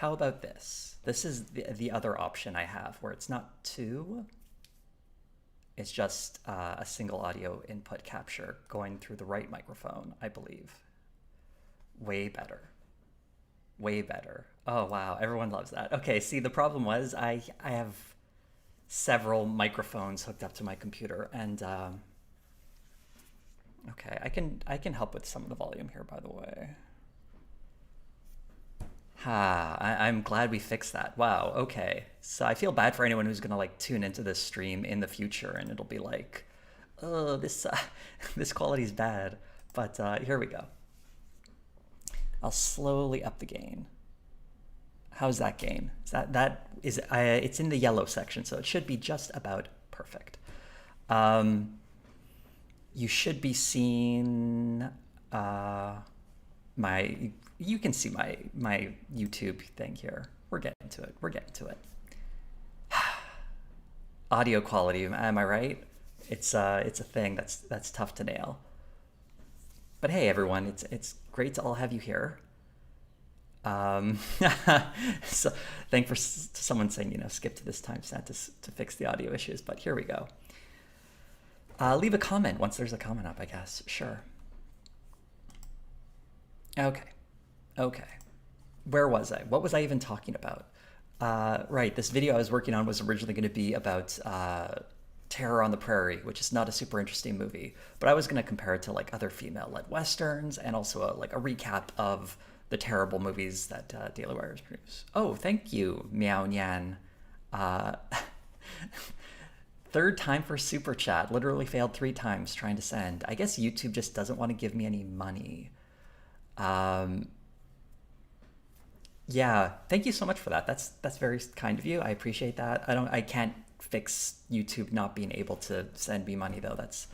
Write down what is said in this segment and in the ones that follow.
How about this? This is the other option I have where it's not two, it's just a single audio input capture going through the right microphone, I believe. Way better. Way better. Oh, wow. Everyone loves that. Okay, see, the problem was I have several microphones hooked up to my computer, and okay, I can help with some of the volume here, by the way. I'm glad we fixed that. Wow, okay. So I feel bad for anyone who's gonna like tune into this stream in the future and it'll be like, oh, this this quality's bad. But here we go. I'll slowly up the gain. How's that gain? It's in the yellow section, so it should be just about perfect. You should be seeing my you can see my YouTube thing here. We're getting to it. We're getting to it. Audio quality, am I right? It's a thing that's tough to nail. But hey, everyone, it's great to all have you here. Um, so thank for to someone saying skip to this timestamp to fix the audio issues. But here we go. Leave a comment once there's a comment up, I guess. Sure. Okay. Okay. Where was I? What was I even talking about? Right, this video I was working on was originally going to be about Terror on the Prairie, which is not a super interesting movie, but I was going to compare it to like other female-led westerns and also like a recap of the terrible movies that Daily Wire has produced. Oh, thank you, Meow Nyan. Uh, third time for super chat. Literally failed 3 times trying to send. I guess YouTube just doesn't want to give me any money. Um, yeah, thank you so much for that. That's very kind of you. I appreciate that. I can't fix YouTube not being able to send me money though. It's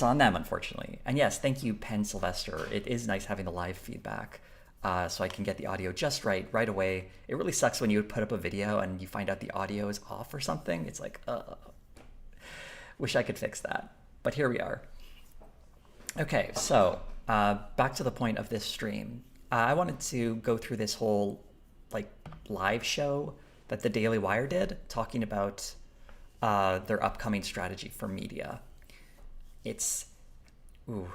on them, unfortunately. And yes, thank you, Penn Sylvester. It is nice having the live feedback, so I can get the audio just right away. It really sucks when you would put up a video and you find out the audio is off or something. It's like, wish I could fix that. But here we are. Okay, so back to the point of this stream. I wanted to go through this whole like live show that the Daily Wire did, talking about their upcoming strategy for media. It's, ooh,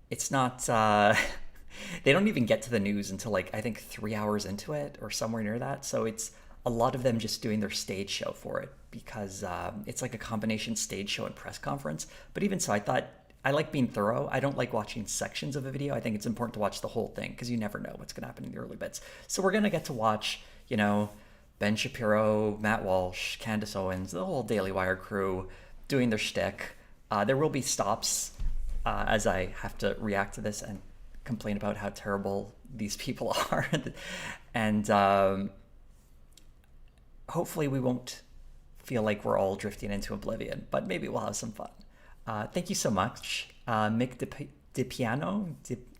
it's not. They don't even get to the news until like I think 3 hours into it or somewhere near that. So it's a lot of them just doing their stage show for it because it's like a combination stage show and press conference. But even so, I thought I like being thorough. I don't like watching sections of a video. I think it's important to watch the whole thing because you never know what's going to happen in the early bits. So we're going to get to watch, Ben Shapiro, Matt Walsh, Candace Owens, the whole Daily Wire crew doing their shtick. There will be stops as I have to react to this and complain about how terrible these people are. And hopefully we won't feel like we're all drifting into oblivion, but maybe we'll have some fun. Thank you so much. Mick DiPiano?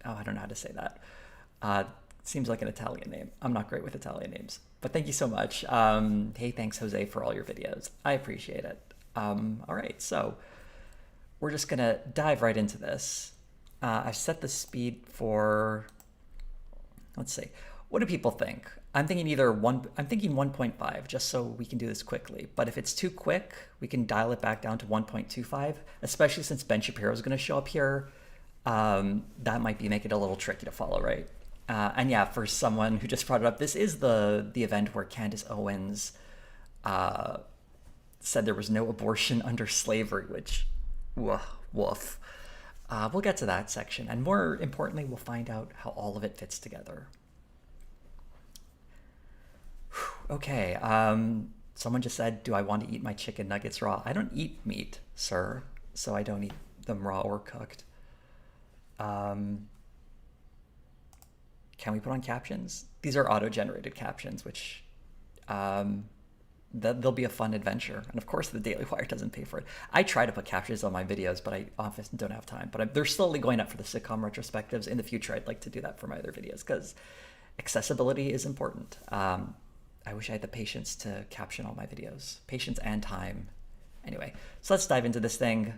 I don't know how to say that. Seems like an Italian name. I'm not great with Italian names, but thank you so much. Hey, thanks, Jose, for all your videos. I appreciate it. All right, so we're just going to dive right into this. I've set the speed for, let's see, what do people think? I'm thinking I'm thinking 1.5 just so we can do this quickly. But if it's too quick, we can dial it back down to 1.25, especially since Ben Shapiro is going to show up here. That might be make it a little tricky to follow, right? And yeah, for someone who just brought it up, this is the event where Candace Owens said there was no abortion under slavery, which, woof. We'll get to that section. And more importantly, we'll find out how all of it fits together. Okay, someone just said, do I want to eat my chicken nuggets raw? I don't eat meat, sir, so I don't eat them raw or cooked. Can we put on captions? These are auto-generated captions, which they'll be a fun adventure. And of course, the Daily Wire doesn't pay for it. I try to put captions on my videos, but I often don't have time. But they're slowly going up for the sitcom retrospectives. In the future, I'd like to do that for my other videos because accessibility is important. I wish I had the patience to caption all my videos. Patience and time. Anyway, so let's dive into this thing.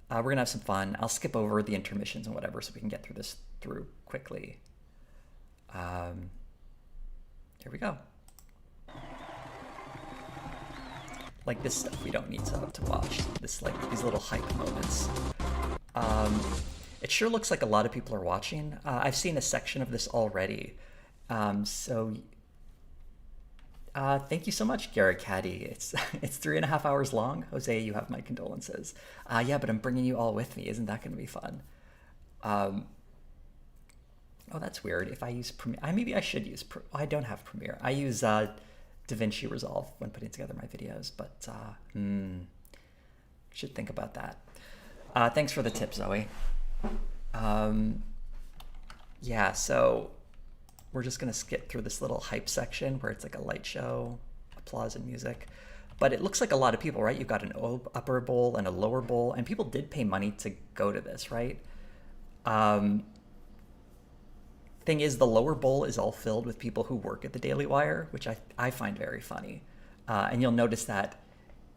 We're going to have some fun. I'll skip over the intermissions and whatever so we can get through this quickly. Here we go. Like this stuff we don't need to watch. This like these little hype moments. It sure looks like a lot of people are watching. I've seen a section of this already. So thank you so much, Garrett Caddy. It's 3.5 hours long. Jose, you have my condolences. Yeah, but I'm bringing you all with me. Isn't that going to be fun? Oh, that's weird. If I use Premiere, maybe I should use. I don't have Premiere. I use DaVinci Resolve when putting together my videos, but should think about that. Thanks for the tip, Zoe. Yeah, so we're just gonna skip through this little hype section where it's like a light show, applause and music. But it looks like a lot of people, right? You've got an upper bowl and a lower bowl, and people did pay money to go to this, right? Thing is, the lower bowl is all filled with people who work at the Daily Wire, which I find very funny. And you'll notice that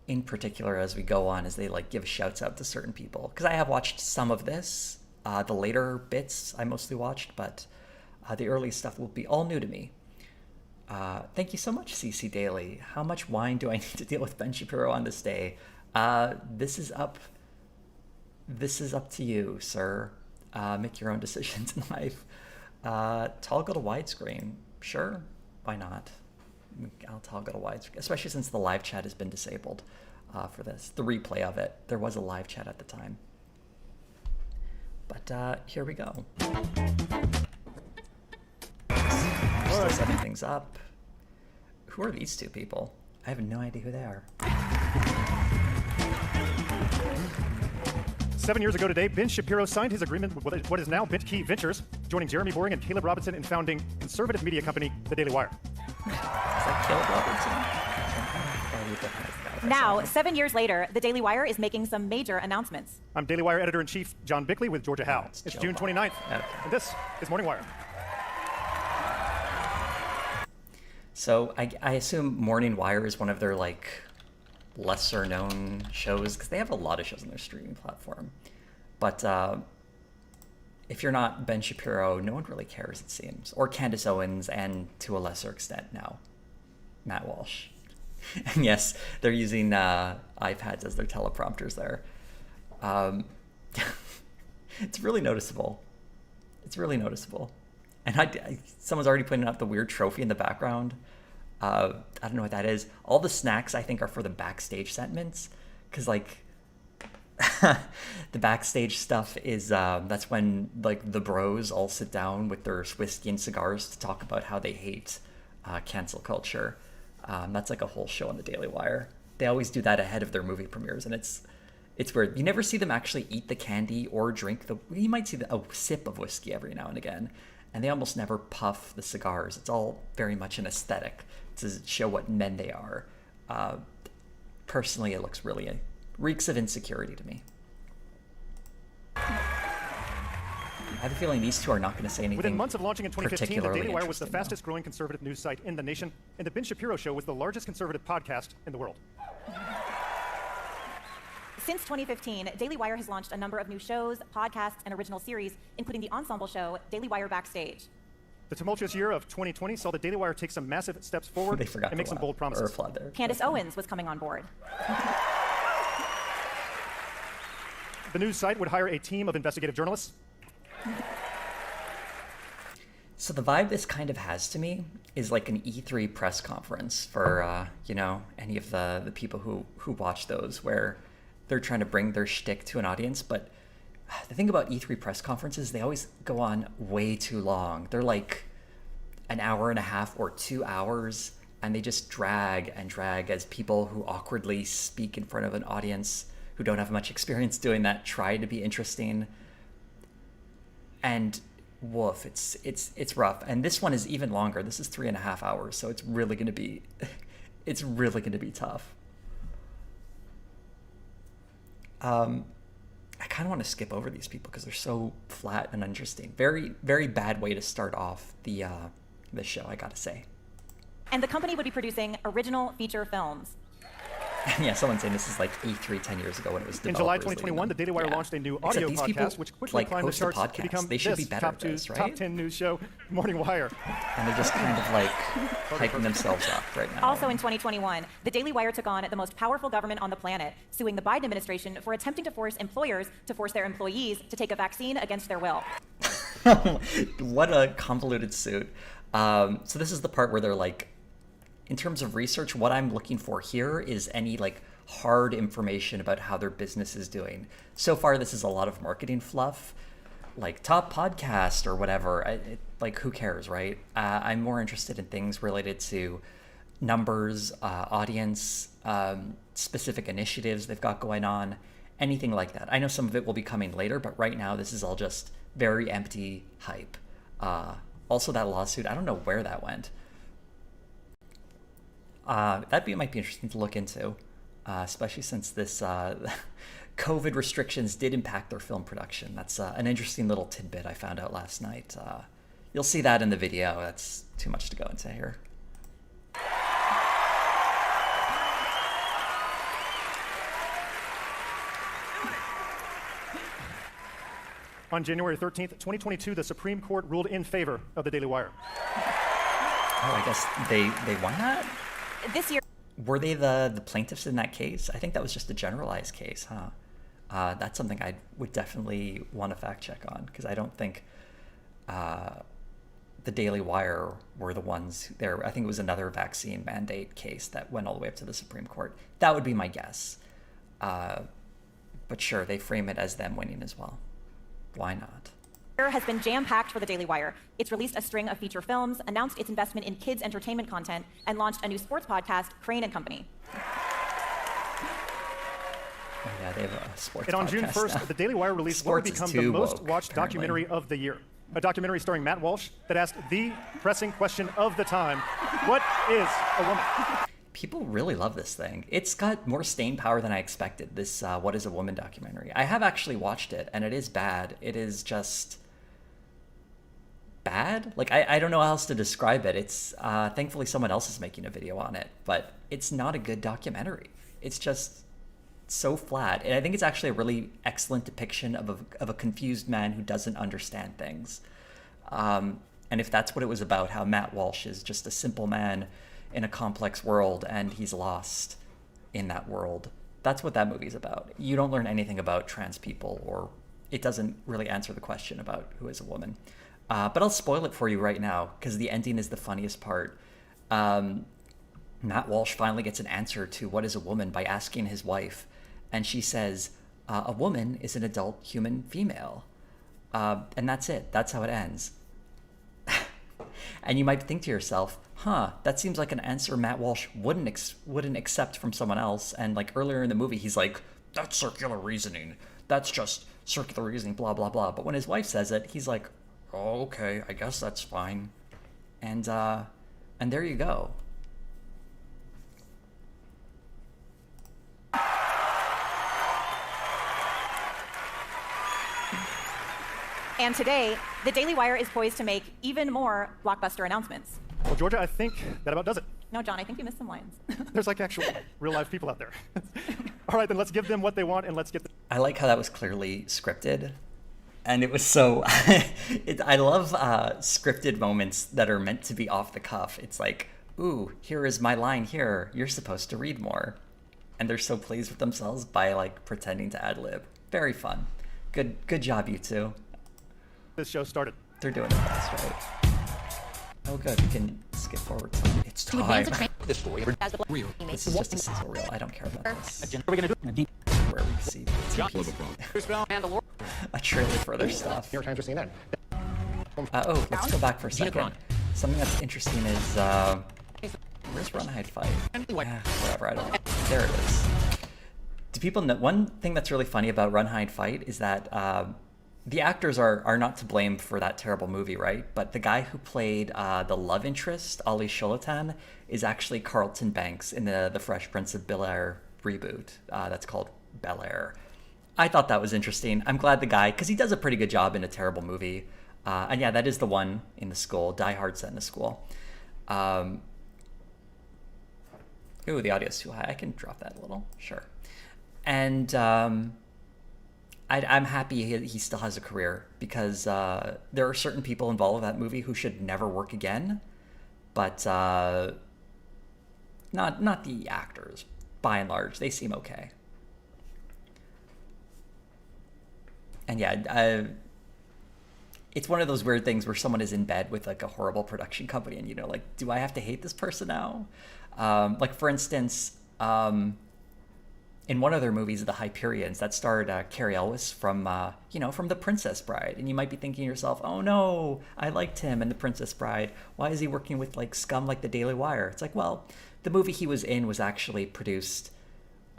in particular as we go on, as they like give shouts out to certain people. Because I have watched some of this. The later bits I mostly watched, but the early stuff will be all new to me. Thank you so much, CC Daily. How much wine do I need to deal with Ben Shapiro on this day? This is up to you, sir. Make your own decisions in life. Toggle to widescreen. Sure, why not? I'll toggle to widescreen, especially since the live chat has been disabled for this. The replay of it. There was a live chat at the time. But here we go. Still setting things up. Who are these two people? I have no idea who they are. 7 years ago today, Ben Shapiro signed his agreement with what is now BitKey Ventures, joining Jeremy Boring and Caleb Robinson in founding conservative media company, The Daily Wire. Is that Caleb Robinson? Now, 7 years later, The Daily Wire is making some major announcements. I'm Daily Wire editor-in-chief John Bickley with Georgia Howe. It's June 29th, okay. And this is Morning Wire. So I assume Morning Wire is one of their like lesser known shows, because they have a lot of shows on their streaming platform. But if you're not Ben Shapiro, no one really cares, it seems. Or Candace Owens, and to a lesser extent now, Matt Walsh. And yes, they're using iPads as their teleprompters there. It's really noticeable. It's really noticeable. And someone's already pointing out the weird trophy in the background. I don't know what that is. All the snacks, I think, are for the backstage segments. Because, like, the backstage stuff is, that's when, like, the bros all sit down with their whiskey and cigars to talk about how they hate cancel culture. That's, like, a whole show on the Daily Wire. They always do that ahead of their movie premieres, and it's weird. You never see them actually eat the candy or drink you might see a sip of whiskey every now and again. And they almost never puff the cigars. It's all very much an aesthetic to show what men they are. Personally, it looks really reeks of insecurity to me. I have a feeling these two are not going to say anything. Within months of launching in 2015, The Daily Wire was the interesting, fastest growing conservative news site in the nation, and The Ben Shapiro Show was the largest conservative podcast in the world. Since 2015, Daily Wire has launched a number of new shows, podcasts, and original series, including the ensemble show Daily Wire Backstage. The tumultuous year of 2020 saw the Daily Wire take some massive steps forward and make some bold promises. Candace Owens was coming on board. The news site would hire a team of investigative journalists. So the vibe this kind of has to me is like an E3 press conference for, any of the people who watch those, where they're trying to bring their shtick to an audience. But the thing about E3 press conferences, they always go on way too long. They're like an hour and a half or 2 hours, and they just drag and drag as people who awkwardly speak in front of an audience who don't have much experience doing that try to be interesting. And woof, it's rough. And this one is even longer. This is 3.5 hours, so it's really gonna be tough. I kind of want to skip over these people because they're so flat and uninteresting. Very, very bad way to start off the show, I gotta say. And the company would be producing original feature films. Yeah, someone's saying this is like E3 10 years ago when it was In July developers 2021, the leading Daily Wire them. launched a new Except audio these people, podcast, which quickly like, climbed the host a charts to podcast. become They should this be better top at this, top right? 10 news show, Morning Wire. And they're just kind of like hyping themselves up right now. Also in 2021, the Daily Wire took on the most powerful government on the planet, suing the Biden administration for attempting to force employers to force their employees to take a vaccine against their will. What a convoluted suit. So this is the part where they're like, in terms of research, what I'm looking for here is any like hard information about how their business is doing. So far, this is a lot of marketing fluff, like top podcast or whatever. Like, who cares, right? I'm more interested in things related to numbers, audience, specific initiatives they've got going on, anything like that. I know some of it will be coming later, but right now this is all just very empty hype. Also, that lawsuit, I don't know where that went. Might be interesting to look into, especially since this COVID restrictions did impact their film production. That's an interesting little tidbit I found out last night. You'll see that in the video. That's too much to go into here. On January 13th, 2022, the Supreme Court ruled in favor of the Daily Wire. Oh, I guess they won that? This year, Were they the plaintiffs in that case? I think that was just a generalized case, huh? That's something I would definitely want to fact check on, because I don't think the Daily Wire were the ones there. I think it was another vaccine mandate case that went all the way up to the Supreme Court. That would be my guess. But sure, they frame it as them winning as well. Why not? has been jam-packed for the Daily Wire. It's released a string of feature films, announced its investment in kids' entertainment content, and launched a new sports podcast, Crane and Company. Oh, yeah, they have a sports And on podcast June 1st, now. the Daily Wire released what would Sports is become the too most woke, watched apparently. documentary of the year. A documentary starring Matt Walsh that asked the pressing question of the time: what is a woman? People really love this thing. It's got more staying power than I expected, this What is a Woman documentary. I have actually watched it, and it is bad. It is just bad. Like, I don't know how else to describe it. It's thankfully someone else is making a video on it, but it's not a good documentary. It's just so flat. And I think it's actually a really excellent depiction of a confused man who doesn't understand things. And if that's what it was about, how Matt Walsh is just a simple man in a complex world and he's lost in that world, that's what that movie's about. You don't learn anything about trans people, or it doesn't really answer the question about who is a woman. But I'll spoil it for you right now, because the ending is the funniest part. Matt Walsh finally gets an answer to what is a woman by asking his wife, and she says, a woman is an adult human female. And that's it. That's how it ends. And you might think to yourself, that seems like an answer Matt Walsh wouldn't accept from someone else. And like earlier in the movie, he's like, that's circular reasoning. That's just circular reasoning, blah, blah, blah. But when his wife says it, he's like, oh, okay, I guess that's fine. And there you go. And today, the Daily Wire is poised to make even more blockbuster announcements. Well, Georgia, I think that about does it. No, John, I think you missed some lines. There's like actual real life people out there. All right, then let's give them what they want and let's get I like how that was clearly scripted. And it was so... I love scripted moments that are meant to be off the cuff. It's like, ooh, here is my line here. You're supposed to read more. And they're so pleased with themselves by like pretending to ad-lib. Very fun. Good job, you two. this show started. They're doing their best, right? Oh, good. We can skip forward. It's To advance time. a this story as the real This is just a sizzle reel. I don't care about this. What are we gonna do? Where we see a trailer for other stuff. New York Times are seeing that. Let's go back for a second. Unicron. Something that's interesting is where's Run Hide Fight? Whatever. I don't. There it is. Do people know? One thing that's really funny about Run Hide Fight is that the actors are not to blame for that terrible movie, right? But the guy who played the love interest, Ali Sholatan, is actually Carlton Banks in the Fresh Prince of Bel-Air reboot. That's called Bel-Air. I thought that was interesting. I'm glad the guy, because he does a pretty good job in a terrible movie. And yeah, that is the one in the school, Die Hard set in the school. Ooh, the audio's too high. I can drop that a little. Sure. And I'm happy he still has a career, because there are certain people involved in that movie who should never work again, but not the actors. By and large, they seem okay. And yeah, it's one of those weird things where someone is in bed with like a horrible production company, and like, do I have to hate this person now? Like, for instance, in one of their movies, The Hyperions, that starred Cary Elwes from The Princess Bride. And you might be thinking to yourself, oh no, I liked him in The Princess Bride. Why is he working with like scum like the Daily Wire? It's like, well, the movie he was in was actually produced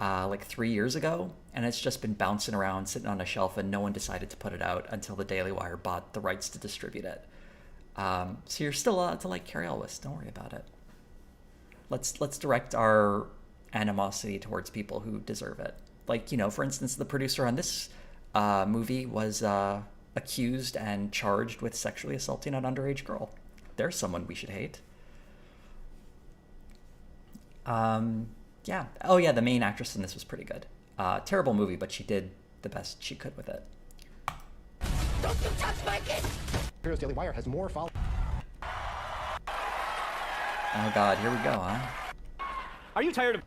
like 3 years ago, and it's just been bouncing around, sitting on a shelf, and no one decided to put it out until the Daily Wire bought the rights to distribute it. So you're still allowed to like Cary Elwes. Don't worry about it. Let's direct our animosity towards people who deserve it. Like, for instance, the producer on this movie was accused and charged with sexually assaulting an underage girl. There's someone we should hate. Yeah. Oh yeah, the main actress in this was pretty good. Terrible movie, but she did the best she could with it. Don't you touch my kid! Heroes Daily Wire has more followers. Oh god, here we go, huh? Are you tired of...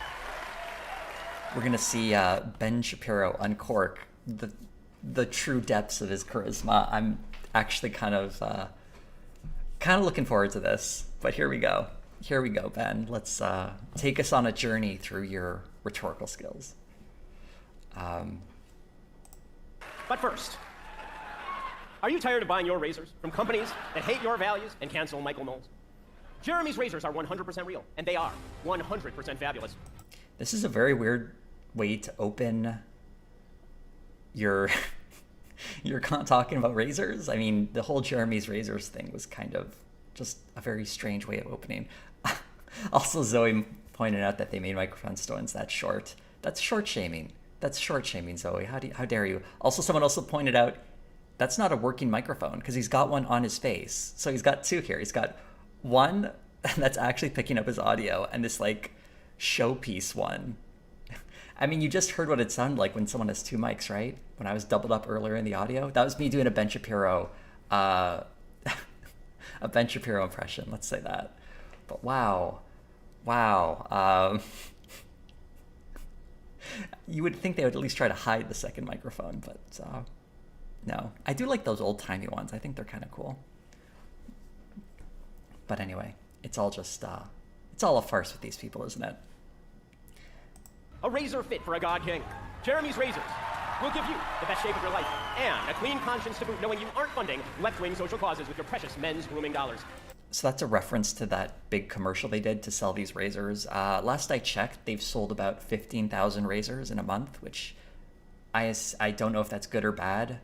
We're gonna see Ben Shapiro uncork the true depths of his charisma. I'm actually kind of looking forward to this. But here we go. Here we go, Ben. Let's take us on a journey through your rhetorical skills. But first, are you tired of buying your razors from companies that hate your values and cancel Michael Knowles? Jeremy's razors are 100% real, and they are 100% fabulous. This is a very weird way to open your talking about razors. I mean, the whole Jeremy's razors thing was kind of just a very strange way of opening. Also, Zoe pointed out that they made microphone stands that short. That's short shaming. That's short shaming, Zoe. How dare you? Also, someone also pointed out that's not a working microphone, because he's got one on his face. So he's got two here. He's got one that's actually picking up his audio, and this like showpiece one. I mean, you just heard what it sounded like when someone has two mics, right? When I was doubled up earlier in the audio, that was me doing a Ben Shapiro, a Ben Shapiro impression. Let's say that. But wow. You would think they would at least try to hide the second microphone, but no. I do like those old-timey ones. I think they're kind of cool. But anyway, it's all just, it's all a farce with these people, isn't it? A razor fit for a god king. Jeremy's razors will give you the best shape of your life and a clean conscience to boot, knowing you aren't funding left-wing social causes with your precious men's grooming dollars. So that's a reference to that big commercial they did to sell these razors. Last I checked, they've sold about 15,000 razors in a month, which I don't know if that's good or bad.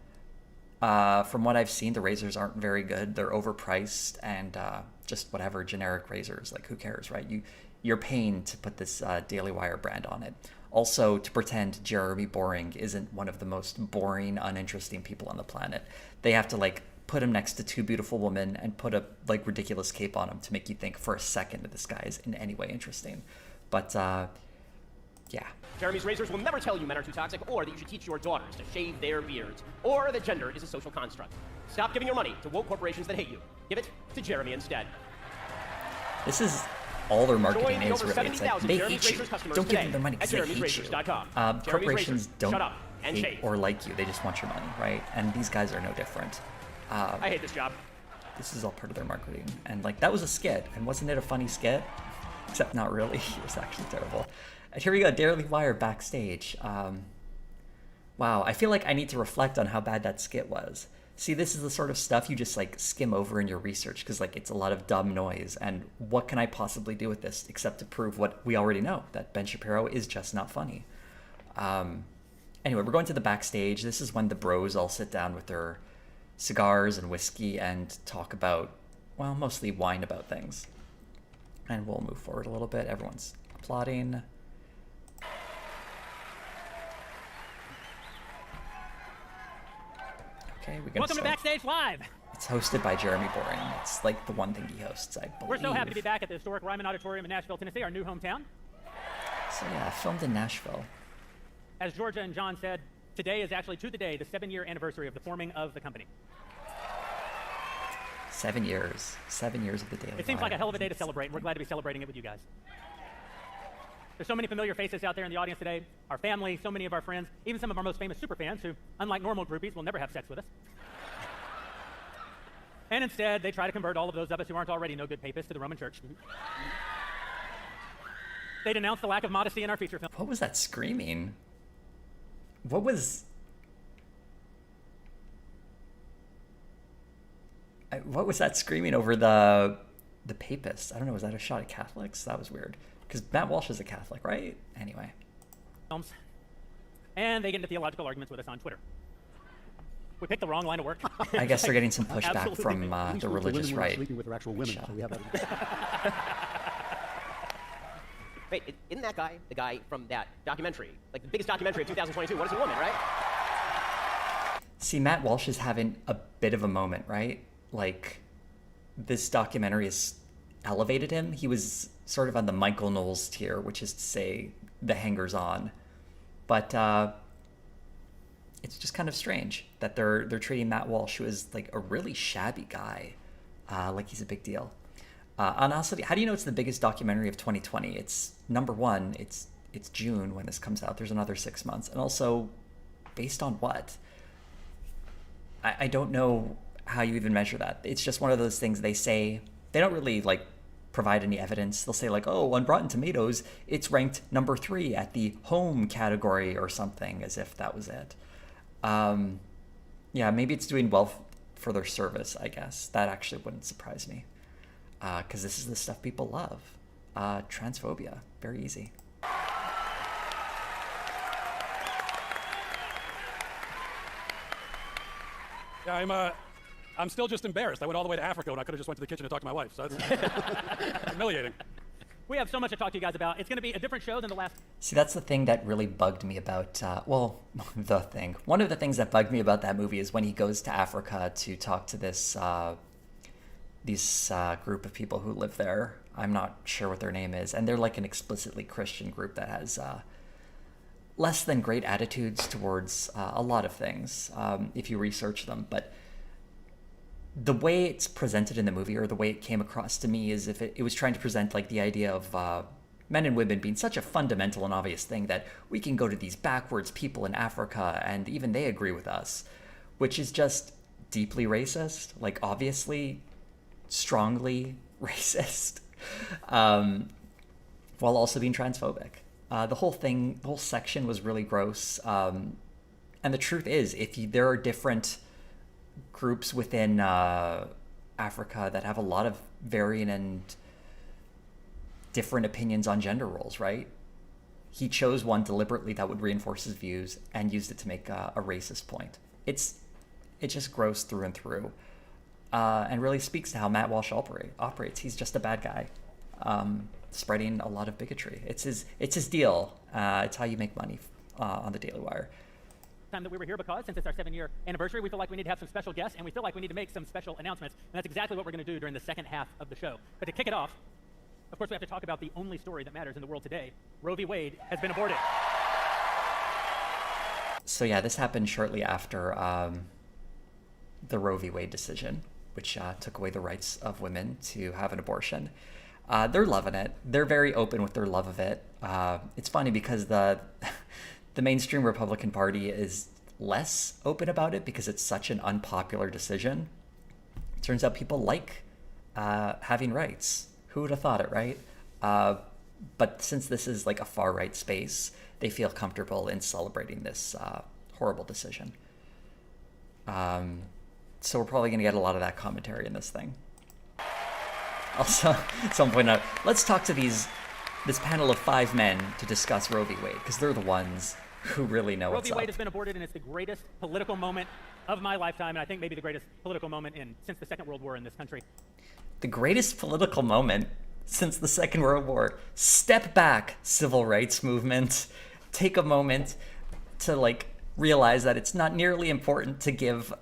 From what I've seen, the razors aren't very good. They're overpriced and just whatever, generic razors. Like, who cares, right? You're paying to put this Daily Wire brand on it. Also, to pretend Jeremy Boring isn't one of the most boring, uninteresting people on the planet. They have to, like, put him next to two beautiful women and put a, like, ridiculous cape on him to make you think for a second that this guy is in any way interesting. But, yeah. Jeremy's razors will never tell you men are too toxic, or that you should teach your daughters to shave their beards, or that gender is a social construct. Stop giving your money to woke corporations that hate you. Give it to Jeremy instead. This is all their marketing Join the is, over really. It's like, 70,000 they Jeremy's hate you. Razors customers Don't give today them their money because at they hate you. Jeremy'sRazors.com. Corporations Razors, don't shut up and hate shave. or like you. They just want your money, right? And these guys are no different. I hate this job. This is all part of their marketing. And, like, that was a skit. And wasn't it a funny skit? Except not really. It was actually terrible. And here we go. Daily Wire backstage. Wow. I feel like I need to reflect on how bad that skit was. See, this is the sort of stuff you just, like, skim over in your research because, like, it's a lot of dumb noise. And what can I possibly do with this except to prove what we already know, that Ben Shapiro is just not funny. Anyway, we're going to the backstage. This is when the bros all sit down with their cigars and whiskey and talk about, well, mostly whine about things. And we'll move forward a little bit. Everyone's applauding. Okay, we got. Welcome to Backstage Live. It's hosted by Jeremy Boring. It's like the one thing he hosts, I believe. We're so happy to be back at the historic Ryman Auditorium in Nashville, Tennessee, our new hometown. So yeah, filmed in Nashville. As Georgia and John said, today is actually, to the day, the 7-year anniversary of the forming of the company. 7 years. 7 years of the Daily It seems Wire. like a hell of a day to celebrate, and we're glad to be celebrating it with you guys. There's so many familiar faces out there in the audience today. Our family, so many of our friends, even some of our most famous superfans who, unlike normal groupies, will never have sex with us. And instead, they try to convert all of those of us who aren't already no good papists to the Roman Church. They denounce the lack of modesty in our feature film. What was that screaming? What was... What was that screaming over the papists? I don't know, was that a shot at Catholics? That was weird. Because Matt Walsh is a Catholic, right? Anyway. Films. And they get into theological arguments with us on Twitter. We picked the wrong line of work. I guess they're getting some pushback Absolutely. from At least the with religious women we're not right. sleeping with their actual women, so we have evidence. Wait, isn't that guy the guy from that documentary? Like the biggest documentary of 2022, What is a Woman, right? See, Matt Walsh is having a bit of a moment, right? Like, this documentary has elevated him. He was sort of on the Michael Knowles tier, which is to say, the hangers-on. But it's just kind of strange that they're treating Matt Walsh, who is like a really shabby guy, like he's a big deal. And also, how do you know it's the biggest documentary of 2020? It's number one. It's June when this comes out. There's another 6 months, and also, based on what? I don't know how you even measure that. It's just one of those things they say. They don't really like provide any evidence. They'll say like, oh, on Rotten Tomatoes, it's ranked number 3 at the home category or something, as if that was it. Yeah, maybe it's doing well for their service, I guess. That actually wouldn't surprise me. Because this is the stuff people love. Transphobia, very easy. Yeah, I'm still just embarrassed. I went all the way to Africa when I could have just went to the kitchen and talked to my wife. So that's humiliating. We have so much to talk to you guys about. It's going to be a different show than the last. See, that's the thing that really bugged me about, the thing. One of the things that bugged me about that movie is when he goes to Africa to talk to this group of people who live there. I'm not sure what their name is. And they're like an explicitly Christian group that has less than great attitudes towards a lot of things, if you research them. But the way it's presented in the movie, or the way it came across to me, is if it was trying to present like the idea of men and women being such a fundamental and obvious thing that we can go to these backwards people in Africa and even they agree with us, which is just deeply racist, like obviously strongly racist, while also being transphobic. The whole section was really gross. And the truth is, there are different groups within Africa that have a lot of varying and different opinions on gender roles, right? He chose one deliberately that would reinforce his views and used it to make a racist point. It's just gross through and through, and really speaks to how Matt Walsh operates. He's just a bad guy, spreading a lot of bigotry. It's his deal. It's how you make money on the Daily Wire. Time that we were here, because since it's our 7-year anniversary, we feel like we need to have some special guests, and we feel like we need to make some special announcements, and that's exactly what we're going to do during the second half of the show. But to kick it off, of course, we have to talk about the only story that matters in the world today. Roe v. Wade has been aborted. So yeah, this happened shortly after the Roe v. Wade decision, which took away the rights of women to have an abortion. They're loving it. They're very open with their love of it. It's funny because the mainstream Republican Party is less open about it because it's such an unpopular decision. It turns out people like having rights. Who would have thought it, right? But since this is like a far-right space, they feel comfortable in celebrating this horrible decision. So we're probably going to get a lot of that commentary in this thing. Also, at some point, let's talk to this panel of 5 men to discuss Roe v. Wade, because they're the ones who really know Roe what's v. up. Wade has been aborted, and it's the greatest political moment of my lifetime, and I think maybe the greatest political moment since the Second World War in this country. The greatest political moment since the Second World War. Step back, civil rights movement. Take a moment to realize that it's not nearly important to give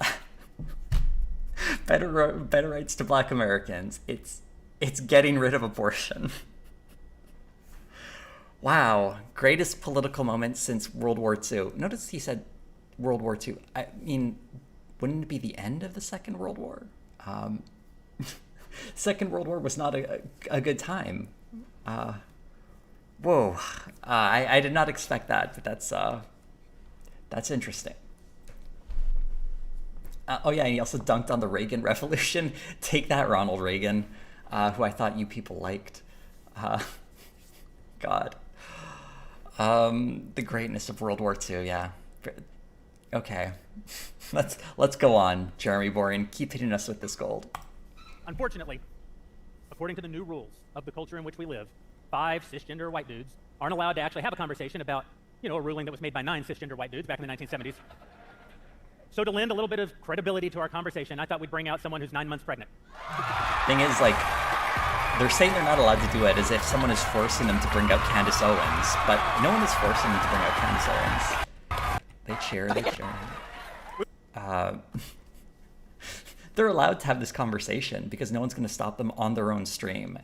better rights to Black Americans. It's getting rid of abortion. Wow, greatest political moment since World War II. Notice he said World War II. I mean, wouldn't it be the end of the Second World War? Second World War was not a good time. Whoa, I did not expect that, but that's interesting. Oh yeah, and he also dunked on the Reagan Revolution. Take that, Ronald Reagan, who I thought you people liked. God. The greatness of World War II, yeah. Okay. Let's go on, Jeremy Boring. Keep hitting us with this gold. Unfortunately, according to the new rules of the culture in which we live, 5 cisgender white dudes aren't allowed to actually have a conversation about, a ruling that was made by 9 cisgender white dudes back in the 1970s. So to lend a little bit of credibility to our conversation, I thought we'd bring out someone who's 9 months pregnant. Thing is, like, they're saying they're not allowed to do it as if someone is forcing them to bring out Candace Owens, but no one is forcing them to bring out Candace Owens. They cheer. They're allowed to have this conversation because no one's going to stop them on their own stream.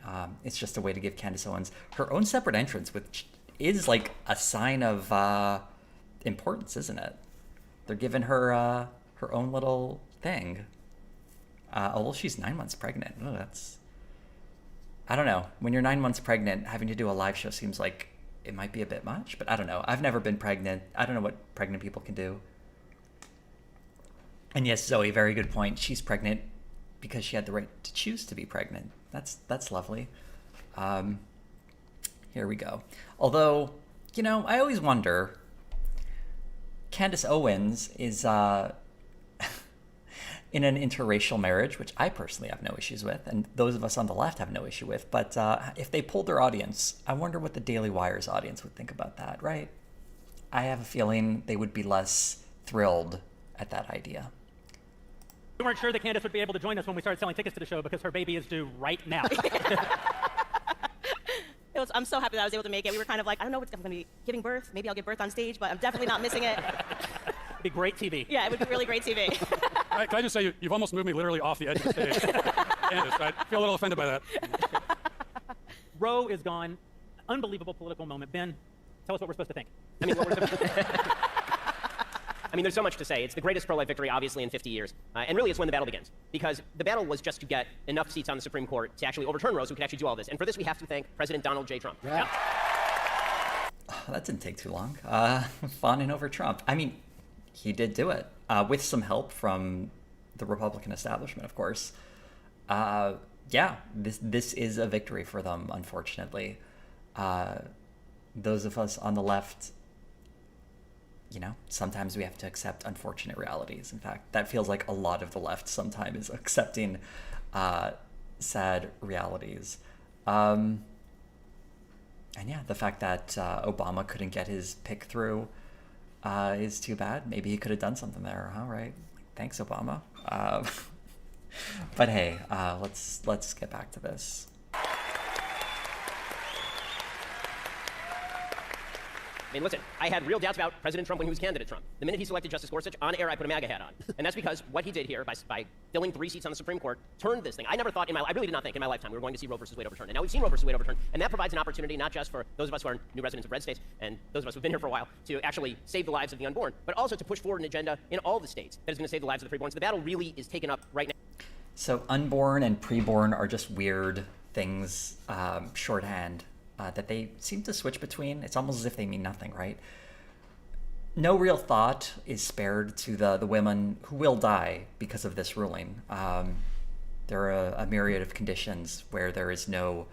It's just a way to give Candace Owens her own separate entrance, which is like a sign of importance, isn't it? They're giving her her own little thing. Well, she's 9 months pregnant. Oh, that's... I don't know. When you're 9 months pregnant, having to do a live show seems like it might be a bit much, but I don't know. I've never been pregnant. I don't know what pregnant people can do. And yes, Zoe, very good point. She's pregnant because she had the right to choose to be pregnant. That's lovely. Here we go. Although, I always wonder, Candace Owens is in an interracial marriage, which I personally have no issues with, and those of us on the left have no issue with. But if they polled their audience, I wonder what the Daily Wire's audience would think about that, right? I have a feeling they would be less thrilled at that idea. We weren't sure that Candace would be able to join us when we started selling tickets to the show because her baby is due right now. I'm so happy that I was able to make it. We were kind of like, I don't know what's going to be giving birth. Maybe I'll give birth on stage, but I'm definitely not missing it. It'd be great TV. Yeah, it would be really great TV. Can I just say, you've almost moved me literally off the edge of the stage. Candace, I feel a little offended by that. Roe is gone. Unbelievable political moment. Ben, tell us what we're supposed to think. There's so much to say. It's the greatest pro-life victory, obviously, in 50 years. And really, it's when the battle begins. Because the battle was just to get enough seats on the Supreme Court to actually overturn Roe so we could actually do all this. And for this, we have to thank President Donald J. Trump. Yeah. Oh, that didn't take too long. Fawning over Trump. I mean, he did do it. With some help from the Republican establishment, of course. Yeah, this is a victory for them, unfortunately. Those of us on the left... sometimes we have to accept unfortunate realities. In fact, that feels like a lot of the left sometimes is accepting sad realities. And yeah, the fact that Obama couldn't get his pick through is too bad. Maybe he could have done something there. All right. Thanks, Obama. But hey, let's get back to this. Listen, I had real doubts about President Trump when he was candidate Trump. The minute he selected Justice Gorsuch, on air, I put a MAGA hat on. And that's because what he did here, by filling 3 seats on the Supreme Court, turned this thing. I really did not think in my lifetime we were going to see Roe versus Wade overturned. And now we've seen Roe versus Wade overturned. And that provides an opportunity, not just for those of us who are new residents of red states, and those of us who've been here for a while, to actually save the lives of the unborn, but also to push forward an agenda in all the states that is going to save the lives of the preborn. So the battle really is taken up right now. So unborn and preborn are just weird things, shorthand, that they seem to switch between. It's almost as if they mean nothing, right? No real thought is spared to the women who will die because of this ruling. There are a myriad of conditions where there is no...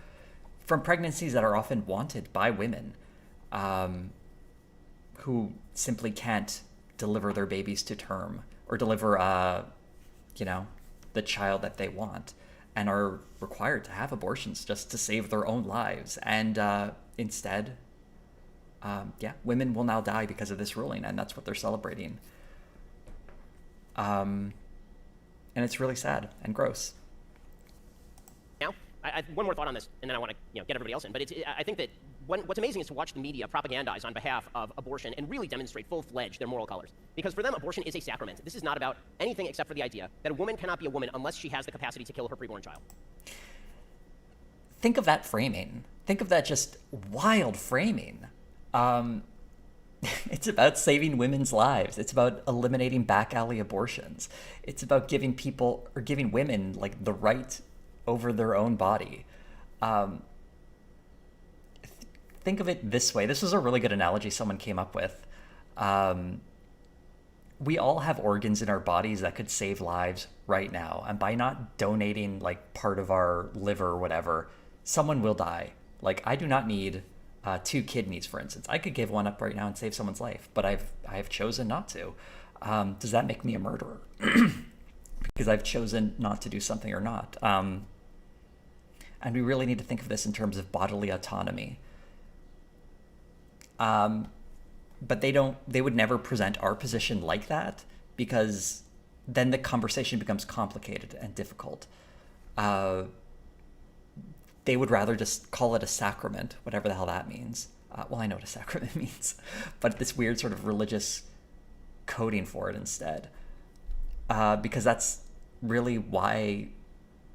From pregnancies that are often wanted by women who simply can't deliver their babies to term or deliver, the child that they want and are required to have abortions just to save their own lives. And instead... women will now die because of this ruling, and that's what they're celebrating. And it's really sad and gross. Now, one more thought on this, and then I want to get everybody else in. But I think that what's amazing is to watch the media propagandize on behalf of abortion and really demonstrate full-fledged their moral colors. Because for them, abortion is a sacrament. This is not about anything except for the idea that a woman cannot be a woman unless she has the capacity to kill her preborn child. Think of that framing. think of that just wild framing. It's about saving women's lives. It's about eliminating back alley abortions. It's about giving people or giving women like the right over their own body. Think of it this way. This was a really good analogy someone came up with. We all have organs in our bodies that could save lives right now. And by not donating like part of our liver or whatever, someone will die. Like I do not need 2 kidneys, for instance. I could give one up right now and save someone's life, but I've chosen not to. Does that make me a murderer? Because I've chosen not to do something or not. And we really need to think of this in terms of bodily autonomy. But they would never present our position like that, because then the conversation becomes complicated and difficult. They would rather just call it a sacrament, whatever the hell that means. Well, I know what a sacrament means, but this weird sort of religious coding for it instead. Because that's really why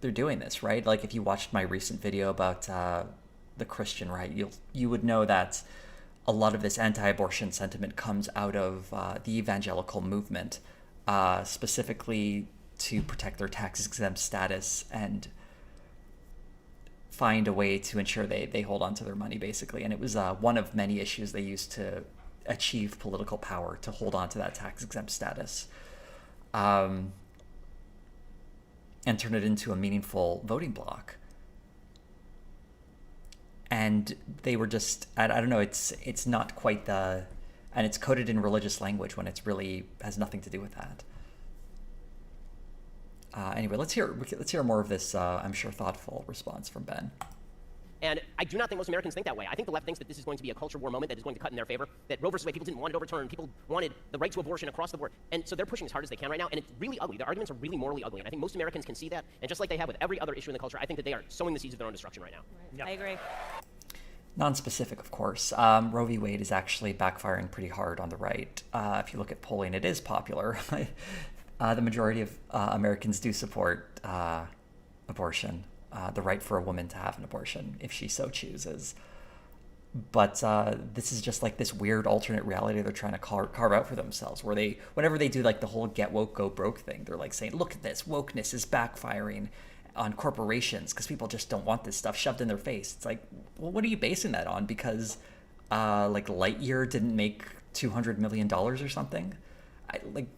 they're doing this, right? Like if you watched my recent video about the Christian right, you would know that a lot of this anti-abortion sentiment comes out of the evangelical movement, specifically to protect their tax-exempt status and find a way to ensure they hold on to their money, basically. And it was one of many issues they used to achieve political power, to hold on to that tax-exempt status, and turn it into a meaningful voting bloc. And they were just, I don't know, it's not quite and it's coded in religious language when it's really has nothing to do with that. Anyway, let's hear more of this, I'm sure, thoughtful response from Ben. And I do not think most Americans think that way. I think the left thinks that this is going to be a culture war moment that is going to cut in their favor, that Roe versus Wade, people didn't want it overturned, people wanted the right to abortion across the board. And so they're pushing as hard as they can right now, and it's really ugly. Their arguments are really morally ugly, and I think most Americans can see that. And just like they have with every other issue in the culture, I think that they are sowing the seeds of their own destruction right now. Right. Yep. I agree. Non-specific, of course. Roe v. Wade is actually backfiring pretty hard on the right. If you look at polling, it is popular. The majority of Americans do support abortion, the right for a woman to have an abortion if she so chooses. But this is just like this weird alternate reality they're trying to carve out for themselves, where whenever they do like the whole get woke, go broke thing, they're like saying, look at this, wokeness is backfiring on corporations because people just don't want this stuff shoved in their face. It's like, well, what are you basing that on? Because like Lightyear didn't make $200 million or something?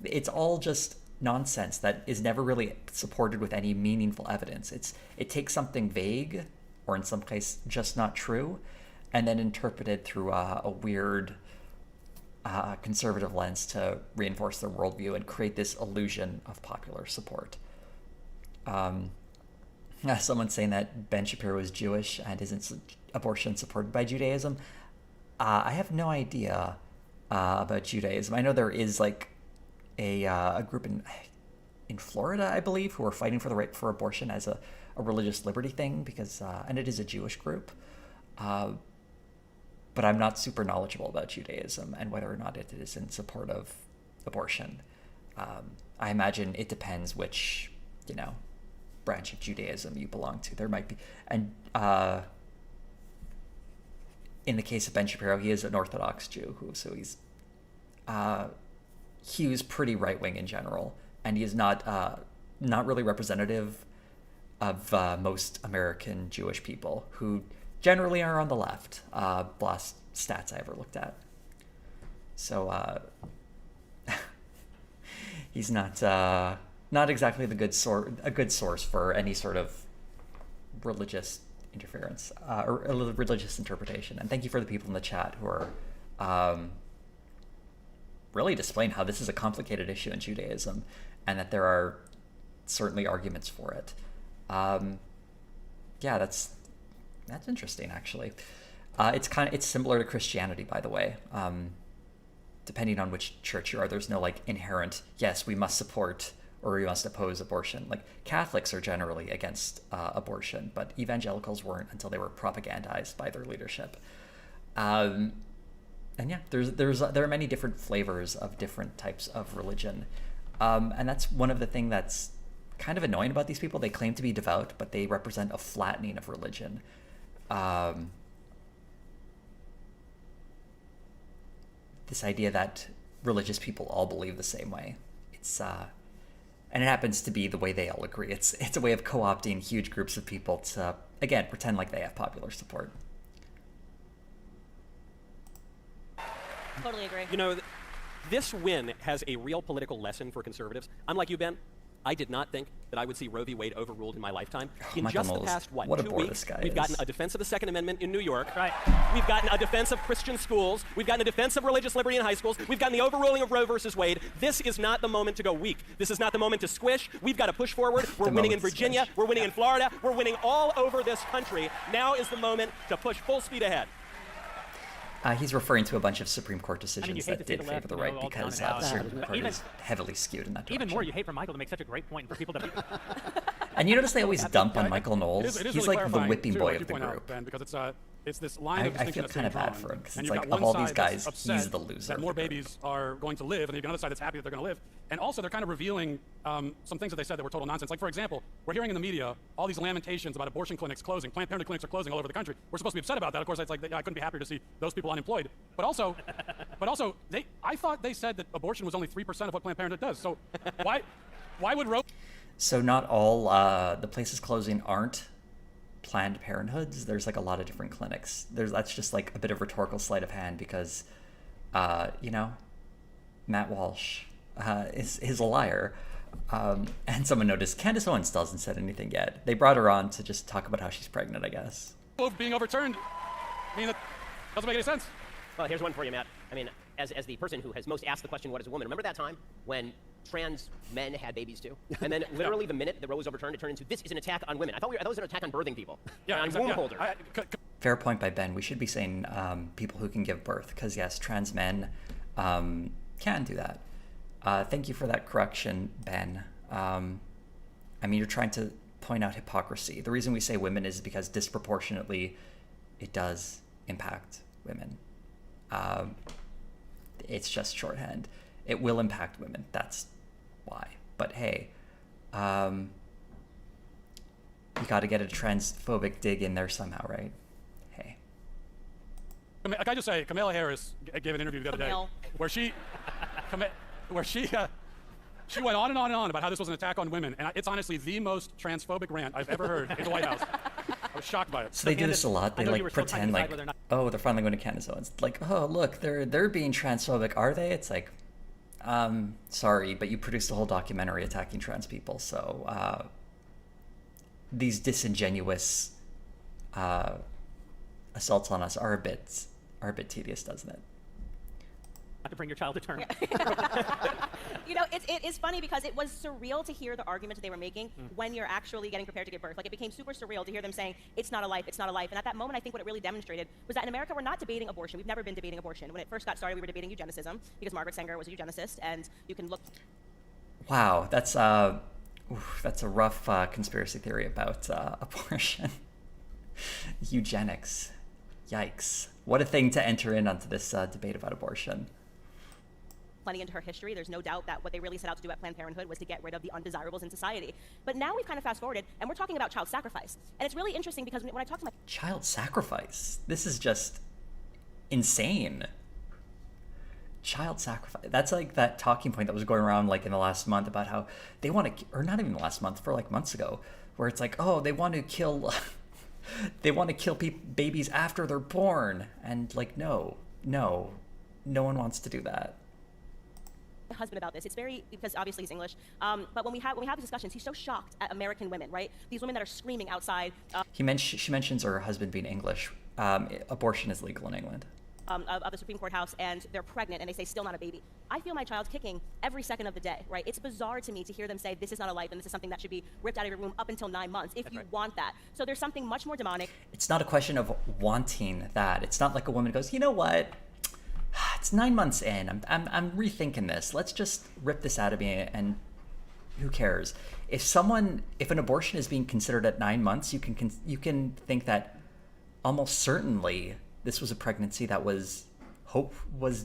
It's all just nonsense that is never really supported with any meaningful evidence. It takes something vague, or in some case just not true, and then interpreted through a weird conservative lens to reinforce their worldview and create this illusion of popular support. Someone saying that Ben Shapiro is Jewish and isn't abortion supported by Judaism. I have no idea about Judaism. I know there is like a group in Florida, I believe, who are fighting for the right for abortion as a religious liberty thing, because and it is a Jewish group. But I'm not super knowledgeable about Judaism and whether or not it is in support of abortion. I imagine it depends which, branch of Judaism you belong to. There might be, and in the case of Ben Shapiro, he is an Orthodox Jew, he was pretty right-wing in general, and he is not really representative of most American Jewish people, who generally are on the left. Last stats I ever looked at. So he's not exactly a good source for any sort of religious interference or religious interpretation. And thank you for the people in the chat who are really displaying how this is a complicated issue in Judaism, and that there are certainly arguments for it. Yeah, that's interesting, actually. It's similar to Christianity, by the way. Depending on which church you are, there's no like inherent, yes, we must support or we must oppose abortion. Like Catholics are generally against abortion, but evangelicals weren't until they were propagandized by their leadership. And yeah, there are many different flavors of different types of religion, and that's one of the things that's kind of annoying about these people. They claim to be devout, but they represent a flattening of religion. this idea that religious people all believe the same way. It's and it happens to be the way they all agree. It's a way of co-opting huge groups of people to, again, pretend like they have popular support. Totally agree. You know, this win has a real political lesson for conservatives. Unlike you, Ben, I did not think that I would see Roe v. Wade overruled in my lifetime. In Michael just the Knowles, past, what a 2 bore weeks, this guy we've is. gotten a defense of the Second Amendment in New York. Right. We've gotten a defense of Christian schools. We've gotten a defense of religious liberty in high schools. We've gotten the overruling of Roe versus Wade. This is not the moment to go weak. This is not the moment to squish. We've got to push forward. We're winning in moment to Virginia. squish. We're winning in Florida. We're winning all over this country. Now is the moment to push full speed ahead. He's referring to a bunch of Supreme Court you decisions hate that to see did the favor left, the you know, right all because down and the out. Supreme Court Even- is heavily skewed in that direction. Even more, you hate for Michael to make such a great point for people to. And you notice they always dump on Michael Knowles. It is He's really like the clarifying, whipping too, boy like of you the point out, group. Ben, because it's this line I of distinction feel that's kind being of bad drawn. for him, 'cause And it's you've like, got of one all these side that's guys, upset he's the loser that of more the group. babies are going to live, and you've got another side that's happy that they're going to live. And also, they're kind of revealing some things that they said that were total nonsense. Like, for example, we're hearing in the media all these lamentations about abortion clinics closing. Planned Parenthood clinics are closing all over the country. We're supposed to be upset about that. Of course, it's like I couldn't be happier to see those people unemployed. But also, I thought they said that abortion was only 3% of what Planned Parenthood does. So why would Roe? So not all the places closing aren't Planned Parenthoods. There's like a lot of different clinics. That's just like a bit of rhetorical sleight of hand because, Matt Walsh is a liar. And someone noticed Candace Owens still hasn't said anything yet. They brought her on to just talk about how she's pregnant, I guess. Being overturned, I mean, that doesn't make any sense. Well, here's one for you, Matt. I mean, as the person who has most asked the question, what is a woman? Remember that time when trans men had babies too? And then literally the minute the Roe was overturned, it turned into this is an attack on women. I thought it was an attack on birthing people. Yeah, on exactly, womb holders. Fair point by Ben. We should be saying people who can give birth because, yes, trans men can do that. Thank you for that correction, Ben. I mean, you're trying to point out hypocrisy. The reason we say women is because disproportionately it does impact women. It's just shorthand. It will impact women. That's why. But hey, you got to get a transphobic dig in there somehow, right? Hey. Like I just say, Kamala Harris gave an interview the other day Kamel. where she went on and on and on about how this was an attack on women, and it's honestly the most transphobic rant I've ever heard in the White House. I was shocked by it. So they do this a lot. I They know you like were still trying to pretend decide like, whether or not- oh, they're finally going to Candace Owens. Like, oh, look, they're being transphobic, are they? It's like, sorry, but you produced a whole documentary attacking trans people. So these disingenuous assaults on us are a bit tedious, doesn't it? Not to bring your child to term. You know, it is funny because it was surreal to hear the argument that they were making when you're actually getting prepared to give birth. Like, it became super surreal to hear them saying, it's not a life, it's not a life. And at that moment, I think what it really demonstrated was that in America, we're not debating abortion. We've never been debating abortion. When it first got started, we were debating eugenicism because Margaret Sanger was a eugenicist, and you can look. Wow, that's a rough conspiracy theory about abortion. Eugenics. Yikes. What a thing to enter in onto this debate about abortion. Plenty into her history. There's no doubt that what they really set out to do at Planned Parenthood was to get rid of the undesirables in society. But now we've kind of fast forwarded, and we're talking about child sacrifice. And it's really interesting because when I talk to my Child sacrifice. This is just insane. Child sacrifice. That's like that talking point that was going around like in the last month about how they want to, or not even the last month, for like months ago, where it's like, oh, they want to kill, babies after they're born, and like, no one wants to do that. husband about this. It's very, because obviously he's English, but when we have discussions, he's so shocked at American women, right? These women that are screaming outside. She mentions her husband being English. Abortion is legal in England. Of the Supreme Court House, and they're pregnant, and they say, still not a baby. I feel my child's kicking every second of the day, right? It's bizarre to me to hear them say, this is not a life, and this is something that should be ripped out of your womb up until 9 months, if you want that. So there's something much more demonic. It's not a question of wanting that. It's not like a woman goes, you know what? It's 9 months in. I'm rethinking this. Let's just rip this out of me, and who cares? If an abortion is being considered at 9 months, you can think that almost certainly this was a pregnancy that was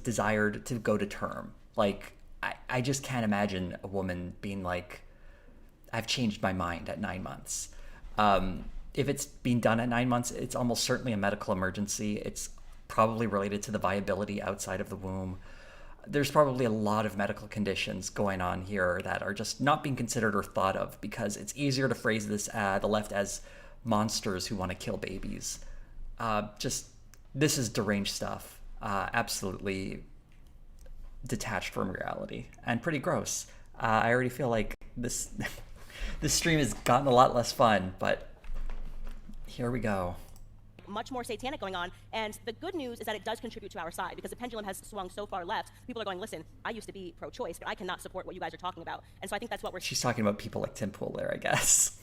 desired to go to term. Like, I just can't imagine a woman being like, I've changed my mind at 9 months. If it's being done at 9 months, it's almost certainly a medical emergency. It's probably related to the viability outside of the womb. There's probably a lot of medical conditions going on here that are just not being considered or thought of because it's easier to phrase this the left as monsters who want to kill babies. This is deranged stuff. Absolutely detached from reality and pretty gross. I already feel like this this stream has gotten a lot less fun, but here we go. Much more satanic going on, and the good news is that it does contribute to our side because the pendulum has swung so far left. People are going, listen, I used to be pro-choice, but I cannot support what you guys are talking about. And so I think that's what we're... She's talking about people like Tim Pool there, I guess,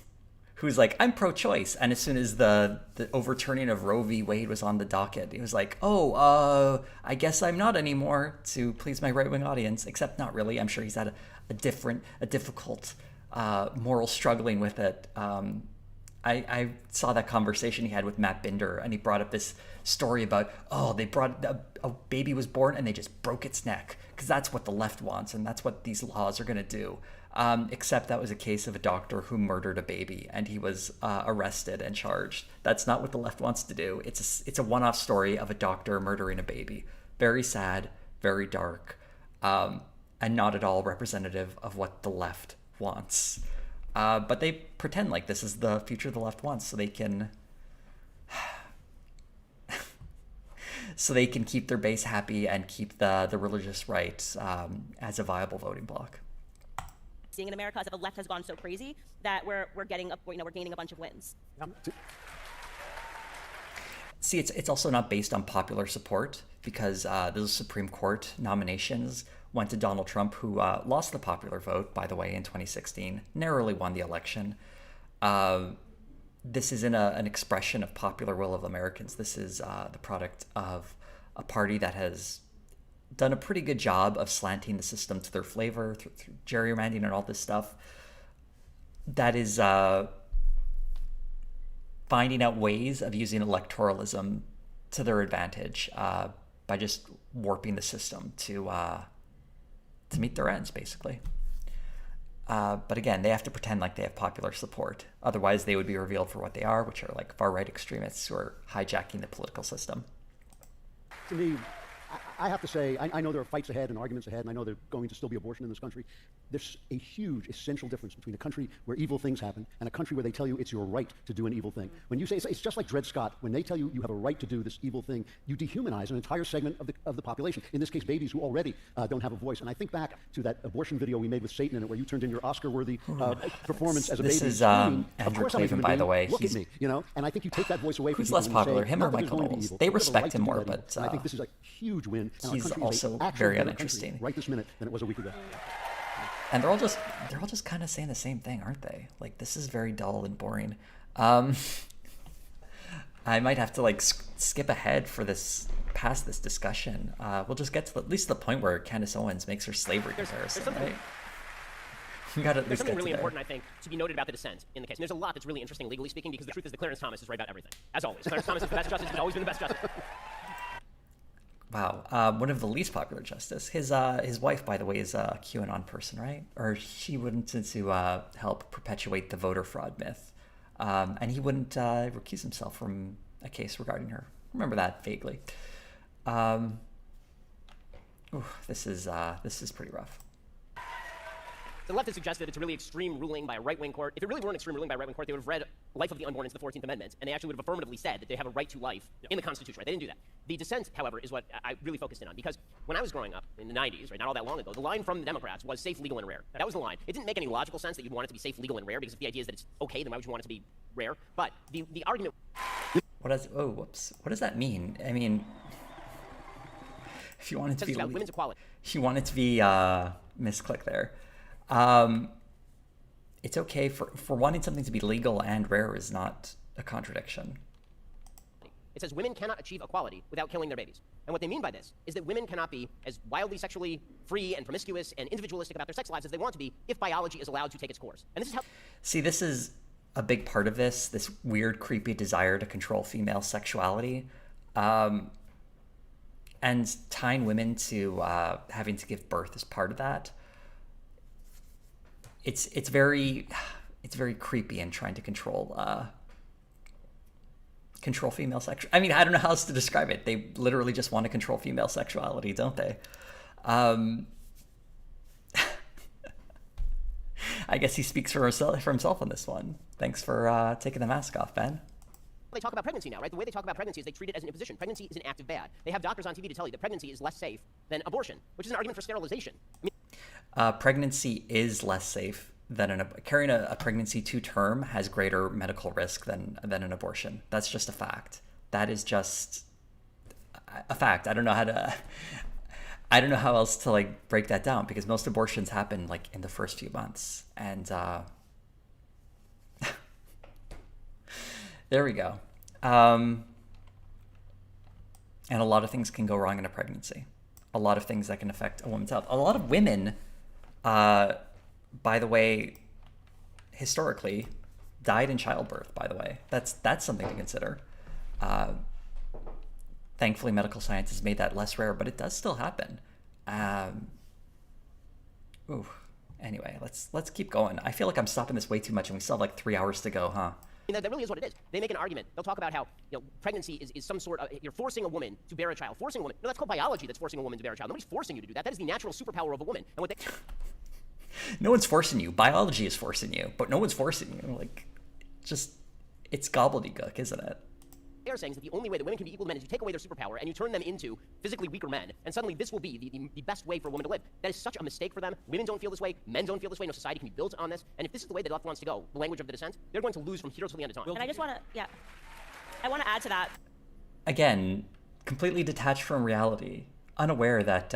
who's like, I'm pro-choice. And as soon as the overturning of Roe v. Wade was on the docket, he was like, I guess I'm not anymore, to please my right-wing audience, except not really. I'm sure he's had a difficult moral struggling with it. I saw that conversation he had with Matt Binder, and he brought up this story about, a baby was born and they just broke its neck because that's what the left wants and that's what these laws are going to do. Except that was a case of a doctor who murdered a baby and he was arrested and charged. That's not what the left wants to do. It's a one-off story of a doctor murdering a baby. Very sad, very dark, and not at all representative of what the left wants. But they pretend like this is the future the left wants, so they can keep their base happy and keep the religious right as a viable voting bloc. Seeing in America is that the left has gone so crazy that we're gaining a bunch of wins. See, it's also not based on popular support because those Supreme Court nominations went to Donald Trump, who lost the popular vote, by the way, in 2016, narrowly won the election. This isn't an expression of popular will of Americans. This is the product of a party that has done a pretty good job of slanting the system to their flavor through gerrymandering and all this stuff. That is finding out ways of using electoralism to their advantage by just warping the system to meet their ends, basically. But again, they have to pretend like they have popular support. Otherwise, they would be revealed for what they are, which are like far-right extremists who are hijacking the political system. To me, I have to say, I know there are fights ahead and arguments ahead, and I know there's going to still be abortion in this country. There's a huge, essential difference between a country where evil things happen and a country where they tell you it's your right to do an evil thing. When you say, it's just like Dred Scott, when they tell you you have a right to do this evil thing, you dehumanize an entire segment of the population, in this case babies who already don't have a voice. And I think back to that abortion video we made with Satan in it, where you turned in your Oscar-worthy performance as a baby. This is Andrew Klavan, by the way. Look at me, and I think you take that voice away from Who's people. less popular, him or Michael Knowles? They respect him more, but I think this is a huge win. He's also very uninteresting right this minute than it was a week ago. And they're all just kind of saying the same thing, aren't they? Like, this is very dull and boring. I might have to skip ahead past this discussion. We'll just get to at least the point where Candace Owens makes her slavery comparison, right? We got to at There's least something get really to important, I think, to be noted about the dissent in the case. And there's a lot that's really interesting legally speaking, because the truth is that Clarence Thomas is right about everything, as always. Clarence Thomas is the best justice. He's always been the best justice. Wow, one of the least popular justice. His wife, by the way, is a QAnon person, right? Or she wouldn't to help perpetuate the voter fraud myth, and he wouldn't recuse himself from a case regarding her. Remember that vaguely. This is pretty rough. The left has suggested it's a really extreme ruling by a right-wing court. If it really were an extreme ruling by a right-wing court, they would have read Life of the Unborn into the 14th Amendment, and they actually would have affirmatively said that they have a right to life in the Constitution, right? They didn't do that. The dissent, however, is what I really focused in on, because when I was growing up in the 90s, right, not all that long ago, the line from the Democrats was safe, legal, and rare. That was the line. It didn't make any logical sense that you'd want it to be safe, legal, and rare, because if the idea is that it's okay, then why would you want it to be rare? But the argument... What does that mean? I mean, if you want it to be... about women's equality. If you want it to be... misclick there. It's okay for wanting something to be legal and rare is not a contradiction. It says women cannot achieve equality without killing their babies. And what they mean by this is that women cannot be as wildly sexually free and promiscuous and individualistic about their sex lives as they want to be if biology is allowed to take its course. And this is how... See, this is a big part of this weird, creepy desire to control female sexuality. And tying women to having to give birth is part of that. It's very creepy and trying to control control female sexuality. I mean, I don't know how else to describe it. They literally just want to control female sexuality, don't they? I guess he speaks for himself on this one. Thanks for taking the mask off, Ben. They talk about pregnancy now, right? The way they talk about pregnancy is they treat it as an imposition. Pregnancy is an act of bad. They have doctors on TV to tell you that pregnancy is less safe than abortion, which is an argument for sterilization. I mean, pregnancy is less safe than carrying a pregnancy to term has greater medical risk than an abortion. That's just a fact. That is just a fact. I don't know how else to like break that down, because most abortions happen like in the first few months, and there we go. And a lot of things can go wrong in a pregnancy. A lot of things that can affect a woman's health. A lot of women, by the way, historically, died in childbirth. By the way, that's something to consider. Thankfully, medical science has made that less rare, but it does still happen. Anyway, let's keep going. I feel like I'm stopping this way too much, and we still have like 3 hours to go, huh? I mean, that really is what it is. They make an argument. They'll talk about how pregnancy is some sort of, you're forcing a woman to bear a child. Forcing a woman. No, that's called biology. That's forcing a woman to bear a child. Nobody's forcing you to do that. That is the natural superpower of a woman. And what they No one's forcing you. Biology is forcing you, but no one's forcing you. Like, just, it's gobbledygook, isn't it? They're saying is that the only way that women can be equal to men is you take away their superpower and you turn them into physically weaker men, and suddenly this will be the best way for a woman to live. That is such a mistake for them. Women don't feel this way. Men don't feel this way. No society can be built on this. And if this is the way the left wants to go, the language of the dissent, they're going to lose from here till the end of time. And I just want to, I want to add to that. Again, completely detached from reality, unaware that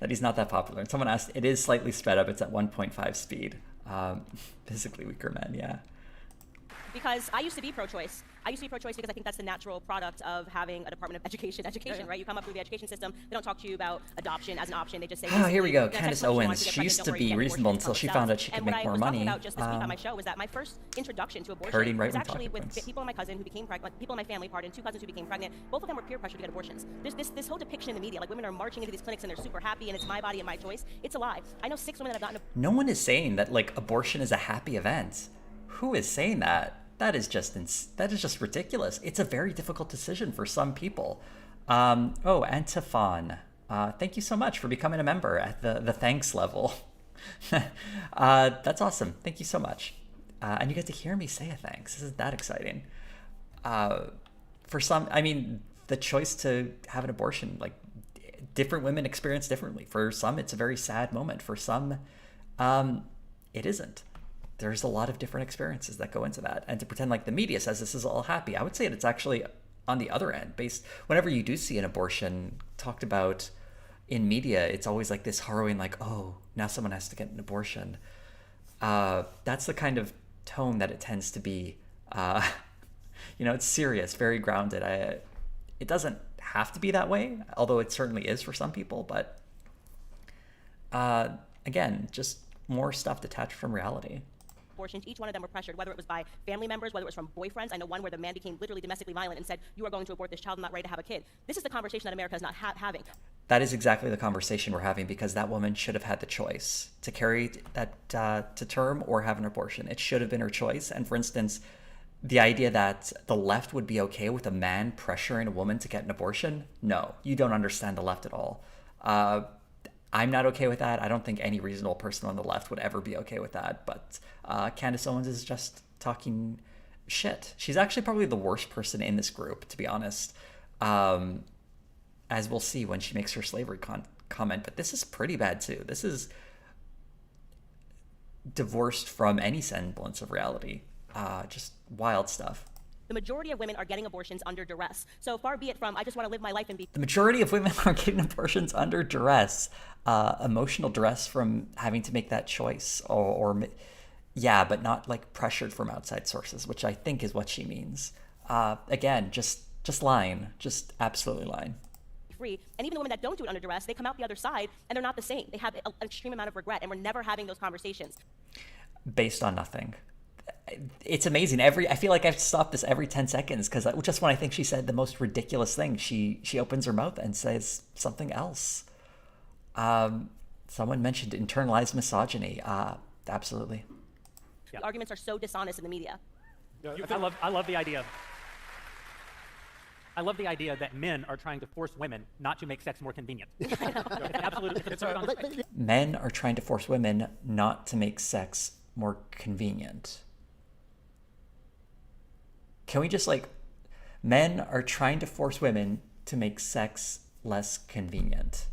that he's not that popular. And someone asked, it is slightly sped up. It's at 1.5 speed. Physically weaker men, yeah. Because I used to be pro-choice. I used to be pro-choice because I think that's the natural product of having a Department of Education, right? You come up through the education system. They don't talk to you about adoption as an option. They just say, oh, here we go. Candace Owens. She used to be reasonable until she found out she could make more money. And what I was talking about just this week on my show was that my first introduction to abortion was actually with people in my cousin who became pregnant, people in my family, two cousins who became pregnant. Both of them were peer pressured to get abortions. There's this whole depiction in the media, like women are marching into these clinics and they're super happy and it's my body and my choice. It's a lie. I know 6 women that have gotten No one is saying that like abortion is a happy event. Who is saying that? That is just ridiculous. It's a very difficult decision for some people. Antiphon, thank you so much for becoming a member at the thanks level. That's awesome. Thank you so much. And you get to hear me say a thanks. This is that exciting. For some, I mean, the choice to have an abortion, like different women experience differently. For some, it's a very sad moment. For some, it isn't. There's a lot of different experiences that go into that. And to pretend like the media says this is all happy, I would say it's actually on the other end. Whenever you do see an abortion talked about in media, it's always like this harrowing, like, oh, now someone has to get an abortion. That's the kind of tone that it tends to be. It's serious, very grounded. It doesn't have to be that way, although it certainly is for some people. But again, just more stuff detached from reality. Abortions, each one of them were pressured, whether it was by family members, whether it was from boyfriends. I know one where the man became literally domestically violent and said, you are going to abort this child, I'm not ready to have a kid. This is the conversation that America is not having. That is exactly the conversation we're having, because that woman should have had the choice to carry that to term or have an abortion. It should have been her choice. And for instance, the idea that the left would be okay with a man pressuring a woman to get an abortion, no, you don't understand the left at all. I'm not okay with that. I don't think any reasonable person on the left would ever be okay with that. But Candace Owens is just talking shit. She's actually probably the worst person in this group, to be honest, as we'll see when she makes her slavery comment. But this is pretty bad, too. This is divorced from any semblance of reality. Just wild stuff. The majority of women are getting abortions under duress. So far be it from, I just want to live my life and be... The majority of women are getting abortions under duress. Emotional duress from having to make that choice. Yeah, but not like pressured from outside sources, which I think is what she means. Again, just lying. Just absolutely lying. Free. And even the women that don't do it under duress, they come out the other side and they're not the same. They have an extreme amount of regret, and we're never having those conversations. Based on nothing. It's amazing. I feel like I have to stop this every 10 seconds, because just when I think she said the most ridiculous thing, she opens her mouth and says something else. Someone mentioned internalized misogyny. Absolutely. The arguments are so dishonest in the media. I love the idea. I love the idea that men are trying to force women not to make sex more convenient. It's absolutely. Men are trying to force women not to make sex more convenient. Can we just men are trying to force women to make sex less convenient.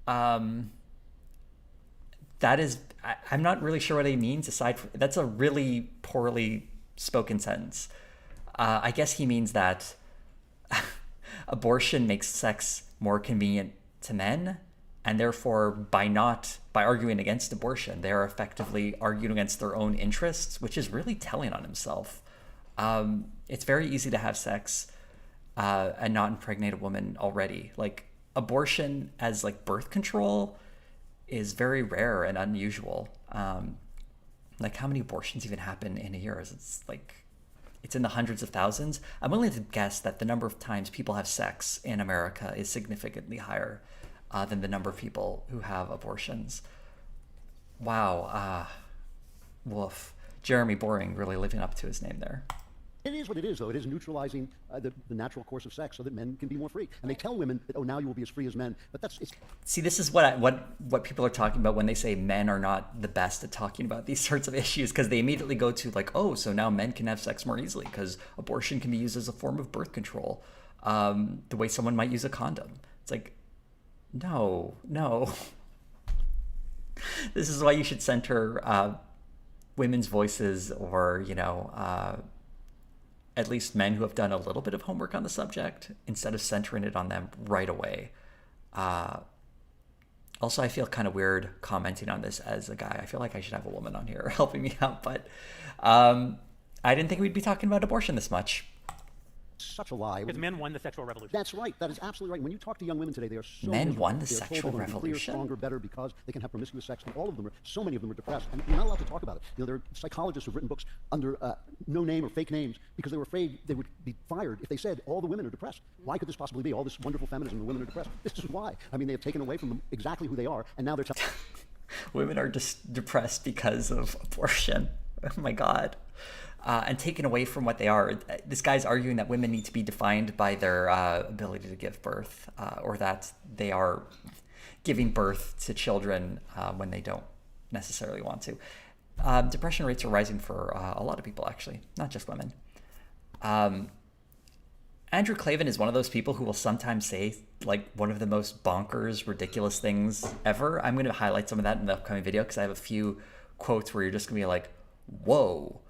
That is, I'm not really sure what he means aside from, that's a really poorly spoken sentence. I guess he means that abortion makes sex more convenient to men, and therefore by arguing against abortion, they are effectively arguing against their own interests, which is really telling on himself. It's very easy to have sex and not impregnate a woman already. Abortion as birth control is very rare and unusual. How many abortions even happen in a year? It's in the hundreds of thousands. I'm willing to guess that the number of times people have sex in America is significantly higher than the number of people who have abortions. Wow. Woof. Jeremy Boring really living up to his name there. It is what it is, though. It is neutralizing the natural course of sex so that men can be more free. And they tell women that, now you will be as free as men. But See, this is what people are talking about when they say men are not the best at talking about these sorts of issues, because they immediately go to so now men can have sex more easily because abortion can be used as a form of birth control, the way someone might use a condom. It's no. This is why you should center women's voices, or at least men who have done a little bit of homework on the subject, instead of centering it on them right away. Also, I feel kind of weird commenting on this as a guy. I feel like I should have a woman on here helping me out, but I didn't think we'd be talking about abortion this much. Such a lie. Because men won the sexual revolution. That's right. That is absolutely right. When you talk to young women today, they are so men won the they are sexual told they're revolution. Clear, stronger, better, because they can have promiscuous sex. And all of them so many of them are depressed, and you're not allowed to talk about it. There are psychologists who've written books under no name or fake names because they were afraid they would be fired if they said all the women are depressed. Why could this possibly be? All this wonderful feminism, the women are depressed. This is why. They have taken away from them exactly who they are, and now they're telling. Women are just depressed because of abortion. Oh my God. And taken away from what they are. This guy's arguing that women need to be defined by their ability to give birth, or that they are giving birth to children when they don't necessarily want to. Depression rates are rising for a lot of people, actually, not just women. Andrew Klavan is one of those people who will sometimes say one of the most bonkers, ridiculous things ever. I'm going to highlight some of that in the upcoming video because I have a few quotes where you're just going to be whoa.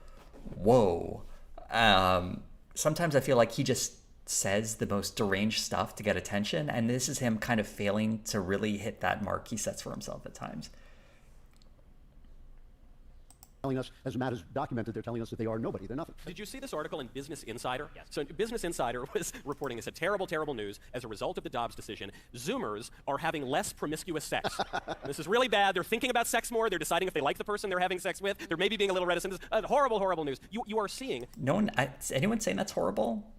Sometimes I feel like he just says the most deranged stuff to get attention, and this is him kind of failing to really hit that mark he sets for himself at times. Telling us, as Matt has documented, they're telling us that they are nobody, they're nothing. Did you see this article in Business Insider? Yes. So Business Insider was reporting this, a terrible, terrible news. As a result of the Dobbs decision, Zoomers are having less promiscuous sex. This is really bad. They're thinking about sex more. They're deciding if they like the person they're having sex with. They're maybe being a little reticent. Horrible, horrible news. You are seeing. No one, is anyone saying that's horrible?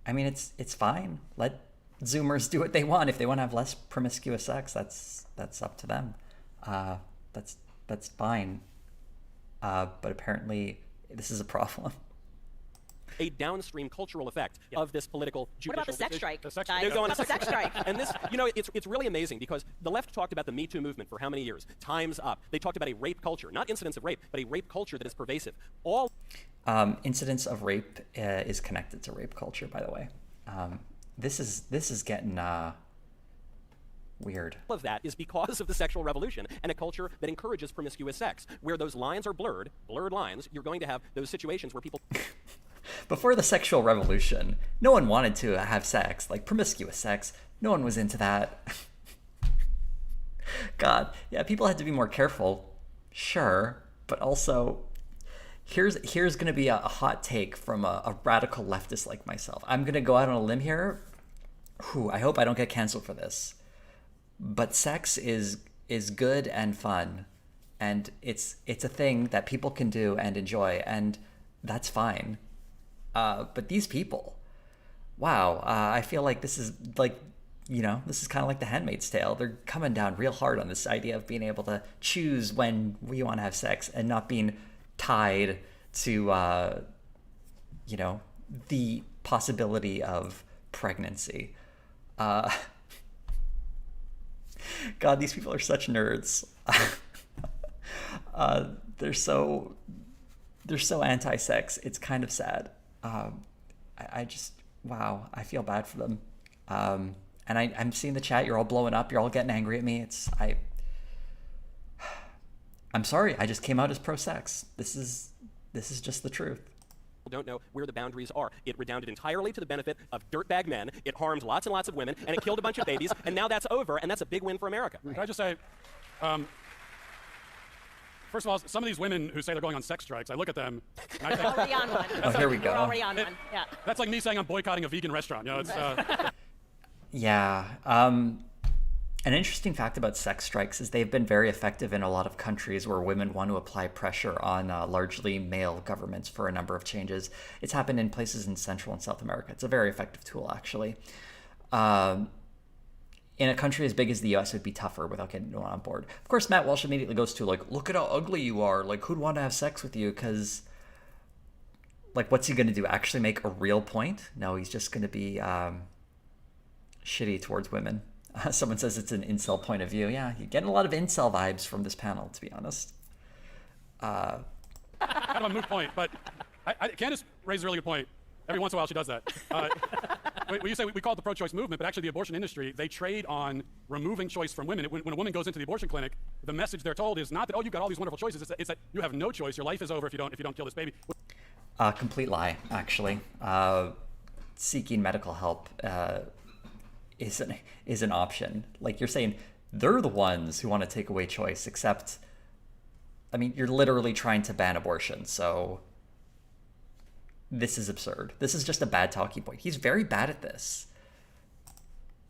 It's fine. Let Zoomers do what they want. If they want to have less promiscuous sex, that's up to them. That's fine. But apparently this is a problem. A downstream cultural effect of this political judicial What about the sex decision. strike? They're going What about the sex strike? And this, it's really amazing because the left talked about the Me Too movement for how many years? Time's up. They talked about a rape culture, not incidents of rape, but a rape culture that is pervasive. Incidents of rape is connected to rape culture, by the way. This is getting weird. All of that is because of the sexual revolution and a culture that encourages promiscuous sex. Where those lines are blurred lines, you're going to have those situations where people... Before the sexual revolution, no one wanted to have sex, promiscuous sex. No one was into that. God, yeah, people had to be more careful, sure, but also here's going to be a hot take from a radical leftist like myself. I'm going to go out on a limb here. I hope I don't get canceled for this. But sex is good and fun, and it's a thing that people can do and enjoy, and that's fine. But these people, wow, I feel like this is this is kind of like The Handmaid's Tale. They're coming down real hard on this idea of being able to choose when we want to have sex and not being tied to you know, the possibility of pregnancy. God, these people are such nerds. They're so anti-sex. It's kind of sad. I just, wow, I feel bad for them. And I'm seeing the chat. You're all blowing up. You're all getting angry at me. I'm sorry. I just came out as pro-sex. This is just the truth. Don't know where the boundaries are. It redounded entirely to the benefit of dirtbag men. It harmed lots and lots of women, and it killed a bunch of babies, and now that's over, and that's a big win for America. Can I just say, first of all, some of these women who say they're going on sex strikes, I look at them, and I think, Already on one. Oh, here we go. We're already on one. Yeah. that's like me saying I'm boycotting a vegan restaurant. You know, it's Yeah. An interesting fact about sex strikes is they've been very effective in a lot of countries where women want to apply pressure on largely male governments for a number of changes. It's happened in places in Central and South America. It's a very effective tool, actually. In a country as big as the US, it would be tougher without getting anyone on board. Of course, Matt Walsh immediately goes to, like, look at how ugly you are. Like, who'd want to have sex with you? Because, like, what's he going to do? Actually make a real point? No, he's just going to be shitty towards women. Someone says it's an incel point of view. Yeah, you're getting a lot of incel vibes from this panel, to be honest. kind of a moot point, but Candace raised a really good point. Every once in a while she does that. You say we call it the pro-choice movement, but actually the abortion industry, they trade on removing choice from women. When a woman goes into the abortion clinic, the message they're told is not that, oh, you've got all these wonderful choices. It's that you have no choice. Your life is over if you don't kill this baby. Complete lie, actually. Seeking medical help is an option. Like, you're saying they're the ones who want to take away choice, except, I mean, you're literally trying to ban abortion, so this is absurd. This is just a bad talking point. He's very bad at this.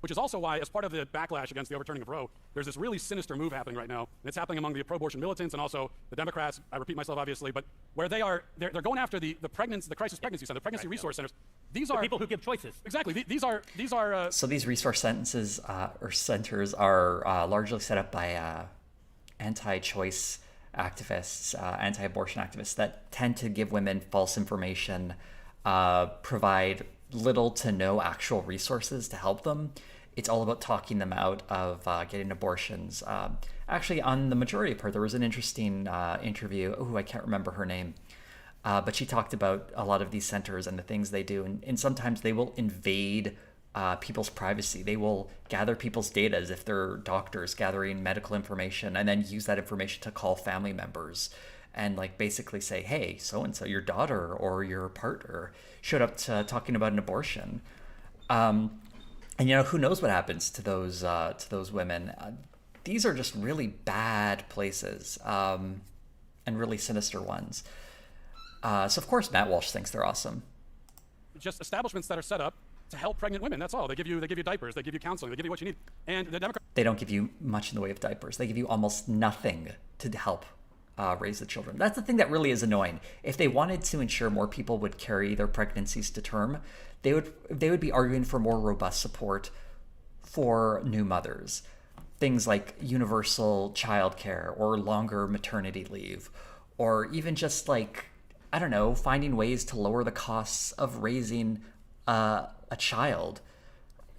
Which is also why, as part of the backlash against the overturning of Roe, there's this really sinister move happening right now. And it's happening among the pro-abortion militants and also the Democrats. I repeat myself, obviously, but where they're going after the crisis pregnancy center, the pregnancy resource centers. These are people who give choices. Exactly. These are. So these resource centers are largely set up by anti-choice activists, anti-abortion activists that tend to give women false information, provide little to no actual resources to help them. It's all about talking them out of getting abortions. Actually, on the majority part, there was an interesting interview. Oh, I can't remember her name. But she talked about a lot of these centers and the things they do. And sometimes they will invade people's privacy. They will gather people's data as if they're doctors gathering medical information and then use that information to call family members and, like, basically say, hey, so-and-so, your daughter or your partner showed up to talking about an abortion. And, you know, who knows what happens to those women. These are just really bad places and really sinister ones. So, of course, Matt Walsh thinks they're awesome. Just establishments that are set up to help pregnant women. That's all. They give you diapers. They give you counseling. They give you what you need. And the Democrats. They don't give you much in the way of diapers. They give you almost nothing to help raise the children. That's the thing that really is annoying. If they wanted to ensure more people would carry their pregnancies to term, they would be arguing for more robust support for new mothers. Things like universal childcare or longer maternity leave, or even just, like, I don't know, finding ways to lower the costs of raising a child.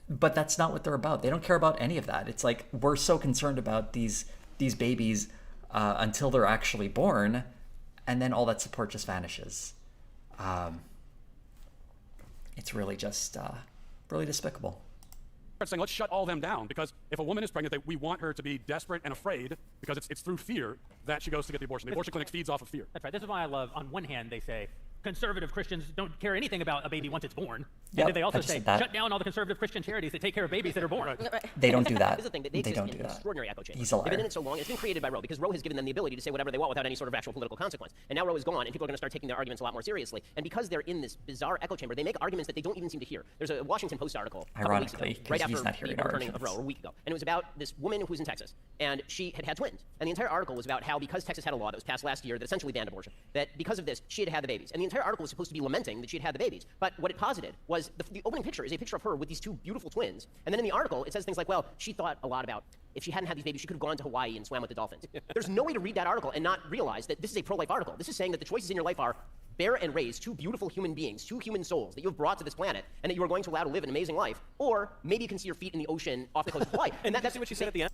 But that's not what they're about. They don't care about any of that. It's like, we're so concerned about these babies until they're actually born, and then all that support just vanishes. It's really just really despicable. Saying, let's shut all them down, because if a woman is pregnant, we want her to be desperate and afraid, because it's through fear that she goes to get the abortion. The abortion clinic feeds off of fear. That's right. This is why I love, on one hand, they say conservative Christians don't care anything about a baby once it's born. Yep, and then they also I just say, said that. shut down all the conservative Christian charities that take care of babies that are born. They don't do that. This is the thing, they don't exist do in an that. extraordinary echo chamber. He's a liar. They've been in it so long, it's been created by Roe, because Roe has given them the ability to say whatever they want without any sort of actual political consequence. And now Roe is gone, and people are going to start taking their arguments a lot more seriously. And because they're in this bizarre echo chamber, they make arguments that they don't even seem to hear. There's a Washington Post article a couple weeks ago, Ironically, 'cause right he's after not hearing the our overturning of arguments. Roe, or a week ago. And it was about this woman who was in Texas, and she had twins. And the entire article was about how, because Texas had a law that was passed last year that essentially banned abortion, that because of this, she had the babies. And the entire article was supposed to be lamenting that she had the babies. But what it posited was the opening picture is a picture of her with these two beautiful twins. And then in the article, it says things like, well, she thought a lot about if she hadn't had these babies, she could have gone to Hawaii and swam with the dolphins. There's no way to read that article and not realize that this is a pro-life article. This is saying that the choices in your life are bear and raise two beautiful human beings, two human souls that you have brought to this planet, and that you are going to allow to live an amazing life, or maybe you can see your feet in the ocean off the coast of Hawaii. And that's what she said at the end.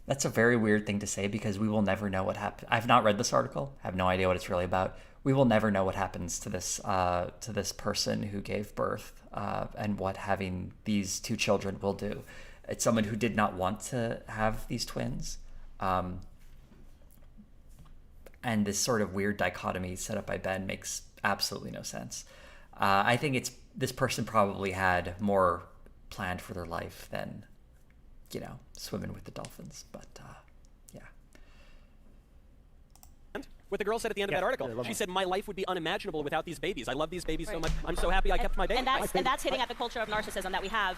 That's a very weird thing to say because we will never know what happened. I've not read this article. I have no idea what it's really about. We will never know what happens to this person who gave birth and what having these two children will do. It's someone who did not want to have these twins. And this sort of weird dichotomy set up by Ben makes absolutely no sense. I think this person probably had more planned for their life than, swimming with the dolphins. But yeah. What the girl said at the end of that article. She said, my life would be unimaginable without these babies. I love these babies so much. I'm so happy I kept my baby. And that's hitting at the culture of narcissism that we have.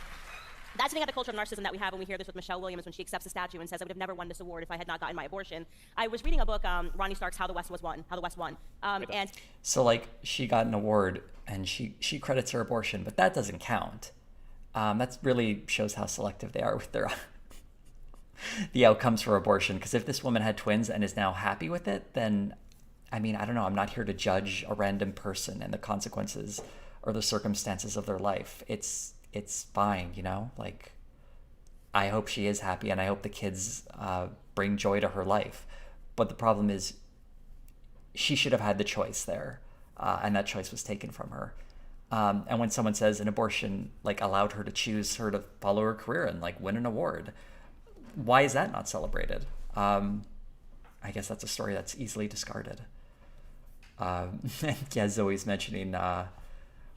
That's hitting at the culture of narcissism that we have when we hear this with Michelle Williams when she accepts a statue and says, I would have never won this award if I had not gotten my abortion. I was reading a book, Ronnie Stark's How the West Won. And so she got an award and she credits her abortion, but that doesn't count. That really shows how selective they are with their the outcomes for abortion. Because if this woman had twins and is now happy with it, then, I don't know. I'm not here to judge a random person and the consequences or the circumstances of their life. It's fine, I hope she is happy and I hope the kids bring joy to her life. But the problem is she should have had the choice there, and that choice was taken from her. And when someone says an abortion allowed her to choose her to follow her career and win an award, why is that not celebrated? I guess that's a story that's easily discarded. And yeah, Zoe's mentioning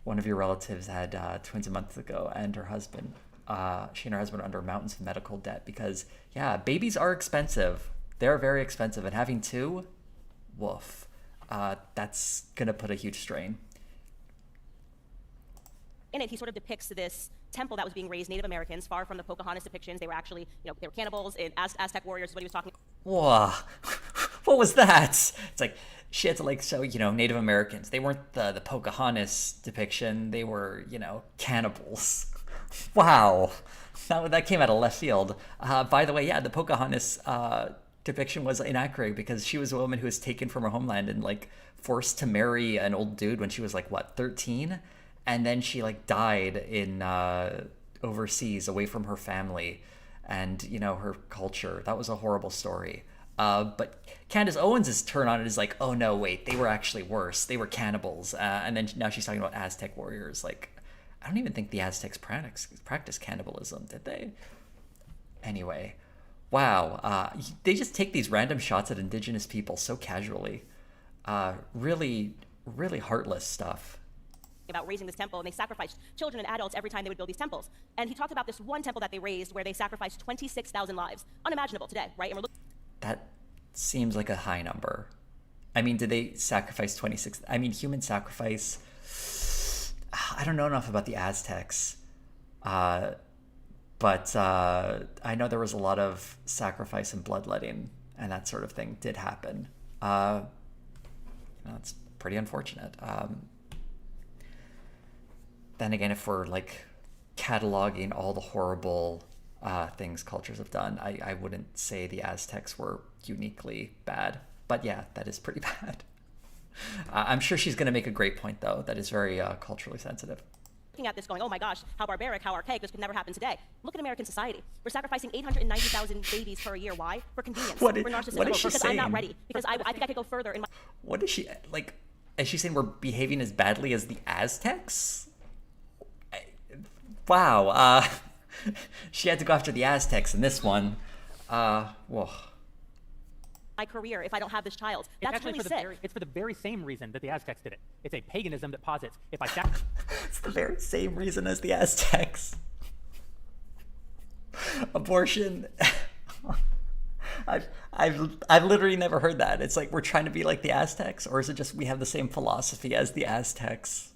one of your relatives had twins a month ago, and her husband, she and her husband are under mountains of medical debt because, yeah, babies are expensive. They're very expensive, and having two, woof, that's gonna put a huge strain. In it, he sort of depicts this temple that was being raised Native Americans, far from the Pocahontas depictions. They were actually, they were cannibals, Aztec warriors is what he was talking about. Whoa, what was that? It's she had to show, Native Americans. They weren't the Pocahontas depiction. They were, cannibals. Wow, that came out of left field. By the way, yeah, the Pocahontas depiction was inaccurate because she was a woman who was taken from her homeland and forced to marry an old dude when she was 13? And then she died in overseas away from her family and, her culture. That was a horrible story. But Candace Owens' turn on it is oh no, wait, they were actually worse. They were cannibals. And then now she's talking about Aztec warriors. I don't even think the Aztecs practiced cannibalism, did they? Anyway, wow. They just take these random shots at indigenous people so casually. Really, really heartless stuff. About raising this temple, and they sacrificed children and adults every time they would build these temples. And he talked about this one temple that they raised where they sacrificed 26,000 lives. Unimaginable today, right? And that seems like a high number. Did they sacrifice 26? Human sacrifice, I don't know enough about the Aztecs, but I know there was a lot of sacrifice and bloodletting, and that sort of thing did happen. It's pretty unfortunate. Then again, if we're cataloging all the horrible things cultures have done, I wouldn't say the Aztecs were uniquely bad. But yeah, that is pretty bad. I'm sure she's going to make a great point, though, that is very culturally sensitive. Looking at this going, oh my gosh, how barbaric, how archaic, this could never happen today. Look at American society. We're sacrificing 890,000 babies per year. Why? For convenience. For narcissism. What is she because saying? I'm not ready. Because I think I could go further in my... What is she, is she saying we're behaving as badly as the Aztecs? Wow, she had to go after the Aztecs in this one. Whoa. My career if I don't have this child. That's really sick. It's for the very same reason that the Aztecs did it. It's a paganism that posits if I it's the very same reason as the Aztecs. Abortion. I've literally never heard that. It's we're trying to be like the Aztecs, or is it just we have the same philosophy as the Aztecs?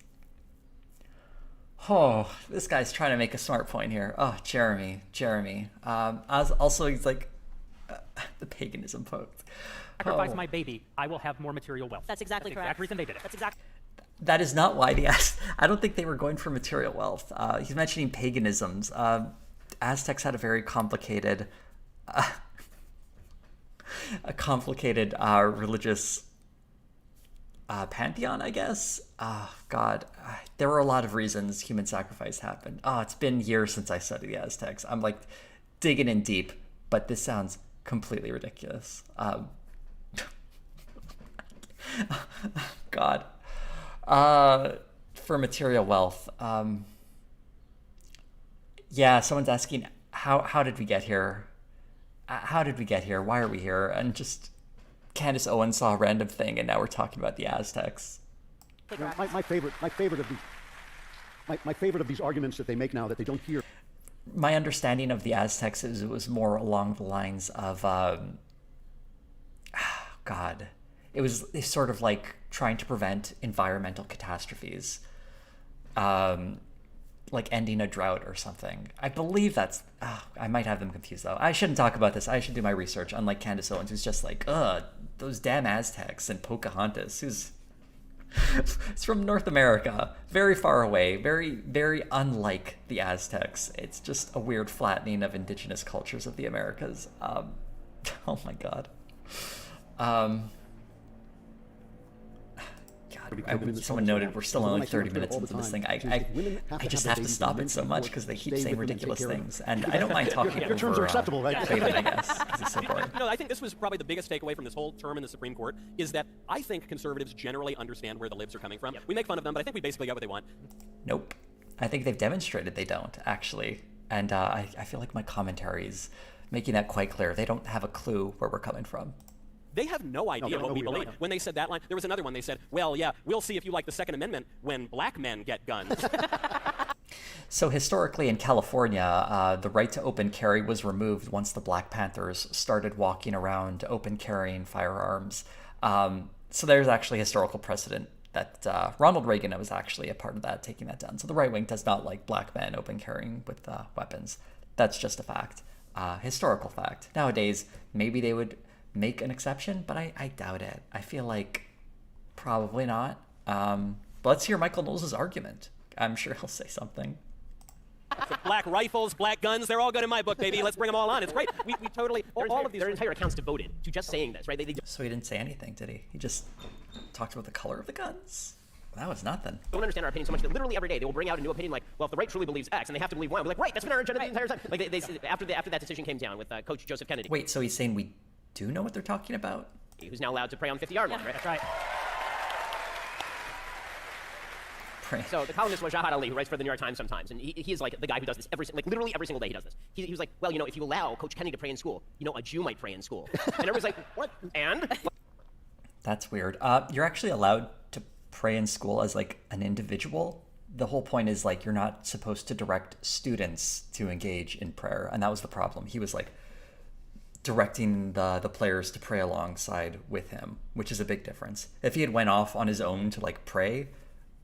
Oh, this guy's trying to make a smart point here. Oh, Jeremy. Also, he's the paganism folks. Sacrifice my baby, I will have more material wealth. That's exactly correct. That's the exact reason they did it. That's exactly. That is not why I don't think they were going for material wealth. He's mentioning paganisms. Aztecs had a very complicated, religious pantheon, I guess. Oh, God. There were a lot of reasons human sacrifice happened. Oh, it's been years since I studied the Aztecs. I'm like digging in deep, but this sounds completely ridiculous. God. For material wealth. Yeah, someone's asking, how did we get here? How did we get here? Why are we here? And just Candace Owens saw a random thing, and now we're talking about the Aztecs. My favorite of these arguments that they make now that they don't hear. My understanding of the Aztecs is it was more along the lines of, God, it's sort of like trying to prevent environmental catastrophes, like ending a drought or something. I believe that's. I might have them confused though. I shouldn't talk about this. I should do my research. Unlike Candace Owens, who's just like, those damn Aztecs, and Pocahontas, who's it's from North America, very far away, very, very unlike the Aztecs. It's just a weird flattening of indigenous cultures of the Americas. Oh my God. Someone noted we're still only 30 minutes into this thing. I just have to stop it so much because they keep saying ridiculous things, and I don't mind talking your terms are acceptable, right? Clayton, I guess, because it's so boring. No, I think this was probably the biggest takeaway from this whole term in the Supreme Court is that I think conservatives generally understand where the libs are coming from. We make fun of them, but I think we basically got what they want. Nope. I think they've demonstrated they don't, actually. And I feel like my commentary is making that quite clear. They don't have a clue where we're coming from. They have no idea what we believe. When they said that line, there was another one. They said, well, yeah, we'll see if you like the Second Amendment when black men get guns. So historically in California, the right to open carry was removed once the Black Panthers started walking around open carrying firearms. So there's actually historical precedent that Ronald Reagan was actually a part of that, taking that down. So the right wing does not like black men open carrying with weapons. That's just a fact. Historical fact. Nowadays, maybe they would make an exception, but I doubt it. I feel like probably not. But let's hear Michael Knowles' argument. I'm sure he'll say something. Black rifles, black guns, they're all good in my book, baby. Let's bring them all on. It's great. We totally, all of these. Their entire accounts devoted to just saying this, right? So he didn't say anything, did he? He just talked about the color of the guns? That was nothing. Don't understand our opinion so much that literally every day they will bring out a new opinion like, well, if the right truly believes X and they have to believe Y, we're like, right, that's been our agenda the entire time. Like after that decision came down with Coach Joseph Kennedy. Wait, so he's saying we do know what they're talking about? Who's now allowed to pray on the 50-yard line, right? That's right. So the columnist was Jahad Ali, who writes for the New York Times sometimes, and he is like the guy who does this literally every single day he does this. He was like, well, if you allow Coach Kennedy to pray in school, a Jew might pray in school. And everyone's like, what? And? That's weird. You're actually allowed to pray in school as like an individual. The whole point is like you're not supposed to direct students to engage in prayer, and that was the problem. He was like directing the players to pray alongside with him, which is a big difference. If he had went off on his own to like pray,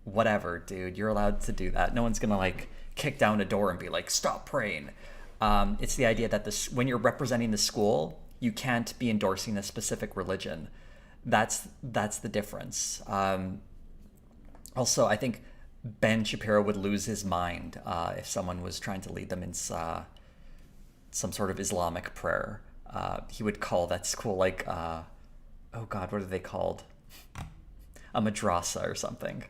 whatever, dude, you're allowed to do that. No one's gonna like kick down a door and be like, stop praying. It's the idea that when you're representing the school, you can't be endorsing a specific religion. That's the difference. Also, I think Ben Shapiro would lose his mind if someone was trying to lead them in some sort of Islamic prayer. He would call that school like, oh God, what are they called? A madrasa or something.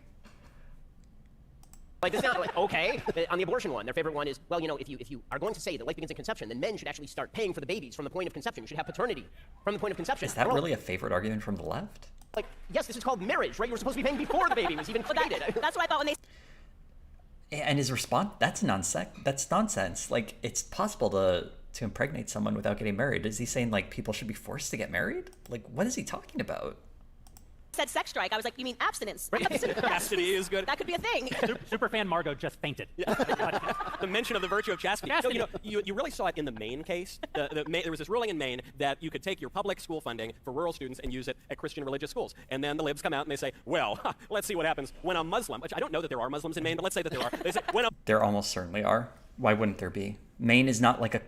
Like, it's not like, okay. On the abortion one, their favorite one is, well, if you are going to say that life begins in conception, then men should actually start paying for the babies from the point of conception. You should have paternity from the point of conception. Is that really a favorite argument from the left? Like, yes, this is called marriage, right? You were supposed to be paying before the baby was even created. That's what I thought when they... And his response, that's nonsense. Like, it's possible to impregnate someone without getting married. Is he saying, like, people should be forced to get married? Like, what is he talking about? Said sex strike, I was like, you mean abstinence? Right. Chastity is good. That could be a thing. Superfan Margot just fainted. The mention of the virtue of chastity. No, you really saw it in the Maine case. There was this ruling in Maine that you could take your public school funding for rural students and use it at Christian religious schools. And then the libs come out and they say, well, let's see what happens when a Muslim, which I don't know that there are Muslims in Maine, but let's say that there are. They say, there almost certainly are. Why wouldn't there be? Maine is not like a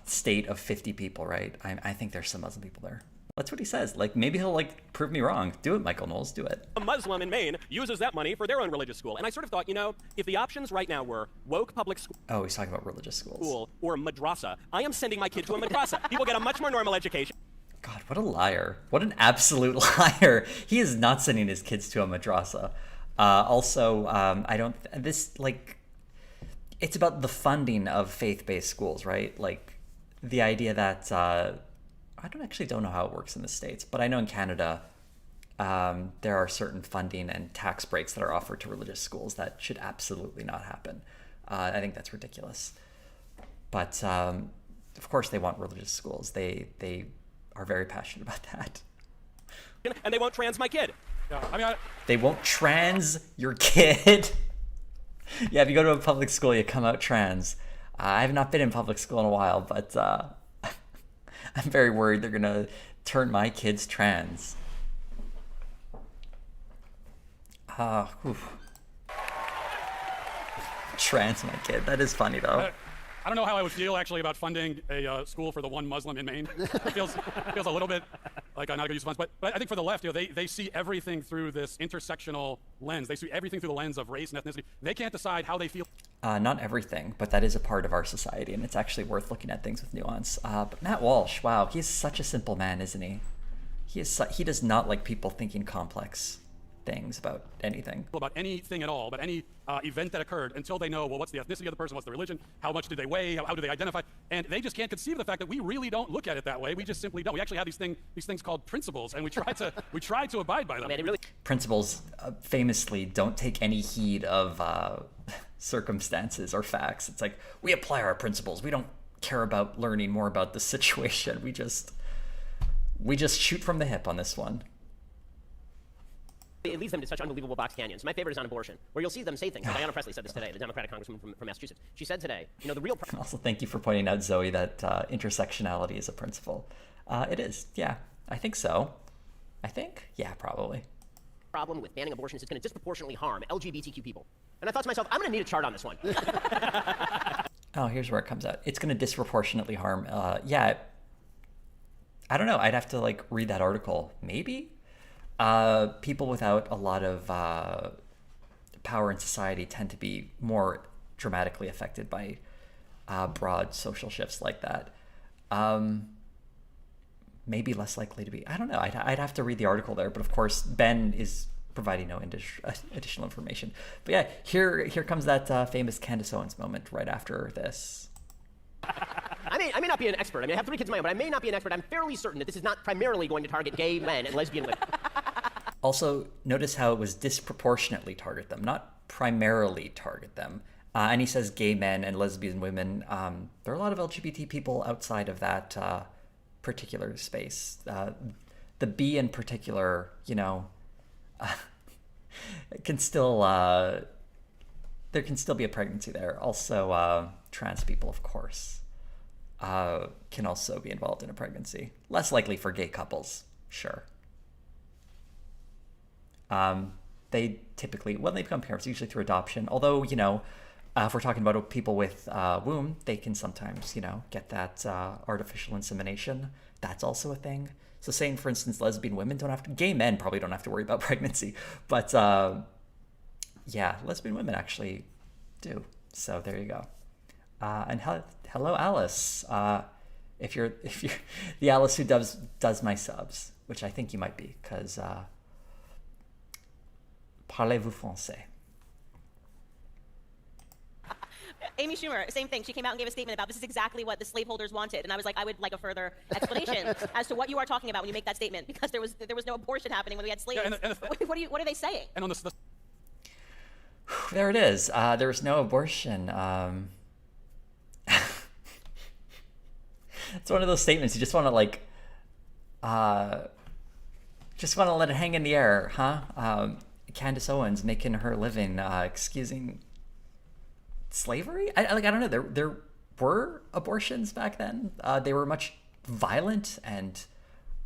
state of 50 people, right? I think there's some Muslim people there. That's what he says. Like, maybe he'll, like, prove me wrong. Do it, Michael Knowles. Do it. A Muslim in Maine uses that money for their own religious school. And I sort of thought, if the options right now were woke public school... Oh, he's talking about religious schools. Or madrasa. I am sending my kid to a madrasa. People get a much more normal education. God, what a liar. What an absolute liar. He is not sending his kids to a madrasa. I don't, it's about the funding of faith-based schools, right? Like, the idea that, I don't know how it works in the States, but I know in Canada, there are certain funding and tax breaks that are offered to religious schools that should absolutely not happen. I think that's ridiculous. But, of course they want religious schools. They are very passionate about that. And they won't trans my kid. Yeah, They won't trans your kid. Yeah, if you go to a public school, you come out trans. I have not been in public school in a while, but I'm very worried they're going to turn my kids trans. Trans my kid. That is funny, though. I don't know how I would feel actually about funding a school for the one Muslim in Maine. It feels a little bit like not a good use of funds. But I think for the left, they see everything through this intersectional lens. They see everything through the lens of race and ethnicity. They can't decide how they feel. Not everything, but that is a part of our society, and it's actually worth looking at things with nuance. But Matt Walsh, wow, he's such a simple man, isn't he? He does not like people thinking complex things about anything. About anything at all, about any event that occurred until they know, well, what's the ethnicity of the person, what's the religion, how much do they weigh, how do they identify, and they just can't conceive of the fact that we really don't look at it that way. We just simply don't. We actually have these things called principles, and we try to abide by them. Principles famously don't take any heed of circumstances or facts. It's like, we apply our principles. We don't care about learning more about the situation. We just shoot from the hip on this one. It leads them to such unbelievable box canyons. My favorite is on abortion, where you'll see them say things. Like Diana Presley said this today, the Democratic congresswoman from Massachusetts. She said today, the real Also, thank you for pointing out, Zoe, that intersectionality is a principle. It is, yeah. I think so. Yeah, probably. problem with banning abortion is it's going to disproportionately harm LGBTQ people. And I thought to myself, I'm going to need a chart on this one. Oh, here's where it comes out. It's going to disproportionately harm. Yeah. I don't know. I'd have to read that article. Maybe. People without a lot of power in society tend to be more dramatically affected by broad social shifts like that. Maybe less likely to be. I don't know. I'd have to read the article there. But of course, Ben is providing no additional information. But yeah, here comes that famous Candace Owens moment right after this. I may not be an expert. I have 3 kids of my own, but I may not be an expert. I'm fairly certain that this is not primarily going to target gay men and lesbian women. Also, notice how it was disproportionately target them, not primarily target them. And he says gay men and lesbian women. There are a lot of LGBT people outside of that particular space. The B in particular, can still there can still be a pregnancy there. Also, trans people, of course, can also be involved in a pregnancy. Less likely for gay couples, sure. They typically, when they become parents, usually through adoption. Although, if we're talking about people with womb, they can sometimes, get that artificial insemination. That's also a thing. So saying, for instance, lesbian women gay men probably don't have to worry about pregnancy. But yeah, lesbian women actually do. So there you go. And hello, Alice. If you're the Alice who does my subs, which I think you might be, because parlez-vous français? Amy Schumer, same thing. She came out and gave a statement about this is exactly what the slaveholders wanted, and I was like, I would like a further explanation as to what you are talking about when you make that statement, because there was no abortion happening when we had slaves. Yeah, what are they saying? And on this, there it is. There was no abortion. It's one of those statements you just want to let it hang in the air, huh? Candace Owens making her living excusing slavery. I don't know. There were abortions back then. They were much violent and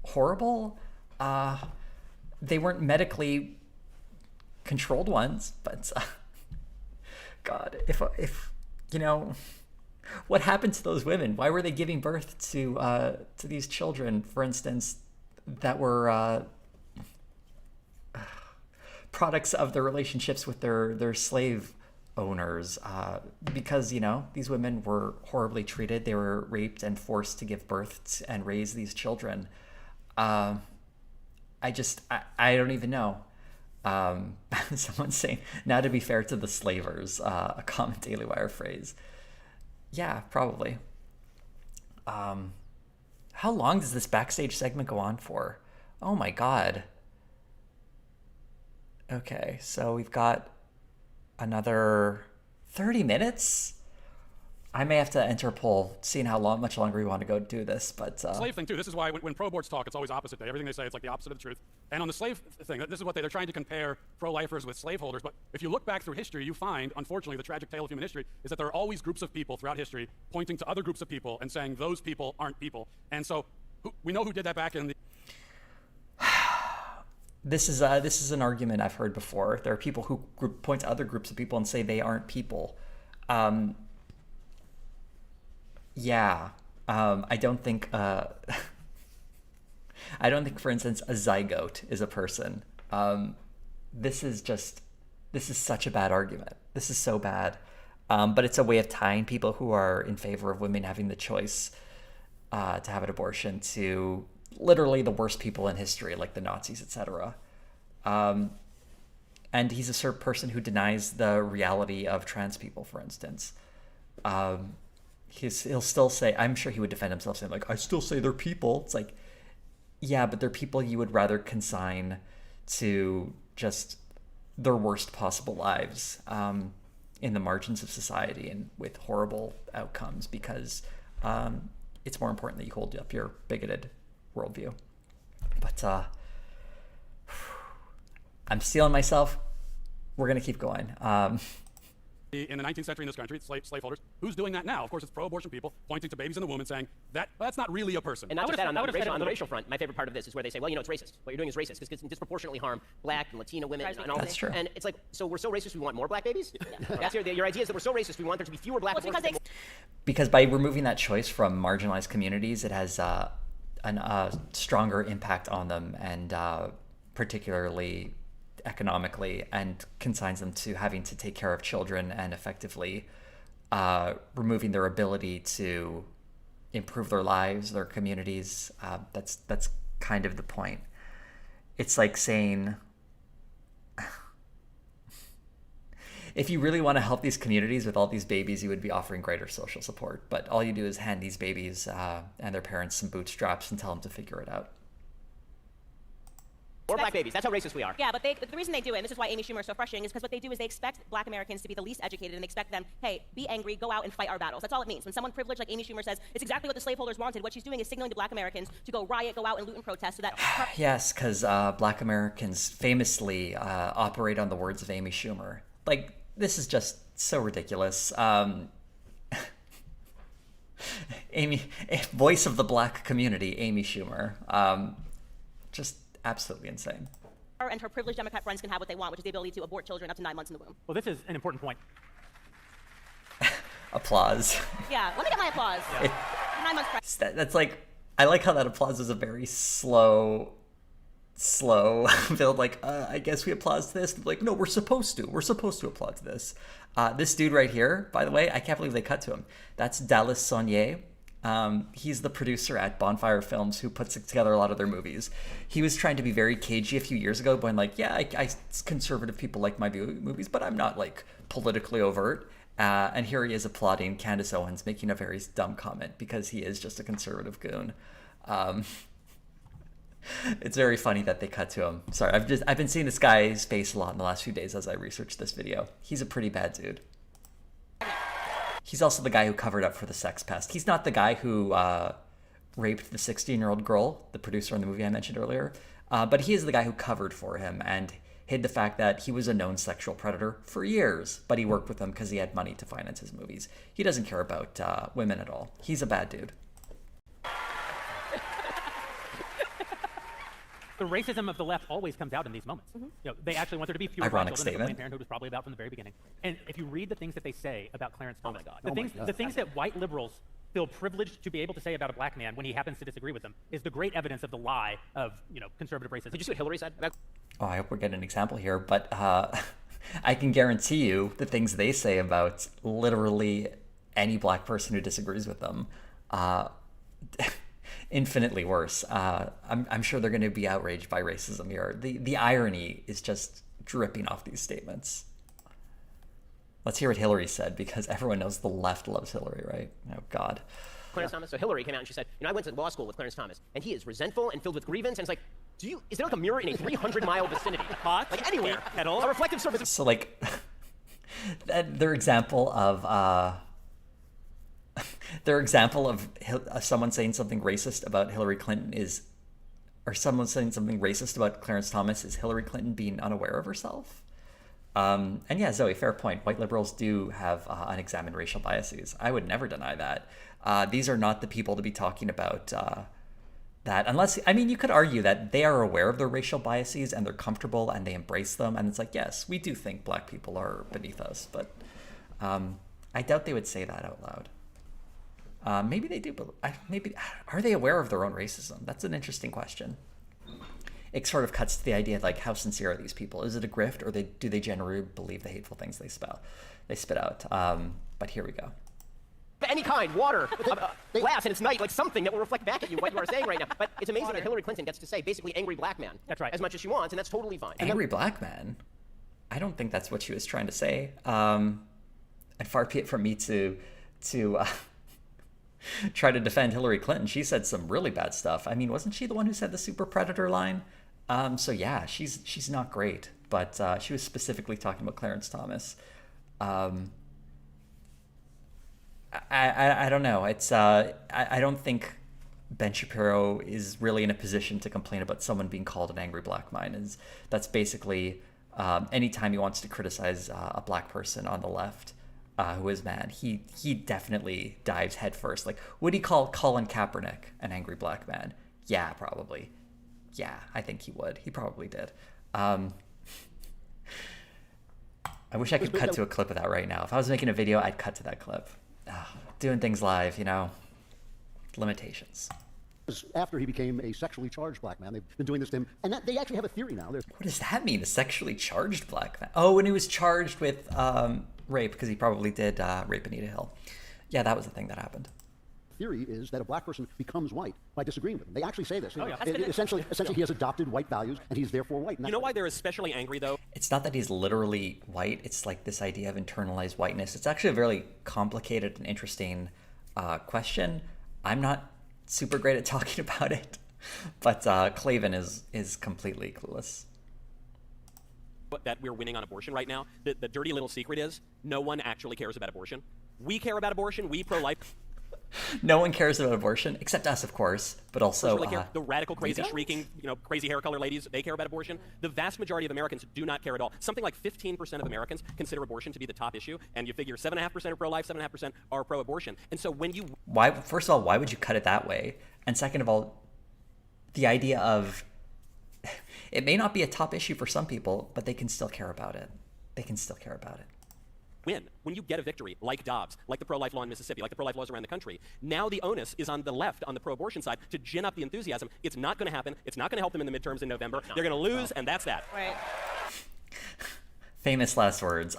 horrible. They weren't medically controlled ones, but God, if what happened to those women? Why were they giving birth to these children, for instance, that were products of their relationships with their slave owners? Because these women were horribly treated. They were raped and forced to give birth and raise these children. I don't even know. Someone's saying, now to be fair to the slavers, a common Daily Wire phrase. Yeah, probably. How long does this backstage segment go on for? Oh my God. Okay, so we've got another 30 minutes? I may have to enter a poll, seeing how much longer we want to go do this, but... Slave thing, too. This is why when pro-aborts talk, it's always opposite day. Everything they say, it's like the opposite of the truth. And on the slave thing, this is what they're trying to compare pro-lifers with slaveholders. But if you look back through history, you find, unfortunately, the tragic tale of human history is that there are always groups of people throughout history pointing to other groups of people and saying those people aren't people. And so we know who did that back in the... This is an argument I've heard before. There are people who point to other groups of people and say they aren't people. Yeah, I don't think, for instance, a zygote is a person. This is such a bad argument. This is so bad. But it's a way of tying people who are in favor of women having the choice to have an abortion to literally the worst people in history, like the Nazis, etc. And he's a sort of person who denies the reality of trans people, for instance. He'll still say, I'm sure he would defend himself saying, like, I still say they're people. It's like, yeah, but they're people you would rather consign to just their worst possible lives in the margins of society and with horrible outcomes because it's more important that you hold up your bigoted worldview. But I'm stealing myself. We're going to keep going. In the 19th century in this country, slaveholders. Who's doing that now? Of course, it's pro-abortion people pointing to babies in the womb and saying that's not really a person. And not just that, on the racial front, my favorite part of this is where they say, well, it's racist. What you're doing is racist because it can disproportionately harm black and Latino women and all. That's true. And it's like, so we're so racist we want more black babies? That's your idea is that we're so racist we want there to be fewer black abortions. Because by removing that choice from marginalized communities, it has a stronger impact on them and particularly economically, and consigns them to having to take care of children and effectively removing their ability to improve their lives, their communities. That's kind of the point. It's like saying, if you really want to help these communities with all these babies, you would be offering greater social support. But all you do is hand these babies and their parents some bootstraps and tell them to figure it out. Or black babies. That's how racist we are. Yeah, but the reason they do it, and this is why Amy Schumer is so frustrating, is because what they do is they expect black Americans to be the least educated and they expect them, hey, be angry, go out and fight our battles. That's all it means. When someone privileged like Amy Schumer says, it's exactly what the slaveholders wanted, what she's doing is signaling to black Americans to go riot, go out and loot and protest so that... Yes, because black Americans famously operate on the words of Amy Schumer. Like, this is just so ridiculous. Amy, voice of the black community, Amy Schumer. Just absolutely insane. Her and her privileged Democrat friends can have what they want, which is the ability to abort children up to 9 months in the womb. Well, this is an important point. Applause. Yeah, let me get my applause. Yeah. 9 months pregnant. That's like, I like how that applause is a very slow build. Like, I guess we applaud to this. Like, no, we're supposed to applaud to this. This dude right here, by the way, I can't believe they cut to him. That's Dallas Saunier. He's the producer at Bonfire Films who puts together a lot of their movies. He was trying to be very cagey a few years ago, going like, yeah, I conservative people like my movies, but I'm not like politically overt. And here he is applauding Candace Owens, making a very dumb comment because he is just a conservative goon. It's very funny that they cut to him. Sorry, I've been seeing this guy's face a lot in the last few days as I researched this video. He's a pretty bad dude. He's also the guy who covered up for the sex pest. He's not the guy who raped the 16-year-old girl, the producer in the movie I mentioned earlier, but he is the guy who covered for him and hid the fact that he was a known sexual predator for years, but he worked with them because he had money to finance his movies. He doesn't care about women at all. He's a bad dude. The racism of the left always comes out in these moments. Mm-hmm. They actually want there to be fewer Ironic children. statement. Planned Parenthood was probably about from the very beginning. And if you read the things that they say about Clarence Thomas, the things that white liberals feel privileged to be able to say about a black man when he happens to disagree with them is the great evidence of the lie of conservative racism. Did you see what Hillary said? Oh, I hope we're getting an example here, but I can guarantee you the things they say about literally any black person who disagrees with them. infinitely worse. I'm sure they're going to be outraged by racism here. The irony is just dripping off these statements. Let's hear what Hillary said, because everyone knows the left loves Hillary, right? Oh, God. Clarence Thomas. So Hillary came out and she said, I went to law school with Clarence Thomas, and he is resentful and filled with grievance. And it's like, is there like a mirror in a 300-mile vicinity? Hot, like anywhere. pedal. A reflective surface. So, like, their example of someone saying something racist about Hillary Clinton or someone saying something racist about Clarence Thomas is Hillary Clinton being unaware of herself. And yeah, Zoe, fair point. White liberals do have unexamined racial biases. I would never deny that. These are not the people to be talking about that, unless, I mean, you could argue that they are aware of their racial biases and they're comfortable and they embrace them. And it's like, yes, we do think black people are beneath us, but I doubt they would say that out loud. Maybe they do, but maybe, are they aware of their own racism? That's an interesting question. It sort of cuts to the idea of, like, how sincere are these people? Is it a grift, or do they generally believe the hateful things they spit out? But here we go. Any kind, water, glass, and it's night, like something that will reflect back at you what you are saying right now. But it's amazing that Hillary Clinton gets to say basically angry black man. That's right. As much as she wants, and that's totally fine. Angry black man? I don't think that's what she was trying to say. And far be it from me to try to defend Hillary Clinton. She said some really bad stuff. I mean, wasn't she the one who said the super predator line? So yeah, she's not great, but she was specifically talking about Clarence Thomas. I don't know. It's I don't think Ben Shapiro is really in a position to complain about someone being called an angry black man. That's basically anytime he wants to criticize a black person on the left who is mad, he definitely dives headfirst. Like, would he call Colin Kaepernick an angry black man? Yeah, probably. Yeah, I think he would. He probably did. I wish I could cut to a clip of that right now. If I was making a video, I'd cut to that clip. Doing things live, limitations. After he became a sexually charged black man, they've been doing this to him, and they actually have a theory now. What does that mean, a sexually charged black man? Oh, when he was charged with rape, because he probably did rape Anita Hill. Yeah, that was the thing that happened. Theory is that a black person becomes white by disagreeing with him. They actually say this. Oh, yeah. Essentially, he has adopted white values, and he's therefore white. You know why they're especially angry, though? It's not that he's literally white. It's like this idea of internalized whiteness. It's actually a very complicated and interesting question. I'm not super great at talking about it, but Clavin is completely clueless. That we're winning on abortion right now. The dirty little secret is no one actually cares about abortion. We care about abortion. We pro-life. No one cares about abortion, except us, of course, but also the radical, crazy, shrieking, crazy hair color ladies, they care about abortion. The vast majority of Americans do not care at all. Something like 15% of Americans consider abortion to be the top issue, and you figure 7.5% are pro-life, 7.5% are pro-abortion. And so when you... First of all, why would you cut it that way? And second of all, the idea of... It may not be a top issue for some people, but they can still care about it. They can still care about it. When you get a victory, like Dobbs, like the pro-life law in Mississippi, like the pro-life laws around the country, now the onus is on the left, on the pro-abortion side, to gin up the enthusiasm. It's not going to happen. It's not going to help them in the midterms in November. They're going to lose, and that's that. Right. Famous last words.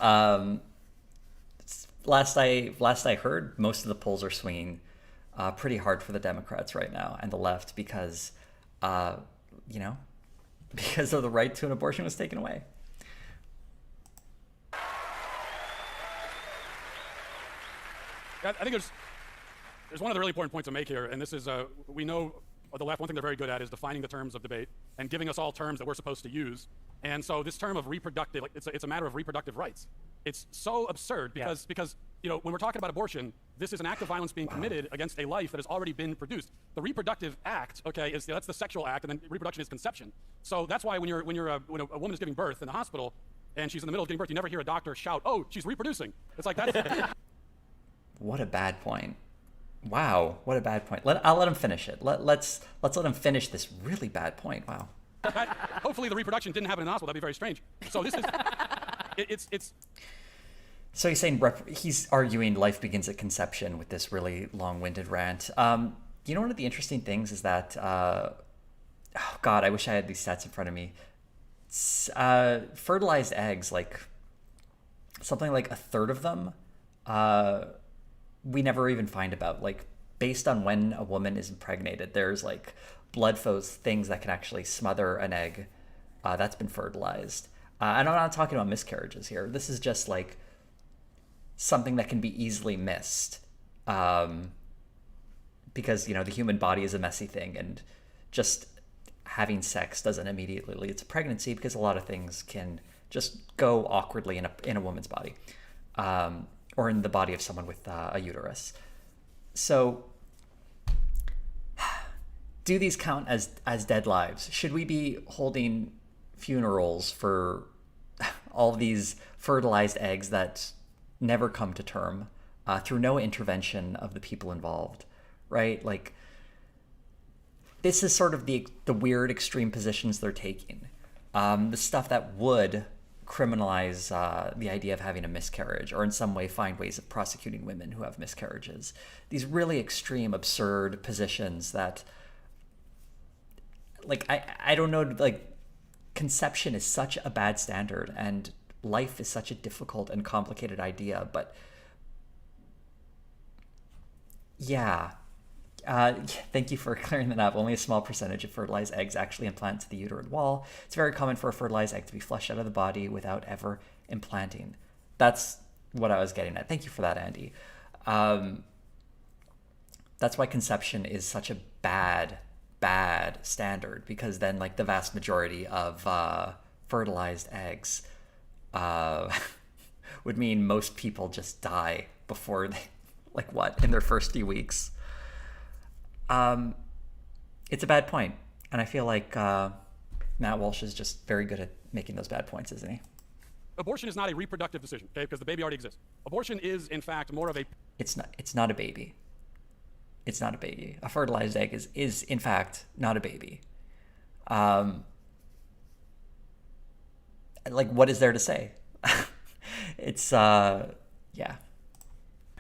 Last I heard, most of the polls are swinging pretty hard for the Democrats right now and the left because, because of the right to an abortion was taken away. I think there's one of the really important points to make here, and this is we know the left, one thing they're very good at is defining the terms of debate and giving us all terms that we're supposed to use. And so this term of reproductive, it's a matter of reproductive rights. It's so absurd because when we're talking about abortion, this is an act of violence being committed against a life that has already been produced. The reproductive act, that's the sexual act, and then reproduction is conception. So that's why when a woman is giving birth in the hospital and she's in the middle of giving birth, you never hear a doctor shout, "Oh, she's reproducing." It's like that's. What a bad point. Wow, what a bad point. I'll let him finish it. Let's let him finish this really bad point. Wow. Hopefully the reproduction didn't happen in the hospital. That'd be very strange. So this is, it's. So he's saying he's arguing life begins at conception with this really long-winded rant. One of the interesting things is that, oh God, I wish I had these stats in front of me. Fertilized eggs, like something like a third of them, we never even find about. Like based on when a woman is impregnated, there's like blood flows, things that can actually smother an egg that's been fertilized. And I'm not talking about miscarriages here. This is just like something that can be easily missed, because, you know, the human body is a messy thing, and just having sex doesn't immediately lead to pregnancy, because a lot of things can just go awkwardly in a woman's body, or in the body of someone with a uterus. So do these count as dead lives? Should we be holding funerals for all these fertilized eggs that never come to term through no intervention of the people involved, right? Like, this is sort of the weird extreme positions they're taking. The stuff that would criminalize the idea of having a miscarriage, or in some way find ways of prosecuting women who have miscarriages. These really extreme, absurd positions that, like, I don't know, like, conception is such a bad standard, and life is such a difficult and complicated idea, but yeah. Thank you for clearing that up. Only a small percentage of fertilized eggs actually implant to the uterine wall. It's very common for a fertilized egg to be flushed out of the body without ever implanting. That's what I was getting at. Thank you for that, Andy. That's why conception is such a bad standard, because then, like, the vast majority of fertilized eggs would mean most people just die before they, like, what, in their first few weeks. It's a bad point, and I feel like Matt Walsh is just very good at making those bad points, isn't he? Abortion is not a reproductive decision, okay, because the baby already exists. Abortion is, in fact, more of a... It's not a baby. It's not a baby. A fertilized egg is in fact not a baby. Like, what is there to say? It's yeah.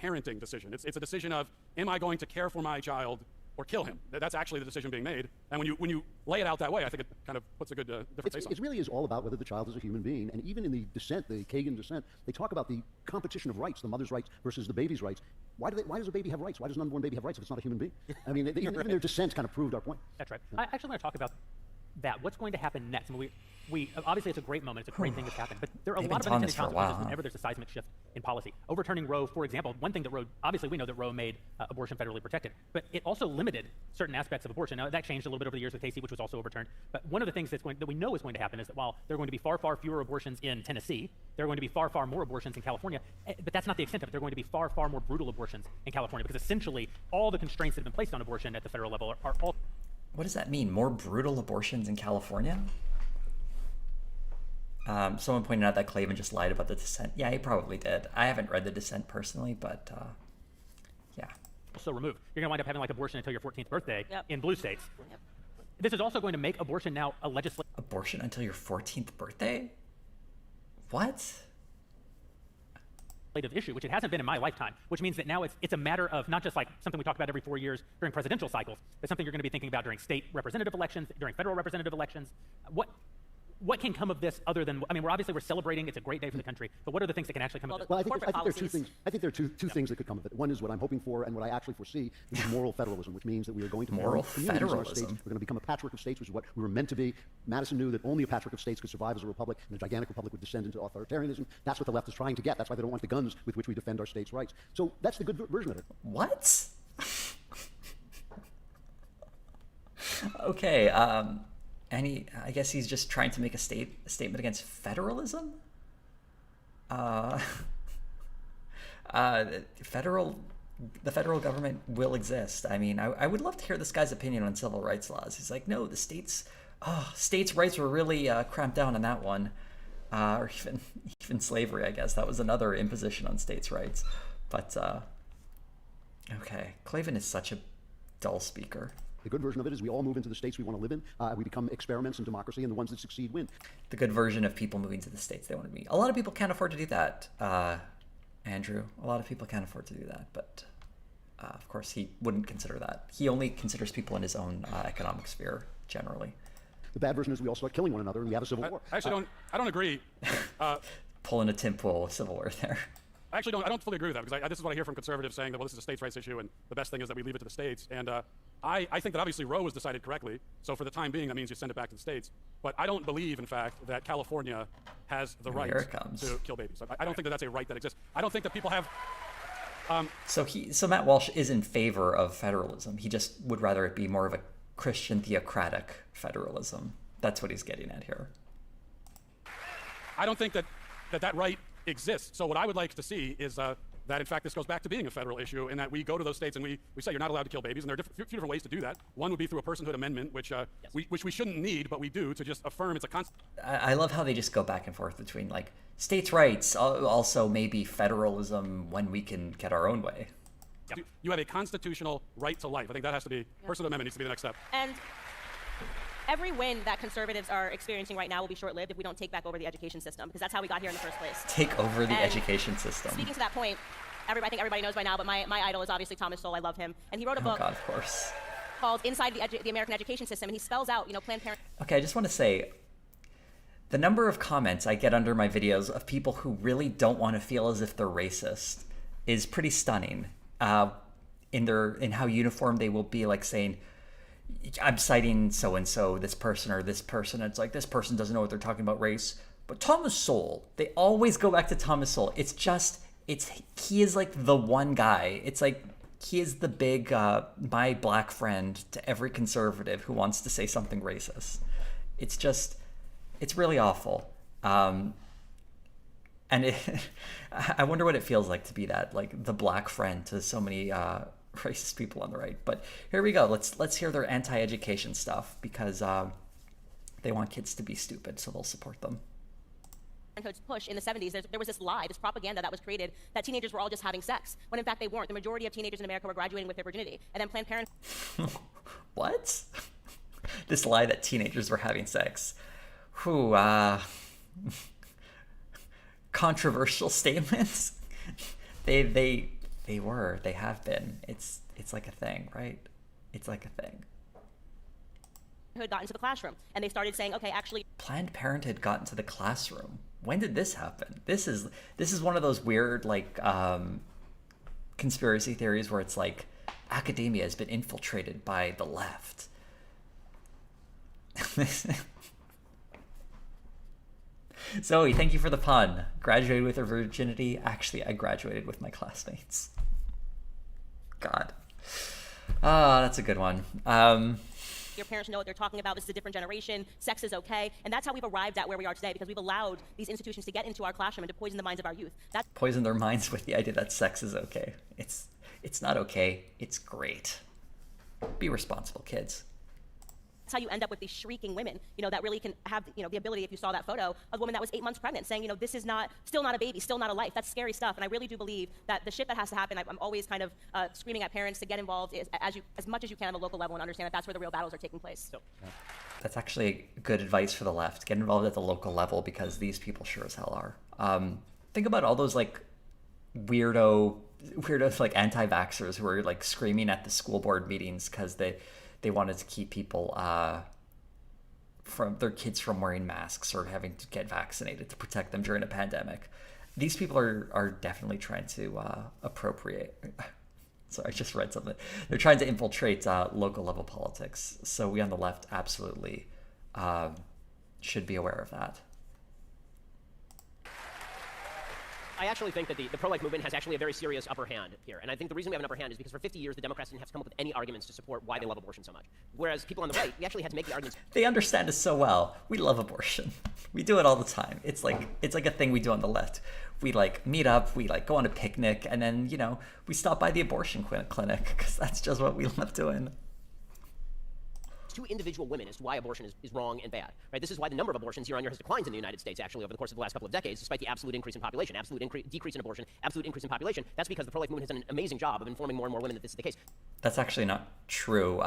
Parenting decision. It's a decision of, am I going to care for my child or kill him? That's actually the decision being made. And when you lay it out that way, I think it kind of puts a good different face on it. It really is all about whether the child is a human being. And even in the dissent, the Kagan dissent, they talk about the competition of rights, the mother's rights versus the baby's rights. Why does a baby have rights? Why does an unborn baby have rights if it's not a human being? I mean, even their dissent kind of proved our point. That's right. I actually want to talk about that. What's going to happen next? I mean, we obviously, it's a great moment. It's a great thing that's happened. But there are a lot of unintended consequences whenever there's a seismic shift in policy. Overturning Roe, for example, one thing that Roe, obviously we know that Roe made abortion federally protected, but it also limited certain aspects of abortion. Now, that changed a little bit over the years with Casey, which was also overturned. But one of the things that we know is going to happen is that while there are going to be far, far fewer abortions in Tennessee, there are going to be far, far more abortions in California. But that's not the extent of it. There are going to be far, far more brutal abortions in California, because essentially all the constraints that have been placed on abortion at the federal level are all... What does that mean? More brutal abortions in California? Someone pointed out that Klavan just lied about the dissent. Yeah, he probably did. I haven't read the dissent personally, but yeah. So removed. You're going to wind up having like abortion until your 14th birthday in blue states. Yep. This is also going to make abortion now a legislative... Abortion until your 14th birthday? What? issue, which it hasn't been in my lifetime, which means that now it's a matter of not just like something we talk about every 4 years during presidential cycles, but something you're going to be thinking about during state representative elections, during federal representative elections. What can come of this other than, I mean, we're celebrating, it's a great day for the country, but what are the things that can actually come of it? Well, I think there are two things. I think there are two things that could come of it. One is what I'm hoping for and what I actually foresee, which is moral federalism, which means that we are going to moral communities in our states. federalism. We're going to become a patchwork of states, which is what we were meant to be. Madison knew that only a patchwork of states could survive as a republic, and a gigantic republic would descend into authoritarianism. That's what the left is trying to get. That's why they don't want the guns with which we defend our states' rights. So that's the good version of it. What? Okay, I guess he's just trying to make a statement against federalism? The federal government will exist. I mean, I would love to hear this guy's opinion on civil rights laws. He's like, no, the states' rights were really cramped down on that one. Or even slavery, I guess. That was another imposition on states' rights. But, okay. Klavan is such a dull speaker. The good version of it is we all move into the states we want to live in. We become experiments in democracy, and the ones that succeed win. The good version of people moving to the states they want to be. A lot of people can't afford to do that, Andrew. A lot of people can't afford to do that, but of course he wouldn't consider that. He only considers people in his own economic sphere, generally. The bad version is we all start killing one another, and we have a civil war. I don't agree. Pulling a Tim Pool Civil War there. I actually don't. I don't fully agree with that because this is what I hear from conservatives saying that, well, this is a states' rights issue and the best thing is that we leave it to the states. And I think that obviously Roe was decided correctly. So for the time being, that means you send it back to the states. But I don't believe, in fact, that California has the right to kill babies. I don't think that that's a right that exists. I don't think that people have. So Matt Walsh is in favor of federalism. He just would rather it be more of a Christian theocratic federalism. That's what he's getting at here. I don't think that right exists. So what I would like to see is that, in fact, this goes back to being a federal issue and that we go to those states and we say you're not allowed to kill babies. And there are few different ways to do that. One would be through a personhood amendment, which we shouldn't need, but we do, to just affirm it's a constant. I love how they just go back and forth between, like, states' rights, also maybe federalism when we can get our own way. Yeah. You have a constitutional right to life. I think that has to be, personhood amendment needs to be the next step. And every win that conservatives are experiencing right now will be short-lived if we don't take back over the education system, because that's how we got here in the first place. Take over the education system. Speaking to that point, I think everybody knows by now, but my idol is obviously Thomas Sowell. I love him. And he wrote a book God, of course. called Inside the American Education System, and he spells out, Planned Parenthood. Okay, I just want to say, the number of comments I get under my videos of people who really don't want to feel as if they're racist is pretty stunning. In how uniform they will be, like saying, I'm citing so-and-so, this person or this person. It's like, this person doesn't know what they're talking about race. But Thomas Sowell, they always go back to Thomas Sowell. He is like the one guy. It's like, he is the big, my black friend to every conservative who wants to say something racist. It's really awful. And I wonder what it feels like to be that, like, the black friend to so many racist people on the right. But here we go. Let's hear their anti-education stuff, because they want kids to be stupid, so they'll support them. Push in the 70s, there was this lie, this propaganda that was created that teenagers were all just having sex, when in fact they weren't. The majority of teenagers in America were graduating with their virginity. And then Planned Parenthood. What? This lie that teenagers were having sex. Controversial statements. They have been. It's like a thing, right? It's like a thing. Got into the classroom and they started saying, okay, actually, Planned Parenthood got into the classroom. When did this happen? This is one of those weird, like, conspiracy theories where it's like academia has been infiltrated by the left. Zoe, thank you for the pun. Graduated with her virginity. Actually, I graduated with my classmates. God. That's a good one. your parents know what they're talking about. This is a different generation. Sex is okay. And that's how we've arrived at where we are today, because we've allowed these institutions to get into our classroom and to poison the minds of our youth. Poison their minds with the idea that sex is okay. It's not okay. It's great. Be responsible, kids. That's how you end up with these shrieking women, that really can have, the ability, if you saw that photo, of a woman that was 8 months pregnant saying, this is still not a baby, still not a life. That's scary stuff. And I really do believe that the shit that has to happen, I'm always kind of screaming at parents to get involved as much as you can on the local level and understand that that's where the real battles are taking place. So. That's actually good advice for the left. Get involved at the local level, because these people sure as hell are. Think about all those weirdos like anti-vaxxers who are screaming at the school board meetings because they wanted to keep people from their kids from wearing masks or having to get vaccinated to protect them during a pandemic. These people are definitely trying to appropriate. Sorry, I just read something. They're trying to infiltrate local level politics. So we on the left absolutely should be aware of that. I actually think that the pro-life movement has actually a very serious upper hand here. And I think the reason we have an upper hand is because for 50 years, the Democrats didn't have to come up with any arguments to support why they love abortion so much. Whereas people on the right, we actually had to make the arguments. They understand us so well. We love abortion. We do it all the time. It's like a thing we do on the left. We meet up, we go on a picnic, and then, we stop by the abortion clinic, because that's just what we love doing. To individual women as to why abortion is wrong and bad. Right? This is why the number of abortions year on year has declined in the United States, actually, over the course of the last couple of decades, despite the absolute increase in population, decrease in abortion, absolute increase in population. That's because the pro-life movement has done an amazing job of informing more and more women that this is the case. That's actually not true.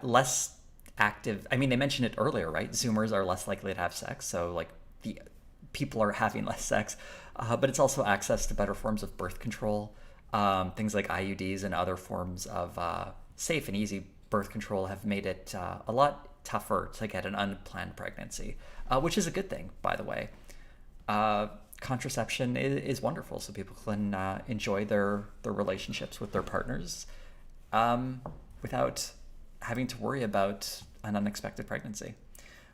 Less active. I mean, they mentioned it earlier, right? Zoomers are less likely to have sex, so the people are having less sex. But it's also access to better forms of birth control, things like IUDs and other forms of safe and easy birth control have made it a lot tougher to get an unplanned pregnancy, which is a good thing, by the way. contraception is wonderful, so people can enjoy their relationships with their partners without having to worry about an unexpected pregnancy.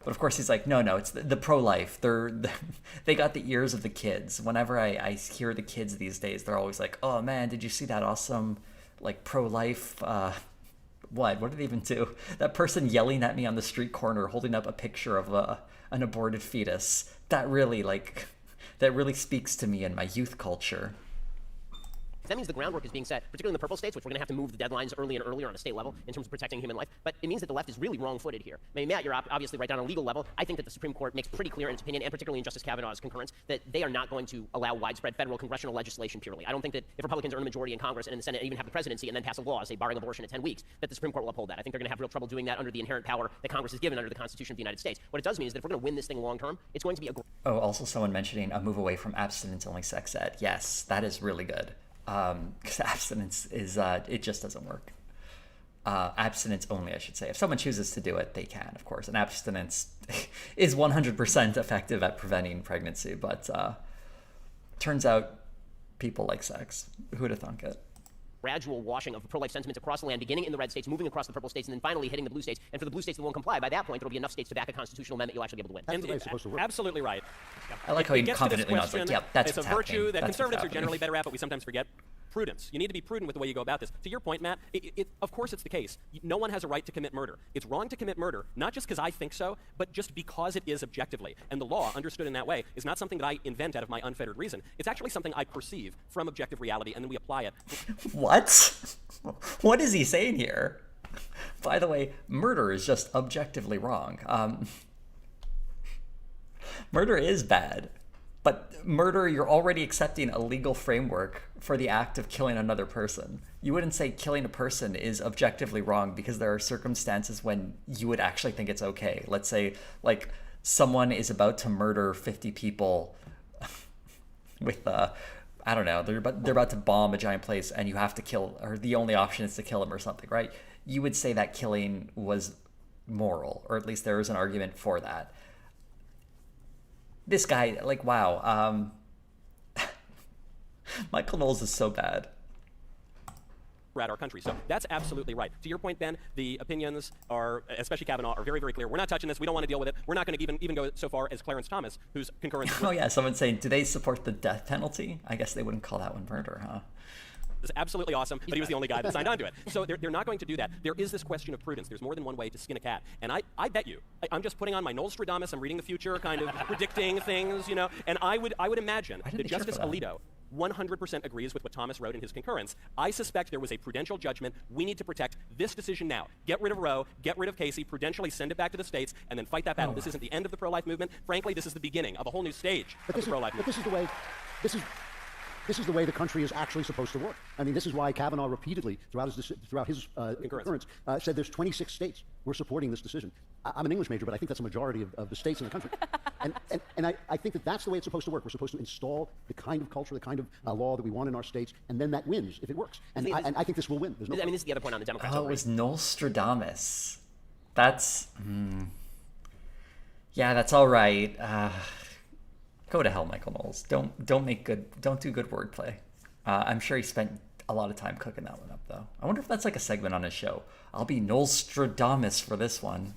But of course, he's like, no, it's the pro-life. They got the ears of the kids. Whenever I hear the kids these days, they're always like, oh man, did you see that awesome, like, pro-life, what did they even do? That person yelling at me on the street corner, holding up a picture of an aborted fetus. That really speaks to me and my youth culture. That means the groundwork is being set, particularly in the purple states, which we're going to have to move the deadlines early and earlier on a state level in terms of protecting human life. But it means that the left is really wrong-footed here. I mean, Matt, you're obviously right down on a legal level. I think that the Supreme Court makes pretty clear in its opinion, and particularly in Justice Kavanaugh's concurrence, that they are not going to allow widespread federal congressional legislation purely. I don't think that if Republicans earn a majority in Congress and in the Senate and even have the presidency and then pass a law, say, barring abortion at 10 weeks, that the Supreme Court will uphold that. I think they're going to have real trouble doing that under the inherent power that Congress is given under the Constitution of the United States. What it does mean is that if we're going to win this thing long-term, it's going to be a... Oh, also someone mentioning a move away from abstinence-only sex ed. Yes, that is really good. Because abstinence is, it just doesn't work. Abstinence only, I should say. If someone chooses to do it, they can, of course. And abstinence is 100% effective at preventing pregnancy, but turns out people like sex. Who would have thunk it? Gradual washing of pro-life sentiments across the land, beginning in the red states, moving across the purple states, and then finally hitting the blue states. And for the blue states that won't comply, by that point, there will be enough states to back a constitutional amendment you'll actually be able to win. That's the way it's supposed to work. Absolutely right. I like how he confidently nods like, yep, that's it's a what's virtue happening. that That's conservatives are what's generally happening. better at, but we sometimes forget. Prudence. You need to be prudent with the way you go about this. To your point, Matt, of course it's the case. No one has a right to commit murder. It's wrong to commit murder, not just because I think so, but just because it is objectively. And the law, understood in that way, is not something that I invent out of my unfettered reason. It's actually something I perceive from objective reality, and then we apply it. What? What is he saying here? By the way, murder is just objectively wrong. Murder is bad. But murder, you're already accepting a legal framework for the act of killing another person. You wouldn't say killing a person is objectively wrong because there are circumstances when you would actually think it's okay. Let's say, like, someone is about to murder 50 people with, I don't know, they're about to bomb a giant place and you have to kill, or the only option is to kill them or something, right? You would say that killing was moral, or at least there is an argument for that. This guy, like, wow. Michael Knowles is so bad. At our country. So that's absolutely right. To your point, Ben, the opinions are, especially Kavanaugh, are very, very clear. We're not touching this. We don't want to deal with it. We're not going to even go so far as Clarence Thomas, whose concurrence... Oh, yeah. Someone's saying, do they support the death penalty? I guess they wouldn't call that one murder, huh? Is absolutely awesome, but he was the only guy that signed on to it. So they're not going to do that. There is this question of prudence. There's more than one way to skin a cat. And I bet you, I'm just putting on my Nostradamus, I'm reading the future, kind of predicting things, you know, and I would imagine that Justice Alito 100% agrees with what Thomas wrote in his concurrence. I suspect there was a prudential judgment. We need to protect this decision now. Get rid of Roe, get rid of Casey, prudentially send it back to the states, and then fight that battle. This isn't the end of the pro-life movement. Frankly, this is the beginning of a whole new stage of the pro-life movement. But this is the way the country is actually supposed to work. I mean, this is why Kavanaugh repeatedly, throughout his concurrence, said there's 26 states we're supporting this decision. I'm an English major, but I think that's a majority of the states in the country. and I think that that's the way it's supposed to work. We're supposed to install the kind of culture, the kind of law that we want in our states, and then that wins if it works. And I think this will win. There's no I mean, this is the other point on the Democrats. Oh, it was Nostradamus. That's... Yeah, that's all right. Go to hell, Michael Knowles. Don't do good wordplay. I'm sure he spent a lot of time cooking that one up, though. I wonder if that's like a segment on his show. I'll be Nostradamus for this one.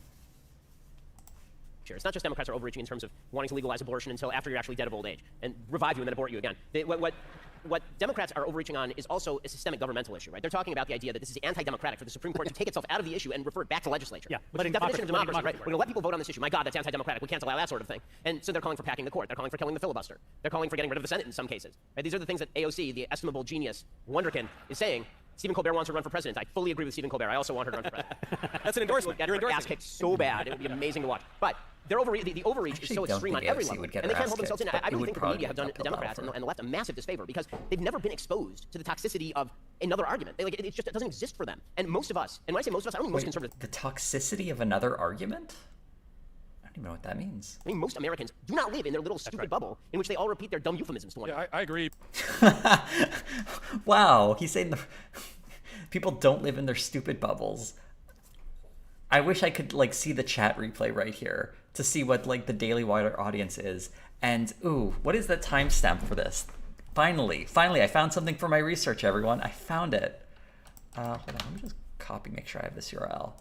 Sure. It's not just Democrats are overreaching in terms of wanting to legalize abortion until after you're actually dead of old age and revive you and then abort you again. What Democrats are overreaching on is also a systemic governmental issue, right? They're talking about the idea that this is anti-democratic for the Supreme Court to take itself out of the issue and refer it back to legislature. Yeah, which is the definition of democracy, right? We're going to let people vote on this issue. My God, that's anti-democratic. We can't allow that sort of thing. And so they're calling for packing the court. They're calling for killing the filibuster. They're calling for getting rid of the Senate in some cases. Right? These are the things that AOC, the estimable genius, Wonderkin, is saying. Stephen Colbert wants to run for president. I fully agree with Stephen Colbert. I also want her to run for president. That's an endorsement. Get her ass kicked so bad. It would be amazing to watch. But the overreach is so extreme on every level. And they can't hold themselves in. I really think the media have done the Democrats and the left a massive disfavor because they've never been exposed to the toxicity of another argument. It doesn't exist for them. And most of us, and when I say most of us, I don't mean most conservatives. The toxicity of another argument? I don't even know what that means. I mean, most Americans do not live in their little stupid bubble in which they all repeat their dumb euphemisms to one another. Yeah, I agree. Wow, he's saying people don't live in their stupid bubbles. I wish I could like see the chat replay right here to see what like the Daily Wire audience is. And ooh, what is the timestamp for this? Finally, I found something for my research, everyone. I found it. Hold on, let me just copy, make sure I have this URL.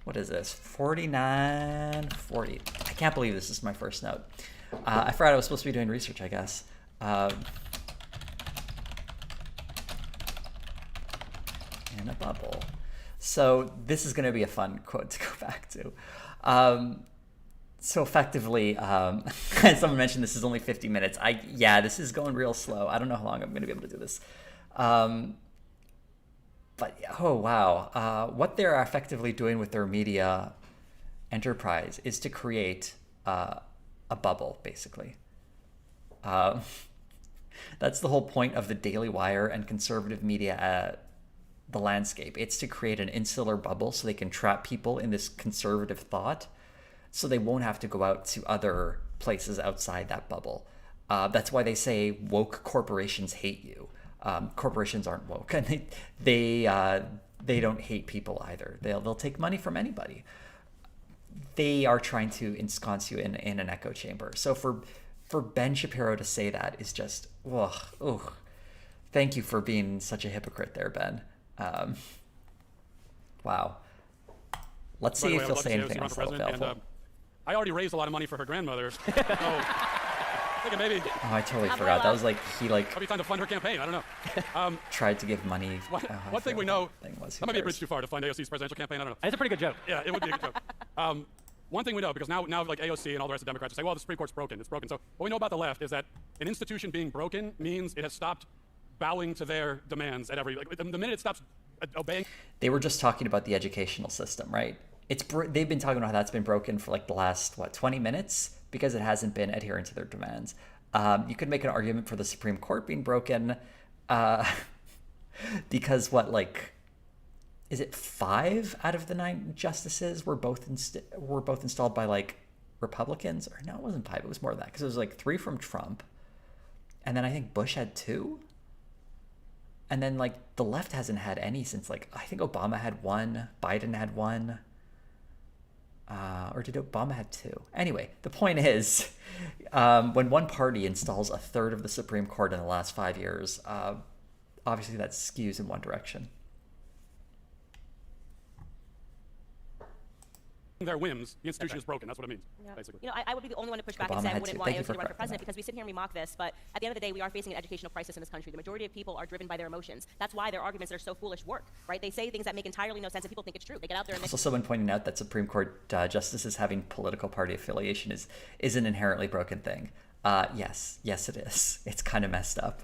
What is this? 4940. I can't believe this is my first note. I forgot I was supposed to be doing research, I guess. In a bubble. So this is going to be a fun quote to go back to. So effectively, as someone mentioned, this is only 50 minutes. Yeah, this is going real slow. I don't know how long I'm going to be able to do this. But oh wow, what they're effectively doing with their media enterprise is to create a bubble, basically. That's the whole point of the Daily Wire and conservative media the landscape. It's to create an insular bubble so they can trap people in this conservative thought so they won't have to go out to other places outside that bubble. That's why they say woke corporations hate you. Corporations aren't woke, and they don't hate people either. They'll take money from anybody. They are trying to ensconce you in an echo chamber. So for Ben Shapiro to say that is just ugh. Thank you for being such a hypocrite there, Ben. Wow. Let's see if he'll say anything on Self-Helpful. I already raised a lot of money for her grandmother. So I think maybe. Oh, I totally forgot. That was like he like. Probably time to fund her campaign. I don't know. Tried to give money. One thing we know. That might be a bridge too far to fund AOC's presidential campaign. I don't know. It's a pretty good joke. Yeah, it would be a good joke. One thing we know, because now like AOC and all the rest of Democrats say, well, the Supreme Court's broken. It's broken. So what we know about the left is that an institution being broken means it has stopped bowing to their demands at every, like, the minute it stops obeying. They were just talking about the educational system, right? They've been talking about how that's been broken for like the last 20 minutes because it hasn't been adhering to their demands. You could make an argument for the Supreme Court being broken because is it 5 out of the 9 justices were both installed by like Republicans? Or no, it wasn't 5. It was more than that because it was like 3 from Trump, and then I think Bush had 2. And then, like, the left hasn't had any since, like, I think Obama had 1, Biden had 1, or did Obama have 2? Anyway, the point is, when one party installs a third of the Supreme Court in the last 5 years, obviously that skews in one direction. Their whims, the institution is broken. That's what it means, basically. You know, I would be the only one to push back and say I wouldn't want AOC to run for president because we sit here and we mock this, but at the end of the day, we are facing an educational crisis in this country. The majority of people are driven by their emotions. That's why their arguments that are so foolish work, right? They say things that make entirely no sense and people think it's true. They get out there and Also, someone pointing out that Supreme Court justices having political party affiliation is an inherently broken thing. Yes, it is. It's kind of messed up.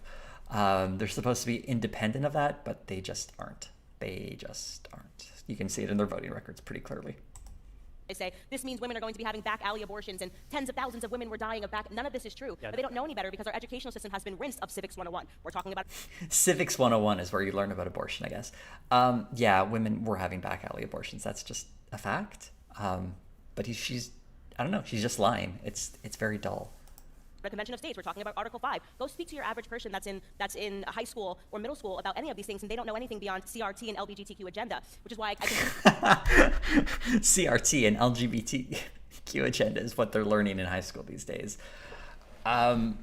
They're supposed to be independent of that, but they just aren't. You can see it in their voting records pretty clearly. They say this means women are going to be having back alley abortions and tens of thousands of women were dying of back. None of this is true. But they don't know any better because our educational system has been rinsed of Civics 101. We're talking about Civics 101 is where you learn about abortion, I guess. Yeah, women were having back alley abortions. That's just a fact. But she's I don't know. She's just lying. It's very dull. The Convention of States. We're talking about Article 5. Go speak to your average person that's in high school or middle school about any of these things, and they don't know anything beyond CRT and LGBTQ agenda, which is why I think CRT and LGBTQ agenda is what they're learning in high school these days. No,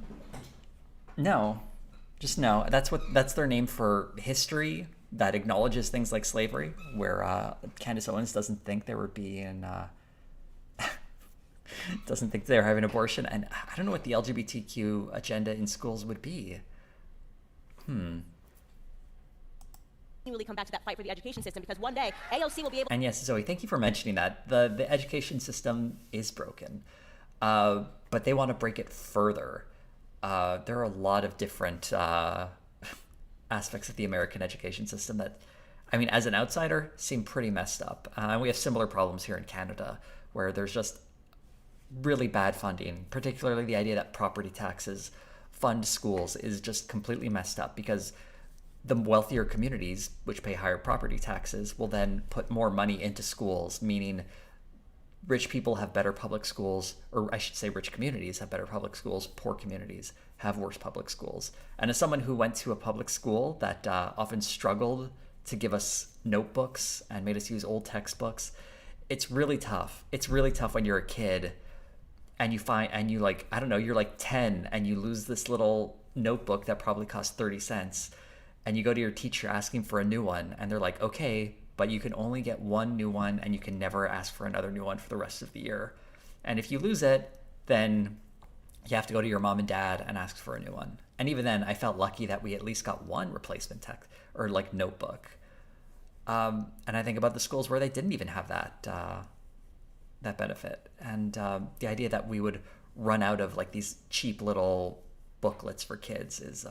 just no. That's their name for history that acknowledges things like slavery, where Candace Owens doesn't think there would be doesn't think they're having abortion, and I don't know what the LGBTQ agenda in schools would be. Really come back to that fight for the education system because one day AOC will be able. And yes, Zoe, thank you for mentioning that. The education system is broken, but they want to break it further. There are a lot of different aspects of the American education system that, I mean, as an outsider, seem pretty messed up. We have similar problems here in Canada, where there's just really bad funding, particularly the idea that property taxes fund schools is just completely messed up because the wealthier communities, which pay higher property taxes, will then put more money into schools, meaning rich people have better public schools, or I should say rich communities have better public schools, poor communities have worse public schools. And as someone who went to a public school that often struggled to give us notebooks and made us use old textbooks. It's really tough. It's really tough when you're a kid and you like, I don't know, you're like 10 and you lose this little notebook that probably cost 30 cents and you go to your teacher asking for a new one and they're like, okay, but you can only get one new one and you can never ask for another new one for the rest of the year. And if you lose it, then you have to go to your mom and dad and ask for a new one. And even then, I felt lucky that we at least got one replacement text or like notebook. And I think about the schools where they didn't even have that that benefit. And the idea that we would run out of like these cheap little booklets for kids is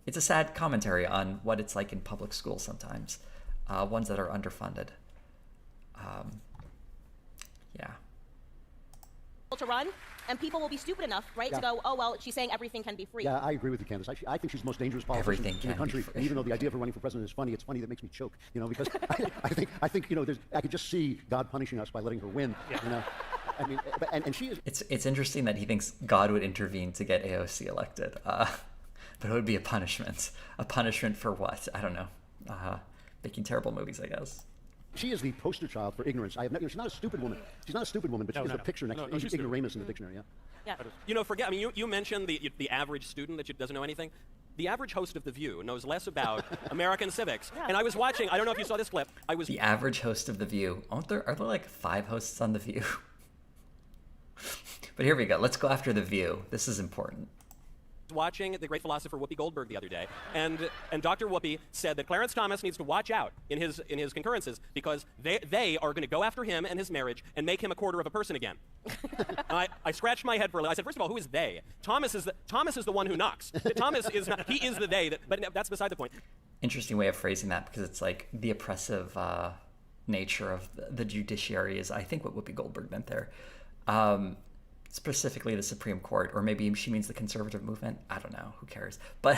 it's a sad commentary on what it's like in public schools sometimes, ones that are underfunded. Yeah. To run, and people will be stupid enough, right, to go, oh, well, she's saying everything can be free. Yeah, I agree with you, Candace. I think she's the most dangerous politician in the country. And even though the idea of her running for president is funny, it's funny that makes me choke, you know, because I think, you know, I could just see God punishing us by letting her win, you know. I mean, and she is... It's interesting that he thinks God would intervene to get AOC elected, but it would be a punishment. A punishment for what? I don't know. Making terrible movies, I guess. She is the poster child for ignorance. She's not a stupid woman. She's not a stupid woman, but she has a picture next to ignoramus in the dictionary, Yeah. You know, I mean, you mentioned the average student that doesn't know anything. The average host of The View knows less about American civics. And I was watching, I don't know if you saw this clip. The average host of The View. Are there like 5 hosts on The View? But here we go. Let's go after The View. This is important. Watching the great philosopher Whoopi Goldberg the other day, and Dr. Whoopi said that Clarence Thomas needs to watch out in his concurrences because they are going to go after him and his marriage and make him a quarter of a person again. I scratched my head for a little. I said, first of all, who is they? Thomas is the one who knocks. Thomas is not. He is the they. But that's beside the point. Interesting way of phrasing that, because it's like the oppressive nature of the judiciary is, I think, what Whoopi Goldberg meant there. Specifically the Supreme Court, or maybe she means the conservative movement. I don't know. Who cares? But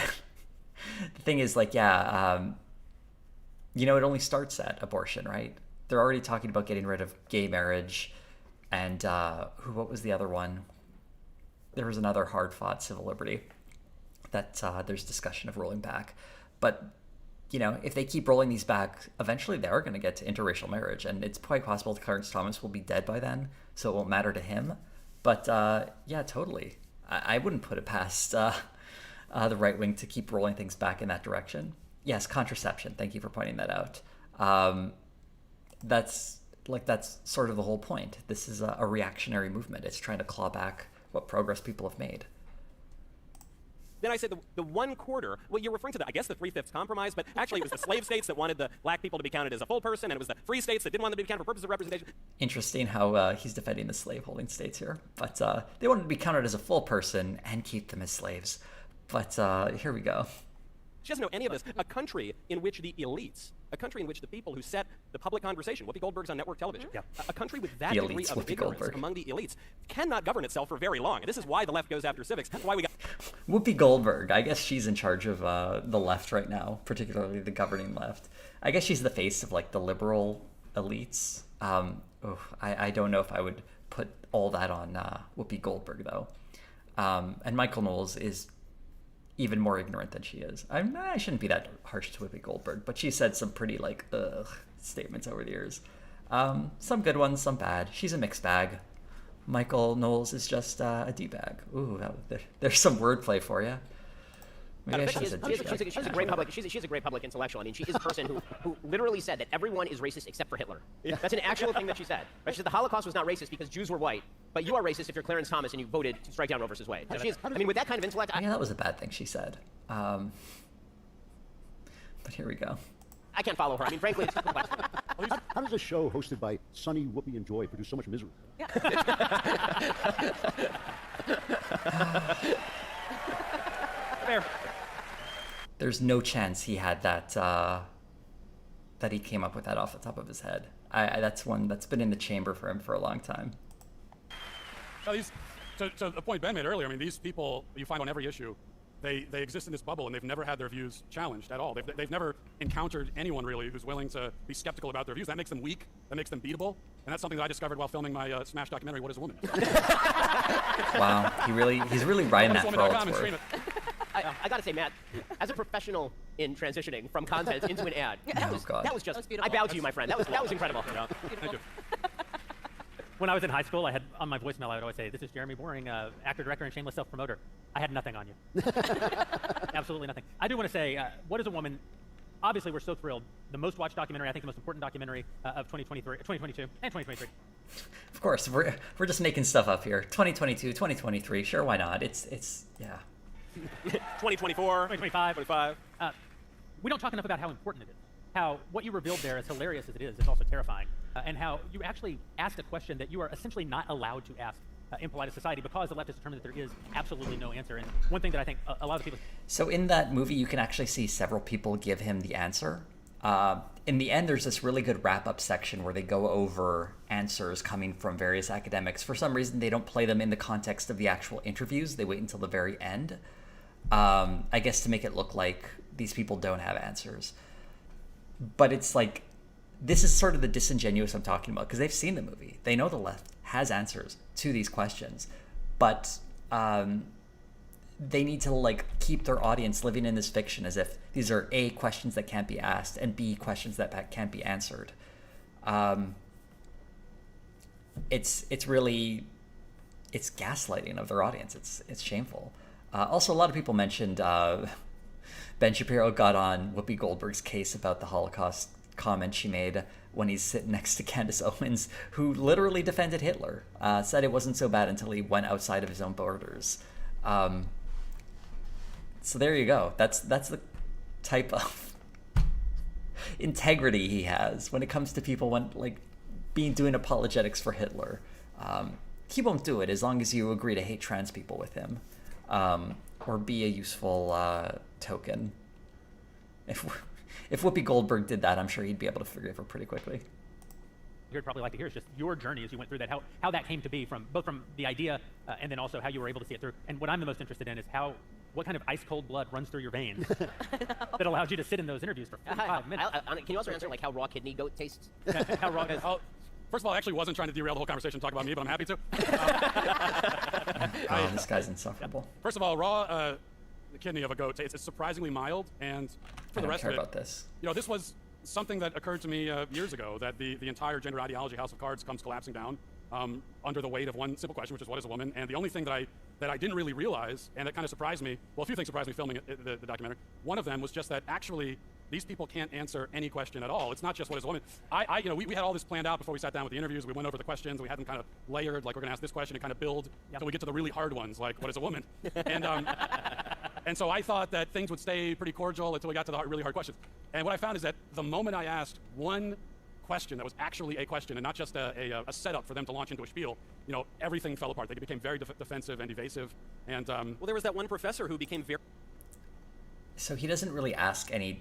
the thing is, like, it only starts at abortion, right? They're already talking about getting rid of gay marriage, and what was the other one? There was another hard-fought civil liberty that there's discussion of rolling back. But, you know, if they keep rolling these back, eventually they are going to get to interracial marriage, and it's quite possible that Clarence Thomas will be dead by then, so it won't matter to him. But yeah, totally. I wouldn't put it past the right wing to keep rolling things back in that direction. Yes, contraception. Thank you for pointing that out. That's sort of the whole point. This is a reactionary movement. It's trying to claw back what progress people have made. Then I said the 1/4, well, you're referring to I guess the 3/5 compromise, but actually it was the slave states that wanted the black people to be counted as a full person, and it was the free states that didn't want them to be counted for purposes of representation. Interesting how he's defending the slave-holding states here. But they wanted to be counted as a full person and keep them as slaves. But here we go. She doesn't know any of this. A country in which the elites, a country in which the people who set the public conversation, Whoopi Goldberg's on network television, a country with that degree of ignorance among the elites cannot govern itself for very long. And this is why the left goes after civics. That's why we got... Whoopi Goldberg, I guess she's in charge of the left right now, particularly the governing left. I guess she's the face of like the liberal elites. I don't know if I would put all that on Whoopi Goldberg though. And Michael Knowles is even more ignorant than she is. I shouldn't be that harsh to Whoopi Goldberg, but she said some pretty like statements over the years. Some good ones, some bad. She's a mixed bag. Michael Knowles is just a D-bag. Ooh, there's some wordplay for you. Maybe she's a great public intellectual. I mean, she is a person who literally said that everyone is racist except for Hitler. That's an actual thing that she said. Right? She said the Holocaust was not racist because Jews were white, but you are racist if you're Clarence Thomas and you voted to strike down Roe versus Wade. So I mean, with that kind of intellect... Yeah, that was a bad thing she said. But here we go. I can't follow her. I mean, frankly, it's complex. How does a show hosted by Sunny, Whoopi, and Joy produce so much misery? Yeah. Fair. There's no chance he had that he came up with that off the top of his head. That's one that's been in the chamber for him for a long time. To the point Ben made earlier, I mean, these people you find on every issue, they exist in this bubble and they've never had their views challenged at all. They've never encountered anyone really who's willing to be skeptical about their views. That makes them weak. That makes them beatable. And that's something that I discovered while filming my Smash documentary, What is a Woman? Wow, he's really riding that for all it's worth. I gotta say, Matt, as a professional in transitioning from content into an ad, that was God. that was just. That was beautiful. I bow to you, my friend. That was incredible. Thank you. When I was in high school, I had on my voicemail, I would always say, "This is Jeremy Boring, actor, director, and shameless self-promoter." I had nothing on you. Absolutely nothing. I do want to say, What is a Woman? Obviously, we're so thrilled. The most watched documentary, I think the most important documentary of 2022, and 2023. Of course, we're just making stuff up here. 2022, 2023, sure, why not? It's yeah. 2024, 2025. 25. We don't talk enough about how important it is. How what you revealed there, as hilarious as it is also terrifying. And how you actually asked a question that you are essentially not allowed to ask in polite society because the left has determined that there is absolutely no answer. And one thing that I think a lot of people... So in that movie, you can actually see several people give him the answer. In the end, there's this really good wrap-up section where they go over answers coming from various academics. For some reason, they don't play them in the context of the actual interviews. They wait until the very end. I guess to make it look like these people don't have answers. But it's like, this is sort of the disingenuous I'm talking about, because they've seen the movie. They know the left has answers to these questions, but they need to like keep their audience living in this fiction as if these are A, questions that can't be asked, and B, questions that can't be answered. It's gaslighting of their audience. It's shameful. Also, a lot of people mentioned Ben Shapiro got on Whoopi Goldberg's case about the Holocaust comment she made when he's sitting next to Candace Owens, who literally defended Hitler, said it wasn't so bad until he went outside of his own borders. So there you go. That's the type of integrity he has when it comes to people doing apologetics for Hitler. He won't do it as long as you agree to hate trans people with him, or be a useful token. If Whoopi Goldberg did that, I'm sure he'd be able to forgive her pretty quickly. You'd probably like to hear is just your journey as you went through that, how that came to be, both from the idea and then also how you were able to see it through. And what I'm the most interested in is what kind of ice cold blood runs through your veins that allowed you to sit in those interviews for 45 minutes. Can you also answer like how raw kidney goat tastes? How raw is? First of all, I actually wasn't trying to derail the whole conversation and talk about me, but I'm happy to. This guy's insufferable. First of all, raw kidney of a goat, it's surprisingly mild, and for the rest of it, about this. This was something that occurred to me years ago, that the entire gender ideology house of cards comes collapsing down under the weight of one simple question, which is what is a woman? And the only thing that I didn't really realize, and that kind of surprised me, well, a few things surprised me filming the documentary. One of them was just that actually these people can't answer any question at all. It's not just what is a woman. We had all this planned out before we sat down with the interviews. We went over the questions, and we had them kind of layered, like we're gonna ask this question and kind of build until we get to the really hard ones, like what is a woman? And so I thought that things would stay pretty cordial until we got to the really hard questions. And what I found is that the moment I asked one question that was actually a question and not just a setup for them to launch into a spiel, everything fell apart. They became very defensive and evasive. And well, there was that one professor who became very... So he doesn't really ask any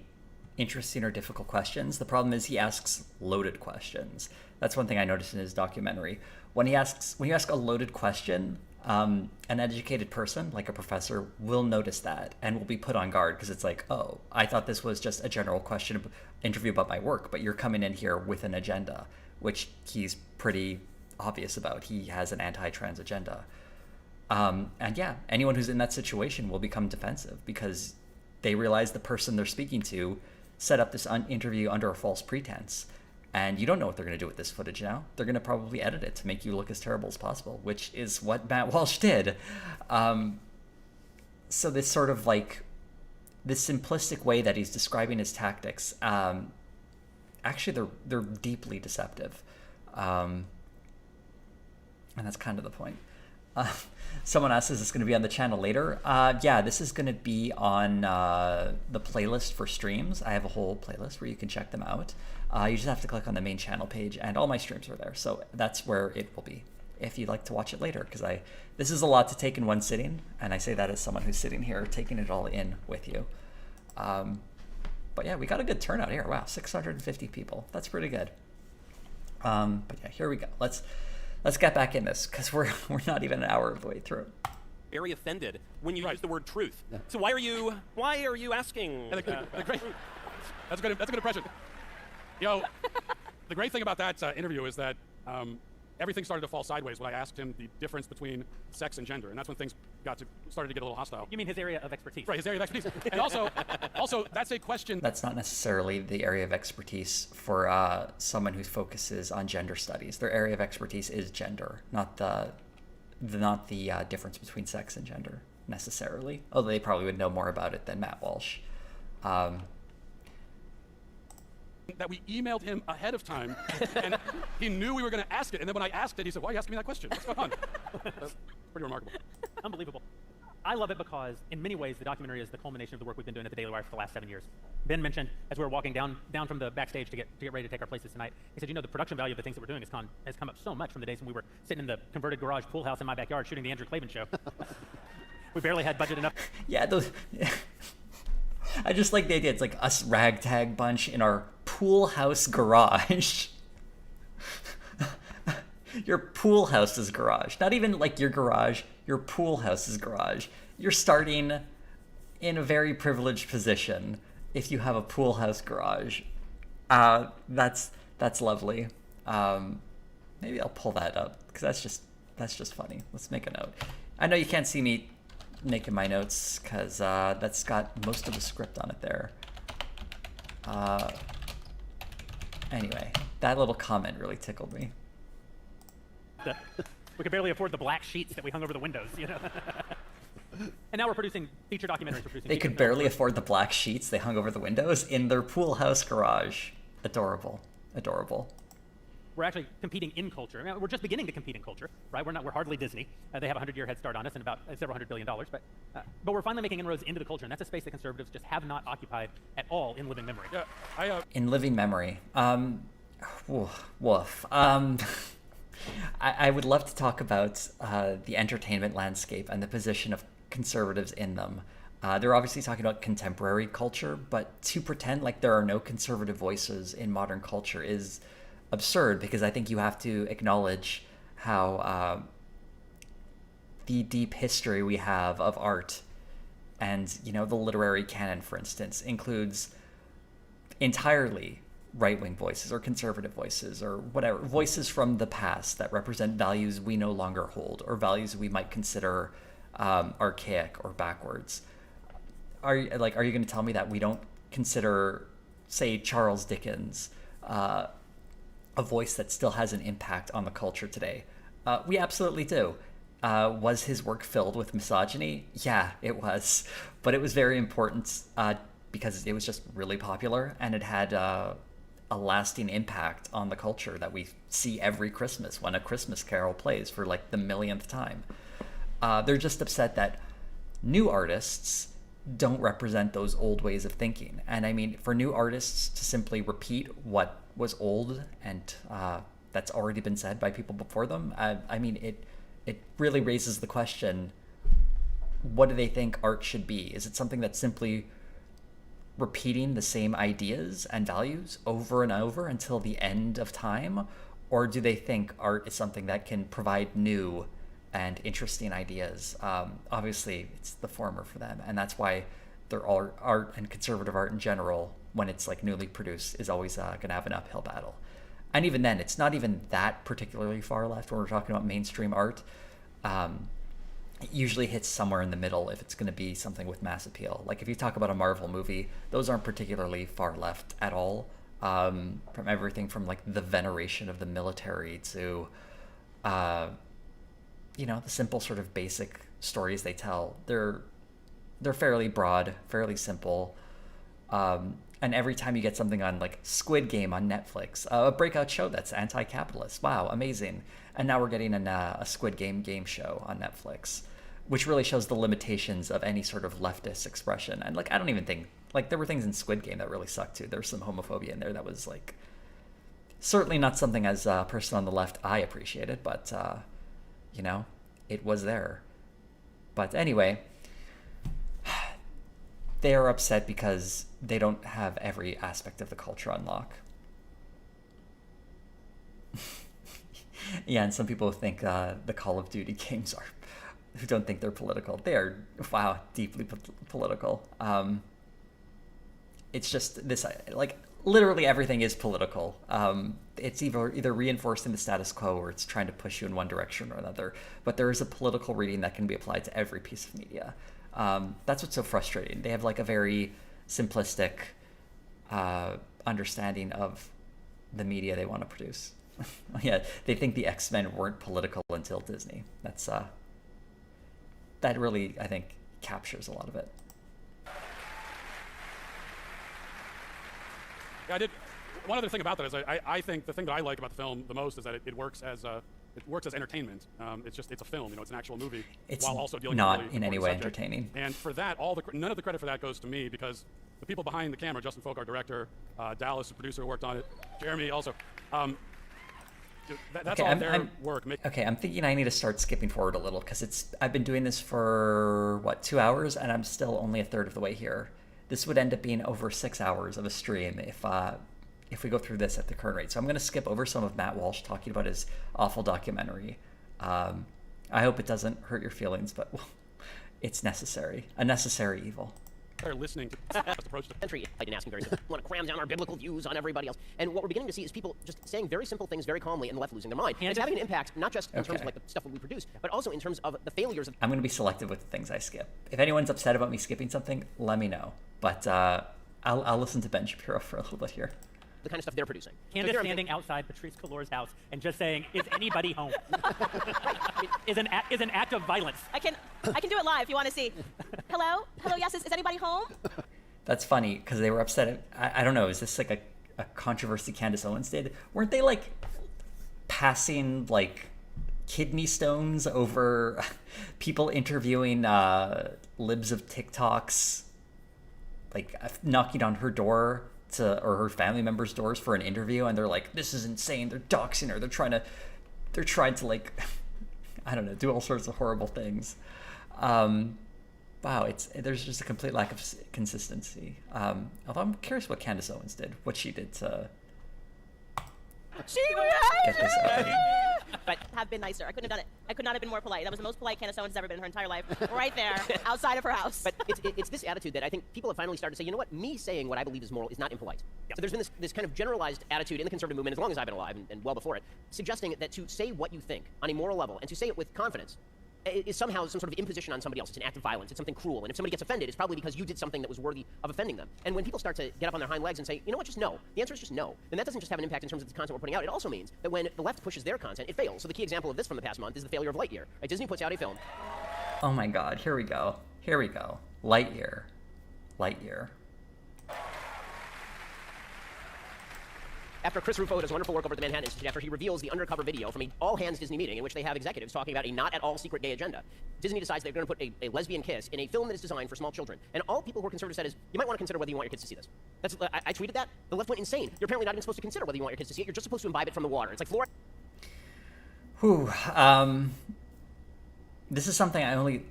interesting or difficult questions. The problem is he asks loaded questions. That's one thing I noticed in his documentary. When you ask a loaded question, an educated person, like a professor, will notice that and will be put on guard because it's like, oh, I thought this was just a general interview about my work, but you're coming in here with an agenda, which he's pretty obvious about. He has an anti-trans agenda. And yeah, anyone who's in that situation will become defensive because they realize the person they're speaking to set up this interview under a false pretense. And you don't know what they're going to do with this footage now. They're going to probably edit it to make you look as terrible as possible, which is what Matt Walsh did. So this sort of this simplistic way that he's describing his tactics, actually they're deeply deceptive. And that's kind of the point. Someone asked, is this going to be on the channel later? Yeah, this is going to be on the playlist for streams. I have a whole playlist where you can check them out. You just have to click on the main channel page, and all my streams are there. So that's where it will be if you'd like to watch it later, because this is a lot to take in one sitting, and I say that as someone who's sitting here taking it all in with you. But yeah, we got a good turnout here. Wow, 650 people. That's pretty good. But yeah, here we go. Let's get back in this because we're not even an hour of the way through. Very offended when you use the word truth. Yeah. So why are you asking? That's a good impression. The great thing about that interview is that everything started to fall sideways when I asked him the difference between sex and gender, and that's when things started to get a little hostile. You mean his area of expertise? Right, his area of expertise. And also, that's a question. That's not necessarily the area of expertise for someone who focuses on gender studies. Their area of expertise is gender, not the difference between sex and gender necessarily. Although they probably would know more about it than Matt Walsh. That we emailed him ahead of time, and he knew we were going to ask it. And then when I asked it, he said, "Why are you asking me that question? What's going on?" That's pretty remarkable. Unbelievable. I love it because, in many ways, the documentary is the culmination of the work we've been doing at the Daily Wire for the last 7 years. Ben mentioned, as we were walking down from the backstage to get ready to take our places tonight, he said, the production value of the things that we're doing has come up so much from the days when we were sitting in the converted garage pool house in my backyard shooting the Andrew Klavan show. We barely had budget enough. Yeah, those... I just like the idea. It's like us ragtag bunch in our pool house garage. Your pool house's garage. Not even like your garage, your pool house's garage. You're starting in a very privileged position if you have a pool house garage. That's lovely. Maybe I'll pull that up because that's just funny. Let's make a note. I know you can't see me making my notes because that's got most of the script on it there. Anyway, that little comment really tickled me. We could barely afford the black sheets that we hung over the windows, And now we're producing feature documentaries. They could barely afford the black sheets they hung over the windows in their pool house garage. Adorable. Adorable. We're actually competing in culture. I mean, we're just beginning to compete in culture, right? We're hardly Disney. They have a 100-year head start on us and about several $100 billion. But we're finally making inroads into the culture, and that's a space that conservatives just have not occupied at all in living memory. Yeah, in living memory. Woof. I would love to talk about the entertainment landscape and the position of conservatives in them. They're obviously talking about contemporary culture, but to pretend like there are no conservative voices in modern culture is absurd, because I think you have to acknowledge how the deep history we have of art and, the literary canon, for instance, includes entirely right-wing voices or conservative voices or whatever, voices from the past that represent values we no longer hold or values we might consider archaic or backwards. Are you going to tell me that we don't consider, say, Charles Dickens a voice that still has an impact on the culture today? We absolutely do. Was his work filled with misogyny? Yeah, it was. But it was very important because it was just really popular, and it had a lasting impact on the culture that we see every Christmas when A Christmas Carol plays for like the millionth time. They're just upset that new artists don't represent those old ways of thinking. And I mean, for new artists to simply repeat what was old and that's already been said by people before them, I mean, it really raises the question, what do they think art should be? Is it something that's simply repeating the same ideas and values over and over until the end of time? Or do they think art is something that can provide new and interesting ideas? Obviously, it's the former for them. And that's why their art and conservative art in general, when it's like newly produced, is always going to have an uphill battle. And even then, it's not even that particularly far left when we're talking about mainstream art. It usually hits somewhere in the middle if it's going to be something with mass appeal. Like if you talk about a Marvel movie, those aren't particularly far left at all. From everything from like the veneration of the military to, the simple sort of basic stories they tell. They're fairly broad, fairly simple. And every time you get something on like Squid Game on Netflix, a breakout show that's anti-capitalist, wow, amazing. And now we're getting a Squid Game show on Netflix, which really shows the limitations of any sort of leftist expression. And like, I don't even think, like, there were things in Squid Game that really sucked too. There was some homophobia in there that was like, certainly not something as a person on the left I appreciated, but, it was there. But anyway, they are upset because they don't have every aspect of the culture on lock. Yeah, and some people think the Call of Duty games who don't think they're political. They are, wow, deeply political. It's just this, like, literally everything is political. It's either reinforcing the status quo or it's trying to push you in one direction or another. But there is a political reading that can be applied to every piece of media. That's what's so frustrating. They have like a very simplistic understanding of the media they want to produce. Yeah, they think the X-Men weren't political until Disney. That's that really, I think, captures a lot of it. Yeah, I did. One other thing about that is I think the thing that I like about the film the most is that it works as entertainment. It's a film, it's an actual movie. It's while also dealing not with a really in any important way subject. entertaining. And for that, none of the credit for that goes to me because the people behind the camera, Justin Folk, our director, Dallas, the producer who worked on it, Jeremy also. That's all their work. Okay, I'm thinking I need to start skipping forward a little because I've been doing this for 2 hours and I'm still only a third of the way here. This would end up being over 6 hours of a stream if we go through this at the current rate. So I'm going to skip over some of Matt Walsh talking about his awful documentary. I hope it doesn't hurt your feelings, but it's necessary. A necessary evil. They're listening to the approach to Entry, and asking very simple. We want to cram down our biblical views on everybody else. And what we're beginning to see is people just saying very simple things very calmly and the left losing their mind. And it's having an impact, not just in terms of like the stuff that we produce, but also in terms of the failures of... I'm going to be selective with the things I skip. If anyone's upset about me skipping something, let me know. But I'll listen to Ben Shapiro for a little bit here. The kind of stuff they're producing. Candace standing outside Patrice Kalor's house and just saying, "Is anybody home?" is an act of violence. I can do it live if you want to see. Hello? Hello, yes, is anybody home? That's funny because they were upset. I don't know. Is this like a controversy Candace Owens did? Weren't they like passing like kidney stones over people interviewing libs of TikToks, like knocking on her door or her family members' doors for an interview, and they're like, "This is insane. They're doxing her. They're trying to like, I don't know, do all sorts of horrible things." Wow, there's just a complete lack of consistency. Although I'm curious what Candace Owens did, what she did to get this out. But have been nicer. I couldn't have done it. I could not have been more polite. That was the most polite Candace Owens has ever been in her entire life. Right there, outside of her house. But it's this attitude that I think people have finally started to say, you know what, me saying what I believe is moral is not impolite. Yeah. So there's been this kind of generalized attitude in the conservative movement, as long as I've been alive and well before it, suggesting that to say what you think on a moral level and to say it with confidence is somehow some sort of imposition on somebody else. It's an act of violence. It's something cruel. And if somebody gets offended, it's probably because you did something that was worthy of offending them. And when people start to get up on their hind legs and say, you know what, just no. The answer is just no. Then that doesn't just have an impact in terms of the content we're putting out. It also means that when the left pushes their content, it fails. So the key example of this from the past month is the failure of Lightyear. Right? Disney puts out a film. Oh my God, here we go. Lightyear. After Chris Rufo does wonderful work over at the Manhattan Institute, after he reveals the undercover video from an all-hands Disney meeting in which they have executives talking about a not-at-all secret gay agenda, Disney decides they're going to put a lesbian kiss in a film that is designed for small children. And all people who are conservative said is, you might want to consider whether you want your kids to see this. I tweeted that. The left went insane. You're apparently not even supposed to consider whether you want your kids to see it. You're just supposed to imbibe it from the water. It's like fluoride. This is something I only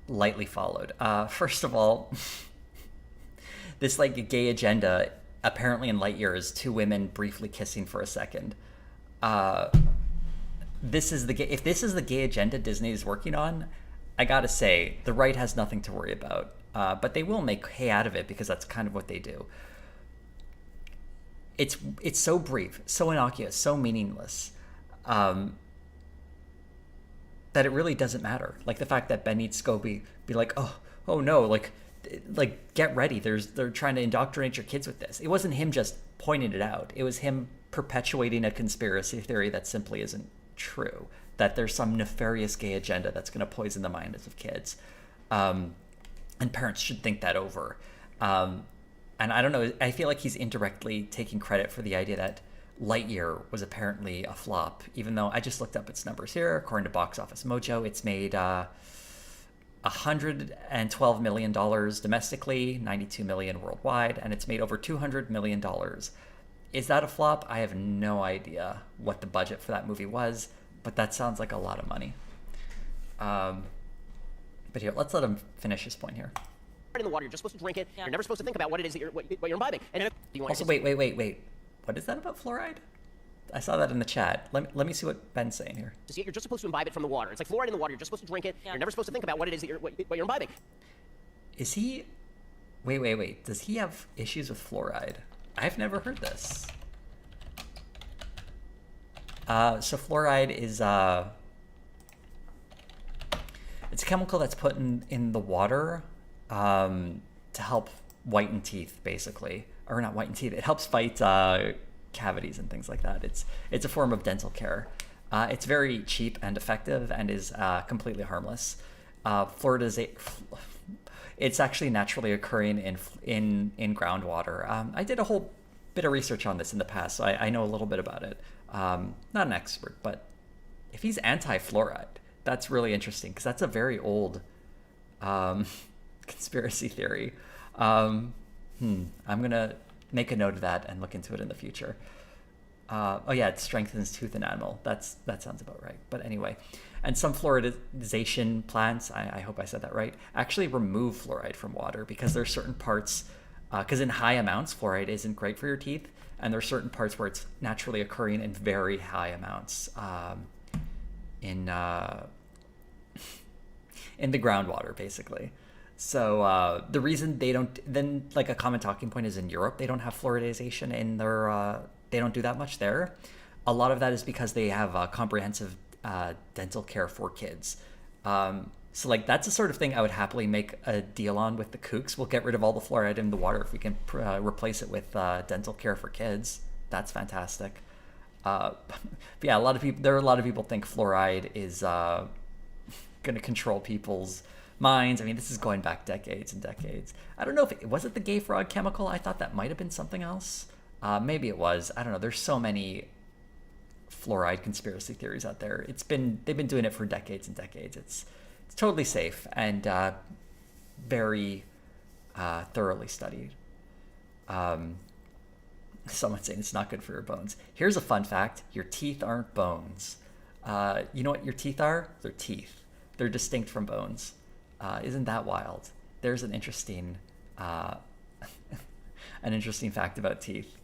lightly followed. First of all, this like gay agenda apparently in Lightyear is two women briefly kissing for a second. If this is the gay agenda Disney is working on, I gotta say the right has nothing to worry about. But they will make hay out of it because that's kind of what they do. It's so brief, so innocuous, so meaningless, that it really doesn't matter. Like the fact that Ben needs to be like, oh no, like get ready. They're trying to indoctrinate your kids with this. It wasn't him just pointing it out. It was him perpetuating a conspiracy theory that simply isn't true. That there's some nefarious gay agenda that's going to poison the minds of kids, and parents should think that over. And I don't know. I feel like he's indirectly taking credit for the idea that Lightyear was apparently a flop, even though I just looked up its numbers here. According to Box Office Mojo, it's made $112 million domestically, $92 million worldwide, and it's made over $200 million. Is that a flop? I have no idea what the budget for that movie was, but that sounds like a lot of money. But here, let's let him finish his point here. In the water, you're just supposed to drink it. Yeah. You're never supposed to think about what it is that you're imbibing. And also, wait. What is that about fluoride? I saw that in the chat. Let me see what Ben's saying here. To see it, you're just supposed to imbibe it from the water. It's like fluoride in the water. You're just supposed to drink it. Yeah. You're never supposed to think about what it is that you're imbibing. Is he... Wait. Does he have issues with fluoride? I've never heard this. So fluoride is it's a chemical that's put in the water to help whiten teeth, basically, or not whiten teeth. It helps fight cavities and things like that. It's a form of dental care. It's very cheap and effective and is completely harmless. It's actually naturally occurring in groundwater. I did a whole bit of research on this in the past, so I know a little bit about it. Not an expert, but if he's anti-fluoride, that's really interesting because that's a very old conspiracy theory. I'm gonna make a note of that and look into it in the future. Oh yeah, it strengthens tooth enamel. That sounds about right. But anyway, and some fluoridization plants, I hope I said that right, actually remove fluoride from water because there's certain parts, because in high amounts, fluoride isn't great for your teeth, and there are certain parts where it's naturally occurring in very high amounts in the groundwater, basically. So the reason they don't, then like a common talking point is in Europe, they don't have fluoridization in their, they don't do that much there. A lot of that is because they have comprehensive dental care for kids. So like that's the sort of thing I would happily make a deal on with the kooks. We'll get rid of all the fluoride in the water if we can replace it with dental care for kids. That's fantastic. But yeah, there are a lot of people think fluoride is going to control people's minds. I mean, this is going back decades and decades. I don't know if was it the gay frog chemical? I thought that might have been something else. Maybe it was. I don't know. There's so many fluoride conspiracy theories out there. They've been doing it for decades and decades. It's totally safe and very thoroughly studied. Someone's saying it's not good for your bones. Here's a fun fact. Your teeth aren't bones. You know what your teeth are? They're teeth. They're distinct from bones. Isn't that wild? There's an interesting fact about teeth.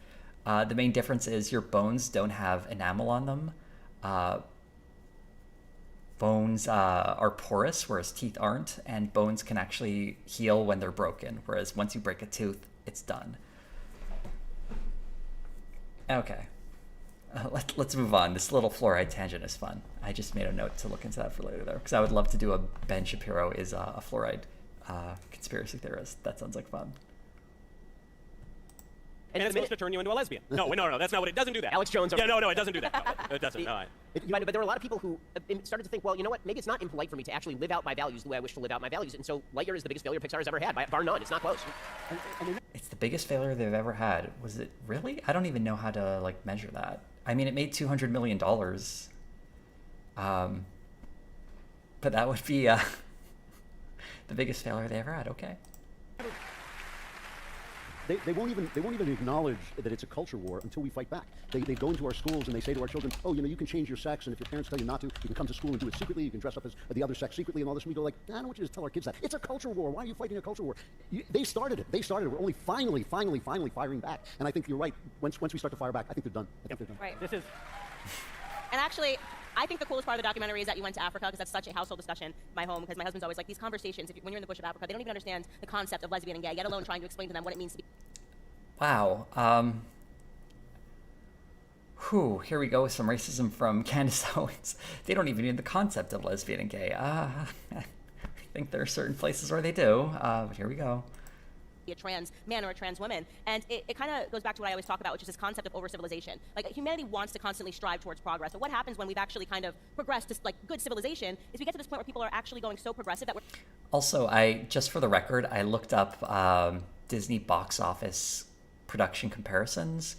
The main difference is your bones don't have enamel on them. Bones are porous, whereas teeth aren't, and bones can actually heal when they're broken, whereas once you break a tooth, it's done. Okay. Let's move on. This little fluoride tangent is fun. I just made a note to look into that for later, though, because I would love to do a Ben Shapiro is a fluoride conspiracy theorist. That sounds like fun. And it's supposed to turn you into a lesbian. No, that's not what it doesn't do that. Alex Jones. Yeah, no, it doesn't do that. No, it doesn't. No, But there were a lot of people who started to think, well, you know what? Maybe it's not impolite for me to actually live out my values the way I wish to live out my values. And so Lightyear is the biggest failure Pixar has ever had, bar none. It's not close. It's the biggest failure they've ever had. Was it really? I don't even know how to like measure that. I mean, it made $200 million. But that would be the biggest failure they ever had. Okay. They won't even acknowledge that it's a culture war until we fight back. They go into our schools and they say to our children, oh, you can change your sex, and if your parents tell you not to, you can come to school and do it secretly, you can dress up as the other sex secretly and all this. And we go like, I don't want you to tell our kids that. It's a culture war. Why are you fighting a culture war? They started it. We're only finally firing back. And I think you're right. Once we start to fire back, I think they're done. Right. This is... And actually, I think the coolest part of the documentary is that you went to Africa, because that's such a household discussion in my home, because my husband's always like, these conversations, when you're in the bush of Africa, they don't even understand the concept of lesbian and gay, let alone trying to explain to them what it means to be... Wow. Here we go with some racism from Candace Owens. They don't even know the concept of lesbian and gay. I think there are certain places where they do, but here we go. A trans man or a trans woman, and it kind of goes back to what I always talk about, which is this concept of over-civilization. Like, humanity wants to constantly strive towards progress, but what happens when we've actually kind of progressed to like good civilization is we get to this point where people are actually going so progressive that we're... Also, just for the record, I looked up Disney box office production comparisons.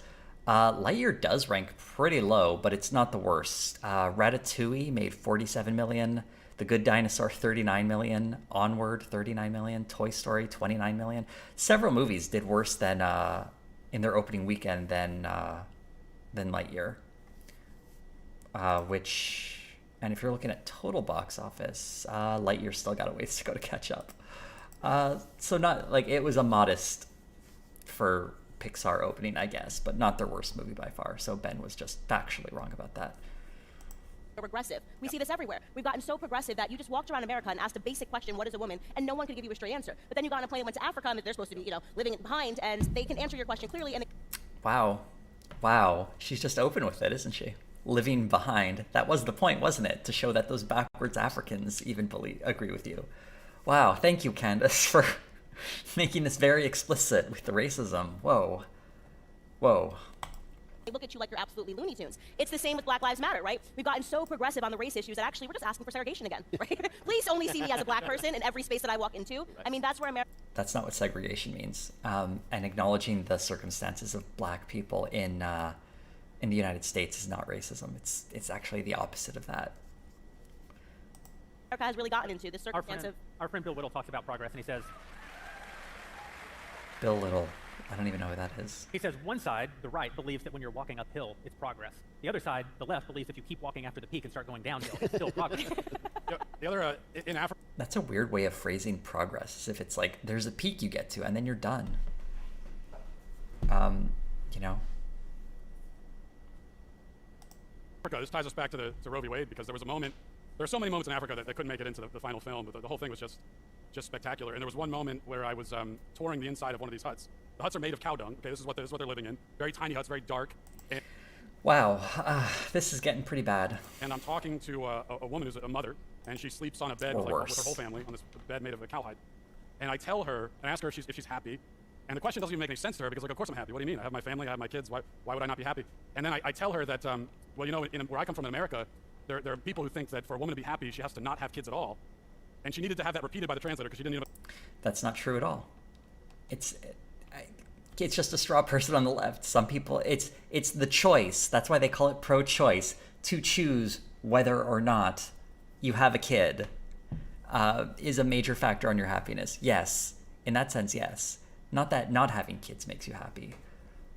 Lightyear does rank pretty low, but it's not the worst. Ratatouille made 47 million. The Good Dinosaur, 39 million. Onward, 39 million. Toy Story, 29 million. Several movies did worse than in their opening weekend than Lightyear. And if you're looking at total box office, Lightyear still got a ways to go to catch up. So not like it was a modest for Pixar opening, I guess, but not their worst movie by far. So Ben was just factually wrong about that. Regressive. We see this everywhere. We've gotten so progressive that you just walked around America and asked a basic question, what is a woman? And no one could give you a straight answer. But then you got on a plane and went to Africa, and they're supposed to be, living behind, and they can answer your question clearly. And Wow. Wow. She's just open with it, isn't she? Living behind. That was the point, wasn't it? To show that those backwards Africans even agree with you. Wow. Thank you, Candace, for making this very explicit with the racism. Whoa. Whoa. They look at you like you're absolutely Looney Tunes. It's the same with Black Lives Matter, right? We've gotten so progressive on the race issues that actually we're just asking for segregation again, right? Please only see me as a black person in every space that I walk into. I mean, that's where America... That's not what segregation means. And acknowledging the circumstances of black people in the United States is not racism. It's actually the opposite of that. has really gotten into, the circumstance of... Our friend Bill Whittle talks about progress, and he says... Bill Whittle. I don't even know who that is. He says one side, the right, believes that when you're walking uphill, it's progress. The other side, the left, believes if you keep walking after the peak and start going downhill, it's still progress. The other, in Africa... That's a weird way of phrasing progress, as if it's like, there's a peak you get to, and then you're done. You know? This ties us back to Roe v. Wade, because there was a moment... There are so many moments in Africa that couldn't make it into the final film, but the whole thing was just spectacular. And there was one moment where I was touring the inside of one of these huts. The huts are made of cow dung. Okay, this is what they're living in. Very tiny huts, very dark. And wow, this is getting pretty bad. And I'm talking to a woman who's a mother, and she sleeps on a bed with her whole family on this bed made of a cowhide. And I tell her, and ask her if she's happy. And the question doesn't even make any sense to her, because like, of course I'm happy. What do you mean? I have my family, I have my kids. Why would I not be happy? And then I tell her that, well, you know, where I come from in America, there are people who think that for a woman to be happy, she has to not have kids at all. And she needed to have that repeated by the translator because she didn't even... That's not true at all. It's just a straw person on the left. Some people, it's the choice. That's why they call it pro-choice, to choose whether or not you have a kid is a major factor on your happiness. Yes, in that sense, yes. Not that not having kids makes you happy.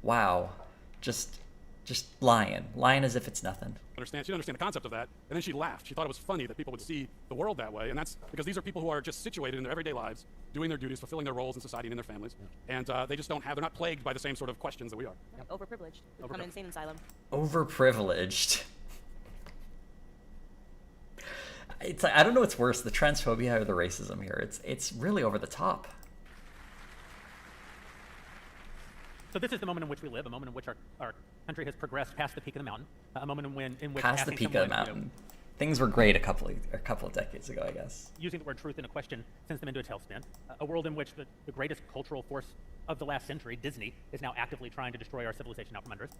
Wow, just lying as if it's nothing. She didn't understand the concept of that, and then she laughed. She thought it was funny that people would see the world that way, and that's because these are people who are just situated in their everyday lives, doing their duties, fulfilling their roles in society and in their families, and they just they're not plagued by the same sort of questions that we are. Overprivileged. Become an insane asylum. Overprivileged. It's I don't know what's worse, the transphobia or the racism here. It's really over the top. So this is the moment in which we live, a moment in which our country has progressed past the peak of the mountain, a moment in which past the peak of the mountain. You know, things were great a couple of decades ago, I guess. Using the word truth in a question sends them into a tailspin. A world in which the greatest cultural force of the last century, Disney, is now actively trying to destroy our civilization out from under us.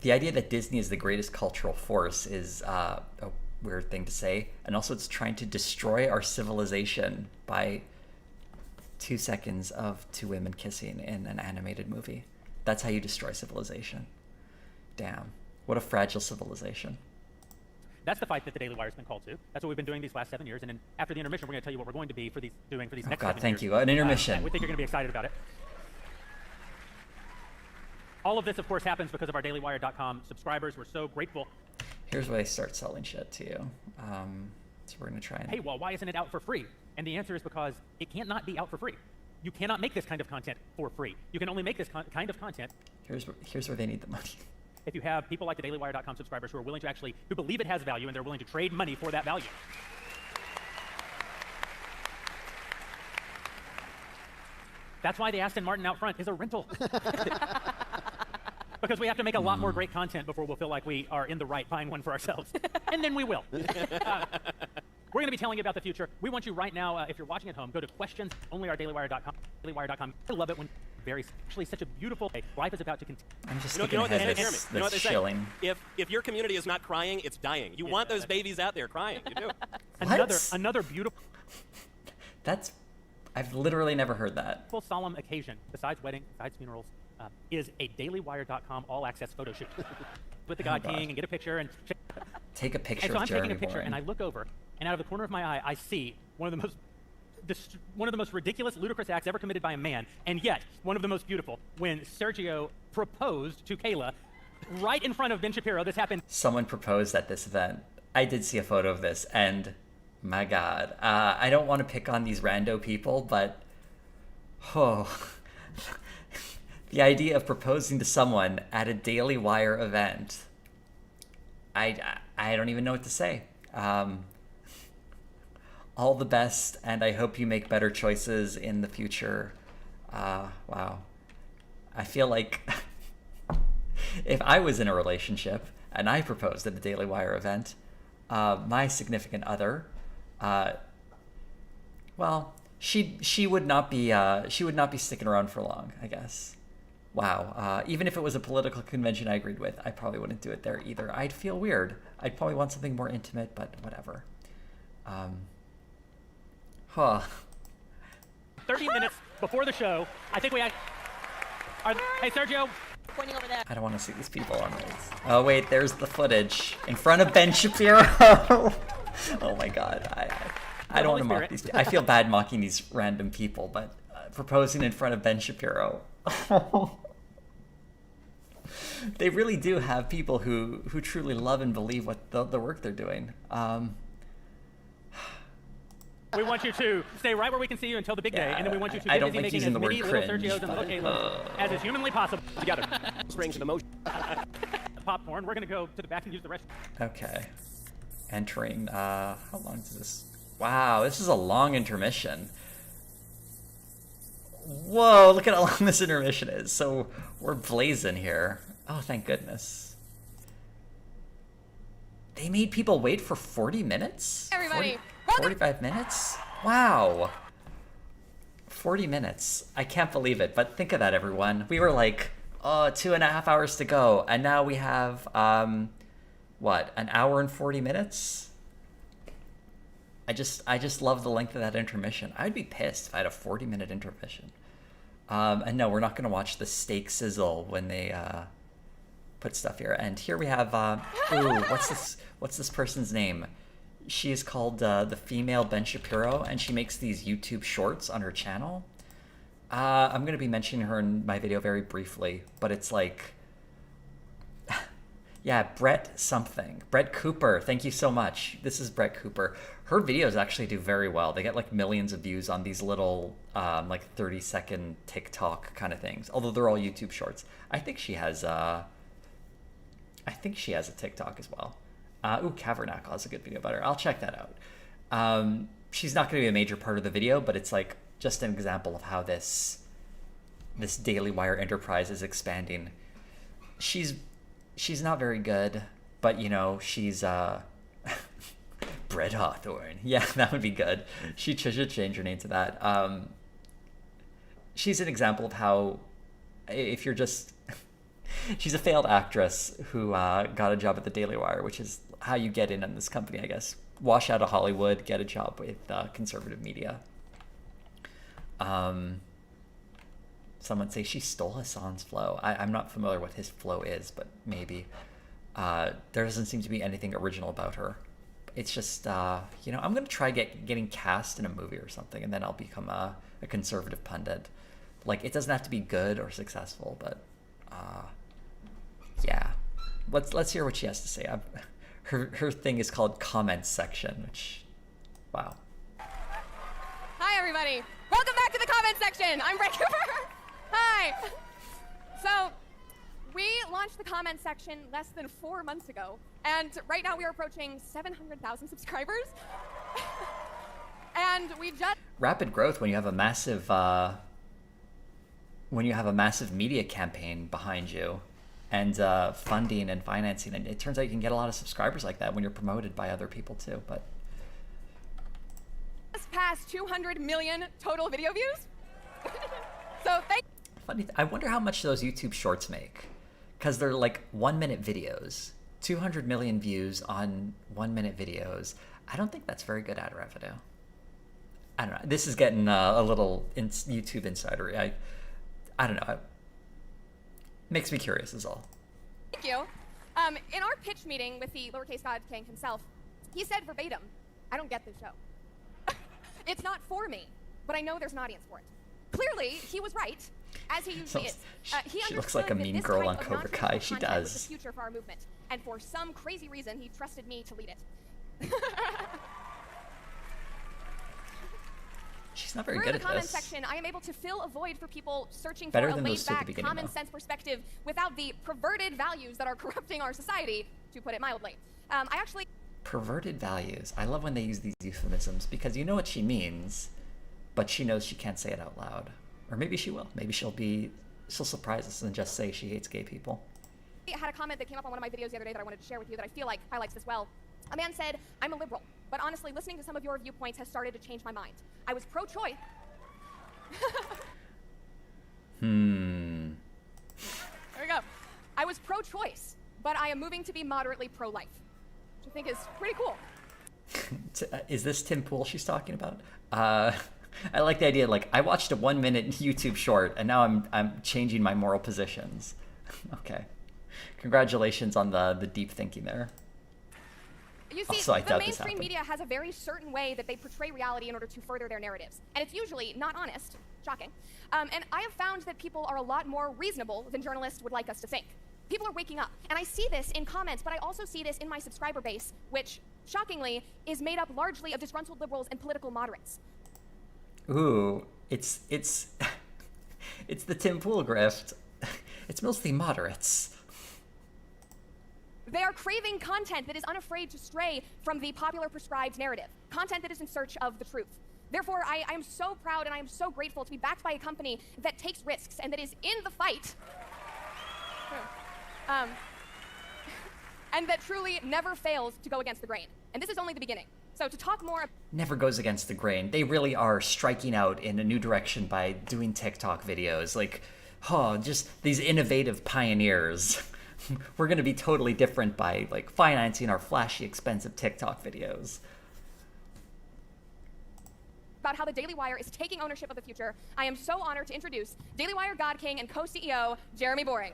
The idea that Disney is the greatest cultural force is a weird thing to say, and also it's trying to destroy our civilization by 2 seconds of two women kissing in an animated movie. That's how you destroy civilization. Damn. What a fragile civilization. That's the fight that the Daily Wire's been called to. That's what we've been doing these last 7 years. And then after the intermission, we're going to tell you what we're going to be for these next 7 years. Oh God, thank you. An intermission. We think you're going to be excited about it. All of this, of course, happens because of our dailywire.com subscribers. We're so grateful. Here's where I start selling shit to you. So we're going to try and... Hey, well, why isn't it out for free? And the answer is because it can't not be out for free. You cannot make this kind of content for free. You can only make this kind of content. Here's where they need the money. If you have people like the dailywire.com subscribers who are willing to who believe it has value and they're willing to trade money for that value. That's why the Aston Martin out front is a rental. Because we have to make a lot more great content before we'll feel like we are in the right buying one for ourselves. And then we will. We're going to be telling you about the future. We want you right now, if you're watching at home, go to questions, onlyourdailywire.com, dailywire.com. I love it when actually such a beautiful day. Life is about to continue. I'm just you know what they say, Jeremy? You know what they chilling. say? If your community is not crying, it's dying. You want those babies out there crying. You do. Another beautiful... I've literally never heard that. Full solemn occasion, besides weddings, besides funerals, is a dailywire.com all-access photo shoot with the God King and get a picture and... Take a picture and so of I'm Jeremy taking a picture Boring. and I look over, and out of the corner of my eye, I see one of the most ridiculous, ludicrous acts ever committed by a man, and yet one of the most beautiful. When Sergio proposed to Kayla right in front of Ben Shapiro, this happened. Someone proposed at this event. I did see a photo of this, and my God, I don't want to pick on these rando people, but the idea of proposing to someone at a Daily Wire event, I don't even know what to say. All the best, and I hope you make better choices in the future. Wow. I feel like if I was in a relationship and I proposed at a Daily Wire event, my significant other, well, she would not be sticking around for long, I guess. Wow. Even if it was a political convention I agreed with, I probably wouldn't do it there either. I'd feel weird. I'd probably want something more intimate, but whatever. 30 minutes before the show, I think we had... Hey, Sergio. Pointing over there. I don't want to see these people on this. Oh, wait, there's the footage. In front of Ben Shapiro. Oh, my God. I don't want to mock these people. I feel bad mocking these random people, but proposing in front of Ben Shapiro. They really do have people who truly love and believe what the work they're doing. We want you to stay right where we can see you until the big day, and then we want you to get busy making as many little Sergios and little Calebs as is humanly possible. Together. Springs to the motion. Popcorn. We're going to go to the back and use the rest. Okay. Entering, how long is this? Wow, this is a long intermission. Whoa, look at how long this intermission is. So we're blazing here. Oh, thank goodness. They made people wait for 40 minutes? Everybody. 45 minutes? Wow. 40 minutes. I can't believe it, but think of that, everyone. We were like, oh, 2.5 hours to go, and now we have, what, an hour and 40 minutes? I just love the length of that intermission. I'd be pissed if I had a 40-minute intermission. And no, we're not going to watch the steak sizzle when they put stuff here. And here we have, ooh, what's this person's name? She is called the female Ben Shapiro, and she makes these YouTube shorts on her channel. I'm going to be mentioning her in my video very briefly, but it's like, yeah, Brett something. Brett Cooper, thank you so much. This is Brett Cooper. Her videos actually do very well. They get like millions of views on these little like 30-second TikTok kind of things, although they're all YouTube shorts. I think she has a TikTok as well. Ooh, Cavernacle has a good video about her. I'll check that out. She's not going to be a major part of the video, but it's like just an example of how this Daily Wire enterprise is expanding. She's not very good, but you know, she's Brett Hawthorne. Yeah, that would be good. She should change her name to that. She's an example of how if you're just she's a failed actress who got a job at the Daily Wire, which is how you get in on this company, I guess. Wash out of Hollywood, get a job with conservative media. Someone say she stole Hassan's flow. I'm not familiar what his flow is, but maybe. There doesn't seem to be anything original about her. It's just, you know, I'm going to try getting cast in a movie or something, and then I'll become a conservative pundit. Like, it doesn't have to be good or successful, but, yeah. Let's hear what she has to say. Her thing is called Comments Section, which, wow. Hi, everybody. Welcome back to the comments section. I'm Brett Cooper. Hi. So, we launched the comments section less than 4 months ago, and right now we are approaching 700,000 subscribers. And we just... Rapid growth when you have a massive, media campaign behind you, and funding and financing, and it turns out you can get a lot of subscribers like that when you're promoted by other people too. But just passed 200 million total video views. So funny, I wonder how much those YouTube shorts make, because they're like 1-minute videos. 200 million views on 1-minute videos. I don't think that's very good ad revenue. I don't know. This is getting a little YouTube insidery. I don't know. Makes me curious is all. Thank you. In our pitch meeting with the lowercase god king himself, he said verbatim, "I don't get this show. It's not for me, but I know there's an audience for it." Clearly, he was right, as he usually is. She looks like a mean girl on Cobra Kai. She does. Was the future for our movement, and for some crazy reason, he trusted me to lead it. She's not very good at this. Through the comment section, I am able to fill a void for people searching Better for a than those two at the laid-back, beginning, common-sense perspective without the perverted values that are corrupting our society, to put it mildly. I actually... Perverted values. I love when they use these euphemisms, because you know what she means, but she knows she can't say it out loud. Or maybe she will. Maybe she'll be she'll surprise us and just say she hates gay people. I had a comment that came up on one of my videos the other day that I wanted to share with you that I feel like highlights this well. A man said, "I'm a liberal, but honestly, listening to some of your viewpoints has started to change my mind. I was pro-choice." Hmm. There we go. I was pro-choice, but I am moving to be moderately pro-life, which I think is pretty cool. Is this Tim Pool she's talking about? I like the idea, like, I watched a 1 minute YouTube short and now I'm changing my moral positions. Okay. Congratulations on the deep thinking there. You see, Also, I the doubt this mainstream happened. media has a very certain way that they portray reality in order to further their narratives. And it's usually not honest. Shocking. And I have found that people are a lot more reasonable than journalists would like us to think. People are waking up. And I see this in comments, but I also see this in my subscriber base, which, shockingly, is made up largely of disgruntled liberals and political moderates. Ooh, it's it's the Tim Pool grift. It's mostly moderates. They are craving content that is unafraid to stray from the popular prescribed narrative, content that is in search of the truth. Therefore, I am so proud and I am so grateful to be backed by a company that takes risks and that is in the fight. And that truly never fails to go against the grain. And this is only the beginning. So to talk more... Never goes against the grain. They really are striking out in a new direction by doing TikTok videos. Like, just these innovative pioneers. We're going to be totally different by, like, financing our flashy, expensive TikTok videos. About how the Daily Wire is taking ownership of the future, I am so honored to introduce Daily Wire God King and co-CEO Jeremy Boring.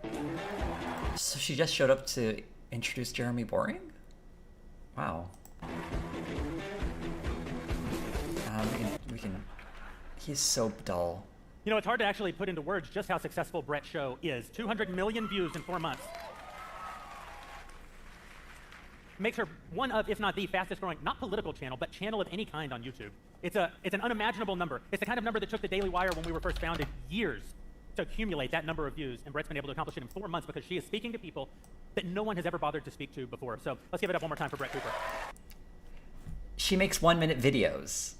So she just showed up to introduce Jeremy Boring? Wow. We can. He's so dull. You know, it's hard to actually put into words just how successful Brett's show is. 200 million views in 4 months. Makes her one of, if not the fastest growing, not political channel, but channel of any kind on YouTube. It's an unimaginable number. It's the kind of number that took the Daily Wire when we were first founded years to accumulate that number of views, and Brett's been able to accomplish it in 4 months because she is speaking to people that no one has ever bothered to speak to before. So let's give it up one more time for Brett Cooper. She makes 1 minute videos.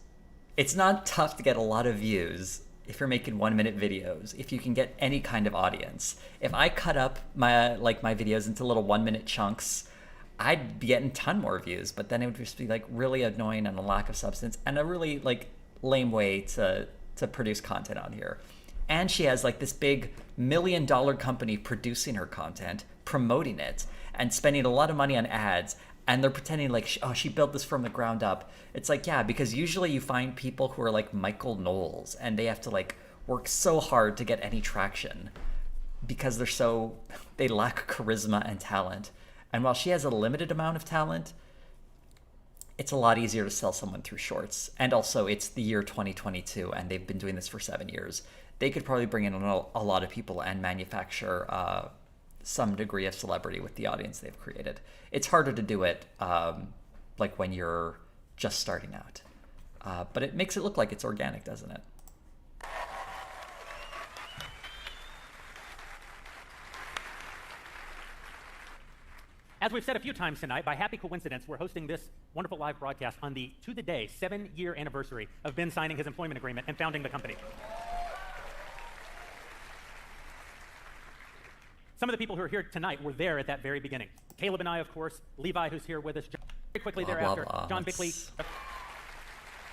It's not tough to get a lot of views if you're making 1 minute videos, if you can get any kind of audience. If I cut up my videos into little 1 minute chunks, I'd be getting a ton more views, but then it would just be like really annoying and a lack of substance and a really like lame way to produce content on here. And she has like this big $1 million company producing her content, promoting it, and spending a lot of money on ads. And they're pretending like, she built this from the ground up. It's like, yeah, because usually you find people who are like Michael Knowles and they have to like work so hard to get any traction because they lack charisma and talent. And while she has a limited amount of talent, it's a lot easier to sell someone through shorts. And also it's the year 2022 and they've been doing this for 7 years. They could probably bring in a lot of people and manufacture some degree of celebrity with the audience they've created. It's harder to do it like when you're just starting out. But it makes it look like it's organic, doesn't it? As we've said a few times tonight, by happy coincidence, we're hosting this wonderful live broadcast on the, to the day, 7-year anniversary of Ben signing his employment agreement and founding the company. Some of the people who are here tonight were there at that very beginning. Caleb and I, of course, Levi, who's here with us, very quickly thereafter, John Bickley.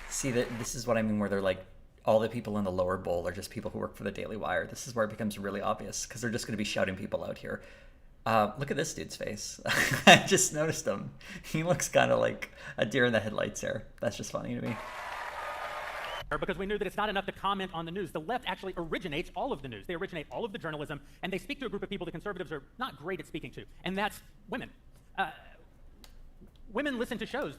See, this is what I mean, where they're like, all the people in the lower bowl are just people who work for the Daily Wire. This is where it becomes really obvious, because they're just going to be shouting people out here. Look at this dude's face. I just noticed him. He looks kind of like a deer in the headlights here. That's just funny to me. Because we knew that it's not enough to comment on the news. The left actually originates all of the news. They originate all of the journalism, and they speak to a group of people the conservatives are not great at speaking to, and that's women. Women listen to shows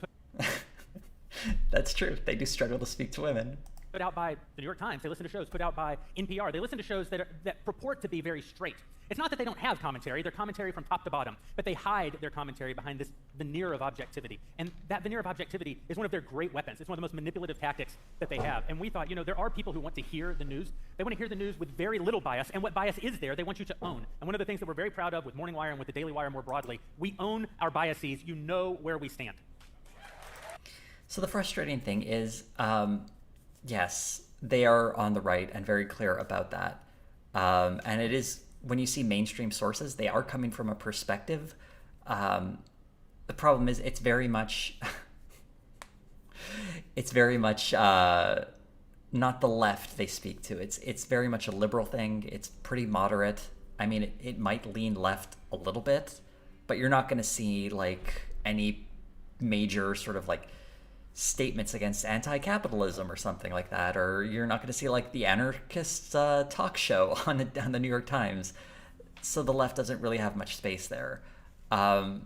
That's true. They do struggle to speak to women. Put out by the New York Times. They listen to shows put out by NPR. They listen to shows that purport to be very straight. It's not that they don't have commentary. They're commentary from top to bottom, but they hide their commentary behind this veneer of objectivity. And that veneer of objectivity is one of their great weapons. It's one of the most manipulative tactics that they have. And we thought, there are people who want to hear the news. They want to hear the news with very little bias. And what bias is there, they want you to own. And one of the things that we're very proud of with Morning Wire and with the Daily Wire more broadly, we own our biases. You know where we stand. So the frustrating thing is, yes, they are on the right and very clear about that. And it is, when you see mainstream sources, they are coming from a perspective. The problem is it's very much not the left they speak to. It's very much a liberal thing. It's pretty moderate. I mean, it might lean left a little bit, but you're not going to see like any major sort of like statements against anti-capitalism or something like that, or you're not going to see like the anarchist talk show on the New York Times. So the left doesn't really have much space there. I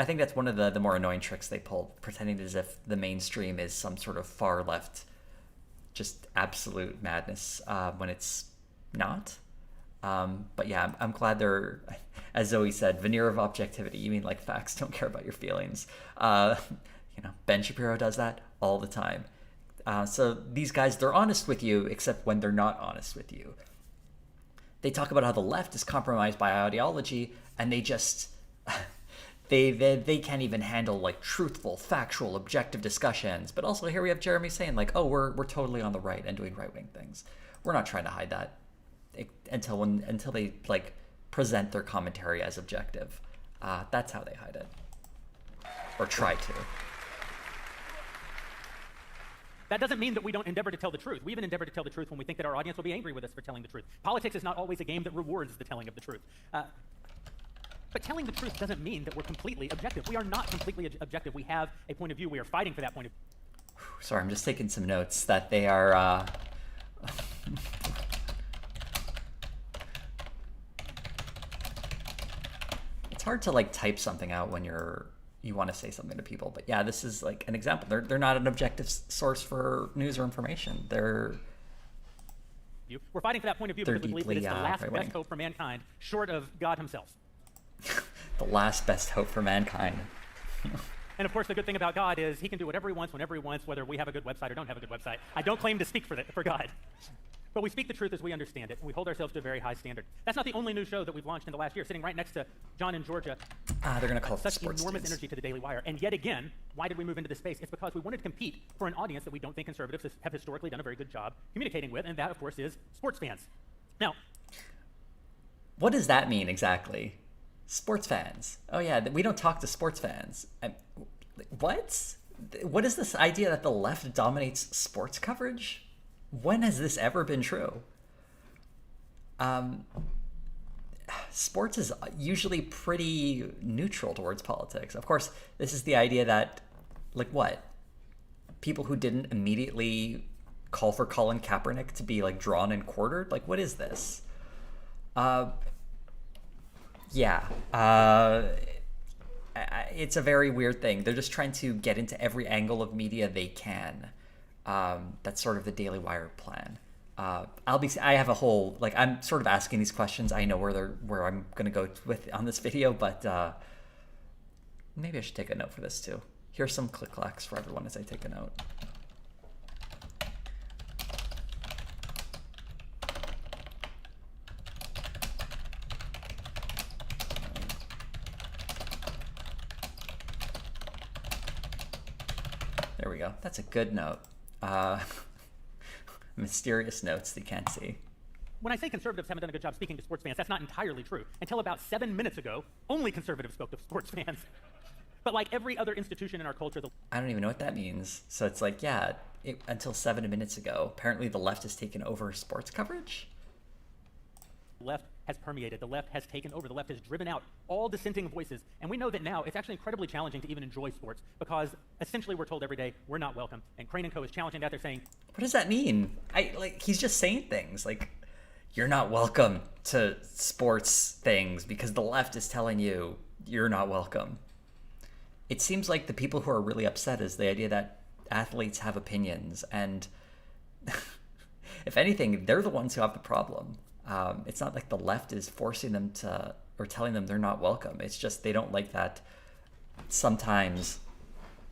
think that's one of the more annoying tricks they pull, pretending as if the mainstream is some sort of far left, just absolute madness when it's not. But yeah, I'm glad they're, as Zoe said, veneer of objectivity. You mean like facts don't care about your feelings. Ben Shapiro does that all the time. So these guys, they're honest with you, except when they're not honest with you. They talk about how the left is compromised by ideology, and they just they can't even handle like truthful, factual, objective discussions. But also here we have Jeremy saying like, oh, we're totally on the right and doing right-wing things. We're not trying to hide that until they like present their commentary as objective. That's how they hide it, or try to. That doesn't mean that we don't endeavor to tell the truth. We even endeavor to tell the truth when we think that our audience will be angry with us for telling the truth. Politics is not always a game that rewards the telling of the truth. But telling the truth doesn't mean that we're completely objective. We are not completely objective. We have a point of view. We are fighting for that point of view. Sorry, I'm just taking some notes that they are... It's hard to like type something out when you want to say something to people, but yeah, this is like an example. They're not an objective source for news or information. We're fighting for that point of view because we believe that it's the last best hope for mankind, short of God himself. The last best hope for mankind. And of course, the good thing about God is he can do whatever he wants, whenever he wants, whether we have a good website or don't have a good website. I don't claim to speak for God. But we speak the truth as we understand it, and we hold ourselves to a very high standard. That's not the only new show that we've launched in the last year. Sitting right next to John and Georgia, they're going to call it such Sports enormous Dudes. energy to the Daily Wire. And yet again, why did we move into this space? It's because we wanted to compete for an audience that we don't think conservatives have historically done a very good job communicating with, and that, of course, is sports fans. Now, what does that mean exactly? Sports fans. Oh yeah, we don't talk to sports fans. What? What is this idea that the left dominates sports coverage? When has this ever been true? Sports is usually pretty neutral towards politics. Of course, this is the idea that, like what? People who didn't immediately call for Colin Kaepernick to be like drawn and quartered? Like, what is this? It's a very weird thing. They're just trying to get into every angle of media they can. That's sort of the Daily Wire plan. I have a whole, like, I'm sort of asking these questions. I know where I'm going to go with on this video, but maybe I should take a note for this too. Here's some click-clacks for everyone as I take a note. There we go. That's a good note. Mysterious notes that you can't see. when I say conservatives haven't done a good job speaking to sports fans, that's not entirely true. Until about 7 minutes ago, only conservatives spoke to sports fans. But like every other institution in our culture, I don't even know what that means. So it's like, yeah, until 7 minutes ago, apparently the left has taken over sports coverage. The left has permeated. The left has taken over. The left has driven out all dissenting voices. And we know that now it's actually incredibly challenging to even enjoy sports because essentially we're told every day we're not welcome. And Crane & Co. is challenging that. They're saying, what does that mean? He's just saying things like, you're not welcome to sports things because the left is telling you you're not welcome. It seems like the people who are really upset is the idea that athletes have opinions, and if anything, they're the ones who have the problem. It's not like the left is forcing them to, or telling them they're not welcome. It's just they don't like that sometimes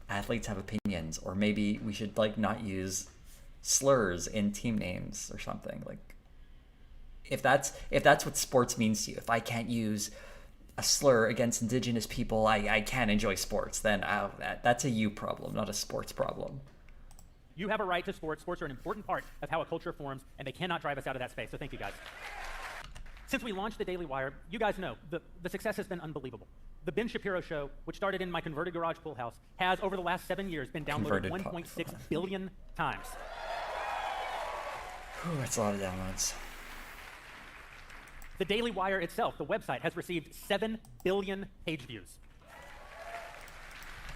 athletes have opinions, or maybe we should not use slurs in team names or something. If that's what sports means to you, if I can't use a slur against indigenous people, I can't enjoy sports, then that's a you problem, not a sports problem. You have a right to sports. Sports are an important part of how a culture forms, and they cannot drive us out of that space. So thank you, guys. Since we launched the Daily Wire, you guys know the success has been unbelievable. The Ben Shapiro Show, which started in my converted garage pool house, has over the last 7 years been downloaded 1.6 billion times. Whew, that's a lot of downloads. The Daily Wire itself, the website, has received 7 billion page views.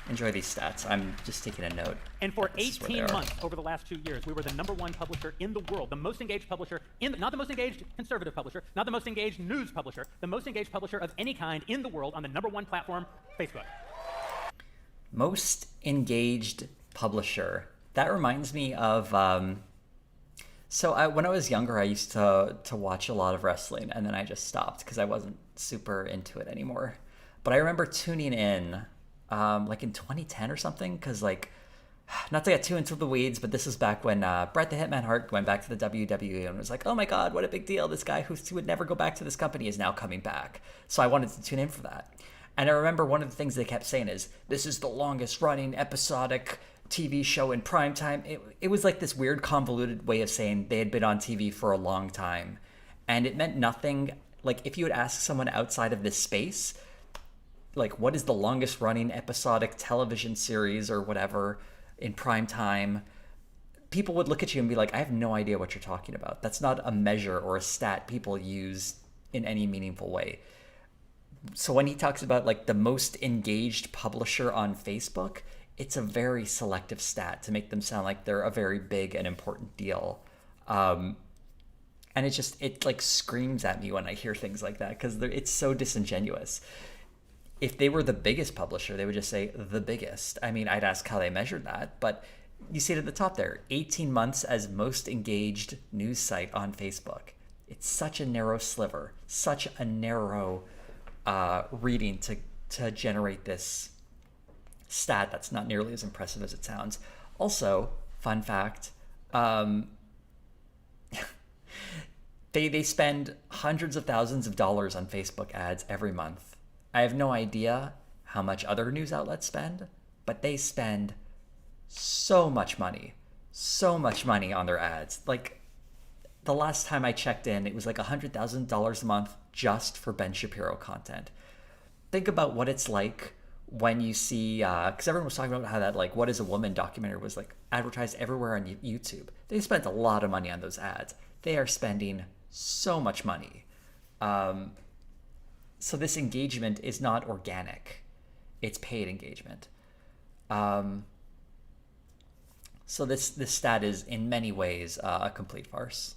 Enjoy these stats. I'm just taking a note. And for 18 months over the last 2 years, we were the #1 publisher in the world, the most engaged publisher, not the most engaged conservative publisher, not the most engaged news publisher, the most engaged publisher of any kind in the world on the #1 platform, Facebook. Most engaged publisher. That reminds me of, when I was younger, I used to watch a lot of wrestling, and then I just stopped because I wasn't super into it anymore. But I remember tuning in, like in 2010 or something, because like, not to get too into the weeds, but this is back when Bret the Hitman Hart went back to the WWE and was like, oh my God, what a big deal. This guy who would never go back to this company is now coming back. So I wanted to tune in for that. And I remember one of the things they kept saying is, this is the longest running episodic TV show in prime time. It was like this weird convoluted way of saying they had been on TV for a long time. And it meant nothing. Like if you would ask someone outside of this space, like what is the longest running episodic television series or whatever in prime time, people would look at you and be like, I have no idea what you're talking about. That's not a measure or a stat people use in any meaningful way. So when he talks about like the most engaged publisher on Facebook, it's a very selective stat to make them sound like they're a very big and important deal. And it like screams at me when I hear things like that because it's so disingenuous. If they were the biggest publisher, they would just say the biggest. I mean, I'd ask how they measured that, but you see it at the top there, 18 months as most engaged news site on Facebook. It's such a narrow sliver, such a narrow reading to generate this stat that's not nearly as impressive as it sounds. Also, fun fact, they spend hundreds of thousands of dollars on Facebook ads every month. I have no idea how much other news outlets spend, but they spend so much money on their ads. Like the last time I checked in, it was like $100,000 a month just for Ben Shapiro content. Think about what it's like when you see, because everyone was talking about how that like What Is a Woman documentary was like advertised everywhere on YouTube. They spent a lot of money on those ads. They are spending so much money. So this engagement is not organic. It's paid engagement. So this stat is in many ways a complete farce.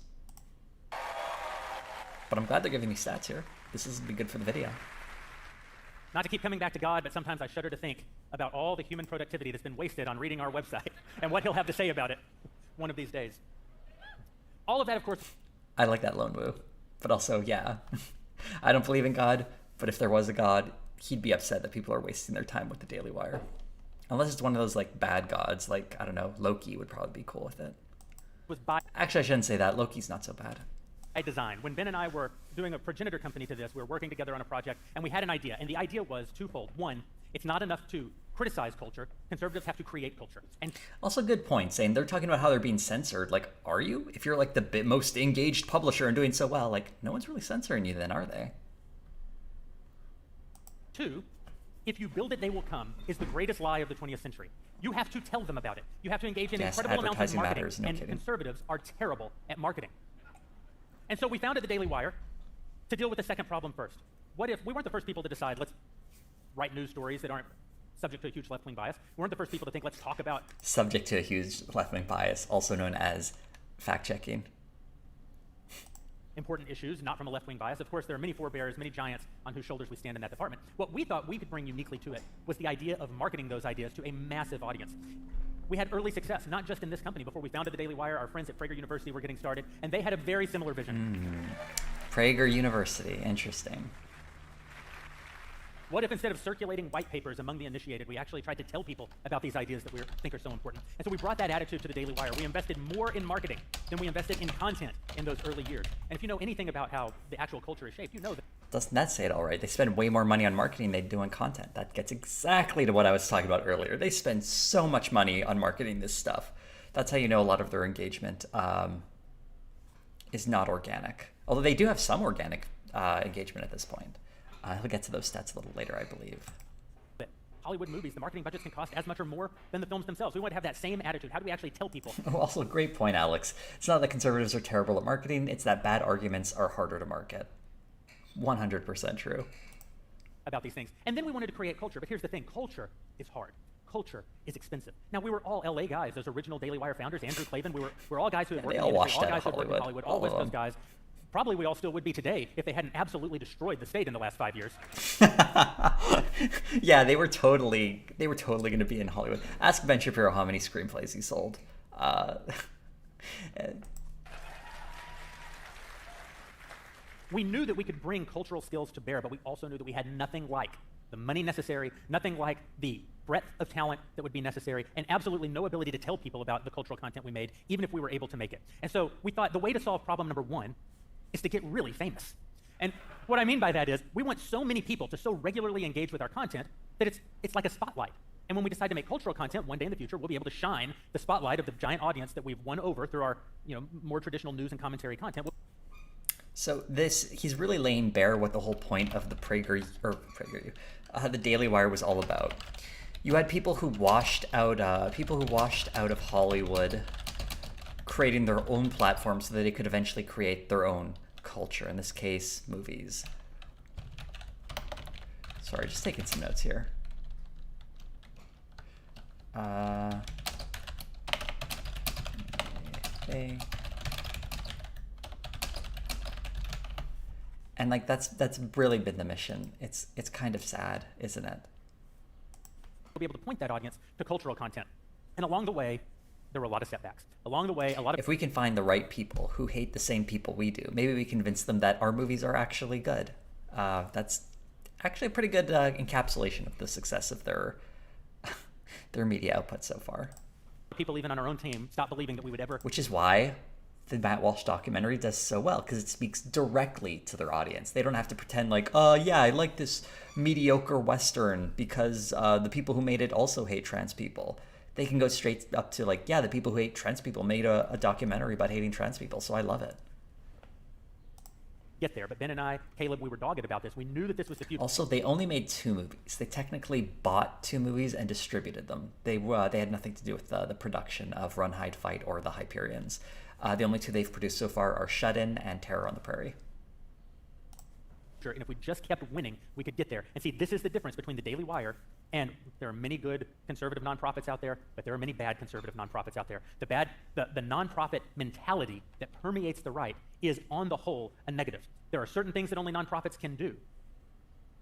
But I'm glad they're giving me stats here. This is be good for the video. Not to keep coming back to God, but sometimes I shudder to think about all the human productivity that's been wasted on reading our website and what he'll have to say about it one of these days. All of that, of course. I like that lone woo. But also, yeah, I don't believe in God, but if there was a God, he'd be upset that people are wasting their time with the Daily Wire. Unless it's one of those like bad gods, like, I don't know, Loki would probably be cool with it. Actually, I shouldn't say that. Loki's not so bad. By design. When Ben and I were doing a progenitor company to this, we were working together on a project, and we had an idea. And the idea was twofold. One, it's not enough to criticize culture. Conservatives have to create culture. And also, good point, saying they're talking about how they're being censored. Like, are you? If you're like the most engaged publisher and doing so well, like, no one's really censoring you then, are they? Two, if you build it, they will come, is the greatest lie of the 20th century. You have to tell them about it. You have to engage in incredible amounts of marketing, matters, no and kidding. Conservatives are terrible at marketing. And so we founded the Daily Wire to deal with the second problem first. What if we weren't the first people to decide, let's write news stories that aren't subject to a huge left-wing bias? We weren't the first people to think, let's talk about... Subject to a huge left-wing bias, also known as fact-checking. Important issues, not from a left-wing bias. Of course, there are many forebears, many giants on whose shoulders we stand in that department. What we thought we could bring uniquely to it was the idea of marketing those ideas to a massive audience. We had early success, not just in this company. Before we founded the Daily Wire, our friends at Prager University were getting started, and they had a very similar vision. Prager University, interesting. What if instead of circulating white papers among the initiated, we actually tried to tell people about these ideas that we think are so important? And so we brought that attitude to the Daily Wire. We invested more in marketing than we invested in content in those early years. And if you know anything about how the actual culture is shaped, you know that. Doesn't that say it all right? They spend way more money on marketing than they do on content. That gets exactly to what I was talking about earlier. They spend so much money on marketing this stuff. That's how you know a lot of their engagement is not organic. Although they do have some organic engagement at this point. He'll get to those stats a little later, I believe. Hollywood movies, the marketing budgets can cost as much or more than the films themselves. We want to have that same attitude. How do we actually tell people? Also, great point, Alex. It's not that conservatives are terrible at marketing, it's that bad arguments are harder to market. 100% true. About these things. And then we wanted to create culture. But here's the thing. Culture is hard. Culture is expensive. Now, we were all LA guys, those original Daily Wire founders, Andrew Klavan. We're all guys who had worked in the industry, all guys who had worked in Hollywood, all West Coast guys. Probably we all still would be today if they hadn't absolutely destroyed the state in the last 5 years. Yeah, they were totally going to be in Hollywood. Ask Ben Shapiro how many screenplays he sold. We knew that we could bring cultural skills to bear, but we also knew that we had nothing like the money necessary, nothing like the breadth of talent that would be necessary, and absolutely no ability to tell people about the cultural content we made, even if we were able to make it. And so we thought the way to solve problem number one is to get really famous. And what I mean by that is we want so many people to so regularly engage with our content that it's like a spotlight. And when we decide to make cultural content, one day in the future, we'll be able to shine the spotlight of the giant audience that we've won over through our, more traditional news and commentary content. So he's really laying bare what the whole point of the the Daily Wire was all about. You had people who washed out of Hollywood, creating their own platform so that they could eventually create their own culture. In this case, movies. Sorry, just taking some notes here. Okay. And like that's really been the mission. It's kind of sad, isn't it? We'll be able to point that audience to cultural content. And along the way, there were a lot of setbacks. Along the way, a lot of... If we can find the right people who hate the same people we do, maybe we convince them that our movies are actually good. That's actually a pretty good encapsulation of the success of their media output so far. People even on our own team stopped believing that we would ever... Which is why the Matt Walsh documentary does so well, because it speaks directly to their audience. They don't have to pretend like, yeah, I like this mediocre Western because the people who made it also hate trans people. They can go straight up to like, yeah, the people who hate trans people made a documentary about hating trans people, so I love it. Get there, but Ben and I, Caleb, we were dogged about this. We knew that this was the future. Also, they only made 2 movies. They technically bought 2 movies and distributed them. They had nothing to do with the production of Run, Hide, Fight or The Hyperions. The only 2 they've produced so far are Shut In and Terror on the Prairie. And if we just kept winning, we could get there. And see, this is the difference between the Daily Wire, and there are many good conservative nonprofits out there, but there are many bad conservative nonprofits out there. The nonprofit mentality that permeates the right is, on the whole, a negative. There are certain things that only nonprofits can do,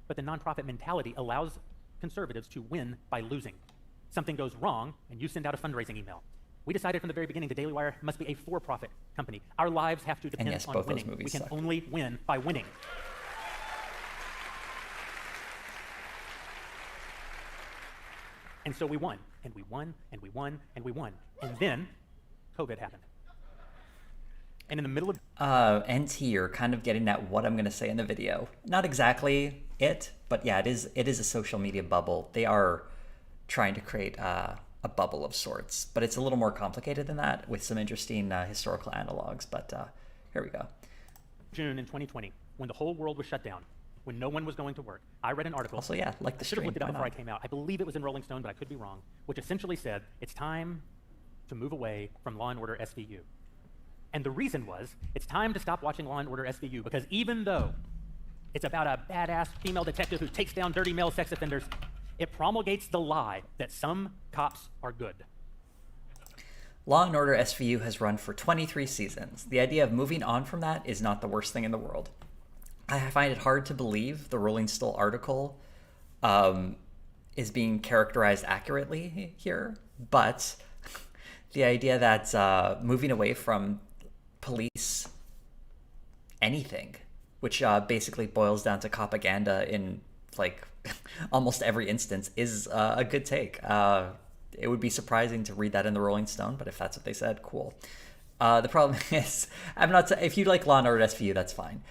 but the nonprofit mentality allows conservatives to win by losing. Something goes wrong, and you send out a fundraising email. We decided from the very beginning the Daily Wire must be a for-profit company. Our lives have to depend on winning. We can only win by winning. And so we won, and we won, and we won, and we won. And then COVID happened. And in the middle of... NT, you're kind of getting at what I'm going to say in the video. Not exactly it, but yeah, it is a social media bubble. They are trying to create a bubble of sorts, but it's a little more complicated than that with some interesting historical analogs. But here we go. June in 2020, when the whole world was shut down, when no one was going to work, I read an article. Also, yeah, like the I should have stream. looked it up before I came out. I believe it was in Rolling Stone, but I could be wrong, which essentially said it's time to move away from Law & Order SVU. And the reason was, it's time to stop watching Law & Order SVU, because even though it's about a badass female detective who takes down dirty male sex offenders, it promulgates the lie that some cops are good. Law & Order SVU has run for 23 seasons. The idea of moving on from that is not the worst thing in the world. I find it hard to believe the Rolling Stone article is being characterized accurately here, but the idea that moving away from police anything, which basically boils down to propaganda in like almost every instance, is a good take. It would be surprising to read that in the Rolling Stone, but if that's what they said, cool. The problem is, if you like Law & Order SVU, that's fine.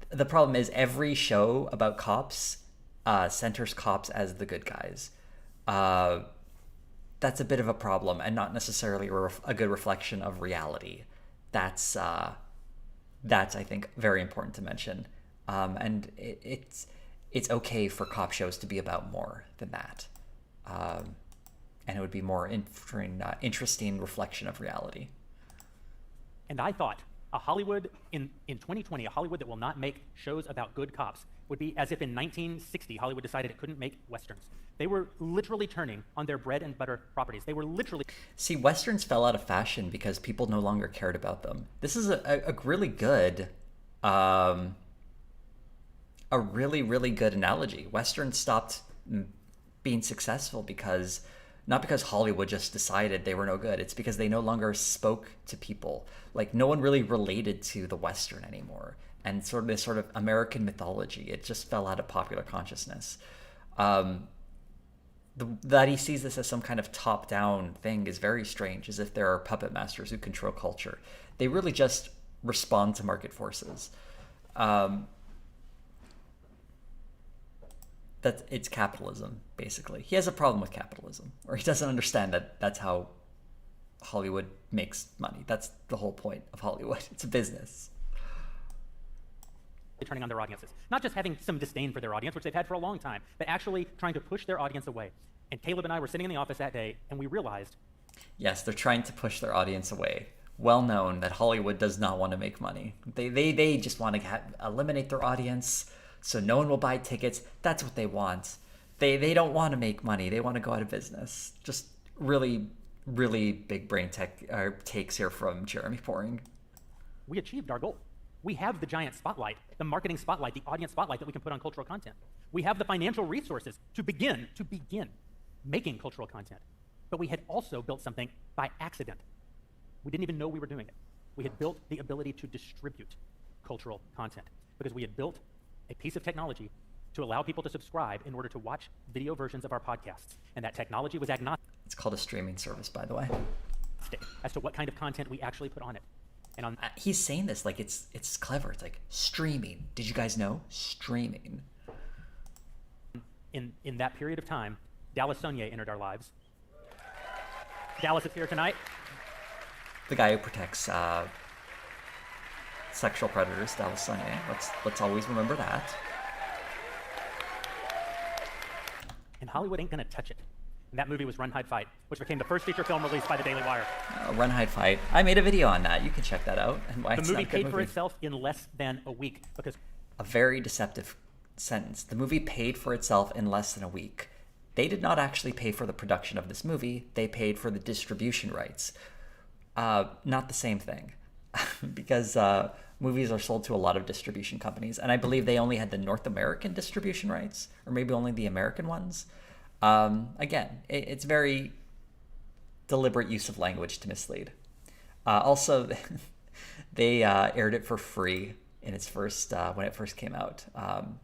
The problem is every show about cops centers cops as the good guys. That's a bit of a problem and not necessarily a good reflection of reality. That's I think, very important to mention. And it's okay for cop shows to be about more than that. And it would be more interesting reflection of reality. And I thought a Hollywood in 2020, a Hollywood that will not make shows about good cops, would be as if in 1960 Hollywood decided it couldn't make westerns. They were literally turning on their bread and butter properties. They were literally... See, westerns fell out of fashion because people no longer cared about them. This is a really good, a really, really good analogy. Westerns stopped being successful because, not because Hollywood just decided they were no good. It's because they no longer spoke to people. Like, no one really related to the Western anymore. And sort of this sort of American mythology, it just fell out of popular consciousness. That he sees this as some kind of top-down thing is very strange, as if there are puppet masters who control culture. They really just respond to market forces. It's capitalism, basically. He has a problem with capitalism, or he doesn't understand that that's how Hollywood makes money. That's the whole point of Hollywood. It's a business. Turning on their audiences. Not just having some disdain for their audience, which they've had for a long time, but actually trying to push their audience away. And Caleb and I were sitting in the office that day, and we realized... Yes, they're trying to push their audience away. Well known that Hollywood does not want to make money. They just want to eliminate their audience so no one will buy tickets. That's what they want. They don't want to make money. They want to go out of business. Just really, really big brain takes here from Jeremy Boring. We achieved our goal. We have the giant spotlight, the marketing spotlight, the audience spotlight that we can put on cultural content. We have the financial resources to begin making cultural content. But we had also built something by accident. We didn't even know we were doing it. We had built the ability to distribute cultural content because we had built a piece of technology to allow people to subscribe in order to watch video versions of our podcasts. And that technology was agnostic. It's called a streaming service, by the way. As to what kind of content we actually put on it. And he's saying this like it's clever. It's like streaming. Did you guys know? Streaming. In that period of time, Dallas Sonye entered our lives. Dallas is here tonight. The guy who protects sexual predators, Dallas Sonye. Let's always remember that. And Hollywood ain't gonna touch it. And that movie was Run, Hide, Fight, which became the first feature film released by the Daily Wire. Run, Hide, Fight. I made a video on that. You can check that out. And why the movie paid for itself in less than a week because... A very deceptive sentence. The movie paid for itself in less than a week. They did not actually pay for the production of this movie. They paid for the distribution rights. Not the same thing. Because movies are sold to a lot of distribution companies. And I believe they only had the North American distribution rights. Or maybe only the American ones. Again, it's very deliberate use of language to mislead. Also, they aired it for free in its first when it first came out,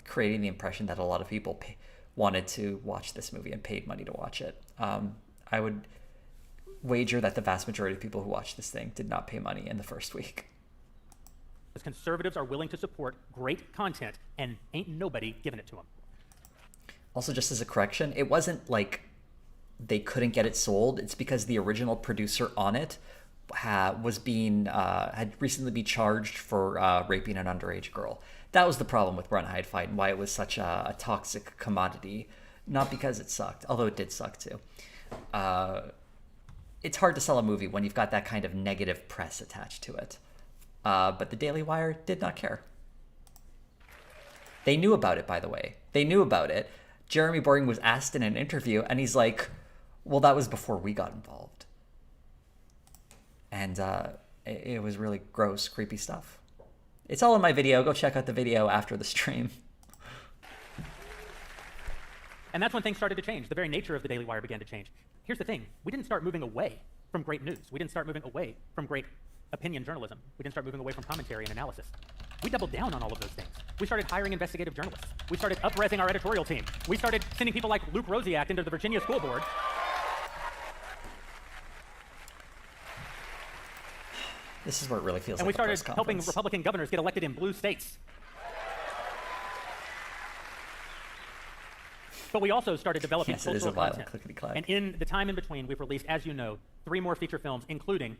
creating the impression that a lot of people wanted to watch this movie and paid money to watch it. I would wager that the vast majority of people who watched this thing did not pay money in the first week. As conservatives are willing to support great content, and ain't nobody giving it to them. Also, just as a correction, it wasn't like they couldn't get it sold. It's because the original producer on it had recently been charged for raping an underage girl. That was the problem with Run, Hide, Fight and why it was such a toxic commodity. Not because it sucked, although it did suck too. It's hard to sell a movie when you've got that kind of negative press attached to it. But the Daily Wire did not care. They knew about it, by the way. They knew about it. Jeremy Boring was asked in an interview, and he's like, well, that was before we got involved. And it was really gross, creepy stuff. It's all in my video. Go check out the video after the stream. And that's when things started to change. The very nature of the Daily Wire began to change. Here's the thing. We didn't start moving away from great news. We didn't start moving away from great opinion journalism. We didn't start moving away from commentary and analysis. We doubled down on all of those things. We started hiring investigative journalists. We started up-resing our editorial team. We started sending people like Luke Rosiak into the Virginia School Board. This is where it really feels and like we started helping Republican governors get elected in blue states. But we also started developing cultural content. And in the time in between, we've released, as you know, 3 more feature films, including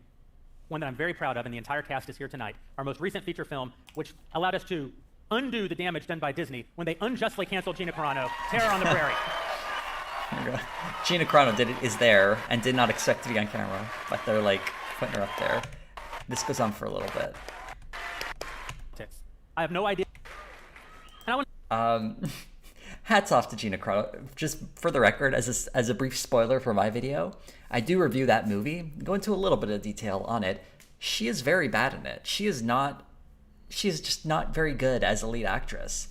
one that I'm very proud of, and the entire cast is here tonight, our most recent feature film, which allowed us to undo the damage done by Disney when they unjustly canceled Gina Carano, Terror on the Prairie. There you go. Gina Carano is there and did not expect to be on camera, but they're like putting her up there. This goes on for a little bit. I have no idea. And I want Hats off to Gina Carano. Just for the record, as a brief spoiler for my video, I do review that movie, go into a little bit of detail on it. She is very bad in it. She is just not very good as a lead actress.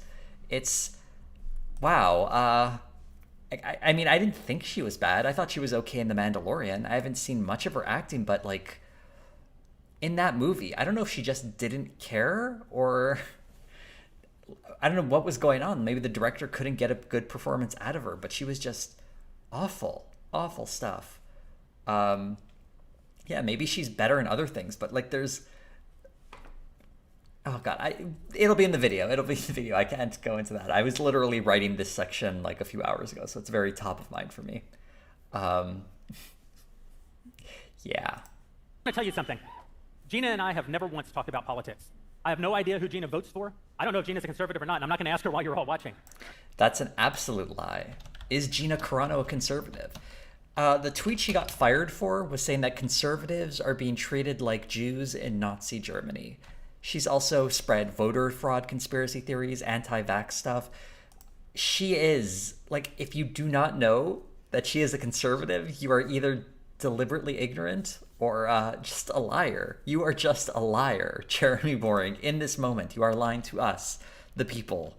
It's, wow. I mean, I didn't think she was bad. I thought she was okay in The Mandalorian. I haven't seen much of her acting, but like, in that movie, I don't know if she just didn't care or I don't know what was going on. Maybe the director couldn't get a good performance out of her, but she was just awful stuff. Yeah, maybe she's better in other things, but like there's, oh God, it'll be in the video. I can't go into that. I was literally writing this section like a few hours ago, so it's very top of mind for me. Yeah. I'm gonna tell you something. Gina and I have never once talked about politics. I have no idea who Gina votes for. I don't know if Gina's a conservative or not, and I'm not going to ask her while you're all watching. That's an absolute lie. Is Gina Carano a conservative? The tweet she got fired for was saying that conservatives are being treated like Jews in Nazi Germany. She's also spread voter fraud conspiracy theories, anti-vax stuff. She is, like, if you do not know that she is a conservative, you are either deliberately ignorant or just a liar. You are just a liar, Jeremy Boring. In this moment, you are lying to us, the people.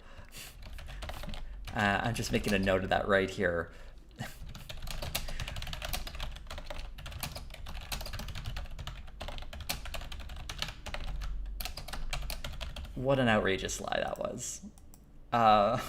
I'm just making a note of that right here. What an outrageous lie that was. But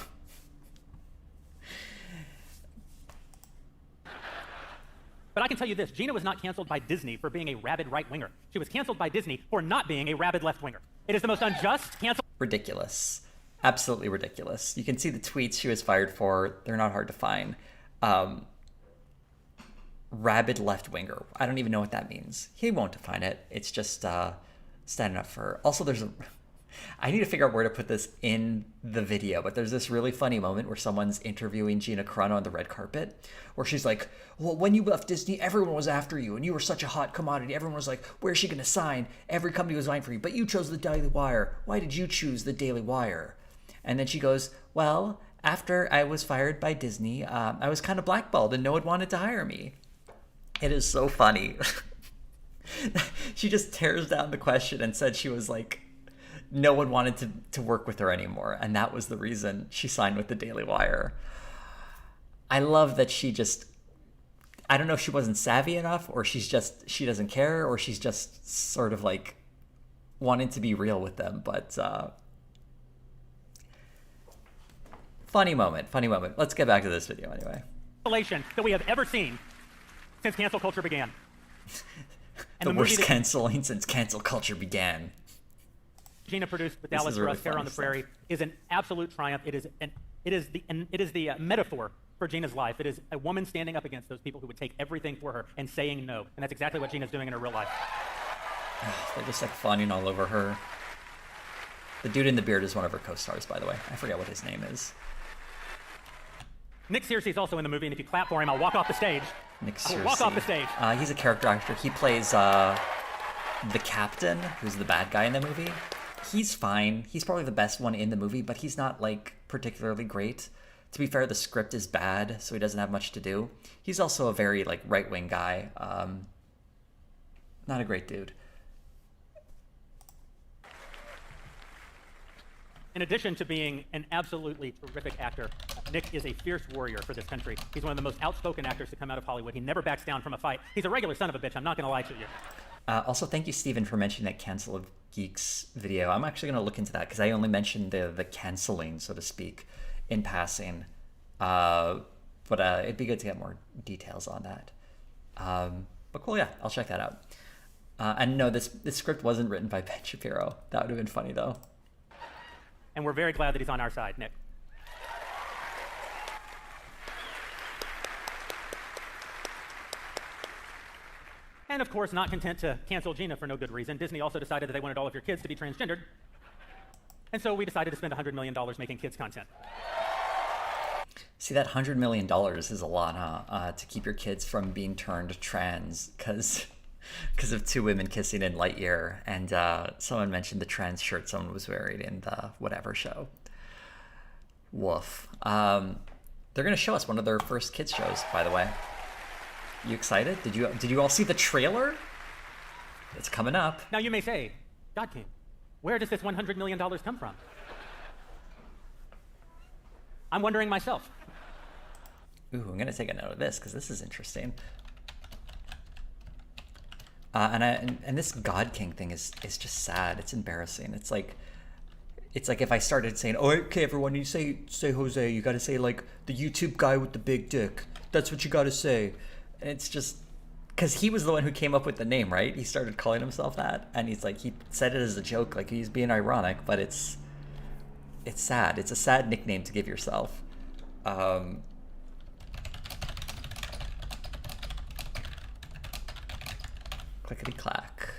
I can tell you this, Gina was not canceled by Disney for being a rabid right-winger. She was canceled by Disney for not being a rabid left-winger. It is the most unjust cancel. Ridiculous. Absolutely ridiculous. You can see the tweets she was fired for. They're not hard to find. Rabid left-winger. I don't even know what that means. He won't define it. It's just standing up for her. Also, I need to figure out where to put this in the video, but there's this really funny moment where someone's interviewing Gina Carano on the red carpet, where she's like, well, when you left Disney, everyone was after you, and you were such a hot commodity. Everyone was like, where's she going to sign? Every company was vying for you, but you chose the Daily Wire. Why did you choose the Daily Wire? And then she goes, well, after I was fired by Disney, I was kind of blackballed, and no one wanted to hire me. It is so funny. She just tears down the question and said she was like, no one wanted to work with her anymore, and that was the reason she signed with the Daily Wire. I love that she just, I don't know if she wasn't savvy enough, or she doesn't care, or she's just sort of like wanting to be real with them, but funny moment. Let's get back to this video anyway. That we have ever seen since cancel culture began. The worst canceling since cancel culture began. Gina produced with Dallas for us, Terror on the Prairie, is an absolute triumph. It is the metaphor for Gina's life. It is a woman standing up against those people who would take everything for her and saying no. And that's exactly what Gina's doing in her real life. They're just like fawning all over her. The dude in the beard is one of her co-stars, by the way. I forget what his name is. Nick Searcy is also in the movie, and if you clap for him, I'll walk off the stage. Nick Searcy. I'll walk off the stage. He's a character actor. He plays the captain, who's the bad guy in the movie. He's fine. He's probably the best one in the movie, but he's not, like, particularly great. To be fair, the script is bad, so he doesn't have much to do. He's also a very, like, right-wing guy. Not a great dude. In addition to being an absolutely terrific actor, Nick is a fierce warrior for this country. He's one of the most outspoken actors to come out of Hollywood. He never backs down from a fight. He's a regular son of a bitch. I'm not going to lie to you. Also, thank you, Steven, for mentioning that Cancel of Geeks video. I'm actually going to look into that because I only mentioned the canceling, so to speak, in passing. But it'd be good to get more details on that. But cool, yeah, I'll check that out. And no, this script wasn't written by Ben Shapiro. That would have been funny, though. And we're very glad that he's on our side, Nick. And of course, not content to cancel Gina for no good reason, Disney also decided that they wanted all of your kids to be transgendered. And so we decided to spend $100 million making kids content. See, that $100 million is a lot, huh? To keep your kids from being turned trans because of two women kissing in Lightyear. And someone mentioned the trans shirt someone was wearing in the whatever show. Woof. They're going to show us one of their first kids shows, by the way. You excited? Did you all see the trailer? It's coming up. Now you may say, God King, where does this $100 million come from? I'm wondering myself. Ooh, I'm going to take a note of this because this is interesting. And this God King thing is just sad. It's embarrassing. It's like if I started saying, "Oh, okay, everyone, you say Jose, you got to say like the YouTube guy with the big dick. That's what you got to say." And it's just because he was the one who came up with the name, right? He started calling himself that, and he said it as a joke, like he's being ironic, but it's sad. It's a sad nickname to give yourself. Clickety clack.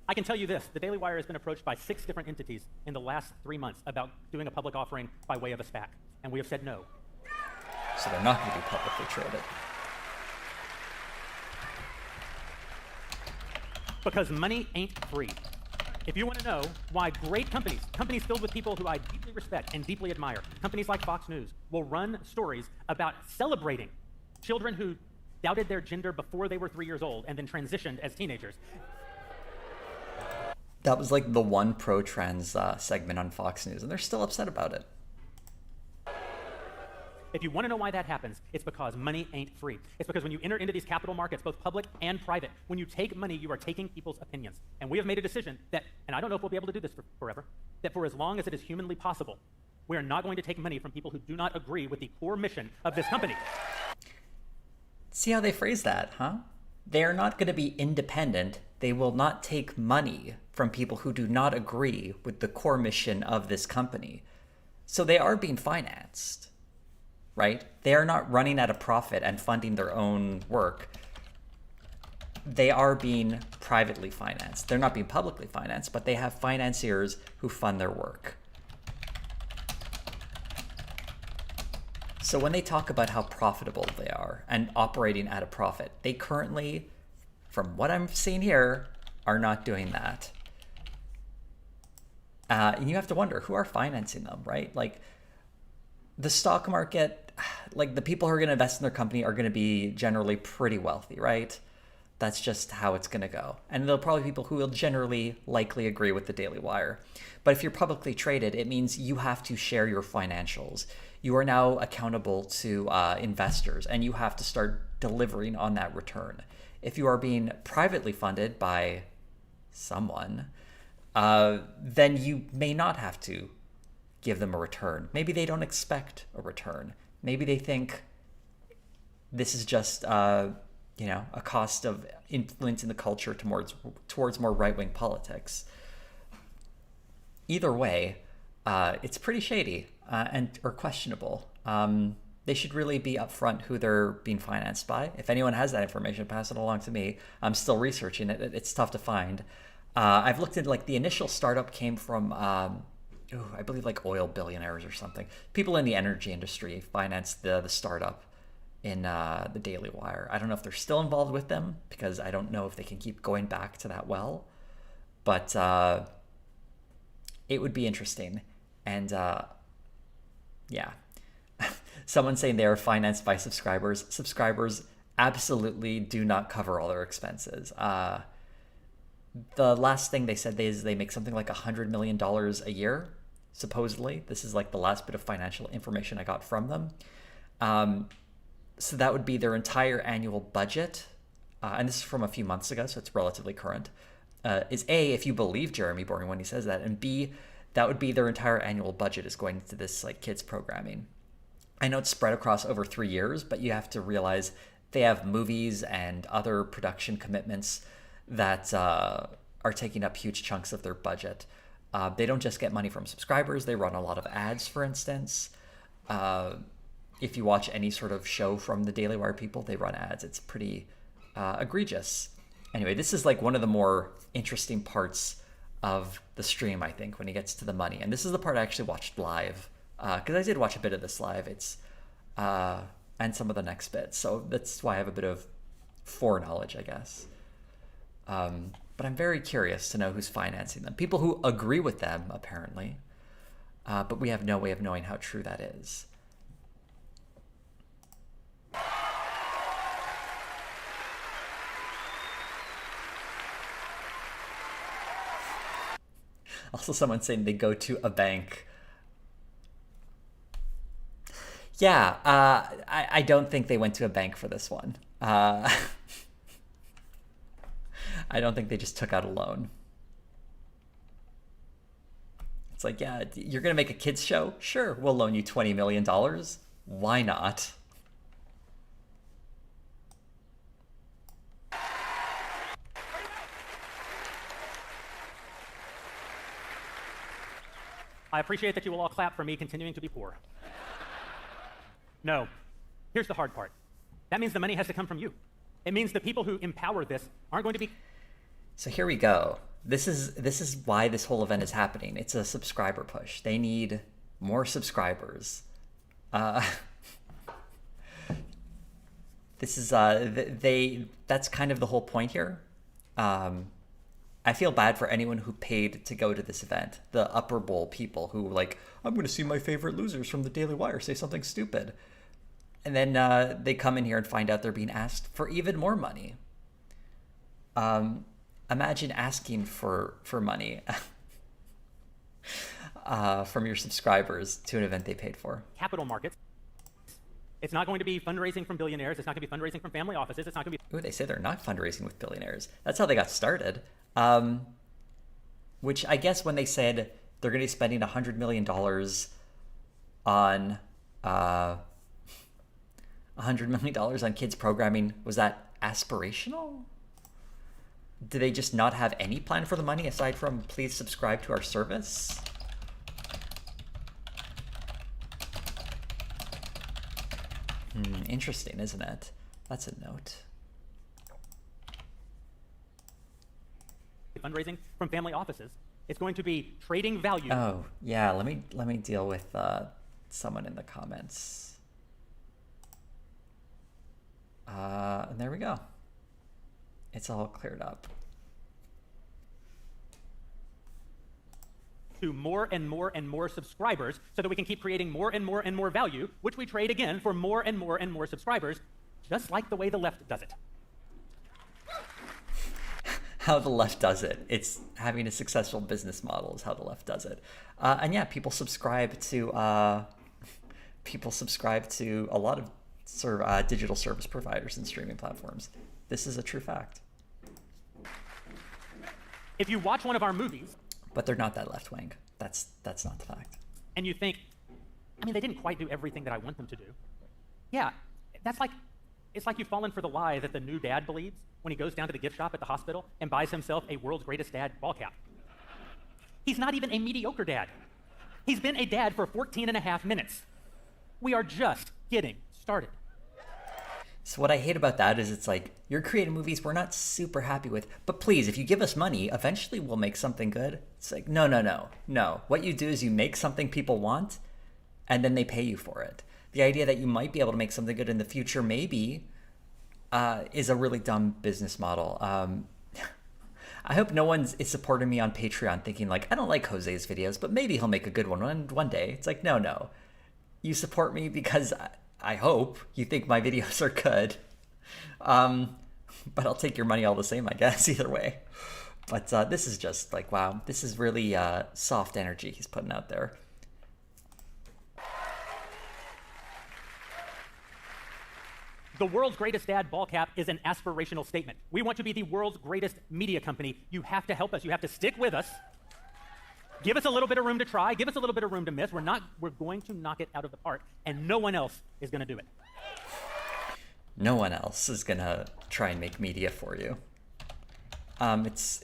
I can tell you this, the Daily Wire has been approached by 6 different entities in the last 3 months about doing a public offering by way of a SPAC, and we have said no. So they're not going to be publicly traded. Because money ain't free. If you want to know why great companies filled with people who I deeply respect and deeply admire, companies like Fox News, will run stories about celebrating children who doubted their gender before they were 3 years old and then transitioned as teenagers. That was like the one pro-trans segment on Fox News, and they're still upset about it. If you want to know why that happens, it's because money ain't free. It's because when you enter into these capital markets, both public and private, when you take money, you are taking people's opinions. And we have made a decision that, and I don't know if we'll be able to do this forever, that for as long as it is humanly possible, we are not going to take money from people who do not agree with the core mission of this company. See how they phrase that, huh? They are not going to be independent. They will not take money from people who do not agree with the core mission of this company. So they are being financed, right? They are not running at a profit and funding their own work. They are being privately financed. They're not being publicly financed, but they have financiers who fund their work. So when they talk about how profitable they are and operating at a profit, they currently, from what I'm seeing here, are not doing that. And you have to wonder, who are financing them, right? Like, the stock market, like the people who are going to invest in their company are going to be generally pretty wealthy, right? That's just how it's going to go. And there'll probably be people who will generally likely agree with the Daily Wire. But if you're publicly traded, it means you have to share your financials. You are now accountable to investors, and you have to start delivering on that return. If you are being privately funded by someone, then you may not have to give them a return. Maybe they don't expect a return. Maybe they think this is just a cost of influencing the culture towards more right-wing politics. Either way, it's pretty shady or questionable. They should really be upfront who they're being financed by. If anyone has that information, pass it along to me. I'm still researching it. It's tough to find. I've looked into the initial startup came from I believe oil billionaires or something. People in the energy industry financed the startup in the Daily Wire. I don't know if they're still involved with them because I don't know if they can keep going back to that well. But it would be interesting. And yeah, someone saying they are financed by subscribers. Subscribers absolutely do not cover all their expenses. The last thing they said is they make something like $100 million a year, supposedly. This is the last bit of financial information I got from them. So that would be their entire annual budget. And this is from a few months ago, so it's relatively current. Is A, if you believe Jeremy Boring when he says that, and B, that would be their entire annual budget is going into this kids programming. I know it's spread across over 3 years, but you have to realize they have movies and other production commitments that are taking up huge chunks of their budget. They don't just get money from subscribers. They run a lot of ads, for instance. If you watch any sort of show from the Daily Wire people, they run ads. It's pretty egregious. Anyway, this is like one of the more interesting parts of the stream, I think, when he gets to the money. And this is the part I actually watched live, because I did watch a bit of this live. It's and some of the next bits, so that's why I have a bit of foreknowledge, I guess. But I'm very curious to know who's financing them. People who agree with them, apparently, but we have no way of knowing how true that is. Also, someone saying they go to a bank. Yeah, I don't think they went to a bank for this one. I don't think they just took out a loan. It's like, yeah, you're going to make a kids show? Sure, we'll loan you $20 million. Why not? I appreciate that you will all clap for me continuing to be poor. No. Here's the hard part. That means the money has to come from you. It means the people who empower this aren't going to be... So here we go. This is why this whole event is happening. It's a subscriber push. They need more subscribers. This is that's kind of the whole point here. I feel bad for anyone who paid to go to this event. The upper bowl people who like, I'm going to see my favorite losers from the Daily Wire say something stupid. And then they come in here and find out they're being asked for even more money. Imagine asking for money from your subscribers to an event they paid for. Capital markets. It's not going to be fundraising from billionaires. It's not going to be fundraising from family offices. It's not going to be... Ooh, they say they're not fundraising with billionaires. That's how they got started. Which I guess when they said they're going to be spending $100 million on $100 million on kids programming, was that aspirational? Do they just not have any plan for the money aside from please subscribe to our service? Interesting, isn't it? That's a note. Fundraising from family offices. It's going to be trading value. Oh, yeah, let me deal with someone in the comments. And there we go. It's all cleared up. To more and more and more subscribers so that we can keep creating more and more and more value, which we trade again for more and more and more subscribers, just like the way the left does it. How the left does it. It's having a successful business model is how the left does it. And yeah, people subscribe to a lot of digital service providers and streaming platforms. This is a true fact. If you watch one of our movies, but they're not that left wing. That's not the fact. And you think, I mean, they didn't quite do everything that I want them to do. Yeah, it's like you've fallen for the lie that the new dad believes when he goes down to the gift shop at the hospital and buys himself a World's Greatest Dad ball cap. He's not even a mediocre dad. He's been a dad for 14 and a half minutes. We are just getting started. So what I hate about that is it's like, you're creating movies we're not super happy with, but please, if you give us money, eventually we'll make something good. It's like, no. What you do is you make something people want, and then they pay you for it. The idea that you might be able to make something good in the future, maybe, is a really dumb business model. I hope no one is supporting me on Patreon thinking like, I don't like Jose's videos, but maybe he'll make a good one day. It's like, no. You support me because I hope you think my videos are good. But I'll take your money all the same, I guess, either way. But this is just like, wow, this is really soft energy he's putting out there. The World's Greatest Dad ball cap is an aspirational statement. We want to be the world's greatest media company. You have to help us. You have to stick with us. Give us a little bit of room to try. Give us a little bit of room to miss. We're going to knock it out of the park, and no one else is going to do it. No one else is going to try and make media for you. It's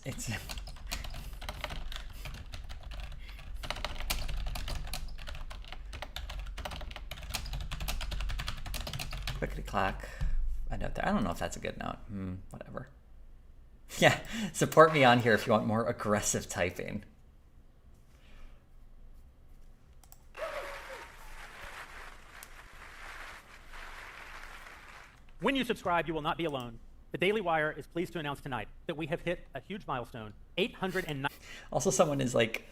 clickety clack. A note there. I don't know if that's a good note. Whatever. Yeah, support me on here if you want more aggressive typing. When you subscribe, you will not be alone. The Daily Wire is pleased to announce tonight that we have hit a huge milestone, 809. Also, someone is like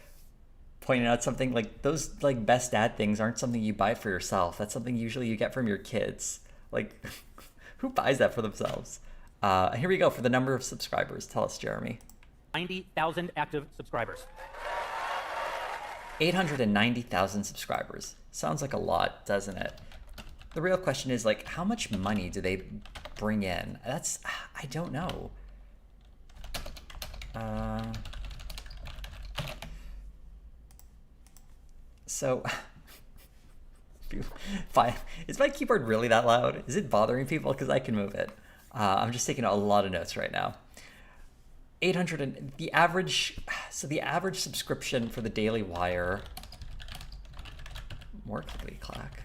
pointing out something like those like best dad things aren't something you buy for yourself. That's something usually you get from your kids. Like, who buys that for themselves? Here we go for the number of subscribers. Tell us, Jeremy. 90,000 active subscribers. 890,000 subscribers. Sounds like a lot, doesn't it? The real question is like, how much money do they bring in? I don't know. So, fine. Is my keyboard really that loud? Is it bothering people? Because I can move it. I'm just taking a lot of notes right now. 800 and the average subscription for the Daily Wire, more clickety clack,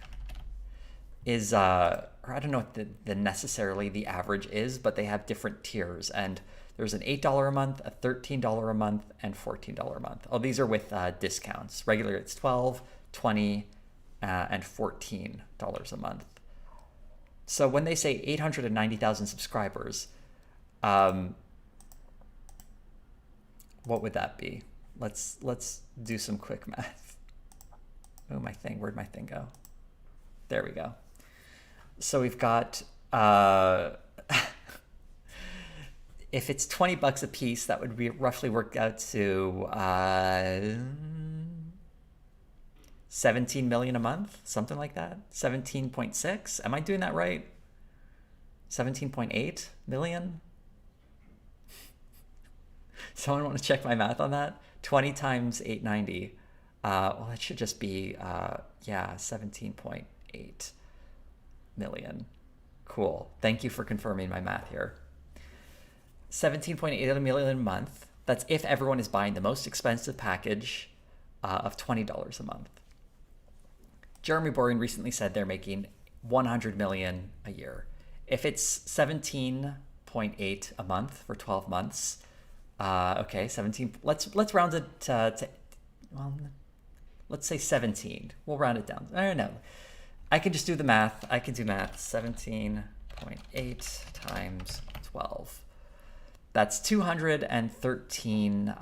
is or I don't know what the necessarily the average is, but they have different tiers, and there's an $8 a month, a $13 a month, and $14 a month. Oh, these are with discounts. Regular it's $12, $20, and $14 a month. So when they say 890,000 subscribers, what would that be? Let's do some quick math. Oh, my thing. Where'd my thing go? There we go. So we've got if it's $20 a piece, that would be roughly work out to 17 million a month, something like that. 17.6. Am I doing that right? 17.8 million? Someone want to check my math on that? 20 times 890. Well, that should just be, 17.8 million. Cool. Thank you for confirming my math here. 17.8 million a month. That's if everyone is buying the most expensive package of $20 a month. Jeremy Boring recently said they're making 100 million a year. If it's 17.8 a month for 12 months, okay, 17. Let's round it to well, let's say 17. We'll round it down. I don't know. I can just do the math. I can do math. 17.8 times 12. That's 213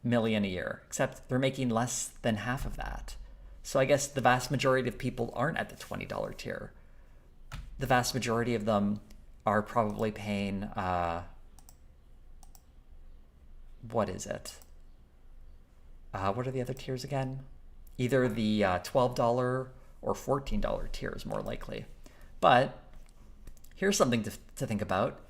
million a year, except they're making less than half of that. So I guess the vast majority of people aren't at the $20 tier. The vast majority of them are probably paying, what is it? What are the other tiers again? Either the $12 or $14 tiers, more likely. But here's something to think about.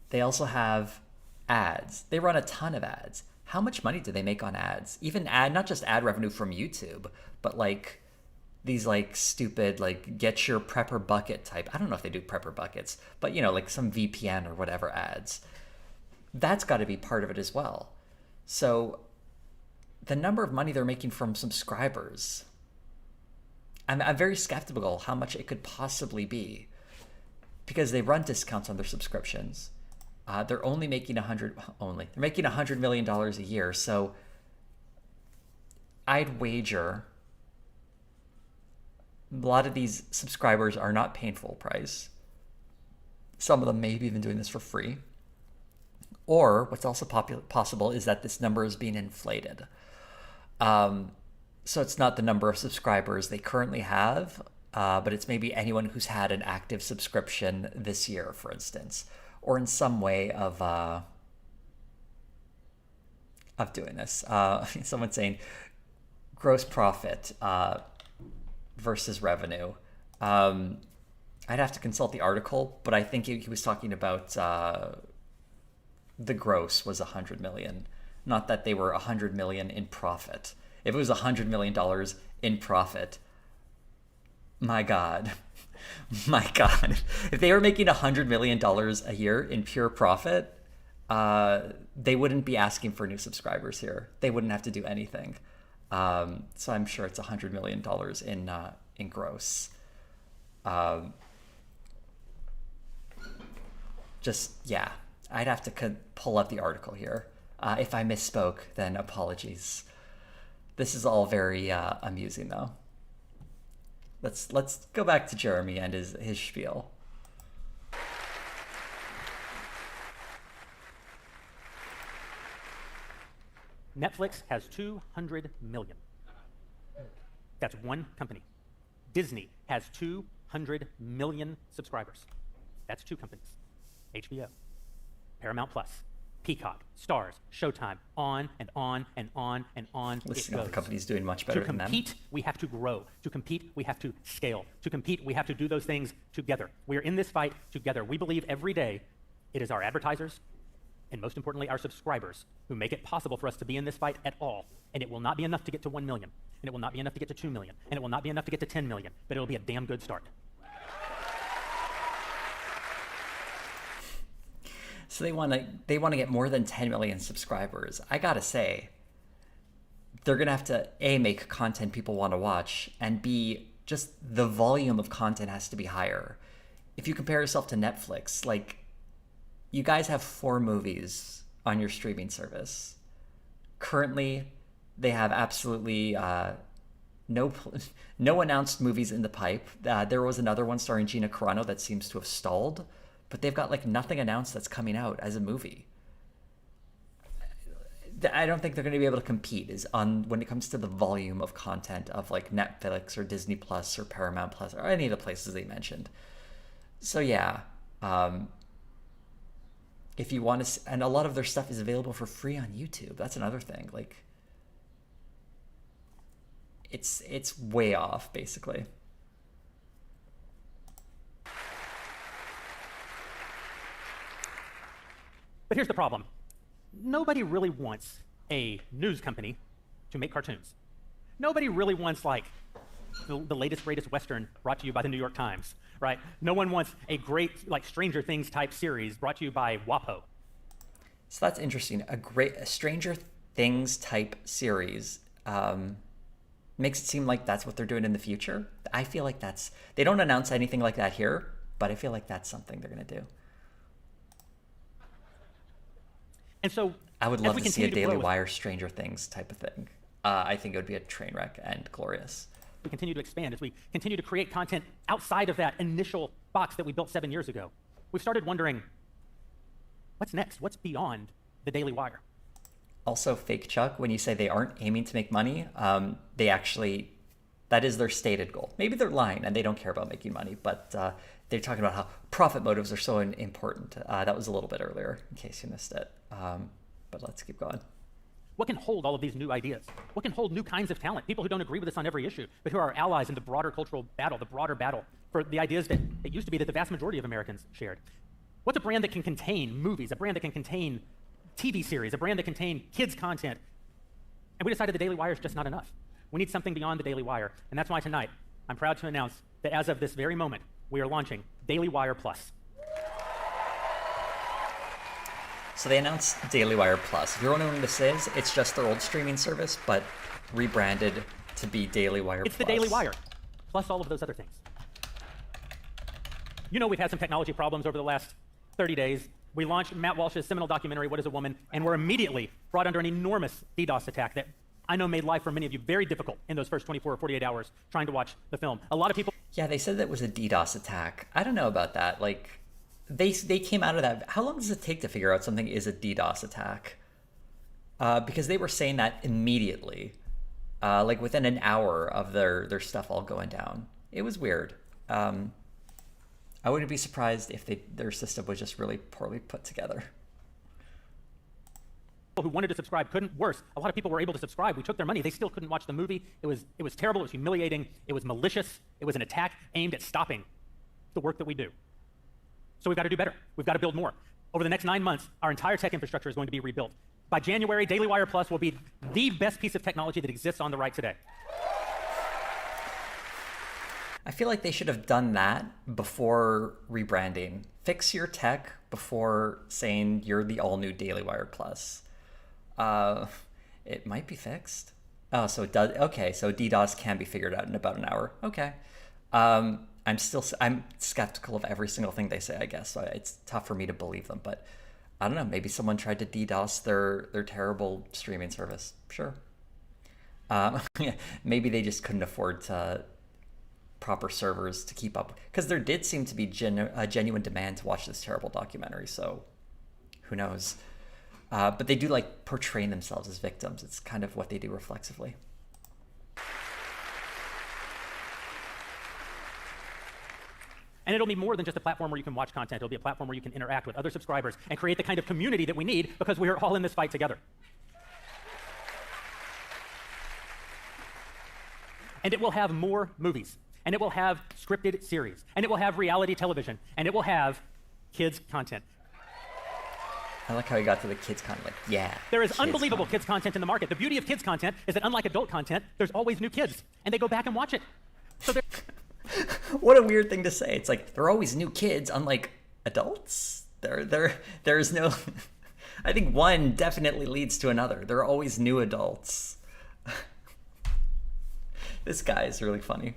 They also have ads. They run a ton of ads. How much money do they make on ads? Even not just ad revenue from YouTube, but like these like stupid like get your prepper bucket type. I don't know if they do prepper buckets, but you know, like some VPN or whatever ads. That's got to be part of it as well. So the number of money they're making from subscribers, I'm very skeptical how much it could possibly be, because they run discounts on their subscriptions. They're only making they're making $100 million a year. So I'd wager a lot of these subscribers are not paying full price. Some of them may be even doing this for free. Or what's also possible is that this number is being inflated. So it's not the number of subscribers they currently have, but it's maybe anyone who's had an active subscription this year, for instance, or in some way of doing this. Someone's saying gross profit versus revenue. I'd have to consult the article, but I think he was talking about the gross was 100 million, not that they were 100 million in profit. If it was $100 million in profit, my God, if they were making $100 million a year in pure profit, they wouldn't be asking for new subscribers here. They wouldn't have to do anything. So I'm sure it's $100 million in gross. I'd have to pull up the article here. If I misspoke, then apologies. This is all very amusing, though. Let's go back to Jeremy and his spiel. Netflix has 200 million. That's one company. Disney has 200 million subscribers. That's two companies. HBO, Paramount Plus, Peacock, Stars, Showtime, on and on and on and on. Listing all the companies doing much better than them. To compete, we have to grow. To compete, we have to scale. To compete, we have to do those things together. We are in this fight together. We believe every day it is our advertisers, and most importantly, our subscribers, who make it possible for us to be in this fight at all. And it will not be enough to get to 1 million, and it will not be enough to get to 2 million, and it will not be enough to get to 10 million, but it'll be a damn good start. So they want to get more than 10 million subscribers. I gotta say, they're gonna have to A, make content people want to watch, and B, just the volume of content has to be higher. If you compare yourself to Netflix, like, you guys have 4 movies on your streaming service. Currently, they have absolutely no announced movies in the pipe. There was another one starring Gina Carano that seems to have stalled, but they've got like nothing announced that's coming out as a movie. I don't think they're going to be able to compete when it comes to the volume of content of like Netflix or Disney Plus or Paramount Plus or any of the places they mentioned. So yeah. If you want to, and a lot of their stuff is available for free on YouTube. That's another thing. Like, it's way off, basically. But here's the problem. Nobody really wants a news company to make cartoons. Nobody really wants, like, the latest, greatest Western brought to you by the New York Times, right? No one wants a great, like, Stranger Things type series brought to you by WAPO. So that's interesting. A Stranger Things type series makes it seem like that's what they're doing in the future. I feel like they don't announce anything like that here, but I feel like that's something they're going to do. And so I would love to see a Daily Wire Stranger Things type of thing. I think it would be a train wreck and glorious. We continue to expand, as we continue to create content outside of that initial box that we built 7 years ago. We've started wondering, what's next? What's beyond the Daily Wire? Also, Fake Chuck, when you say they aren't aiming to make money, that is their stated goal. Maybe they're lying and they don't care about making money, but they're talking about how profit motives are so important. That was a little bit earlier, in case you missed it. But let's keep going. What can hold all of these new ideas? What can hold new kinds of talent? People who don't agree with us on every issue, but who are allies in the broader cultural battle, the broader battle for the ideas that it used to be that the vast majority of Americans shared. What's a brand that can contain movies, a brand that can contain TV series, a brand that can contain kids' content? And we decided the Daily Wire is just not enough. We need something beyond the Daily Wire. And that's why tonight, I'm proud to announce that as of this very moment, we are launching Daily Wire Plus. So they announced Daily Wire Plus. If you're wondering what this is, it's just their old streaming service, but rebranded to be Daily Wire Plus. It's the Daily Wire, plus all of those other things. You know we've had some technology problems over the last 30 days. We launched Matt Walsh's seminal documentary, What is a Woman? And we're immediately brought under an enormous DDoS attack that I know made life for many of you very difficult in those first 24 or 48 hours trying to watch the film. A lot of people... Yeah, they said that was a DDoS attack. I don't know about that. Like, they came out of that. How long does it take to figure out something is a DDoS attack? Because they were saying that immediately, like within an hour of their stuff all going down. It was weird. I wouldn't be surprised if their system was just really poorly put together. People who wanted to subscribe couldn't. Worse, a lot of people were able to subscribe. We took their money. They still couldn't watch the movie. It was terrible. It was humiliating. It was malicious. It was an attack aimed at stopping the work that we do. So we've got to do better. We've got to build more. Over the next 9 months, our entire tech infrastructure is going to be rebuilt. By January, Daily Wire Plus will be the best piece of technology that exists on the right today. I feel like they should have done that before rebranding. Fix your tech before saying you're the all-new Daily Wire Plus. It might be fixed. Oh, so it does. Okay, so DDoS can be figured out in about an hour. Okay. I'm skeptical of every single thing they say, I guess. So it's tough for me to believe them. But I don't know, maybe someone tried to DDoS their terrible streaming service. Sure. Maybe they just couldn't afford proper servers to keep up, because there did seem to be a genuine demand to watch this terrible documentary. So who knows? But they do like portraying themselves as victims. It's kind of what they do reflexively. And it'll be more than just a platform where you can watch content. It'll be a platform where you can interact with other subscribers and create the kind of community that we need, because we're all in this fight together. And it will have more movies, and it will have scripted series, and it will have reality television, and it will have kids content. I like how he got to the kids content. Like, yeah. There is unbelievable kids content in the market. The beauty of kids content is that, unlike adult content, there's always new kids, and they go back and watch it. So what a weird thing to say. It's like, there are always new kids, unlike adults. There's no... I think one definitely leads to another. There are always new adults. This guy is really funny.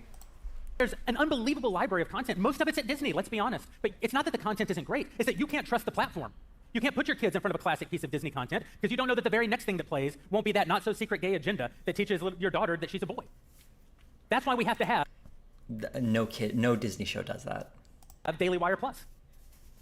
There's an unbelievable library of content. Most of it's at Disney, let's be honest. But it's not that the content isn't great. It's that you can't trust the platform. You can't put your kids in front of a classic piece of Disney content because you don't know that the very next thing that plays won't be that not-so-secret gay agenda that teaches your daughter that she's a boy. That's why we have to have... No Disney show does that. ...of Daily Wire Plus.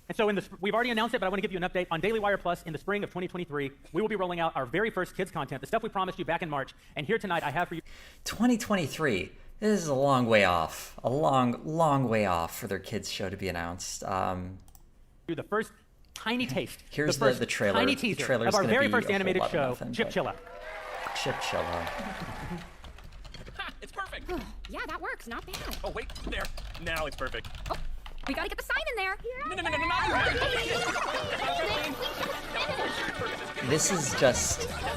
And so we've already announced it, but I want to give you an update. On Daily Wire Plus in the spring of 2023, we will be rolling out our very first kids content, the stuff we promised you back in March. And here tonight, I have for you... 2023. This is a long way off. A long way off for their kids show to be announced. The first tiny taste. Here's the trailer. Tiny teaser of our very first animated show, Chipchilla. Chipchilla. It's perfect. Yeah, that works. Not bad. Oh, wait, there. Now it's perfect. Oh, we gotta get the sign in there. No.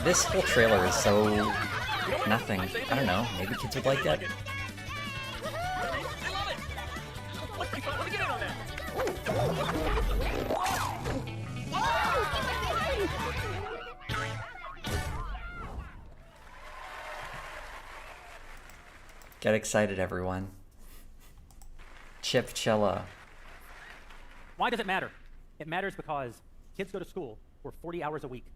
This whole trailer is so nothing. I don't know. Maybe kids would like it. I love it. Let me get in on that. Get excited, everyone. Chipchilla. Why does it matter? It matters because kids go to school for 40 hours a week,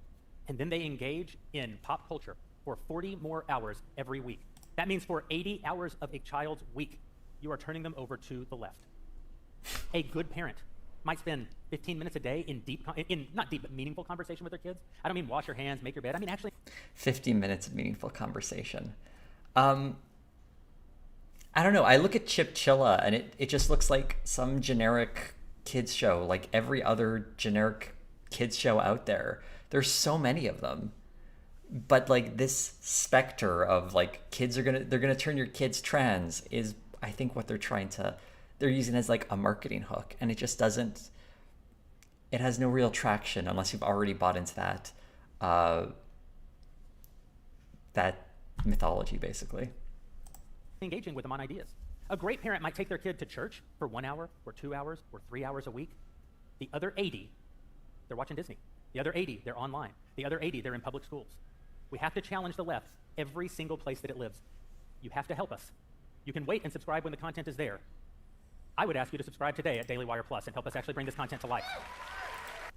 and then they engage in pop culture for 40 more hours every week. That means for 80 hours of a child's week, you are turning them over to the left. A good parent might spend 15 minutes a day in not deep, but meaningful conversation with their kids. I don't mean wash your hands, make your bed. I mean actually 15 minutes of meaningful conversation. I don't know. I look at Chipchilla and it just looks like some generic kids show, like every other generic kids show out there. There's so many of them. But like this specter of like they're gonna turn your kids trans is, I think, what they're using as like a marketing hook, and it just doesn't. It has no real traction unless you've already bought into that mythology, basically. Engaging with them on ideas. A great parent might take their kid to church for 1 hour or 2 hours or 3 hours a week. The other 80, they're watching Disney. The other 80, they're online. The other 80, they're in public schools. We have to challenge the left every single place that it lives. You have to help us. You can wait and subscribe when the content is there. I would ask you to subscribe today at Daily Wire Plus and help us actually bring this content to life.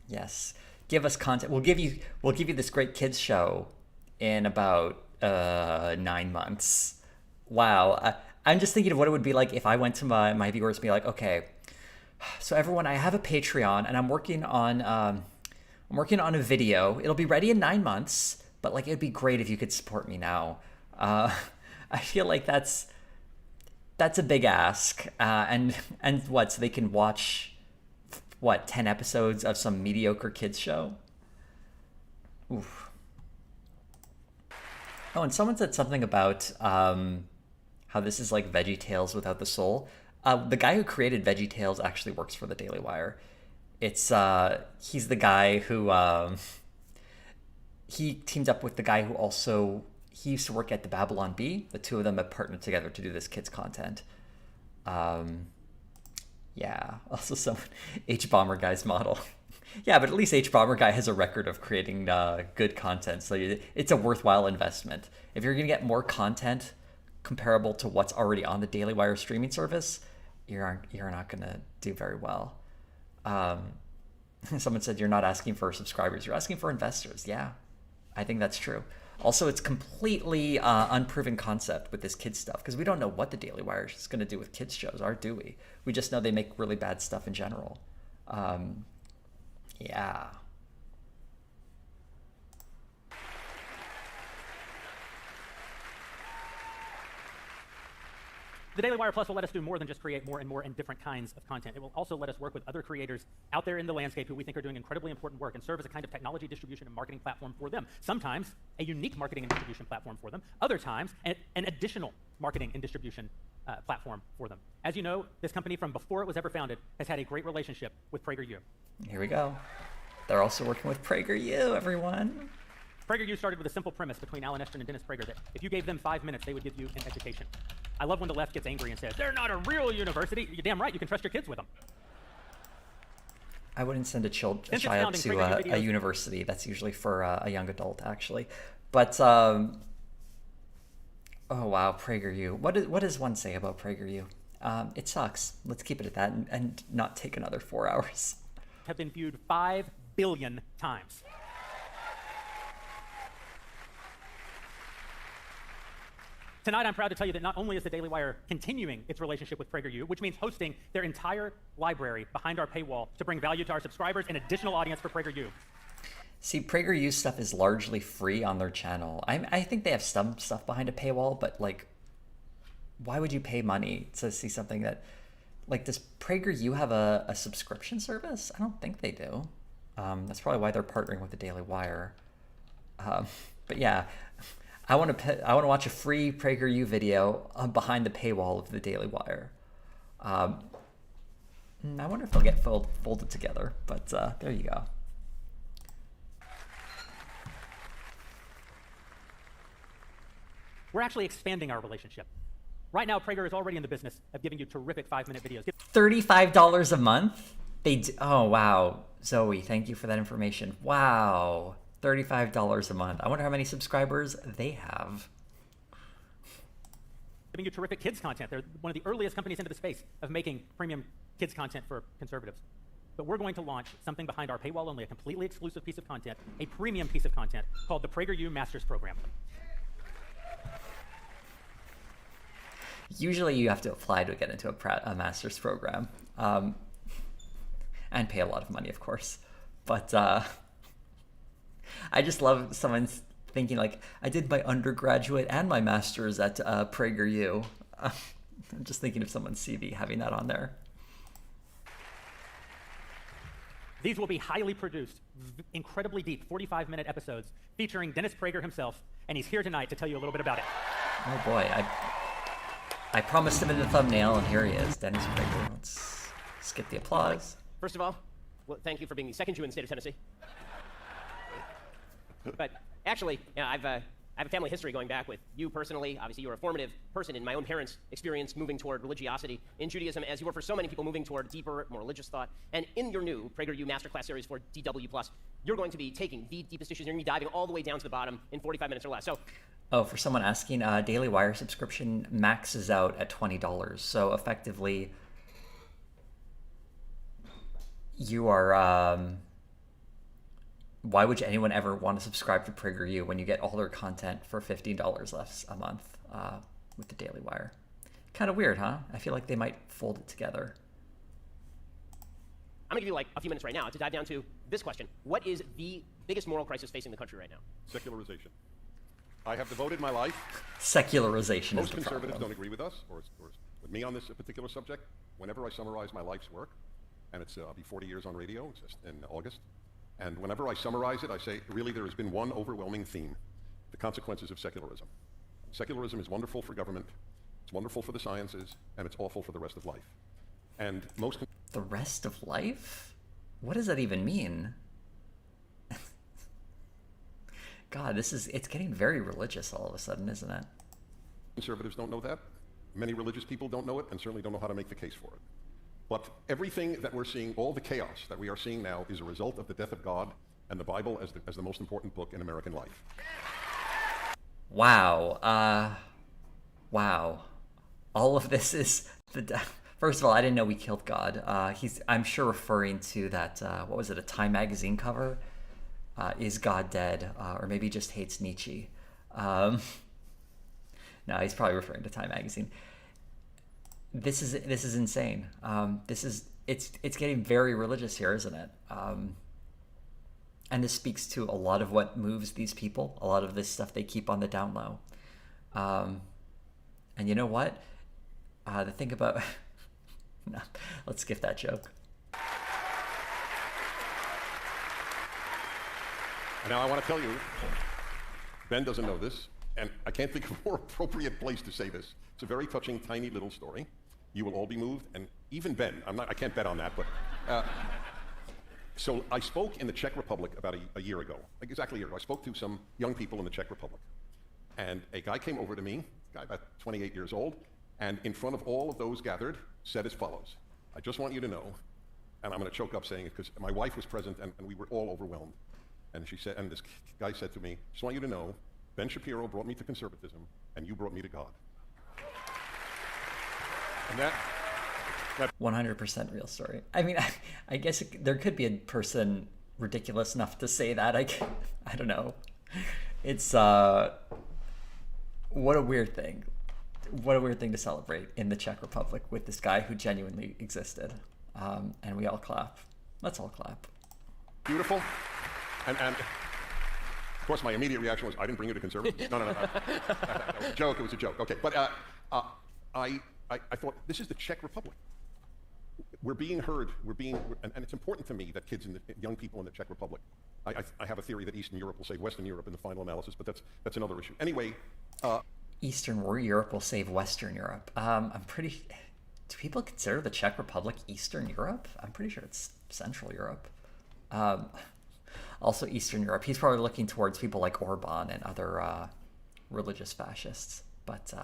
Yes. Give us content. We'll give you this great kids show in about 9 months. Wow. I'm just thinking of what it would be like if I went to my viewers and be like, okay, so everyone, I have a Patreon and I'm working on a video. It'll be ready in 9 months, but like it'd be great if you could support me now. I feel like that's a big ask. And what, so they can watch 10 episodes of some mediocre kids show? Oof. Oh, and someone said something about how this is like VeggieTales without the soul. The guy who created VeggieTales actually works for the Daily Wire. He's the guy who he teamed up with the guy who he used to work at the Babylon Bee. The two of them have partnered together to do this kids content. Yeah. Also, some H-Bomber Guy's model. Yeah, but at least H-Bomber Guy has a record of creating good content, so it's a worthwhile investment. If you're gonna get more content comparable to what's already on the Daily Wire streaming service, you're not gonna do very well. Someone said you're not asking for subscribers, you're asking for investors. Yeah, I think that's true. Also, it's completely unproven concept with this kids stuff because we don't know what the Daily Wire is going to do with kids shows, or do we? We just know they make really bad stuff in general. Yeah. The Daily Wire Plus will let us do more than just create more and more and different kinds of content. It will also let us work with other creators out there in the landscape who we think are doing incredibly important work and serve as a kind of technology distribution and marketing platform for them. Sometimes a unique marketing and distribution platform for them. Other times an additional marketing and distribution platform for them. As you know, this company from before it was ever founded has had a great relationship with PragerU. Here we go. They're also working with PragerU, everyone. PragerU started with a simple premise between Alan Estrin and Dennis Prager that if you gave them 5 minutes, they would give you an education. I love when the left gets angry and says, they're not a real university. You're damn right, you can trust your kids with them. I wouldn't send a child to a university. That's usually for a young adult, actually. But, oh wow, PragerU. What does one say about PragerU? It sucks. Let's keep it at that and not take another 4 hours. Have been viewed 5 billion times. Tonight, I'm proud to tell you that not only is the Daily Wire continuing its relationship with PragerU, which means hosting their entire library behind our paywall to bring value to our subscribers and additional audience for PragerU. See, PragerU stuff is largely free on their channel. I think they have some stuff behind a paywall, but like, why would you pay money to see something that, like, does PragerU have a subscription service? I don't think they do. That's probably why they're partnering with the Daily Wire. But yeah. I want to watch a free PragerU video behind the paywall of the Daily Wire. I wonder if they'll get folded together, but there you go. We're actually expanding our relationship. Right now, Prager is already in the business of giving you terrific 5-minute videos. $35 a month? Oh, wow. Zoe, thank you for that information. Wow. $35 a month. I wonder how many subscribers they have. Giving you terrific kids content. They're one of the earliest companies into the space of making premium kids content for conservatives. But we're going to launch something behind our paywall only, a completely exclusive piece of content, a premium piece of content called the PragerU Masters Program. Usually you have to apply to get into a master's program. And pay a lot of money, of course. But I just love someone thinking like, I did my undergraduate and my master's at PragerU. I'm just thinking of someone's CV having that on there. These will be highly produced, incredibly deep, 45-minute episodes featuring Dennis Prager himself, and he's here tonight to tell you a little bit about it. Oh boy, I promised him in the thumbnail, and here he is, Dennis Prager. Let's skip the applause. First of all, well, thank you for being the second Jew in the state of Tennessee. But actually, I have a family history going back with you personally. Obviously, you're a formative person in my own parents' experience moving toward religiosity in Judaism, as you were for so many people moving toward deeper, more religious thought. And in your new PragerU Masterclass series for DW+, you're going to be taking the deepest issues. You're going to be diving all the way down to the bottom in 45 minutes or less. So, oh, for someone asking, Daily Wire subscription maxes out at $20. So effectively, you are... why would anyone ever want to subscribe to PragerU when you get all their content for $15 less a month with the Daily Wire? Kind of weird, huh? I feel like they might fold it together. I'm going to give you like a few minutes right now to dive down to this question. What is the biggest moral crisis facing the country right now? Secularization. I have devoted my life. Secularization is Most the conservatives problem. don't agree with us or with me on this particular subject. Whenever I summarize my life's work, and I'll be 40 years on radio in August, and whenever I summarize it, I say, really, there has been one overwhelming theme: the consequences of secularism. Secularism is wonderful for government, it's wonderful for the sciences, and it's awful for the rest of life. And most... The rest of life? What does that even mean? God, it's getting very religious all of a sudden, isn't it? Conservatives don't know that. Many religious people don't know it, and certainly don't know how to make the case for it. But everything that we're seeing, all the chaos that we are seeing now, is a result of the death of God and the Bible as the most important book in American life. Wow. Wow. All of this is First of all, I didn't know we killed God. I'm sure referring to that, what was it, a Time magazine cover? Is God dead? Or maybe he just hates Nietzsche. No, he's probably referring to Time magazine. This is insane. It's getting very religious here, isn't it? And this speaks to a lot of what moves these people, a lot of this stuff they keep on the down low. And you know what? The thing about... No, let's skip that joke. And now I want to tell you, Ben doesn't know this, and I can't think of a more appropriate place to say this. It's a very touching, tiny little story. You will all be moved, and even Ben, I can't bet on that, but... So I spoke in the Czech Republic about a year ago, like exactly a year ago. I spoke to some young people in the Czech Republic. And a guy came over to me, a guy about 28 years old, and in front of all of those gathered, said as follows: I just want you to know, and I'm going to choke up saying it because my wife was present and we were all overwhelmed. And she said, and this guy said to me, just want you to know, Ben Shapiro brought me to conservatism, and you brought me to God. And that 100% real story. I mean, I guess there could be a person ridiculous enough to say that. I don't know. It's what a weird thing. What a weird thing to celebrate in the Czech Republic with this guy who genuinely existed. And we all clap. Let's all clap. Beautiful. And of course, my immediate reaction was, I didn't bring you to conservative. No. It was a joke. Okay, but I thought, this is the Czech Republic. We're being heard. And it's important to me that young people in the Czech Republic. I have a theory that Eastern Europe will save Western Europe in the final analysis, but that's another issue. Anyway. Eastern Europe will save Western Europe. Do people consider the Czech Republic Eastern Europe? I'm pretty sure it's Central Europe. Also Eastern Europe. He's probably looking towards people like Orban and other religious fascists. But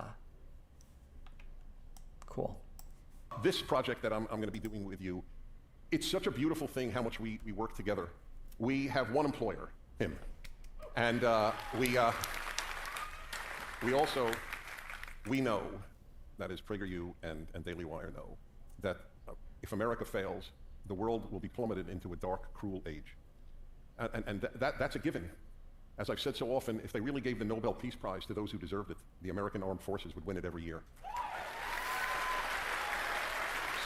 cool. This project that I'm going to be doing with you, it's such a beautiful thing how much we work together. We have one employer, him. And we know, that is PragerU and Daily Wire know, that if America fails, the world will be plummeted into a dark, cruel age. And that's a given. As I've said so often, if they really gave the Nobel Peace Prize to those who deserved it, the American Armed Forces would win it every year.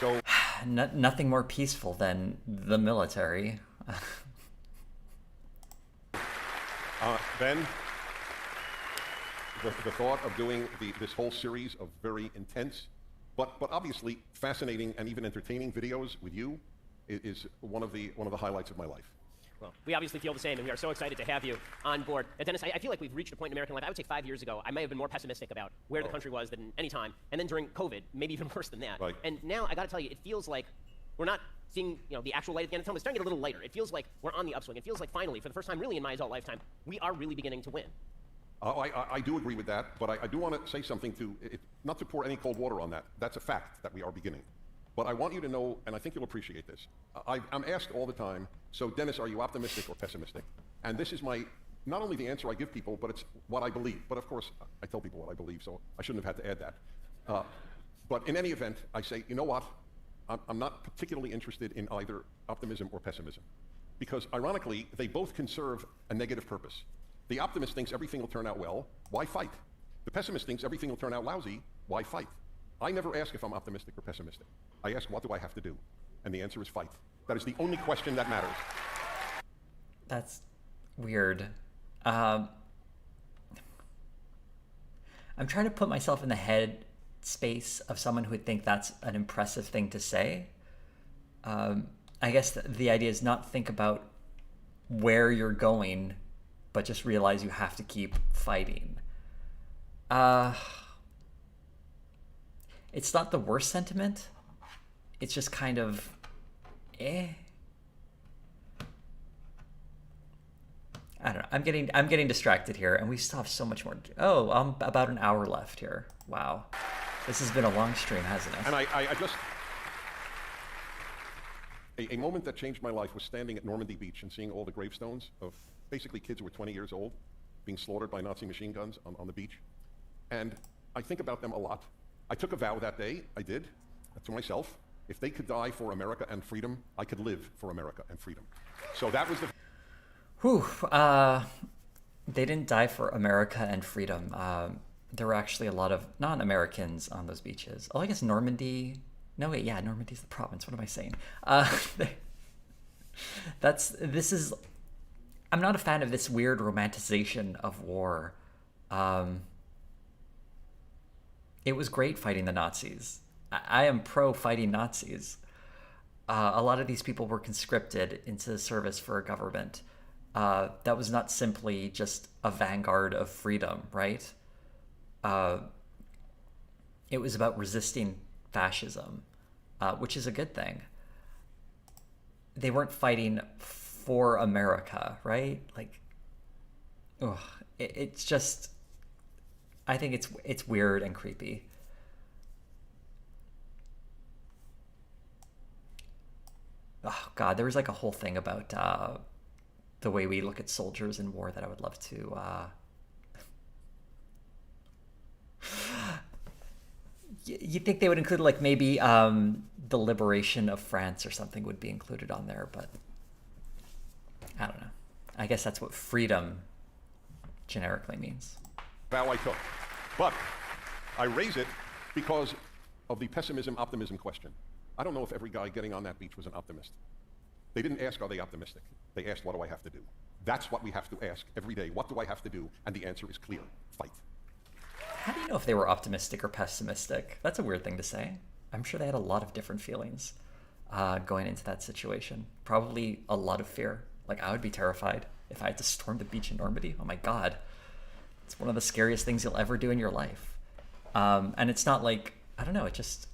So nothing more peaceful than the military. Ben, the thought of doing this whole series of very intense, but obviously fascinating and even entertaining videos with you is one of the highlights of my life. Well, we obviously feel the same, and we are so excited to have you on board. Dennis, I feel like we've reached a point in American life, I would say 5 years ago, I may have been more pessimistic about where the country was than any time, and then during COVID, maybe even worse than that. Right. And now, I got to tell you, it feels like we're not seeing the actual light at the end of the tunnel. It's starting to get a little lighter. It feels like we're on the upswing. It feels like finally, for the first time really in my adult lifetime, we are really beginning to win. I do agree with that, but I do want to say something not to pour any cold water on that. That's a fact that we are beginning. But I want you to know, and I think you'll appreciate this, I'm asked all the time, so Dennis, are you optimistic or pessimistic? And this is not only the answer I give people, but it's what I believe. But of course, I tell people what I believe, so I shouldn't have had to add that. But in any event, I say, you know what? I'm not particularly interested in either optimism or pessimism. Because ironically, they both can serve a negative purpose. The optimist thinks everything will turn out well. Why fight? The pessimist thinks everything will turn out lousy. Why fight? I never ask if I'm optimistic or pessimistic. I ask, what do I have to do? And the answer is fight. That is the only question that matters. That's weird. I'm trying to put myself in the head space of someone who would think that's an impressive thing to say. I guess the idea is not think about where you're going, but just realize you have to keep fighting. It's not the worst sentiment. It's just kind of, I don't know. I'm getting distracted here, and we still have so much more. Oh, about an hour left here. Wow, this has been a long stream, hasn't it? And I just a moment that changed my life was standing at Normandy Beach and seeing all the gravestones of basically kids who were 20 years old being slaughtered by Nazi machine guns on the beach, and I think about them a lot. I took a vow that day. I did. to myself, if they could die for America and freedom, I could live for America and freedom. So that was the... Whew. They didn't die for America and freedom. There were actually a lot of non-Americans on those beaches. Oh, I guess Normandy. No, wait, yeah, Normandy's the province. What am I saying? I'm not a fan of this weird romanticization of war. It was great fighting the Nazis. I am pro fighting Nazis. A lot of these people were conscripted into service for a government. That was not simply just a vanguard of freedom, right? It was about resisting fascism, which is a good thing. They weren't fighting for America, right? Like, it's just, I think it's weird and creepy. Oh God, there was like a whole thing about the way we look at soldiers in war that I would love to. You'd think they would include like maybe the liberation of France or something would be included on there, but I don't know. I guess that's what freedom generically means. Vow I took. But I raise it because of the pessimism-optimism question. I don't know if every guy getting on that beach was an optimist. They didn't ask, are they optimistic? They asked, what do I have to do? That's what we have to ask every day. What do I have to do? And the answer is clear. Fight. How do you know if they were optimistic or pessimistic? That's a weird thing to say. I'm sure they had a lot of different feelings going into that situation. Probably a lot of fear. Like, I would be terrified if I had to storm the beach in Normandy. Oh my God. It's one of the scariest things you'll ever do in your life. And it's not like, I don't know, it just...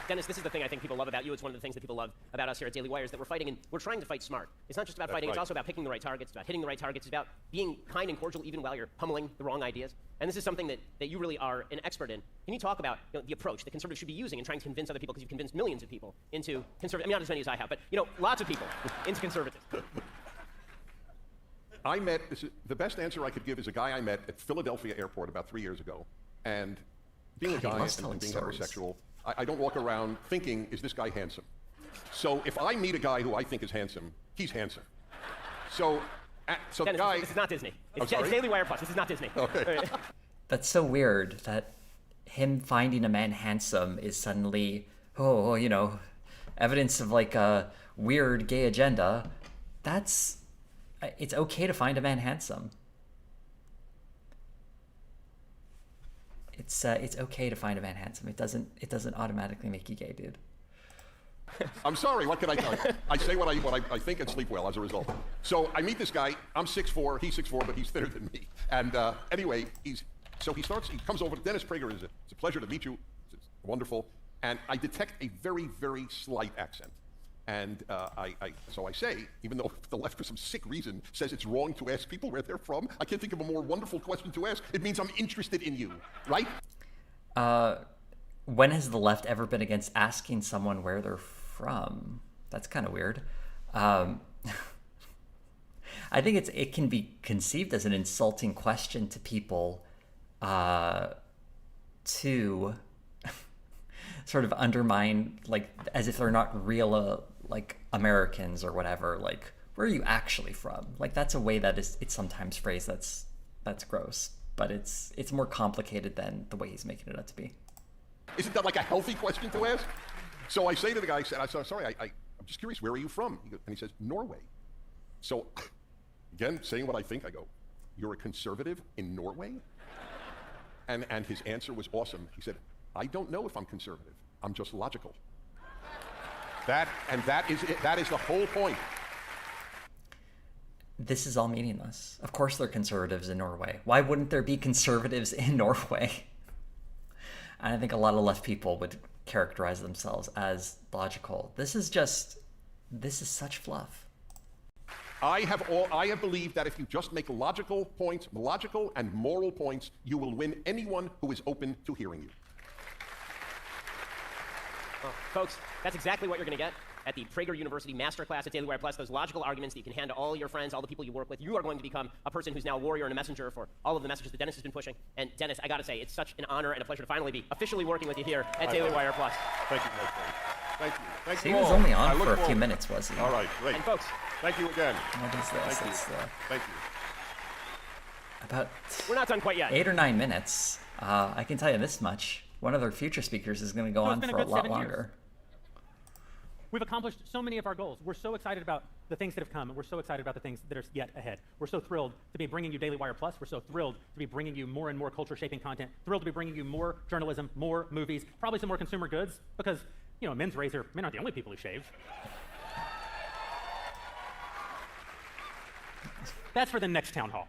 Dennis, this is the thing I think people love about you. It's one of the things that people love about us here at Daily Wire is that we're fighting, and we're trying to fight smart. It's not just about fighting, it's also about picking the right targets, it's about hitting the right targets, it's about being kind and cordial even while you're pummeling the wrong ideas. And this is something that you really are an expert in. Can you talk about the approach that conservatives should be using in trying to convince other people, because you've convinced millions of people into conservative, I mean, not as many as I have, but lots of people into conservatism. The best answer I could give is a guy I met at Philadelphia Airport about 3 years ago. And being a guy and being heterosexual, I don't walk around thinking, is this guy handsome? So if I meet a guy who I think is handsome, he's handsome. So Dennis, the guy... This is not Disney. It's sorry? Daily Wire Plus. This is not Disney. Okay. That's so weird that him finding a man handsome is suddenly, evidence of like a weird gay agenda. It's okay to find a man handsome. It's okay to find a man handsome. It doesn't automatically make you gay, dude. I'm sorry, what can I tell you? I say what I think and sleep well as a result. So I meet this guy, I'm 6'4", he's 6'4", but he's thinner than me. And anyway, he comes over, Dennis Prager, it's a pleasure to meet you, it's wonderful. And I detect a very, very slight accent. And so I say, even though the left for some sick reason says it's wrong to ask people where they're from, I can't think of a more wonderful question to ask. It means I'm interested in you, right? When has the left ever been against asking someone where they're from? That's kind of weird. I think it can be conceived as an insulting question to people to sort of undermine, like, as if they're not real like Americans or whatever, like, where are you actually from? Like, that's a way that it's sometimes phrased that's gross, but it's more complicated than the way he's making it out to be. Isn't that like a healthy question to ask? So I say to the guy, I'm just curious, where are you from? And he says, Norway. So again, saying what I think, I go, you're a conservative in Norway? And his answer was awesome. He said, I don't know if I'm conservative. I'm just logical. That is it. That is the whole point. This is all meaningless. Of course they're conservatives in Norway. Why wouldn't there be conservatives in Norway? And I think a lot of left people would characterize themselves as logical. This is such fluff. I have believed that if you just make logical and moral points, you will win anyone who is open to hearing you. Folks, that's exactly what you're going to get at the Prager University Masterclass at Daily Wire Plus, those logical arguments that you can hand to all your friends, all the people you work with. You are going to become a person who's now a warrior and a messenger for all of the messages that Dennis has been pushing. And Dennis, I got to say, it's such an honor and a pleasure to finally be officially working with you here at Daily Wire Plus. Thank you, my friend. Thank you. Thank So you he was all. only I on look for a few forward- minutes, was he? All right, great. And folks, Thank you again. What is this? Thank you. It's Thank you. about we're not done quite yet. 8 or 9 minutes. I can tell you this much. One of their future speakers is going to go So it's on been a for a good lot 7 years. longer. We've accomplished so many of our goals. We're so excited about the things that have come, and we're so excited about the things that are yet ahead. We're so thrilled to be bringing you Daily Wire Plus. We're so thrilled to be bringing you more and more culture-shaping content. Thrilled to be bringing you more journalism, more movies, probably some more consumer goods, because, you know, men's razor, men aren't the only people who shave. That's for the next town hall.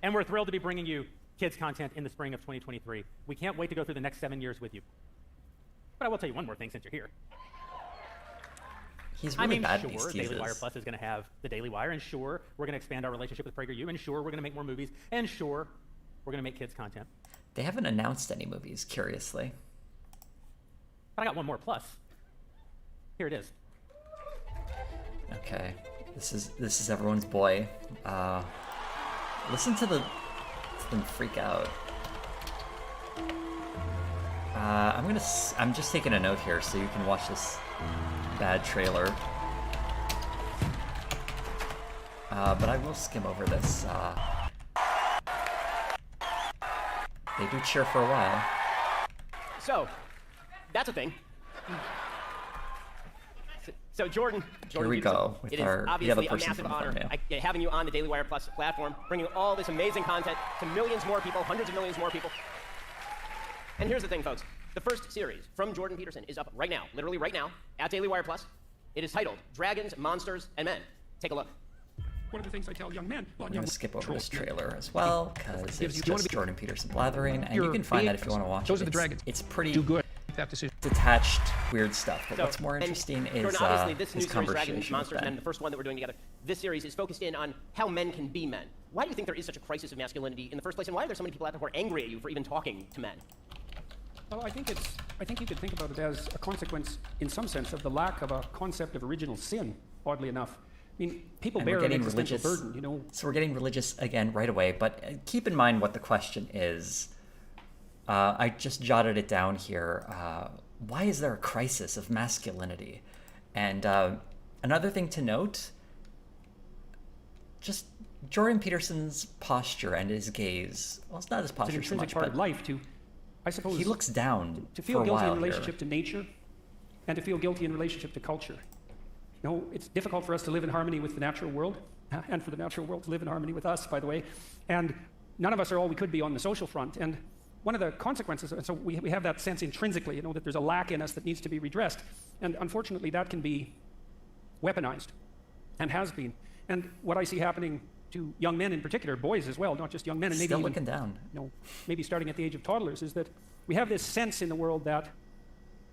And we're thrilled to be bringing you kids content in the spring of 2023. We can't wait to go through the next 7 years with you. But I will tell you one more thing since you're here. He's really bad at sure, these Daily Wire teases. Plus is going to have the Daily Wire, and sure, we're going to expand our relationship with PragerU, and sure, we're going to make more movies, and sure, we're going to make kids content. They haven't announced any movies, curiously. But I got one more plus. Here it is. Okay, this is everyone's boy. Listen to them freak out. I'm just taking a note here so you can watch this bad trailer. But I will skim over this. They do cheer for a while. So, that's a thing. So Jordan Here we Peterson, go with it is our the obviously other a person massive from the honor thumbnail. having you on the Daily Wire Plus platform, bringing all this amazing content to millions more people, hundreds of millions more people. And here's the thing, folks. The first series from Jordan Peterson is up right now, literally right now, at Daily Wire Plus. It is titled Dragons, Monsters, and Men. Take a look. One of the things I tell young men, I'm going to skip over this trailer as well because Gives it's you- just Jordan Peterson blathering, and you You're can find that if big- you want to watch those it. are the dragons. It's pretty Do good. Have to see. detached, weird stuff. But So, what's more and interesting Jordan, is obviously this new his series, Dragons, conversation with Monsters, and Ben. Men, the first one that we're doing together, this series is focused in on how men can be men. Why do you think there is such a crisis of masculinity in the first place, and why are there so many people out there who are angry at you for even talking to men? Well, I think you could think about it as a consequence, in some sense, of the lack of a concept of original sin. Oddly enough, I mean, people And bear we're an getting existential religious, burden. You know, so we're getting religious again right away. But keep in mind what the question is. I just jotted it down here. Why is there a crisis of masculinity? And another thing to note, just Jordan Peterson's posture and his gaze. Well, it's not his it's an posture so intrinsic much, part but of life to, I suppose, he looks down to feel for a guilty while in here. relationship to nature, and to feel guilty in relationship to culture. You know, it's difficult for us to live in harmony with the natural world, and for the natural world to live in harmony with us, by the way. And none of us are all we could be on the social front. And one of the consequences, and so we have that sense intrinsically, you know, that there's a lack in us that needs to be redressed. And unfortunately, that can be weaponized, and has been. And what I see happening to young men in particular, boys as well, not just young men, and maybe Still even, looking down. you know, maybe starting at the age of toddlers, is that we have this sense in the world that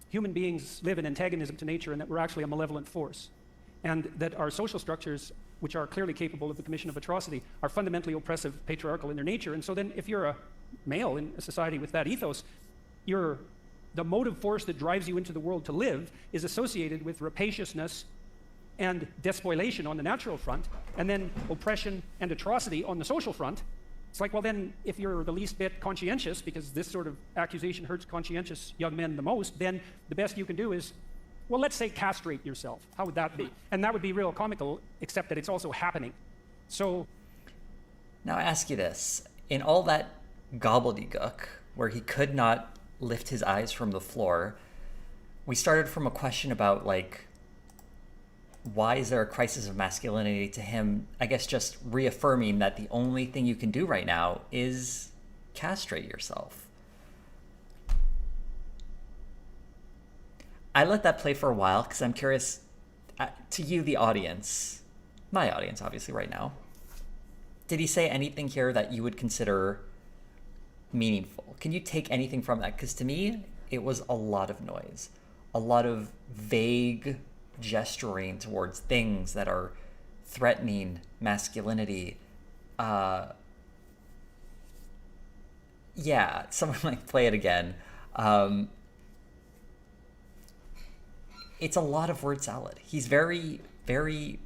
human beings live in antagonism to nature and that we're actually a malevolent force. And that our social structures, which are clearly capable of the commission of atrocity, are fundamentally oppressive, patriarchal in their nature. And so then if you're a male in a society with that ethos, the motive force that drives you into the world to live is associated with rapaciousness and despoilation on the natural front, and then oppression and atrocity on the social front. It's like, well then, if you're the least bit conscientious, because this sort of accusation hurts conscientious young men the most, then the best you can do is, well, let's say castrate yourself. How would that be? And that would be real comical, except that it's also happening. So Now I ask you this. In all that gobbledygook, where he could not lift his eyes from the floor, we started from a question about, like, why is there a crisis of masculinity, to him, I guess, just reaffirming that the only thing you can do right now is castrate yourself. I let that play for a while because I'm curious, to you, the audience, my audience, obviously, right now, did he say anything here that you would consider meaningful? Can you take anything from that? Because to me, it was a lot of noise, a lot of vague gesturing towards things that are threatening masculinity. Yeah, someone might play it again. it's a lot of word salad. He's very, very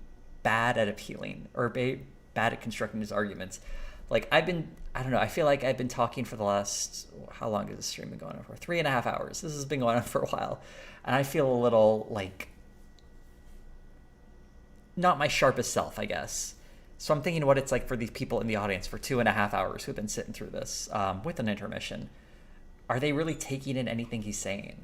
bad at appealing or bad at constructing his arguments. Like I don't know, I feel like I've been talking for the last, how long has this stream been going on for? 3.5 hours. This has been going on for a while. And I feel a little like, not my sharpest self, I guess. So I'm thinking what it's like for these people in the audience for 2.5 hours who've been sitting through this with an intermission. Are they really taking in anything he's saying?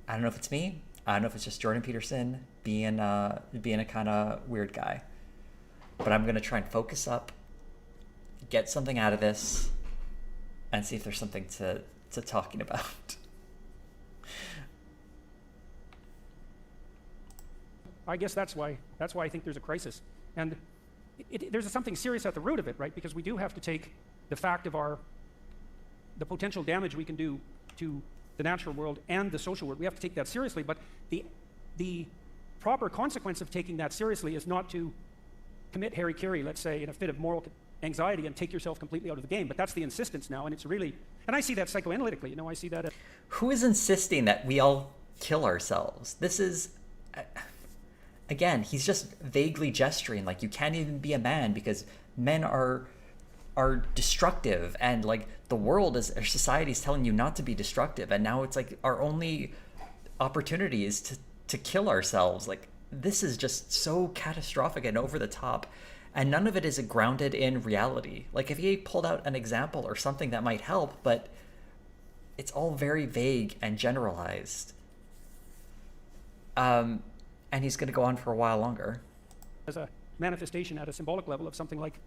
I don't know if it's me. I don't know if it's just Jordan Peterson being a kind of weird guy. But I'm going to try and focus up, get something out of this, and see if there's something to talking about. I guess that's why I think there's a crisis. And there's something serious at the root of it, right? Because we do have to take the fact of the potential damage we can do to the natural world and the social world. We have to take that seriously, but the proper consequence of taking that seriously is not to commit hara-kiri, let's say, in a fit of moral anxiety and take yourself completely out of the game. But that's the insistence now, and it's really, and I see that psychoanalytically, I see that. Who is insisting that we all kill ourselves? This is, again, he's just vaguely gesturing like you can't even be a man because men are destructive, and like the world our society is telling you not to be destructive, and now it's like our only opportunity is to kill ourselves. Like this is just so catastrophic and over the top, and none of it is grounded in reality. Like if he pulled out an example or something that might help, but it's all very vague and generalized. And he's going to go on for a while longer. As a manifestation at a symbolic level of something like,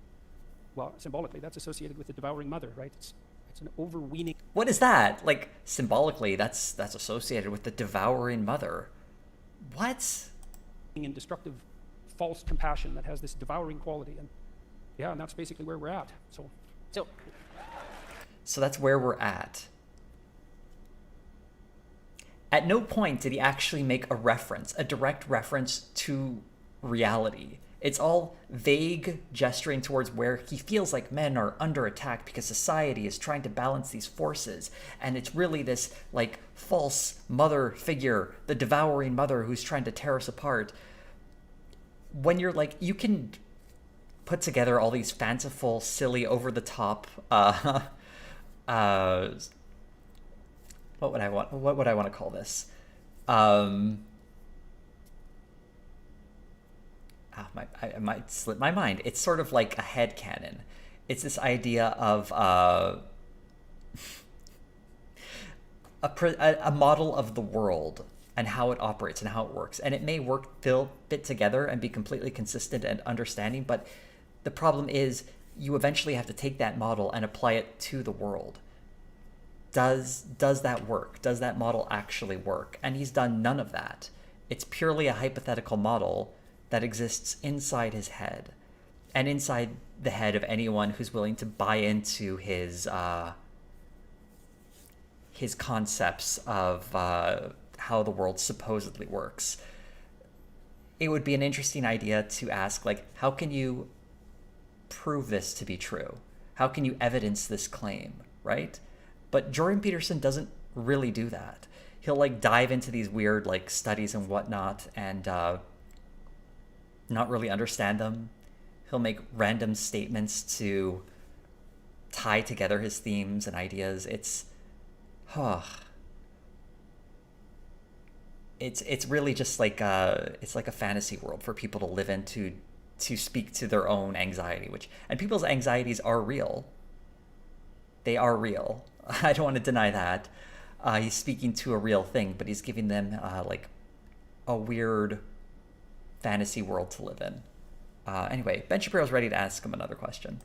well, symbolically, that's associated with the devouring mother, right? It's an overweening. What is that? Like symbolically, that's associated with the devouring mother. What? And destructive, false compassion that has this devouring quality, and that's basically where we're at. So that's where we're at. At no point did he actually make a direct reference to reality. It's all vague gesturing towards where he feels like men are under attack because society is trying to balance these forces. And it's really this like false mother figure, the devouring mother who's trying to tear us apart. When you're like, you can put together all these fanciful, silly, over the top, what would I want to call this? I might slip my mind. It's sort of like a headcanon. It's this idea of a model of the world and how it operates and how it works. And it may fit together and be completely consistent and understanding, but the problem is you eventually have to take that model and apply it to the world. Does that work? Does that model actually work? And he's done none of that. It's purely a hypothetical model that exists inside his head and inside the head of anyone who's willing to buy into his concepts of how the world supposedly works. It would be an interesting idea to ask, like, how can you prove this to be true? How can you evidence this claim, right? But Jordan Peterson doesn't really do that. He'll like dive into these weird like studies and whatnot and not really understand them. He'll make random statements to tie together his themes and ideas. It's really just like it's like a fantasy world for people to live in to speak to their own anxiety, and people's anxieties are real. They are real. I don't want to deny that. He's speaking to a real thing, but he's giving them like a weird fantasy world to live in. Anyway, Ben Shapiro's ready to ask him another question.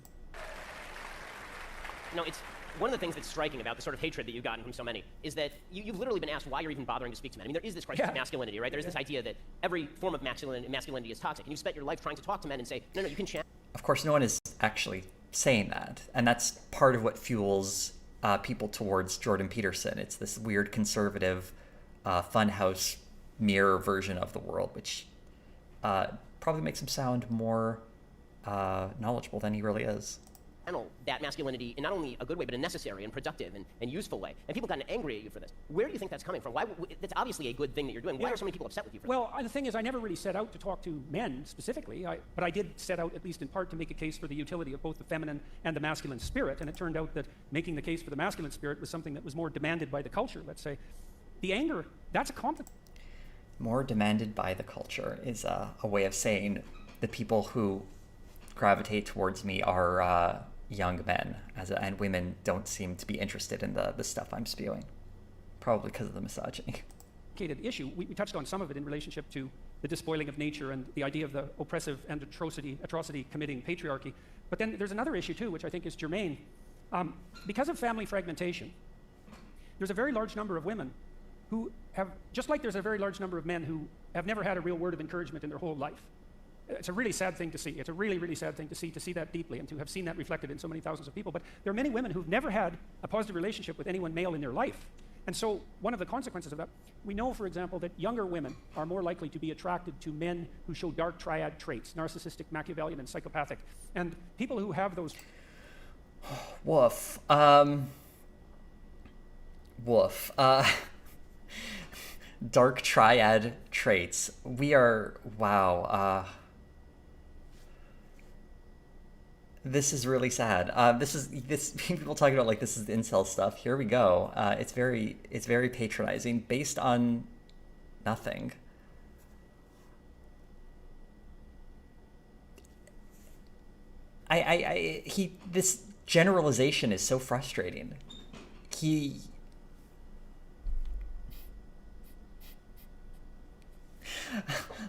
It's one of the things that's striking about the sort of hatred that you've gotten from so many is that you've literally been asked why you're even bothering to speak to men. I mean, there is this crisis of masculinity, right? There's this idea that every form of masculinity is toxic, and you've spent your life trying to talk to men and say, no, you can chant. Of course, no one is actually saying that, and that's part of what fuels people towards Jordan Peterson. It's this weird conservative funhouse mirror version of the world, which probably makes him sound more knowledgeable than he really is. that masculinity in not only a good way, but a necessary and productive and useful way. And people gotten angry at you for this. Where do you think that's coming from? Why? That's obviously a good thing that you're doing. Why are so many people upset with you for Well, the thing is, I never really set out to talk to men specifically, but I did set out, at least in part, to make a case for the utility of both the feminine and the masculine spirit. And it turned out that making the case for the masculine spirit was something that was more demanded by the culture, let's say. The anger, that's a compliment. More demanded by the culture is a way of saying the people who gravitate towards me are young men, and women don't seem to be interested in the stuff I'm spewing, probably because of the misogyny. Issue. We touched on some of it in relationship to the despoiling of nature and the idea of the oppressive and atrocity committing patriarchy. But then there's another issue too, which I think is germane. Because of family fragmentation, there's a very large number of women who have, just like there's a very large number of men who have never had a real word of encouragement in their whole life. It's a really sad thing to see. It's a really, really sad thing to see that deeply and to have seen that reflected in so many thousands of people. But there are many women who've never had a positive relationship with anyone male in their life. And so one of the consequences of that, we know, for example, that younger women are more likely to be attracted to men who show dark triad traits, narcissistic, Machiavellian, and psychopathic. And people who have those... Woof. Woof. Dark triad traits. We are... Wow. This is really sad. This people talking about like this is the incel stuff. Here we go. It's very patronizing based on nothing. This generalization is so frustrating.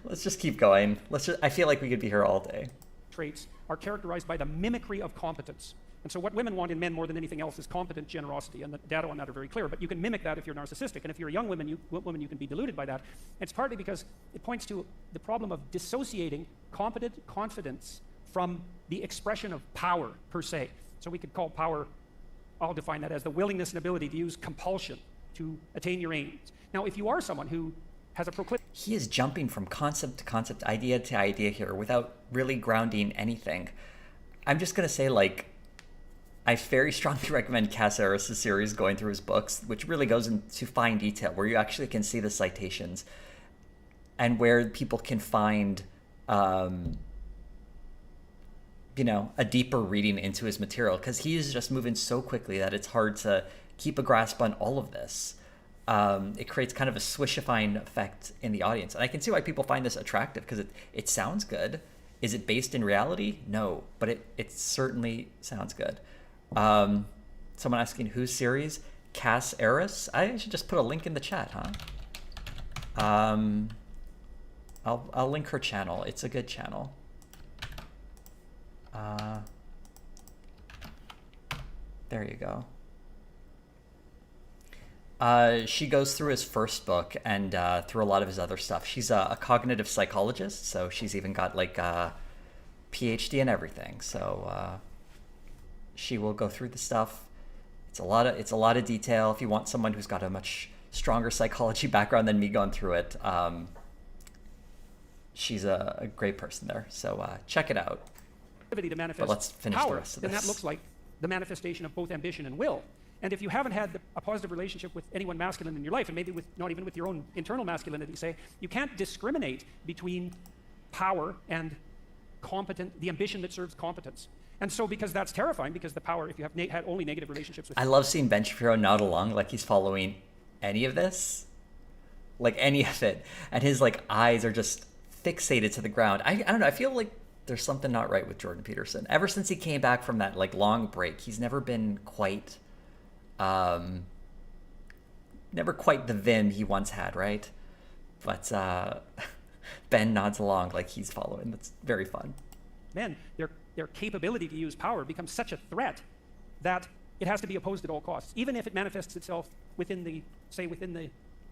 Let's just keep going. I feel like we could be here all day. Traits are characterized by the mimicry of competence. And so what women want in men more than anything else is competent generosity, and the data on that are very clear. But you can mimic that if you're narcissistic, and if you're a young woman, you can be deluded by that. It's partly because it points to the problem of dissociating competent confidence from the expression of power per se. So we could call power, I'll define that as the willingness and ability to use compulsion to attain your aims. Now, if you are someone who has a proclivity... He is jumping from concept to concept, idea to idea here without really grounding anything. I'm just going to say, like, I very strongly recommend Cass Arris' series going through his books, which really goes into fine detail, where you actually can see the citations and where people can find, a deeper reading into his material, because he is just moving so quickly that it's hard to keep a grasp on all of this. It creates kind of a swishifying effect in the audience. And I can see why people find this attractive, because it sounds good. Is it based in reality? No, but it certainly sounds good. Someone asking whose series? Cass Arris? I should just put a link in the chat, huh? I'll link her channel. It's a good channel. There you go. She goes through his first book and through a lot of his other stuff. She's a cognitive psychologist, so she's even got like a PhD and everything. So she will go through the stuff. It's a lot of detail. If you want someone who's got a much stronger psychology background than me going through it, she's a great person there. So check it out. To manifest but let's finish power, the rest of this. then that looks like the manifestation of both ambition and will. And if you haven't had a positive relationship with anyone masculine in your life, and maybe not even with your own internal masculinity, say, you can't discriminate between power and the ambition that serves competence. And so because that's terrifying, because the power, if you have had only negative relationships with... I love seeing Ben Shapiro nod along like he's following any of this. Like any of it. And his like eyes are just fixated to the ground. I don't know, I feel like there's something not right with Jordan Peterson. Ever since he came back from that like long break, he's never been quite... never quite the vim he once had, right? But Ben nods along like he's following. That's very fun. Men, their capability to use power becomes such a threat that it has to be opposed at all costs, even if it manifests itself within the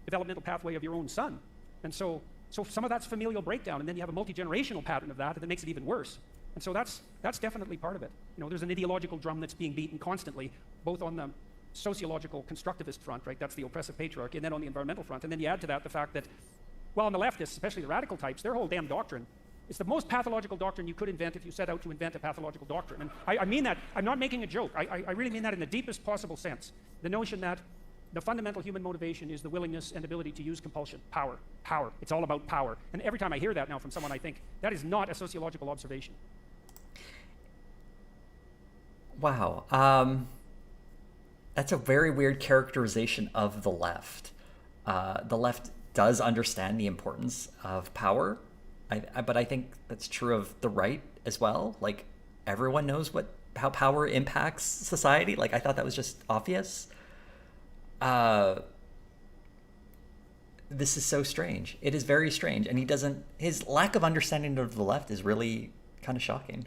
developmental pathway of your own son. And so some of that's familial breakdown, and then you have a multi-generational pattern of that makes it even worse. And so that's definitely part of it. There's an ideological drum that's being beaten constantly, both on the sociological constructivist front, right? That's the oppressive patriarchy, and then on the environmental front. And then you add to that the fact that, well, on the leftists, especially the radical types, their whole damn doctrine It's the most pathological doctrine you could invent if you set out to invent a pathological doctrine. And I mean that. I'm not making a joke. I really mean that in the deepest possible sense. The notion that the fundamental human motivation is the willingness and ability to use compulsion. Power. Power. It's all about power. And every time I hear that now from someone, I think that is not a sociological observation. Wow. That's a very weird characterization of the left. The left does understand the importance of power, but I think that's true of the right as well. Like, everyone knows how power impacts society. Like, I thought that was just obvious. This is so strange. It is very strange, and his lack of understanding of the left is really kind of shocking.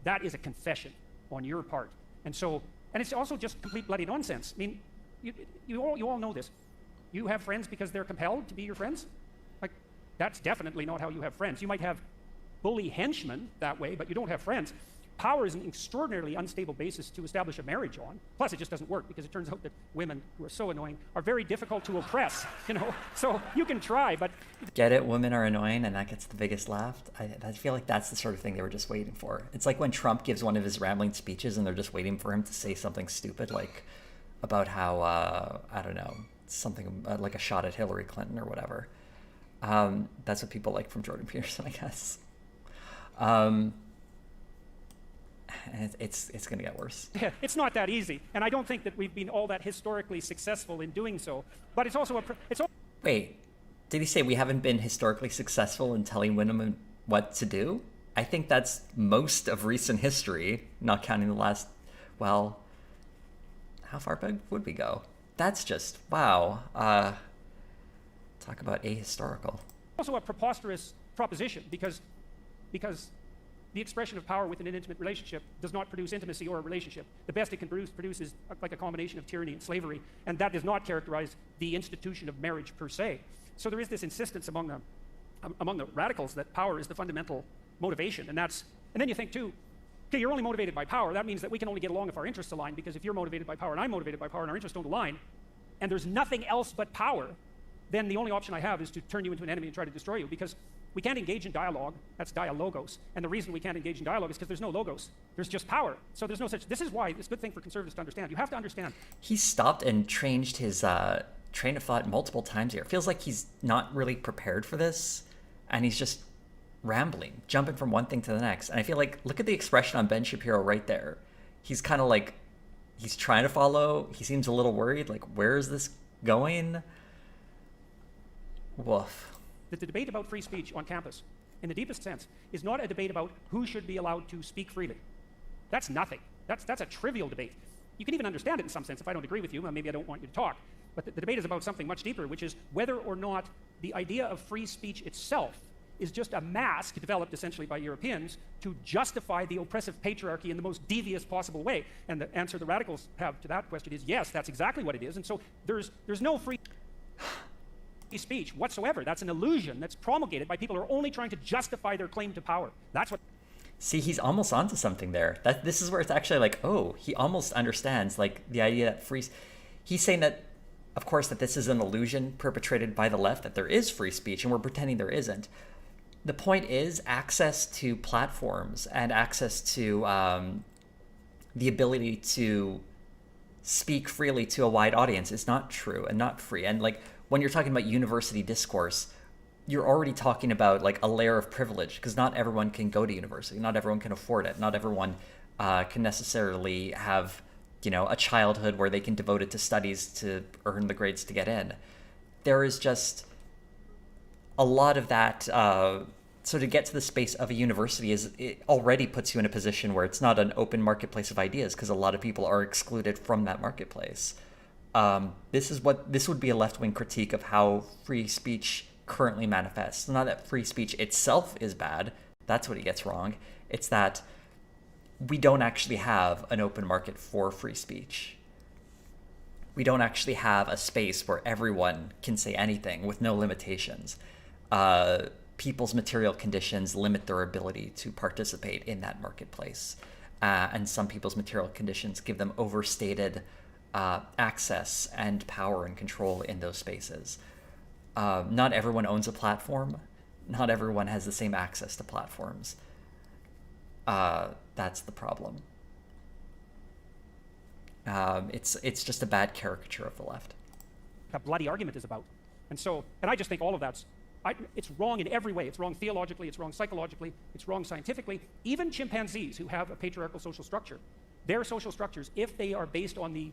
That is a confession on your part. And it's also just complete bloody nonsense. I mean, you all know this. You have friends because they're compelled to be your friends? Like, that's definitely not how you have friends. You might have bully henchmen that way, but you don't have friends. Power is an extraordinarily unstable basis to establish a marriage on. Plus, it just doesn't work because it turns out that women who are so annoying are very difficult to oppress, you know? So you can try, but... Get it? Women are annoying, and that gets the biggest laugh. I feel like that's the sort of thing they were just waiting for. It's like when Trump gives one of his rambling speeches, and they're just waiting for him to say something stupid, like about how, I don't know, something like a shot at Hillary Clinton or whatever. That's what people like from Jordan Peterson, I guess. It's going to get worse. It's not that easy, and I don't think that we've been all that historically successful in doing so. But it's also Wait, did he say we haven't been historically successful in telling women what to do? I think that's most of recent history, not counting the last. Well, how far back would we go? That's just wow. Talk about ahistorical. Also a preposterous proposition because the expression of power within an intimate relationship does not produce intimacy or a relationship. The best it can produce is like a combination of tyranny and slavery, and that does not characterize the institution of marriage per se. So there is this insistence among the radicals that power is the fundamental motivation, and then you think too, okay, you're only motivated by power. That means that we can only get along if our interests align, because if you're motivated by power and I'm motivated by power and our interests don't align, and there's nothing else but power, then the only option I have is to turn you into an enemy and try to destroy you, because we can't engage in dialogue. That's dialogos. And the reason we can't engage in dialogue is because there's no logos. There's just power. So there's no such... This is why it's a good thing for conservatives to understand. You have to understand. He stopped and changed his train of thought multiple times here. It feels like he's not really prepared for this, and he's just rambling, jumping from one thing to the next. And I feel like, look at the expression on Ben Shapiro right there. He's kind of like, he's trying to follow. He seems a little worried, like, where is this going? Woof. That the debate about free speech on campus, in the deepest sense, is not a debate about who should be allowed to speak freely. That's nothing. That's a trivial debate. You can even understand it in some sense if I don't agree with you. Well, maybe I don't want you to talk. But the debate is about something much deeper, which is whether or not the idea of free speech itself is just a mask developed essentially by Europeans to justify the oppressive patriarchy in the most devious possible way. And the answer the radicals have to that question is yes, that's exactly what it is. And so there's no free speech whatsoever. That's an illusion that's promulgated by people who are only trying to justify their claim to power. That's what... See, he's almost onto something there. This is where it's actually like, oh, he almost understands, like, the idea that he's saying that, of course, that this is an illusion perpetrated by the left, that there is free speech, and we're pretending there isn't. The point is access to platforms and access to the ability to speak freely to a wide audience is not true and not free. And, like, when you're talking about university discourse, you're already talking about, like, a layer of privilege, because not everyone can go to university. Not everyone can afford it. Not everyone can necessarily have, you know, a childhood where they can devote it to studies to earn the grades to get in. There is just a lot of that. So to get to the space of a university, it already puts you in a position where it's not an open marketplace of ideas, because a lot of people are excluded from that marketplace. This would be a left-wing critique of how free speech currently manifests. Not that free speech itself is bad. That's what he gets wrong. It's that we don't actually have an open market for free speech. We don't actually have a space where everyone can say anything with no limitations. People's material conditions limit their ability to participate in that marketplace. And some people's material conditions give them overstated access and power and control in those spaces. Not everyone owns a platform. Not everyone has the same access to platforms. That's the problem. It's just a bad caricature of the left. That bloody argument is about. And I just think all of it's wrong in every way. It's wrong theologically, it's wrong psychologically, it's wrong scientifically. Even chimpanzees who have a patriarchal social structure, their social structures, if they are based on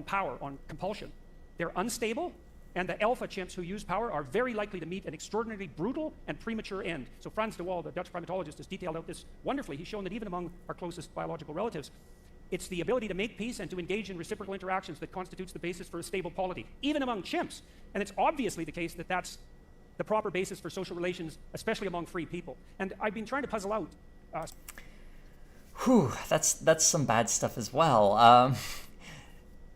power, on compulsion, they're unstable, and the alpha chimps who use power are very likely to meet an extraordinarily brutal and premature end. So Frans de Waal, the Dutch primatologist, has detailed out this wonderfully. He's shown that even among our closest biological relatives, it's the ability to make peace and to engage in reciprocal interactions that constitutes the basis for a stable polity, even among chimps. And it's obviously the case that that's the proper basis for social relations, especially among free people. And I've been trying to puzzle out. That's some bad stuff as well.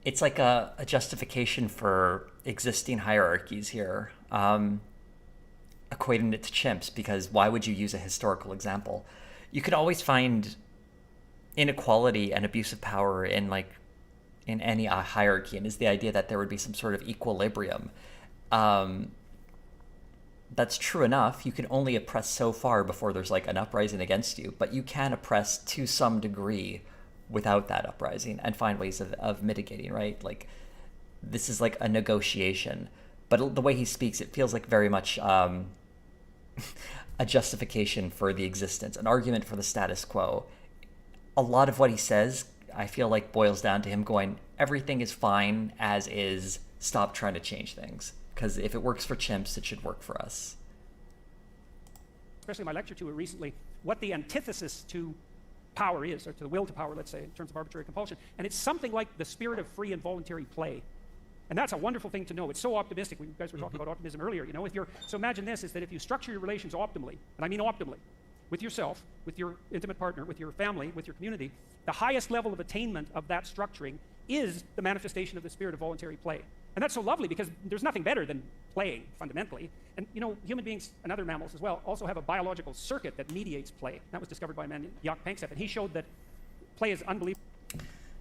It's like a justification for existing hierarchies here, equating it to chimps, because why would you use a historical example? You could always find inequality and abuse of power in any hierarchy, and is the idea that there would be some sort of equilibrium. That's true enough. You can only oppress so far before there's an uprising against you, but you can oppress to some degree without that uprising and find ways of mitigating, right? This is a negotiation, but the way he speaks, it feels like very much a justification for the existence, an argument for the status quo. A lot of what he says, I feel like, boils down to him going, everything is fine as is, stop trying to change things. Because if it works for chimps, it should work for us. Especially in my lecture to it recently, what the antithesis to power is, or to the will to power, let's say, in terms of arbitrary compulsion. And it's something like the spirit of free and voluntary play. And that's a wonderful thing to know. It's so optimistic. You guys were talking about optimism earlier. So imagine this, is that if you structure your relations optimally, and I mean optimally, with yourself, with your intimate partner, with your family, with your community, the highest level of attainment of that structuring is the manifestation of the spirit of voluntary play. And that's so lovely because there's nothing better than playing, fundamentally. And human beings and other mammals as well also have a biological circuit that mediates play. That was discovered by a man named Jaak Panksepp, and he showed that play is unbelievable.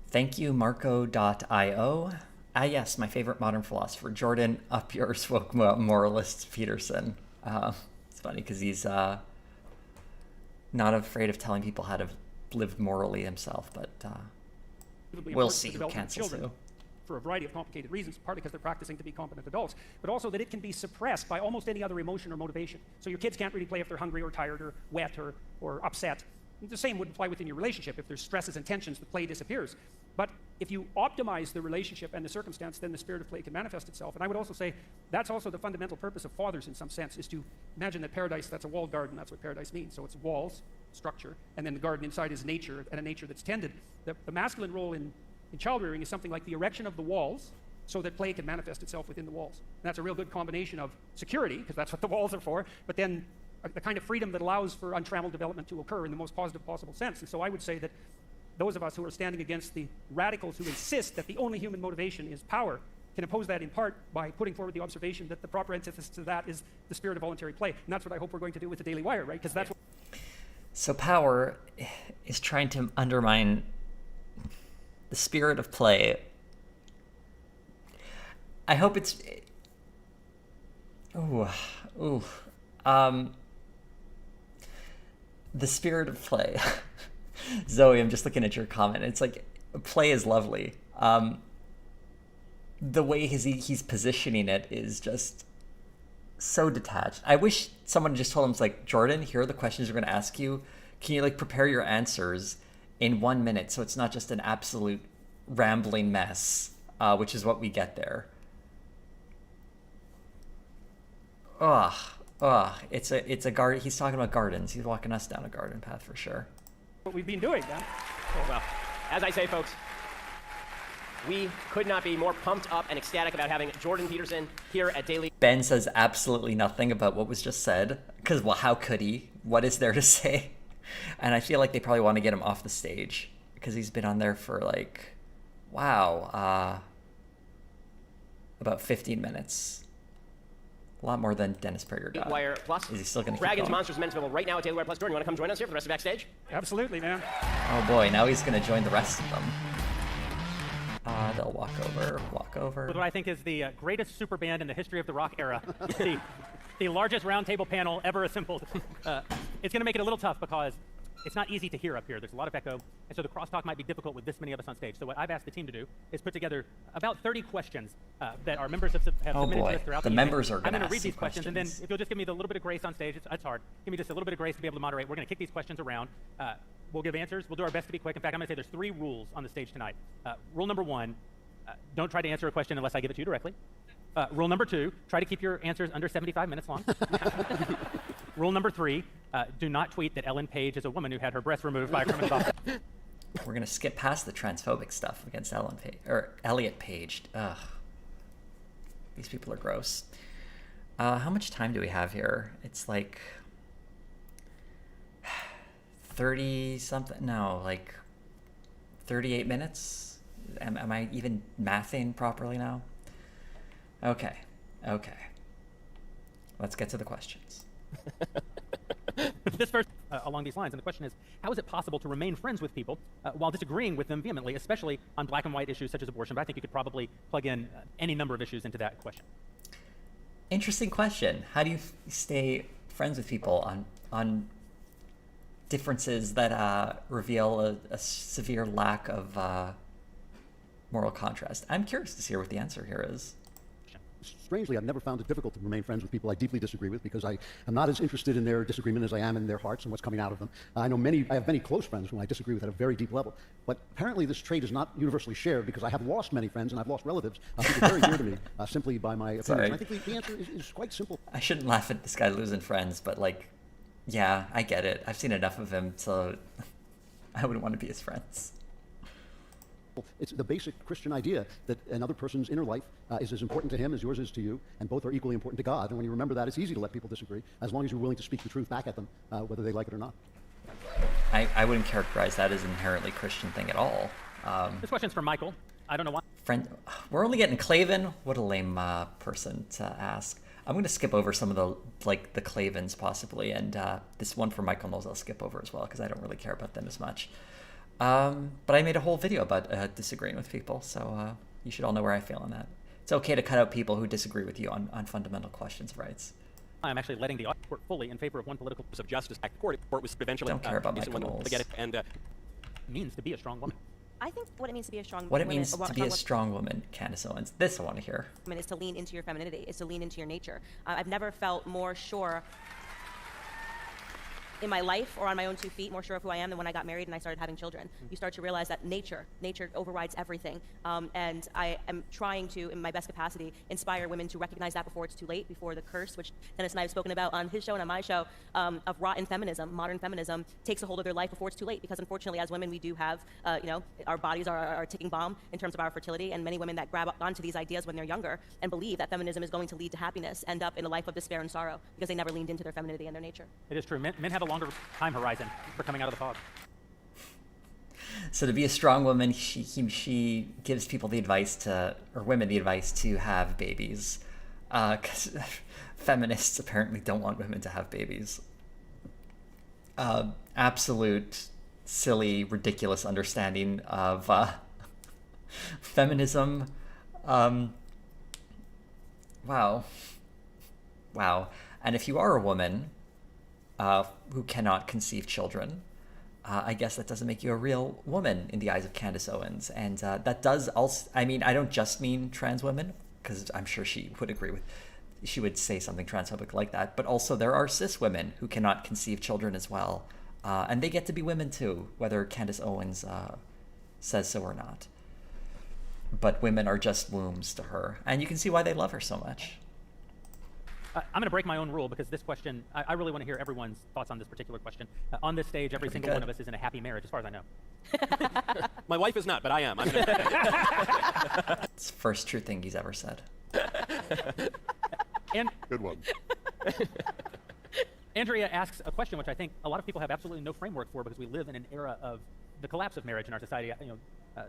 Thank you, Marco.io. Yes, my favorite modern philosopher, Jordan Up Yours Woke Moralist Peterson. It's funny because he's not afraid of telling people how to live morally himself, but we'll see who cancels who. For a variety of complicated reasons, partly because they're practicing to be competent adults, but also that it can be suppressed by almost any other emotion or motivation. So your kids can't really play if they're hungry or tired or wet or upset. The same would apply within your relationship. If there's stresses and tensions, the play disappears. But if you optimize the relationship and the circumstance, then the spirit of play can manifest itself. And I would also say that's also the fundamental purpose of fathers in some sense, is to imagine that paradise, that's a walled garden, that's what paradise means. So it's walls, structure, and then the garden inside is nature, and a nature that's tended. The masculine role in child rearing is something like the erection of the walls so that play can manifest itself within the walls. And that's a real good combination of security, because that's what the walls are for, but then the kind of freedom that allows for untrammeled development to occur in the most positive possible sense. And so I would say that those of us who are standing against the radicals who insist that the only human motivation is power can oppose that in part by putting forward the observation that the proper antithesis to that is the spirit of voluntary play. And that's what I hope we're going to do with the Daily Wire, right? Because that's what... So power is trying to undermine the spirit of play. I hope it's... the spirit of play. Zoe, I'm just looking at your comment. It's play is lovely. The way he's positioning it is just so detached. I wish someone just told him, Jordan, here are the questions we're going to ask you. Can you prepare your answers in 1 minute so it's not just an absolute rambling mess, which is what we get there. It's a garden. He's talking about gardens. He's walking us down a garden path for sure. What we've been doing, man. Well, as I say, folks, we could not be more pumped up and ecstatic about having Jordan Peterson here at Daily. Ben says absolutely nothing about what was just said, because, well, how could he? What is there to say? And I feel like they probably want to get him off the stage, because he's been on there for, about 15 minutes. A lot more than Dennis Prager got. Wire Plus. Is he still going to keep Dragons, going? Monsters, Men's available right now at Daily Wire Plus. Jordan, you want to come join us here for the rest of Backstage? Absolutely, man. Oh boy, now he's going to join the rest of them. They'll watch. walk over, walk over. With what I think is the greatest super band in the history of the rock era. the largest roundtable panel ever assembled. It's going to make it a little tough because it's not easy to hear up here. There's a lot of echo, and so the crosstalk might be difficult with this many of us on stage. So what I've asked the team to do is put together about 30 questions that our members have submitted to us throughout the evening. Members are I'm going to read ask these some questions, and then if you'll just give me the little bit of grace on stage, it's hard. Give me just a little bit of grace to be able to moderate. We're going to kick these questions around. We'll give answers. We'll do our best to be quick. In fact, I'm going to say there's 3 rules on the stage tonight. Rule number 1, don't try to answer a question unless I give it to you directly. Rule number 2, try to keep your answers under 75 minutes long. Rule number 3, do not tweet that Ellen Page is a woman who had her breasts removed by a criminal doctor. We're going to skip past the transphobic stuff against Ellen Page, or Elliot Page. Ugh. These people are gross. How much time do we have here? It's like 30 something, no, like 38 minutes? Am I even mathing properly now? Okay. Let's get to the questions. This first, along these lines, and the question is, how is it possible to remain friends with people while disagreeing with them vehemently, especially on black and white issues such as abortion? But I think you could probably plug in any number of issues into that question. Interesting question. How do you stay friends with people on differences that reveal a severe lack of moral contrast? I'm curious to hear what the answer here is. Strangely, I've never found it difficult to remain friends with people I deeply disagree with because I am not as interested in their disagreement as I am in their hearts and what's coming out of them. I have many close friends whom I disagree with at a very deep level. But apparently this trait is not universally shared because I have lost many friends and I've lost relatives who are very dear to me simply by my opinions. Sorry. And I think the answer is quite simple. I shouldn't laugh at this guy losing friends, but like, yeah, I get it. I've seen enough of him, so I wouldn't want to be his friends. It's the basic Christian idea that another person's inner life is as important to him as yours is to you, and both are equally important to God. And when you remember that, it's easy to let people disagree, as long as you're willing to speak the truth back at them, whether they like it or not. I wouldn't characterize that as an inherently Christian thing at all. This question's for Michael. I don't know why. We're only getting Clavin? What a lame person to ask. I'm going to skip over some of the Clavins possibly, and this one for Michael Knowles I'll skip over as well, because I don't really care about them as much. But I made a whole video about disagreeing with people, so you should all know where I feel on that. It's okay to cut out people who disagree with you on fundamental questions of rights. I'm actually letting the court fully in favor of one political of justice. The court was eventually don't care about Michael Knowles. And means to be a strong woman. I think what it means to be a strong What woman, it means to be a strong woman, Candace Owens. This I want to hear. Is to lean into your femininity, is to lean into your nature. I've never felt more sure in my life or on my own 2 feet, more sure of who I am than when I got married and I started having children. You start to realize that nature overrides everything. And I am trying to, in my best capacity, inspire women to recognize that before it's too late, before the curse, which Dennis and I have spoken about on his show and on my show, of rotten feminism, modern feminism, takes a hold of their life before it's too late. Because unfortunately, as women, we do have, our bodies are a ticking bomb in terms of our fertility. And many women that grab onto these ideas when they're younger and believe that feminism is going to lead to happiness end up in a life of despair and sorrow because they never leaned into their femininity and their nature. It is true. Men have a longer time horizon for coming out of the fog. So to be a strong woman, she gives people the advice to, or women the advice to have babies, because feminists apparently don't want women to have babies. Absolute silly, ridiculous understanding of feminism. Wow. And if you are a woman who cannot conceive children, I guess that doesn't make you a real woman in the eyes of Candace Owens. And that does also, I mean, I don't just mean trans women, because I'm sure she would agree with, she would say something transphobic like that, but also there are cis women who cannot conceive children as well. And they get to be women too, whether Candace Owens says so or not. But women are just wombs to her. And you can see why they love her so much. I'm going to break my own rule because this question, I really want to hear everyone's thoughts on this particular question. On this stage, every single one of us is in a happy marriage, as far as I know. My wife is not, but I am. It's the first true thing he's ever said. And good one. Andrea asks a question which I think a lot of people have absolutely no framework for because we live in an era of the collapse of marriage in our society.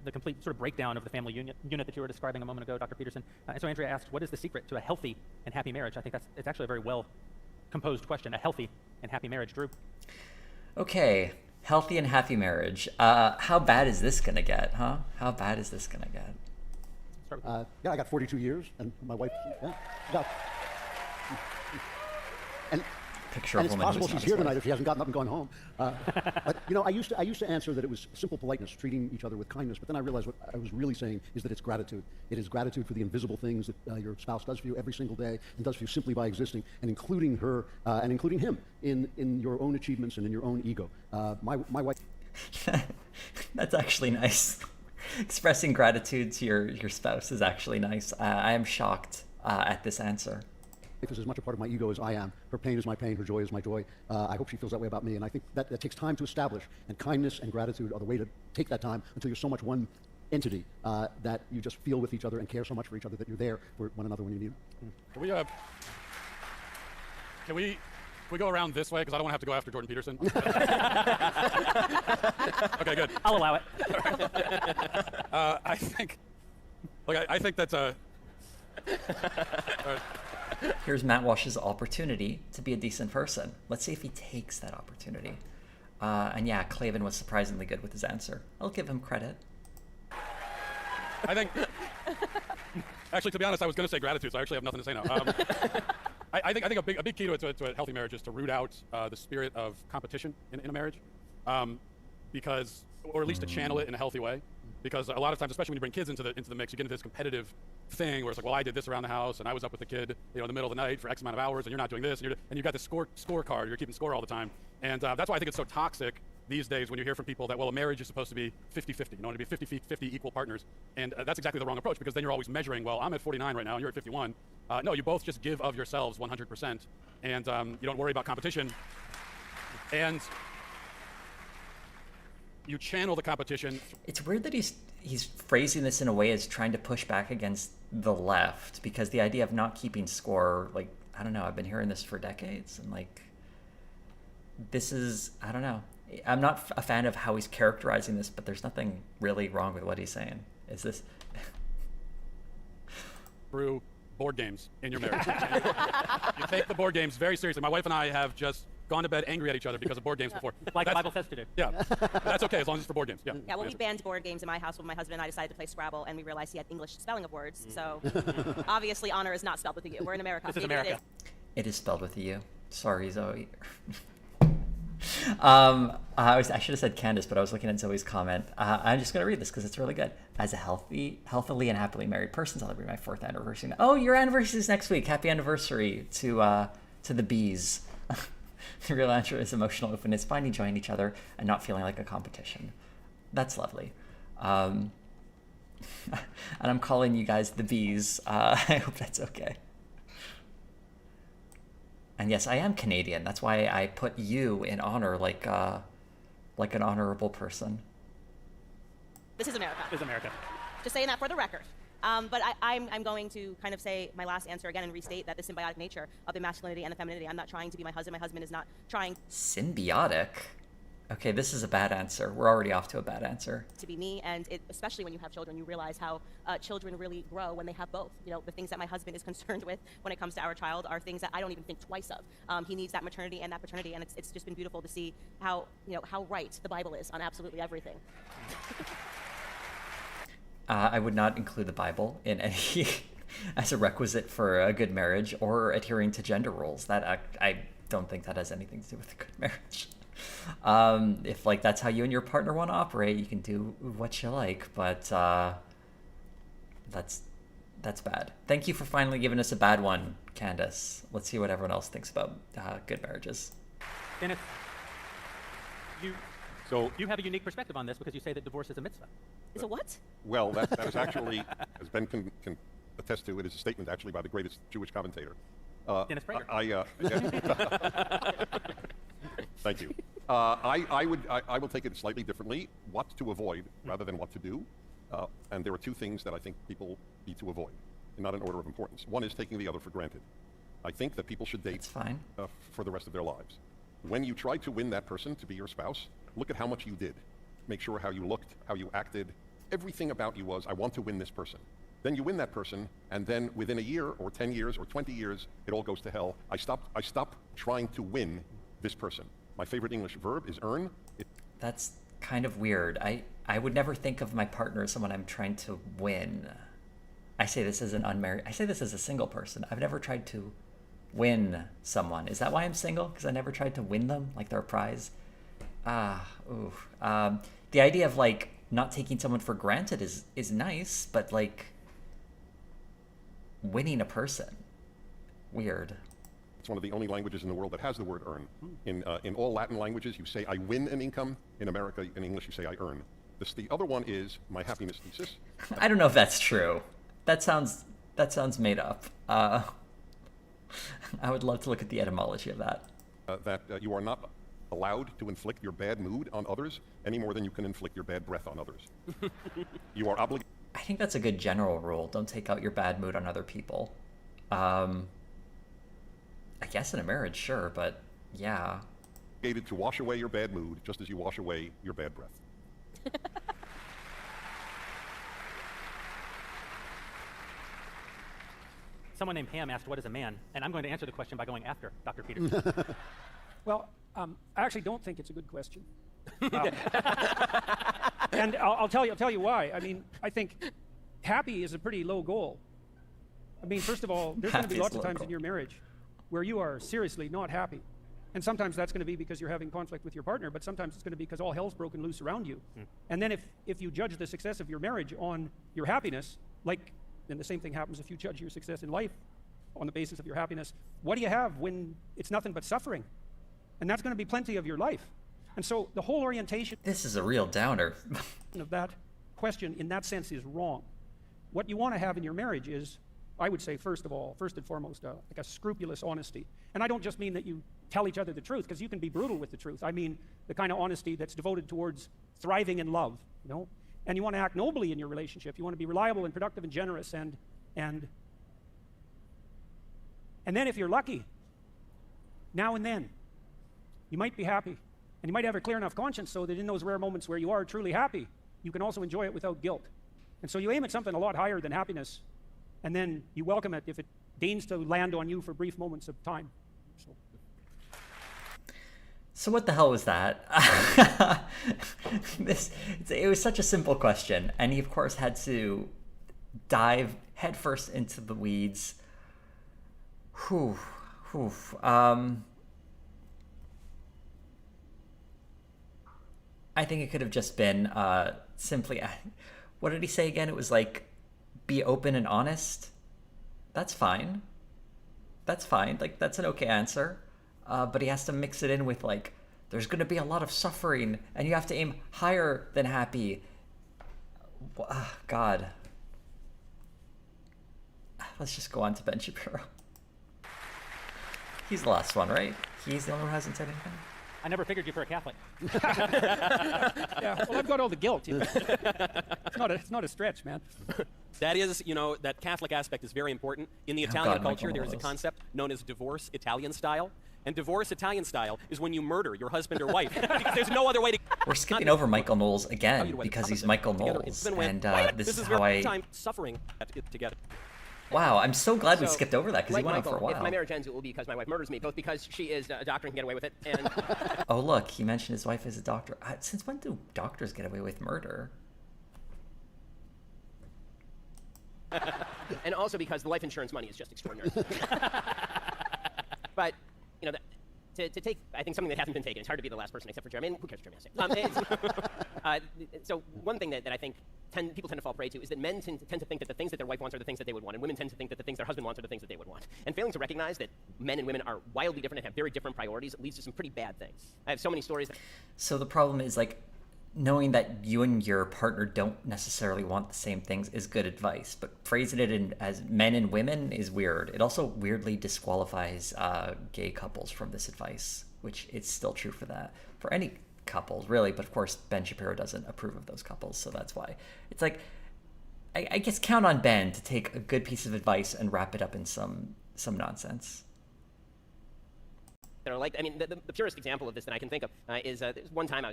The complete sort of breakdown of the family unit that you were describing a moment ago, Dr. Peterson. And so Andrea asked, what is the secret to a healthy and happy marriage? I think it's actually a very well-composed question, a healthy and happy marriage. Drew? Okay, healthy and happy marriage. How bad is this going to get, huh? How bad is this going to get? Start with you. Yeah, I got 42 years, and my wife, yeah, got. And, Picture and of it's a woman possible who's she's not here his tonight wife. if she hasn't gotten up and gone home. But I used to answer that it was simple politeness, treating each other with kindness. But then I realized what I was really saying is that it's gratitude. It is gratitude for the invisible things that your spouse does for you every single day, and does for you simply by existing, and including her and including him in your own achievements and in your own ego. My wife. That's actually nice. Expressing gratitude to your spouse is actually nice. I am shocked at this answer. Life is as much a part of my ego as I am. Her pain is my pain, her joy is my joy. I hope she feels that way about me, and I think that takes time to establish, and kindness and gratitude are the way to take that time until you're so much one entity that you just feel with each other and care so much for each other that you're there for one another when you need it. Can we go around this way, because I don't want to have to go after Jordan Peterson? Okay, good. I'll allow it. I think that's a... Here's Matt Walsh's opportunity to be a decent person. Let's see if he takes that opportunity. And yeah, Clavin was surprisingly good with his answer. I'll give him credit. I think... Actually, to be honest, I was going to say gratitude, so I actually have nothing to say now. I think a big key to a healthy marriage is to root out the spirit of competition in a marriage, because, or at least to channel it in a healthy way. Because a lot of times, especially when you bring kids into the mix, you get into this competitive thing where it's like, well, I did this around the house, and I was up with the kid, in the middle of the night for X amount of hours, and you're not doing this, and you've got this scorecard, you're keeping score all the time, and that's why I think it's so toxic these days when you hear from people that, well, a marriage is supposed to be 50-50, to be 50-50 equal partners, and that's exactly the wrong approach, because then you're always measuring, well, I'm at 49 right now, and you're at 51. No, you both just give of yourselves 100%, and you don't worry about competition, and you channel the competition. It's weird that he's phrasing this in a way as trying to push back against the left, because the idea of not keeping score, like, I don't know, I've been hearing this for decades, and like, this is, I don't know. I'm not a fan of how he's characterizing this, but there's nothing really wrong with what he's saying. Is this through board games in your marriage? You take the board games very seriously. My wife and I have just gone to bed angry at each other because of board games before. Like the Bible says to do. Yeah, that's okay as long as it's for board games. Yeah. Yeah, well, we banned board games in my house when my husband and I decided to play Scrabble, and we realized he had English spelling of words. So obviously, honor is not spelled with a U. We're in America. This is America. It is spelled with a U. Sorry, Zoe. I should have said Candace, but I was looking at Zoe's comment. I'm just going to read this because it's really good. As a healthily and happily married person, celebrating my 4th anniversary. Oh, your anniversary is next week. Happy anniversary to the bees. The real answer is emotional openness, finding joy in each other, and not feeling like a competition. That's lovely. And I'm calling you guys the bees. I hope that's okay. And yes, I am Canadian. That's why I put you in honor, like an honorable person. This is America. This is America. Just saying that for the record. But I'm going to kind of say my last answer again and restate that the symbiotic nature of the masculinity and the femininity. I'm not trying to be my husband. My husband is not trying. Symbiotic? Okay, this is a bad answer. We're already off to a bad answer. To be me, and especially when you have children, you realize how children really grow when they have both. The things that my husband is concerned with when it comes to our child are things that I don't even think twice of. He needs that maternity and that paternity, and it's just been beautiful to see how right the Bible is on absolutely everything. I would not include the Bible in any as a requisite for a good marriage or adhering to gender roles. That I don't think that has anything to do with a good marriage. If that's how you and your partner want to operate, you can do what you like, but that's bad. Thank you for finally giving us a bad one, Candace. Let's see what everyone else thinks about good marriages. Dennis, you have a unique perspective on this because you say that divorce is a mitzvah. Is a what? Well, that is actually, as Ben can attest to, it is a statement actually by the greatest Jewish commentator. Dennis Prager. Thank you. I will take it slightly differently. What to avoid rather than what to do. And there are two things that I think people need to avoid, not in order of importance. One is taking the other for granted. I think that people should date for the rest of their lives. When you try to win that person to be your spouse, look at how much you did. Make sure how you looked, how you acted. Everything about you was, I want to win this person. Then you win that person, and then within a year or 10 years or 20 years, it all goes to hell. I stop trying to win this person. My favorite English verb is earn. That's kind of weird. I would never think of my partner as someone I'm trying to win. I say this as an unmarried. I say this as a single person. I've never tried to win someone. Is that why I'm single? Because I never tried to win them, like they're a prize. The idea of like not taking someone for granted is nice, but like winning a person, weird. It's one of the only languages in the world that has the word earn. In all Latin languages, you say I win an income. In America, in English, you say I earn. The other one is my happiness thesis. I don't know if that's true. That sounds made up. I would love to look at the etymology of that. That you are not allowed to inflict your bad mood on others any more than you can inflict your bad breath on others. You are obligated. I think that's a good general rule. Don't take out your bad mood on other people. I guess in a marriage, sure, but yeah. To wash away your bad mood just as you wash away your bad breath. Someone named Pam asked, what is a man? And I'm going to answer the question by going after Dr. Peterson. Well, I actually don't think it's a good question. And I'll tell you why. I mean, I think happy is a pretty low goal. I mean, first of all, there's going to be lots of times in your marriage where you are seriously not happy. And sometimes that's going to be because you're having conflict with your partner, but sometimes it's going to be because all hell's broken loose around you. And then if you judge the success of your marriage on your happiness, like, then the same thing happens if you judge your success in life on the basis of your happiness. What do you have when it's nothing but suffering? And that's going to be plenty of your life. And so the whole orientation... This is a real downer. ...of that question in that sense is wrong. What you want to have in your marriage is, I would say, first and foremost, like a scrupulous honesty. And I don't just mean that you tell each other the truth, because you can be brutal with the truth. I mean the kind of honesty that's devoted towards thriving in love, you know? And you want to act nobly in your relationship. You want to be reliable and productive and generous and then if you're lucky, now and then, you might be happy. And you might have a clear enough conscience so that in those rare moments where you are truly happy, you can also enjoy it without guilt. And so you aim at something a lot higher than happiness, and then you welcome it if it deigns to land on you for brief moments of time. So what the hell was that? It was such a simple question, and he of course had to dive headfirst into the weeds. I think it could have just been simply, what did he say again? It was like, be open and honest. That's fine. Like, that's an okay answer. But he has to mix it in with, like, there's going to be a lot of suffering, and you have to aim higher than happy. God. Let's just go on to Ben Shapiro. He's the last one, right? He's the only one who hasn't said anything. I never figured you for a Catholic. Yeah, well, I've got all the guilt. You know? It's not a stretch, man. That is, that Catholic aspect is very important. In the Italian culture, there is a concept known as divorce Italian style. And divorce Italian style is when you murder your husband or wife because there's no other way to... We're skipping over Michael Knowles again because he's Michael Knowles. And this is how I... time suffering together. Wow, I'm so glad we skipped over that because like he went on for a while. If my marriage ends, it will be because my wife murders me, both because she is a doctor and can get away with it, and... Oh, look, he mentioned his wife is a doctor. Since when do doctors get away with murder? And also because the life insurance money is just extraordinary. But, to take, I think, something that hasn't been taken, it's hard to be the last person except for Jeremy. And who cares what Jeremy has to say? So one thing that I think people tend to fall prey to is that men tend to think that the things that their wife wants are the things that they would want, and women tend to think that the things their husband wants are the things that they would want. And failing to recognize that men and women are wildly different and have very different priorities leads to some pretty bad things. I have so many stories. So the problem is, like, knowing that you and your partner don't necessarily want the same things is good advice, but phrasing it as men and women is weird. It also weirdly disqualifies gay couples from this advice, which it's still true for any couples, really. But of course, Ben Shapiro doesn't approve of those couples, so that's why. It's like, I guess count on Ben to take a good piece of advice and wrap it up in some nonsense. That are like, I mean, the purest example of this that I can think of is one time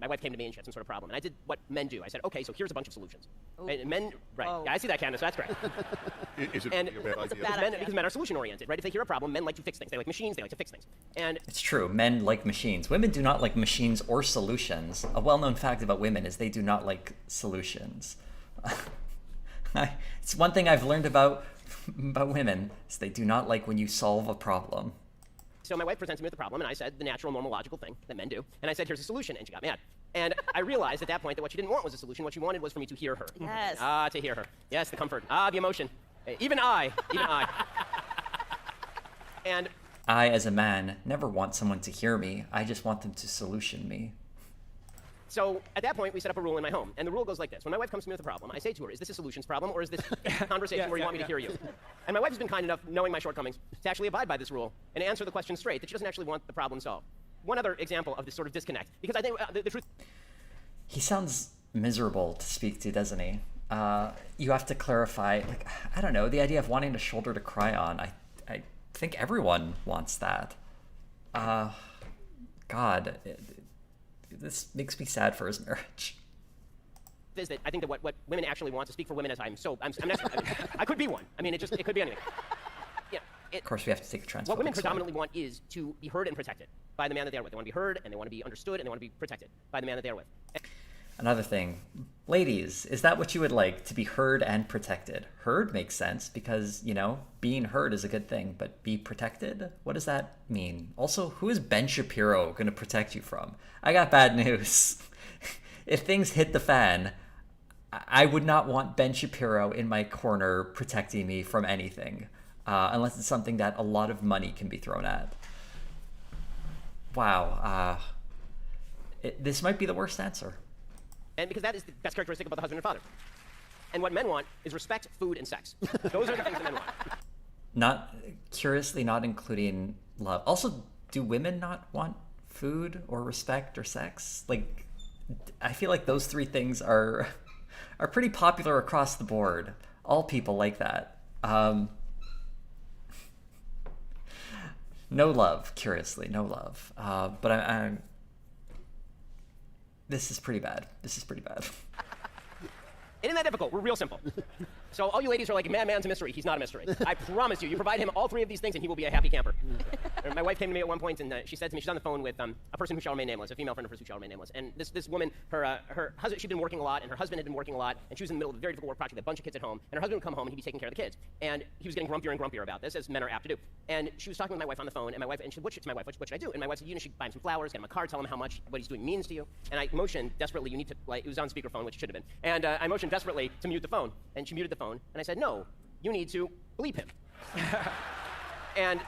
my wife came to me and she had some sort of problem, and I did what men do. I said, okay, so here's a bunch of solutions. And men, right? Oh. Yeah, I see that, Candace. That's correct. Is it and really a bad idea? Because men are solution oriented, right? If they hear a problem, men like to fix things. They like machines. They like to fix things. And it's true. Men like machines. Women do not like machines or solutions. A well-known fact about women is they do not like solutions. It's one thing I've learned about women is they do not like when you solve a problem. So my wife presented me with the problem, and I said the natural, normal, logical thing that men do. And I said, here's a solution, and she got mad. And I realized at that point that what she didn't want was a solution. What she wanted was for me to hear her. Yes. To hear her. Yes, the comfort. The emotion. Even I. And I, as a man, never want someone to hear me. I just want them to solution me. so at that point, we set up a rule in my home. And the rule goes like this. When my wife comes to me with a problem, I say to her, is this a solutions problem, or is this a conversation where you want me to hear you? And my wife has been kind enough, knowing my shortcomings, to actually abide by this rule and answer the question straight, that she doesn't actually want the problem solved. One other example of this sort of disconnect, because I think the truth... He sounds miserable to speak to, doesn't he? You have to clarify, like, I don't know, the idea of wanting a shoulder to cry on. I think everyone wants that. God, this makes me sad for his marriage. Is that I think that what women actually want, to speak for women, as I'm an expert. I mean, I could be one. I mean, it could be anything. Yeah. Of course, we have to take a transphobic What women side. predominantly want is to be heard and protected by the man that they're with. They want to be heard, and they want to be understood, and they want to be protected by the man that they're with. Another thing, ladies, is that what you would like, to be heard and protected? Heard makes sense because, you know, being heard is a good thing, but be protected? What does that mean? Also, who is Ben Shapiro going to protect you from? I got bad news. If things hit the fan, I would not want Ben Shapiro in my corner protecting me from anything, unless it's something that a lot of money can be thrown at. Wow. This might be the worst answer. And because that is the best characteristic about the husband and father. And what men want is respect, food, and sex. Those are the things that men want. Not including love. Also, do women not want food or respect or sex? Like, I feel like those three things are pretty popular across the board. All people like that. No love, curiously, no love. But I'm this is pretty bad. It isn't that difficult. We're real simple. So all you ladies are like, man's a mystery. He's not a mystery. I promise you, you provide him all three of these things and he will be a happy camper. My wife came to me at one point and she said to me, she's on the phone with a person who shall remain nameless, a female friend of hers who shall remain nameless. And this woman, her husband, she'd been working a lot and her husband had been working a lot and she was in the middle of a very difficult work project, a bunch of kids at home. And her husband would come home and he'd be taking care of the kids. And he was getting grumpier and grumpier about this, as men are apt to do. And she was talking with my wife on the phone and she said, what should I do? And my wife said, you should buy him some flowers, get him a card, tell him how much what he's doing means to you. And I motioned desperately, you need to, like, it was on speakerphone, which it should have been. And I motioned desperately to mute the phone. And she muted the phone. And I said, no, you need to bleep him. And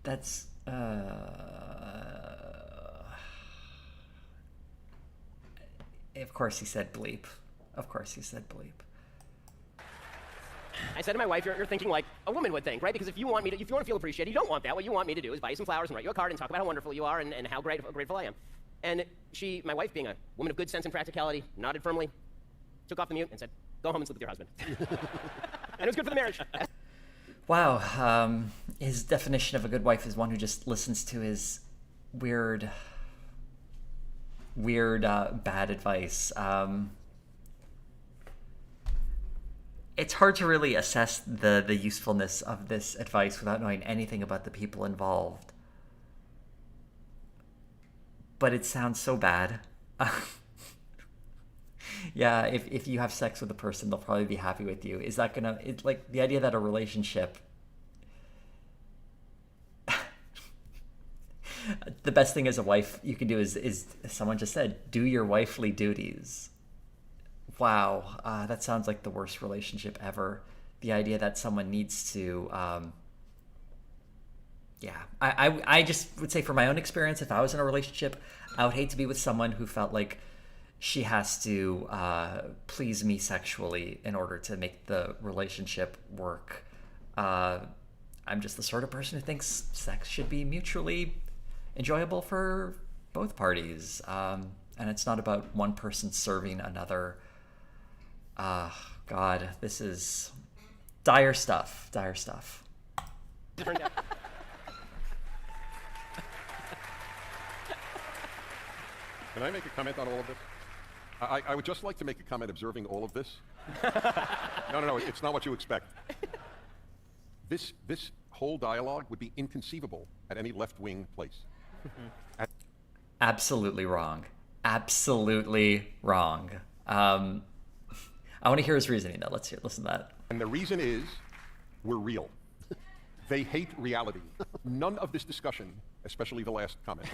that's of course he said bleep. I said to my wife, you're thinking like a woman would think, right? Because if you want to feel appreciated, you don't want that. What you want me to do is buy you some flowers and write you a card and talk about how wonderful you are and how grateful I am. And my wife, being a woman of good sense and practicality, nodded firmly, took off the mute, and said, go home and sleep with your husband. And it was good for the marriage. Wow. His definition of a good wife is one who just listens to his weird bad advice. It's hard to really assess the usefulness of this advice without knowing anything about the people involved. But it sounds so bad. Yeah, if you have sex with a person, they'll probably be happy with you. Is that gonna... It's like the idea that a relationship... The best thing as a wife you can do is someone just said, do your wifely duties. Wow, that sounds like the worst relationship ever. The idea that someone needs to... Yeah, I just would say, for my own experience, if I was in a relationship, I would hate to be with someone who felt like she has to please me sexually in order to make the relationship work. I'm just the sort of person who thinks sex should be mutually enjoyable for both parties. And it's not about one person serving another. God, this is dire stuff. Can I make a comment on all of this? I would just like to make a comment observing all of this. No, it's not what you expect. This whole dialogue would be inconceivable at any left-wing place. Absolutely wrong. absolutely wrong. I want to hear his reasoning though. Listen to that. And the reason is, we're real. They hate reality. None of this discussion, especially the last comment.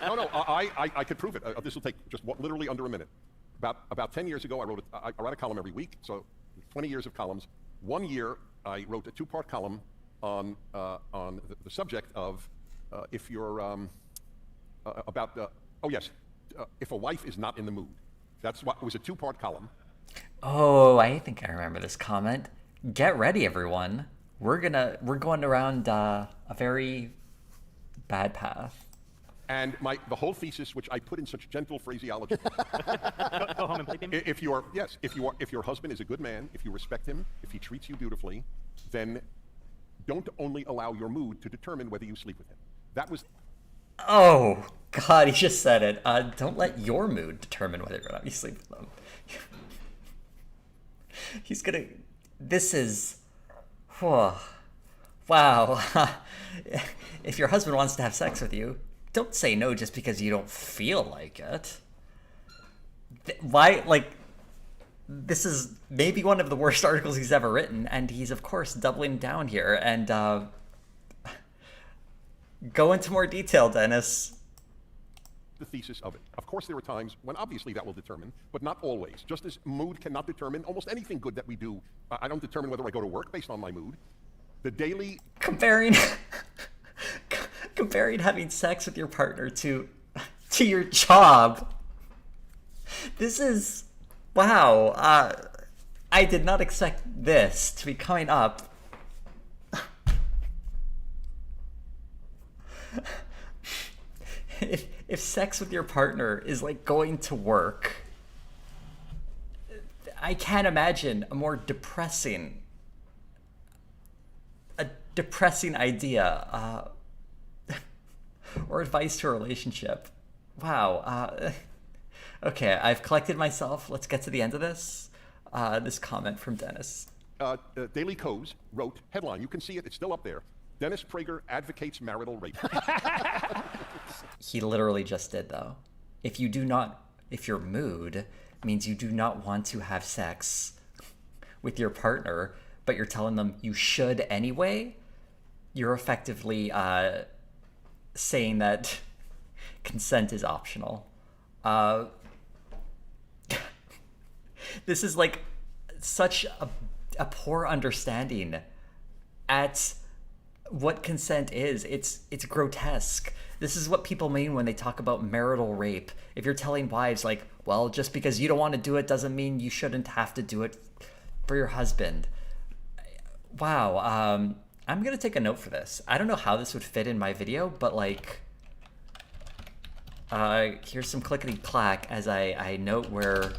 No, I could prove it. This will take just literally under a minute. About 10 years ago, I write a column every week, so 20 years of columns. 1 year, I wrote a 2-part column on the subject of if you're if a wife is not in the mood. That's what it was, a 2-part column. Oh, I think I remember this comment. Get ready, everyone. We're going around a very bad path. And the whole thesis, which I put in such gentle phraseology, Go home and play baby. if your husband is a good man, if you respect him, if he treats you beautifully, then don't only allow your mood to determine whether you sleep with him. That was. Oh God, he just said it. Don't let your mood determine whether or not you sleep with them. He's gonna. This is. Wow. If your husband wants to have sex with you, don't say no just because you don't feel like it. Why? Like, this is maybe one of the worst articles he's ever written, and he's of course doubling down here and go into more detail, Dennis. The thesis of it. Of course, there are times when obviously that will determine, but not always. Just as mood cannot determine almost anything good that we do. I don't determine whether I go to work based on my mood. The daily comparing having sex with your partner to your job. This is wow. I did not expect this to be coming up. If sex with your partner is like going to work, I can't imagine a more depressing idea or advice to a relationship. Wow. Okay, I've collected myself. Let's get to the end of this. This comment from Dennis. Daily Kos wrote, headline, you can see it, it's still up there. Dennis Prager advocates marital rape. He literally just did, though. If your mood means you do not want to have sex with your partner, but you're telling them you should anyway, you're effectively saying that consent is optional. This is like such a poor understanding at what consent is. It's grotesque. This is what people mean when they talk about marital rape. If you're telling wives like, well, just because you don't want to do it doesn't mean you shouldn't have to do it for your husband. Wow. I'm gonna take a note for this. I don't know how this would fit in my video, but like, here's some clickety clack as I note where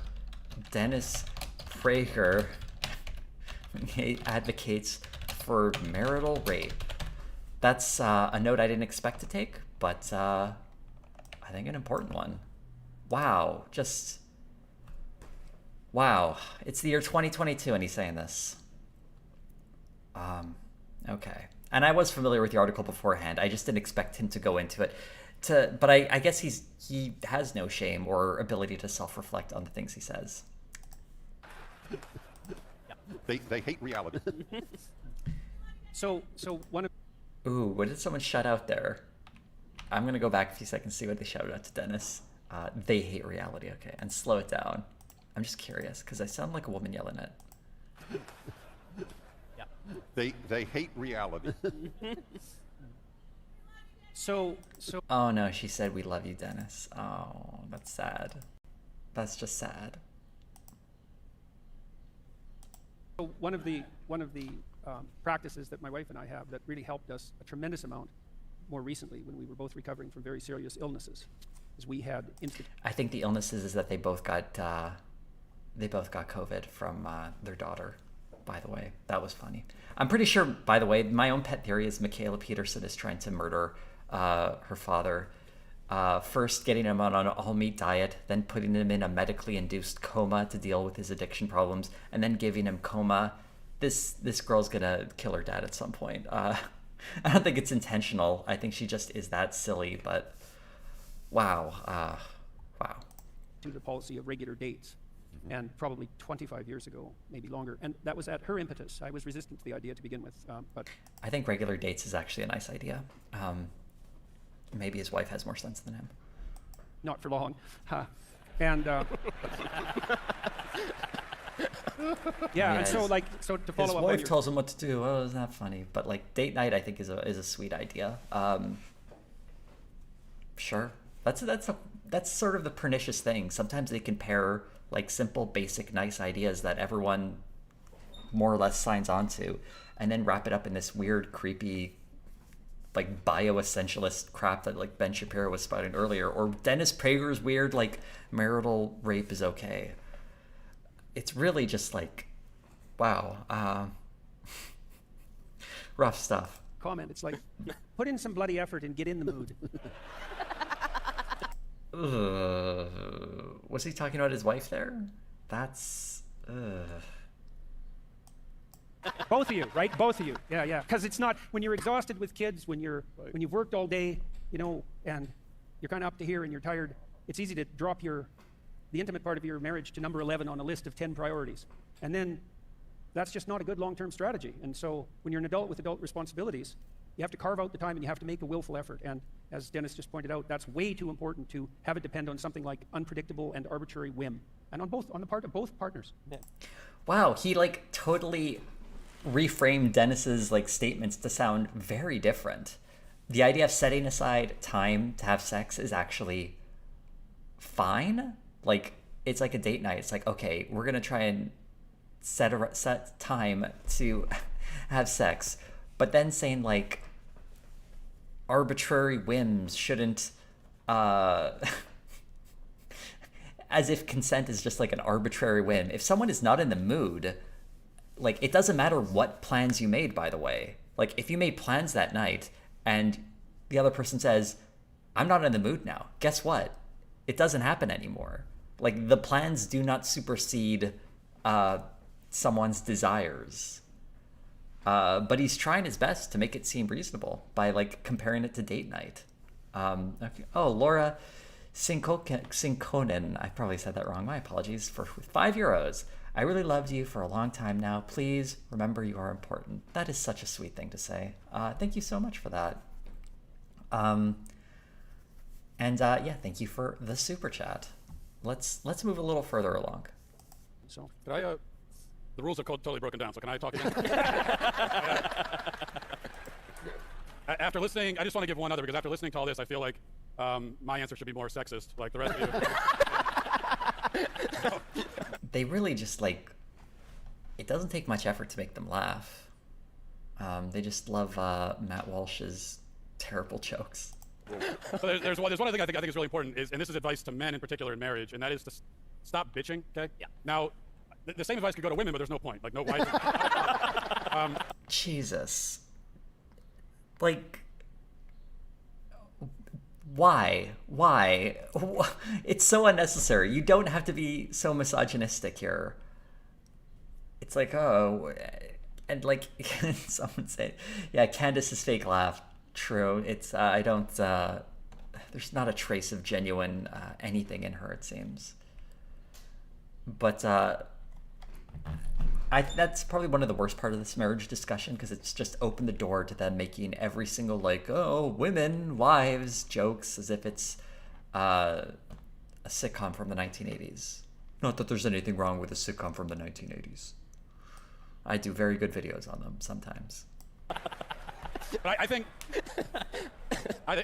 Dennis Prager advocates for marital rape. That's a note I didn't expect to take, but I think an important one. Wow, wow. It's the year 2022 and he's saying this. Okay. And I was familiar with the article beforehand. I just didn't expect him to go into it. But I guess he has no shame or ability to self-reflect on the things he says. They hate reality. So one of. Ooh, what did someone shout out there? I'm gonna go back a few seconds, see what they shouted out to Dennis. They hate reality, okay, and slow it down. I'm just curious, because I sound like a woman yelling it. Yeah. They hate reality. So. Oh no, she said we love you, Dennis. Oh, that's sad. That's just sad. So one of the practices that my wife and I have that really helped us a tremendous amount more recently when we were both recovering from very serious illnesses is we had I think the illnesses is that they both got COVID from their daughter. By the way, that was funny. I'm pretty sure. By the way, my own pet theory is Michaela Peterson is trying to murder her father. First getting him on an all-meat diet, then putting him in a medically induced coma to deal with his addiction problems, and then giving him coma. This girl's gonna kill her dad at some point. I don't think it's intentional. I think she just is that silly, but wow. instituted a policy of regular dates. And probably 25 years ago, maybe longer. And that was at her impetus. I was resistant to the idea to begin with. But I think regular dates is actually a nice idea. Maybe his wife has more sense than him. Not for long. And yeah, and so to follow his up, wife tells him what to do. Oh, isn't that funny? But like date night, I think is a sweet idea. Sure, that's sort of the pernicious thing. Sometimes they can pair like simple, basic, nice ideas that everyone more or less signs on to, and then wrap it up in this weird, creepy, like bioessentialist crap that like Ben Shapiro was spouting earlier, or Dennis Prager's weird like marital rape is okay. It's really just like, wow, rough stuff. Comment. It's like, put in some bloody effort and get in the mood. Was he talking about his wife there? That's both of you, right? Both of you. Yeah. Because it's not when you're exhausted with kids, when you've worked all day, and you're kind of up to here and you're tired. It's easy to drop the intimate part of your marriage to number 11 on a list of 10 priorities, and then that's just not a good long-term strategy. And so when you're an adult with adult responsibilities, you have to carve out the time and you have to make a willful effort. And as Dennis just pointed out, that's way too important to have it depend on something like unpredictable and arbitrary whim, and on the part of both partners. Yeah. Wow, he like totally reframed Dennis's like statements to sound very different. The idea of setting aside time to have sex is actually fine. Like it's like a date night. It's like, okay, we're gonna try and set time to have sex, but then saying like arbitrary whims shouldn't as if consent is just like an arbitrary whim. If someone is not in the mood, like it doesn't matter what plans you made, by the way. Like if you made plans that night and the other person says, I'm not in the mood now, guess what? It doesn't happen anymore. Like the plans do not supersede someone's desires. But he's trying his best to make it seem reasonable by like comparing it to date night. Okay. Oh, Laura Sinkonen, I probably said that wrong. My apologies, for €5. I really loved you for a long time now. Please remember you are important. That is such a sweet thing to say. Thank you so much for that. Yeah, thank you for the super chat. Let's move a little further along. So, could I? The rules are totally broken down. So can I talk again? After listening, I just want to give one other, because after listening to all this, I feel like my answer should be more sexist, like the rest of you. They really just like, it doesn't take much effort to make them laugh. They just love Matt Walsh's terrible jokes. So there's one other thing I think is really important, and this is advice to men in particular in marriage, and that is to stop bitching. Okay. Yeah. Now, the same advice could go to women, but there's no point. Like no. Jesus. Like. Why? It's so unnecessary. You don't have to be so misogynistic here. It's like, oh, and like someone said, yeah, Candace's fake laugh. True. It's I don't. There's not a trace of genuine anything in her, it seems. But that's probably one of the worst part of this marriage discussion, because it's just opened the door to them making every single like, oh, women, wives jokes as if it's a sitcom from the 1980s. Not that there's anything wrong with a sitcom from the 1980s. I do very good videos on them sometimes. But I think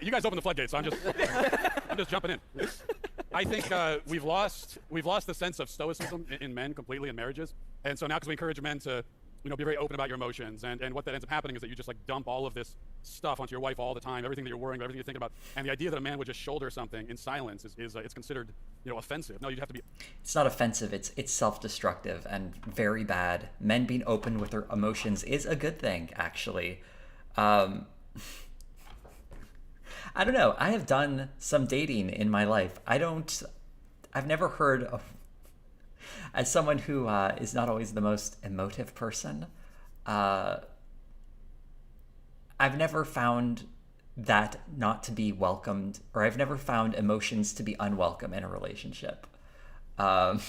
you guys opened the floodgates, so I'm just jumping in. I think we've lost the sense of stoicism in men completely in marriages, and so now because we encourage men to be very open about your emotions, and what that ends up happening is that you just like dump all of this stuff onto your wife all the time, everything that you're worrying about, everything you're thinking about, and the idea that a man would just shoulder something in silence is it's considered offensive. No, you have to be. It's not offensive. It's self-destructive and very bad. Men being open with their emotions is a good thing, actually. I don't know. I have done some dating in my life. I've never heard of, as someone who is not always the most emotive person, I've never found that not to be welcomed, or I've never found emotions to be unwelcome in a relationship. Someone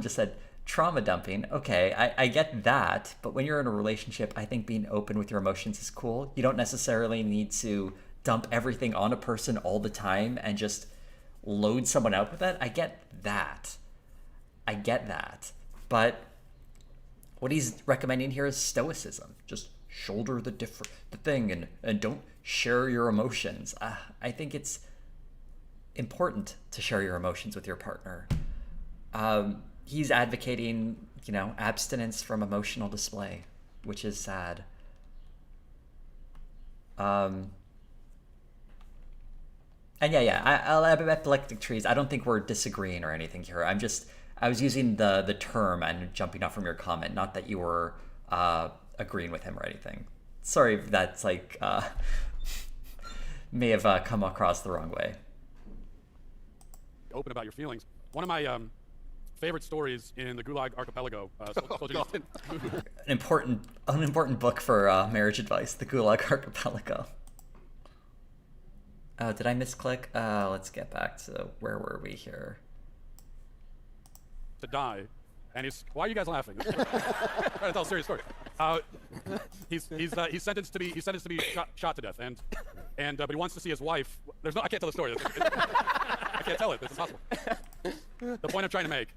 just said trauma dumping. Okay, I get that, but when you're in a relationship, I think being open with your emotions is cool. You don't necessarily need to dump everything on a person all the time and just load someone out with that. I get that. But what he's recommending here is stoicism. Just shoulder the thing and don't share your emotions. I think it's important to share your emotions with your partner. He's advocating, abstinence from emotional display, which is sad. And I'll have epileptic trees. I don't think we're disagreeing or anything here. I was using the term and jumping off from your comment, not that you were agreeing with him or anything. Sorry if that's may have come across the wrong way. Open about your feelings. One of my favorite stories in the Gulag Archipelago. An important book for marriage advice, the Gulag Archipelago. Oh, did I misclick? Let's get back to where were we here? To die, and why are you guys laughing? I'm trying to tell a serious story. He's sentenced to be shot to death, but he wants to see his wife. I can't tell the story. I can't tell it. This is impossible. The point I'm trying to make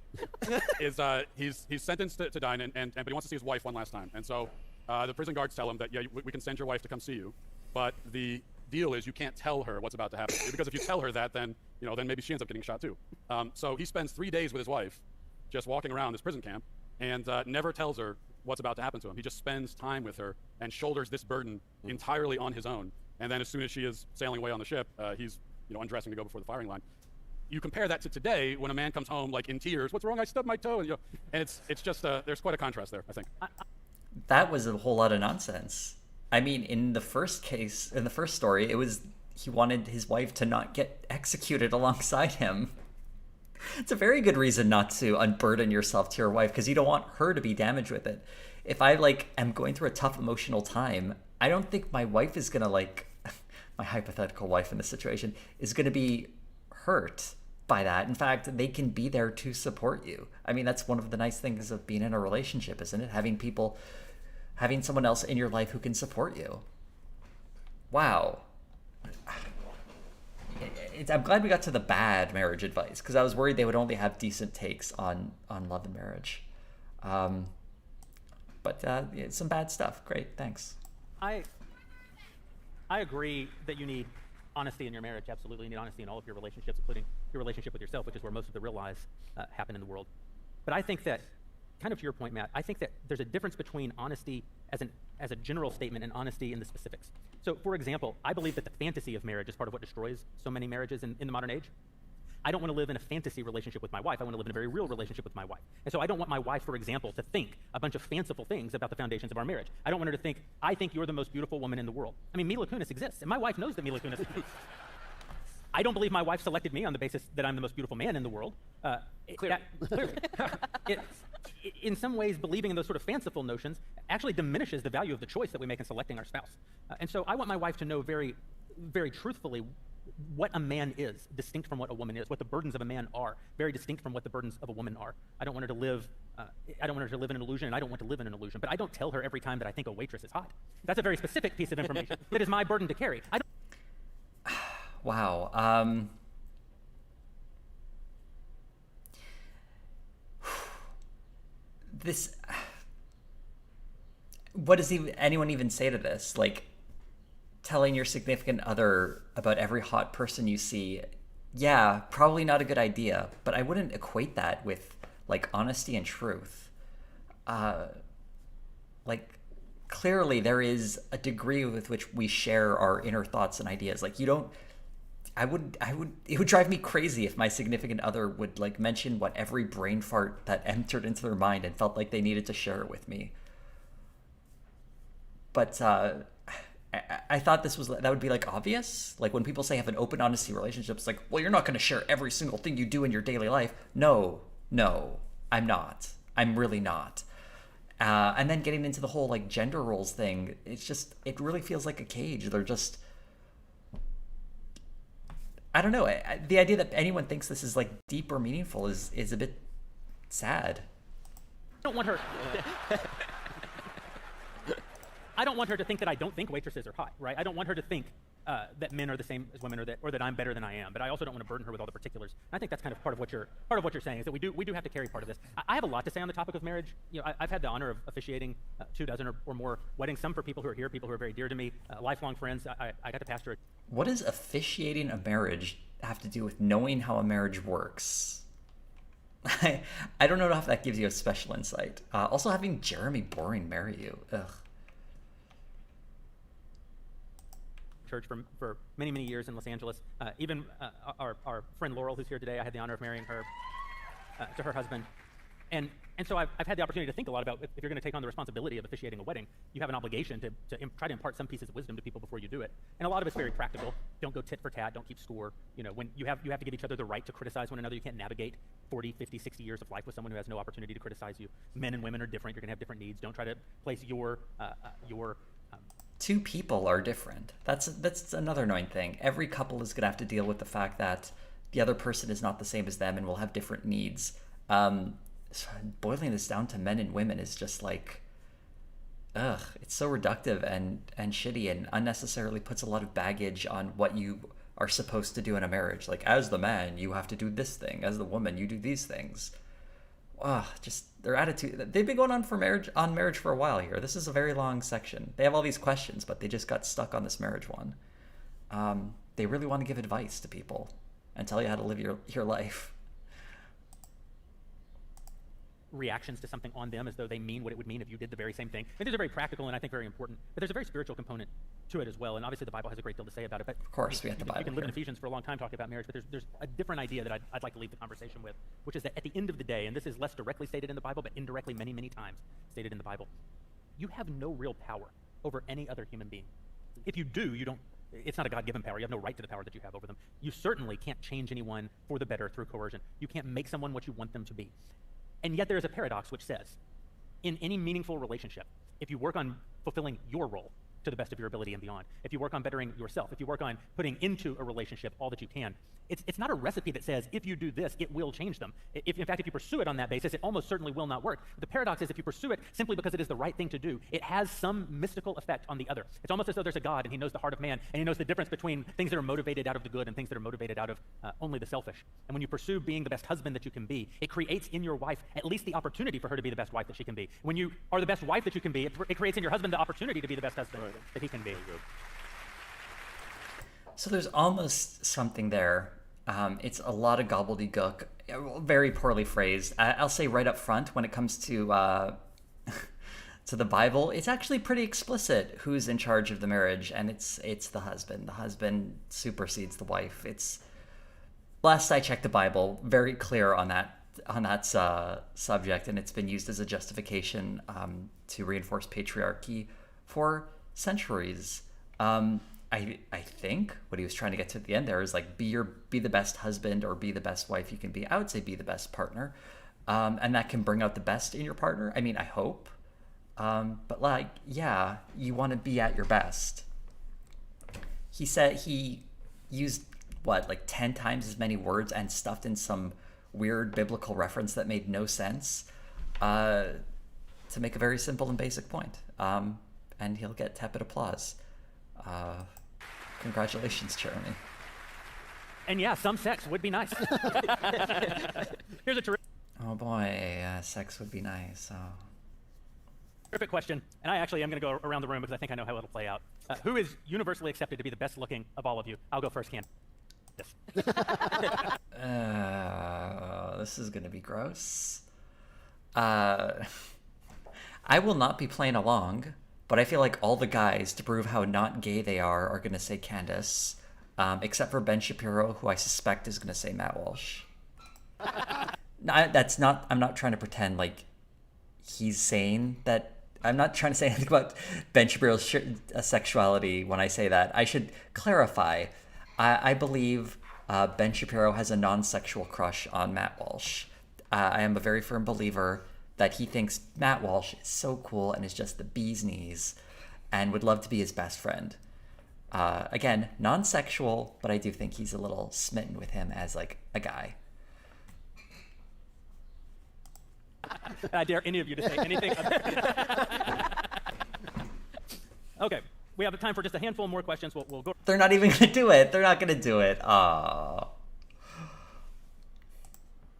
is he's sentenced to die, but he wants to see his wife one last time. And so the prison guards tell him that we can send your wife to come see you, but the deal is you can't tell her what's about to happen, because if you tell her that, then maybe she ends up getting shot too. So he spends 3 days with his wife, just walking around this prison camp, and never tells her what's about to happen to him. He just spends time with her and shoulders this burden entirely on his own. And then as soon as she is sailing away on the ship, he's undressing to go before the firing line. You compare that to today, when a man comes home in tears, "What's wrong? I stubbed my toe," and it's just there's quite a contrast there, I think. That was a whole lot of nonsense. I mean, in the first story, it was he wanted his wife to not get executed alongside him. It's a very good reason not to unburden yourself to your wife, because you don't want her to be damaged with it. If I am going through a tough emotional time, I don't think my wife is gonna my hypothetical wife in this situation is gonna be hurt by that. In fact, they can be there to support you. I mean, that's one of the nice things of being in a relationship, isn't it? Having someone else in your life who can support you. Wow. I'm glad we got to the bad marriage advice, because I was worried they would only have decent takes on love and marriage. But some bad stuff. Great, thanks. I agree that you need honesty in your marriage. Absolutely, you need honesty in all of your relationships, including your relationship with yourself, which is where most of the real lies happen in the world. But I think that, kind of to your point, Matt, I think that there's a difference between honesty as a general statement and honesty in the specifics. So, for example, I believe that the fantasy of marriage is part of what destroys so many marriages in the modern age. I don't want to live in a fantasy relationship with my wife. I want to live in a very real relationship with my wife. And so I don't want my wife, for example, to think a bunch of fanciful things about the foundations of our marriage. I don't want her to think, I think you're the most beautiful woman in the world. I mean, Mila Kunis exists, and my wife knows that Mila Kunis exists. I don't believe my wife selected me on the basis that I'm the most beautiful man in the world. Clearly. In some ways, believing in those sort of fanciful notions actually diminishes the value of the choice that we make in selecting our spouse. And so I want my wife to know very, very truthfully what a man is, distinct from what a woman is, what the burdens of a man are, very distinct from what the burdens of a woman are. I don't want her to live in an illusion, and I don't want to live in an illusion. But I don't tell her every time that I think a waitress is hot. That's a very specific piece of information that is my burden to carry. Wow. What does anyone even say to this? Telling your significant other about every hot person you see, yeah, probably not a good idea, but I wouldn't equate that with honesty and truth. Clearly there is a degree with which we share our inner thoughts and ideas. It would drive me crazy if my significant other would mention what every brain fart that entered into their mind and felt like they needed to share it with me. But I thought that would be obvious. When people say have an open honesty relationship, it's well, you're not going to share every single thing you do in your daily life. No, I'm not. I'm really not. And then getting into the whole gender roles thing, it really feels like a cage. They're just, I don't know. The idea that anyone thinks this is like deep or meaningful is a bit sad. I don't want her. I don't want her to think that I don't think waitresses are hot, right? I don't want her to think that men are the same as women, or that I'm better than I am. But I also don't want to burden her with all the particulars. And I think that's kind of part of what you're saying, is that we do have to carry part of this. I have a lot to say on the topic of marriage. You know, I've had the honor of officiating 24 or more weddings. Some for people who are here, people who are very dear to me, lifelong friends. I got to pastor it. What does officiating a marriage have to do with knowing how a marriage works? I don't know if that gives you a special insight. Also, having Jeremy Boring marry you. Ugh. Church for many, many years in Los Angeles. Even our friend Laurel, who's here today, I had the honor of marrying her to her husband. And so I've had the opportunity to think a lot about, if you're going to take on the responsibility of officiating a wedding, you have an obligation to try to impart some pieces of wisdom to people before you do it. And a lot of it's very practical. Don't go tit for tat. Don't keep score. You know, when you have to give each other the right to criticize one another. You can't navigate 40, 50, 60 years of life with someone who has no opportunity to criticize you. Men and women are different. You're going to have different needs. Don't try to place your two people are different. That's another annoying thing. Every couple is gonna have to deal with the fact that the other person is not the same as them and will have different needs. So boiling this down to men and women is just like, ugh, it's so reductive and shitty, and unnecessarily puts a lot of baggage on what you are supposed to do in a marriage. Like, as the man, you have to do this thing. As the woman, you do these things. Just their attitude. They've been going on marriage for a while here. This is a very long section. They have all these questions, but they just got stuck on this marriage one. They really want to give advice to people and tell you how to live your life. Reactions to something on them as though they mean what it would mean if you did the very same thing. And these are very practical and I think very important, but there's a very spiritual component to it as well. And obviously the Bible has a great deal to say about it. But of course, we have the Bible. You can live in here. Ephesians for a long time talking about marriage, but there's a different idea that I'd like to leave the conversation with, which is that at the end of the day, and this is less directly stated in the Bible, but indirectly many, many times stated in the Bible, you have no real power over any other human being. If you do, you don't. It's not a God-given power. You have no right to the power that you have over them. You certainly can't change anyone for the better through coercion. You can't make someone what you want them to be. And yet there is a paradox which says, in any meaningful relationship, if you work on fulfilling your role to the best of your ability and beyond, if you work on bettering yourself, if you work on putting into a relationship all that you can, it's not a recipe that says, if you do this, it will change them. In fact, if you pursue it on that basis, it almost certainly will not work. The paradox is, if you pursue it simply because it is the right thing to do, it has some mystical effect on the other. It's almost as though there's a God and he knows the heart of man, and he knows the difference between things that are motivated out of the good and things that are motivated out of only the selfish. And when you pursue being the best husband that you can be, it creates in your wife at least the opportunity for her to be the best wife that she can be. When you are the best wife that you can be, it creates in your husband the opportunity to be the best husband that he can be. So there's almost something there. It's a lot of gobbledygook, very poorly phrased. I'll say right up front, when it comes to to the Bible, it's actually pretty explicit who's in charge of the marriage, and it's the husband. The husband supersedes the wife. It's, last I checked the Bible, very clear on that subject, and it's been used as a justification to reinforce patriarchy for centuries. I think what he was trying to get to at the end there is like, be the best husband or be the best wife you can be. I would say be the best partner, and that can bring out the best in your partner. I mean, I hope, but like, yeah, you want to be at your best. He said he used like 10 times as many words and stuffed in some weird biblical reference that made no sense to make a very simple and basic point, and he'll get tepid applause. Congratulations, Jeremy. And yeah, some sex would be nice. Here's a Oh boy, sex would be nice. Oh. terrific question, and I actually am going to go around the room because I think I know how it'll play out. Who is universally accepted to be the best looking of all of you? I'll go first, Ken. This is going to be gross. I will not be playing along, but I feel like all the guys, to prove how not gay they are going to say Candace, except for Ben Shapiro, who I suspect is going to say Matt Walsh. I'm not trying to pretend like he's saying that. I'm not trying to say anything about Ben Shapiro's sexuality when I say that. I should clarify. I believe Ben Shapiro has a non-sexual crush on Matt Walsh. I am a very firm believer that he thinks Matt Walsh is so cool and is just the bee's knees and would love to be his best friend. Again, non-sexual, but I do think he's a little smitten with him as like a guy. I dare any of you to say anything Okay, we have time for just a handful more questions. We'll go. They're not even gonna do it. They're not gonna do it. Aww.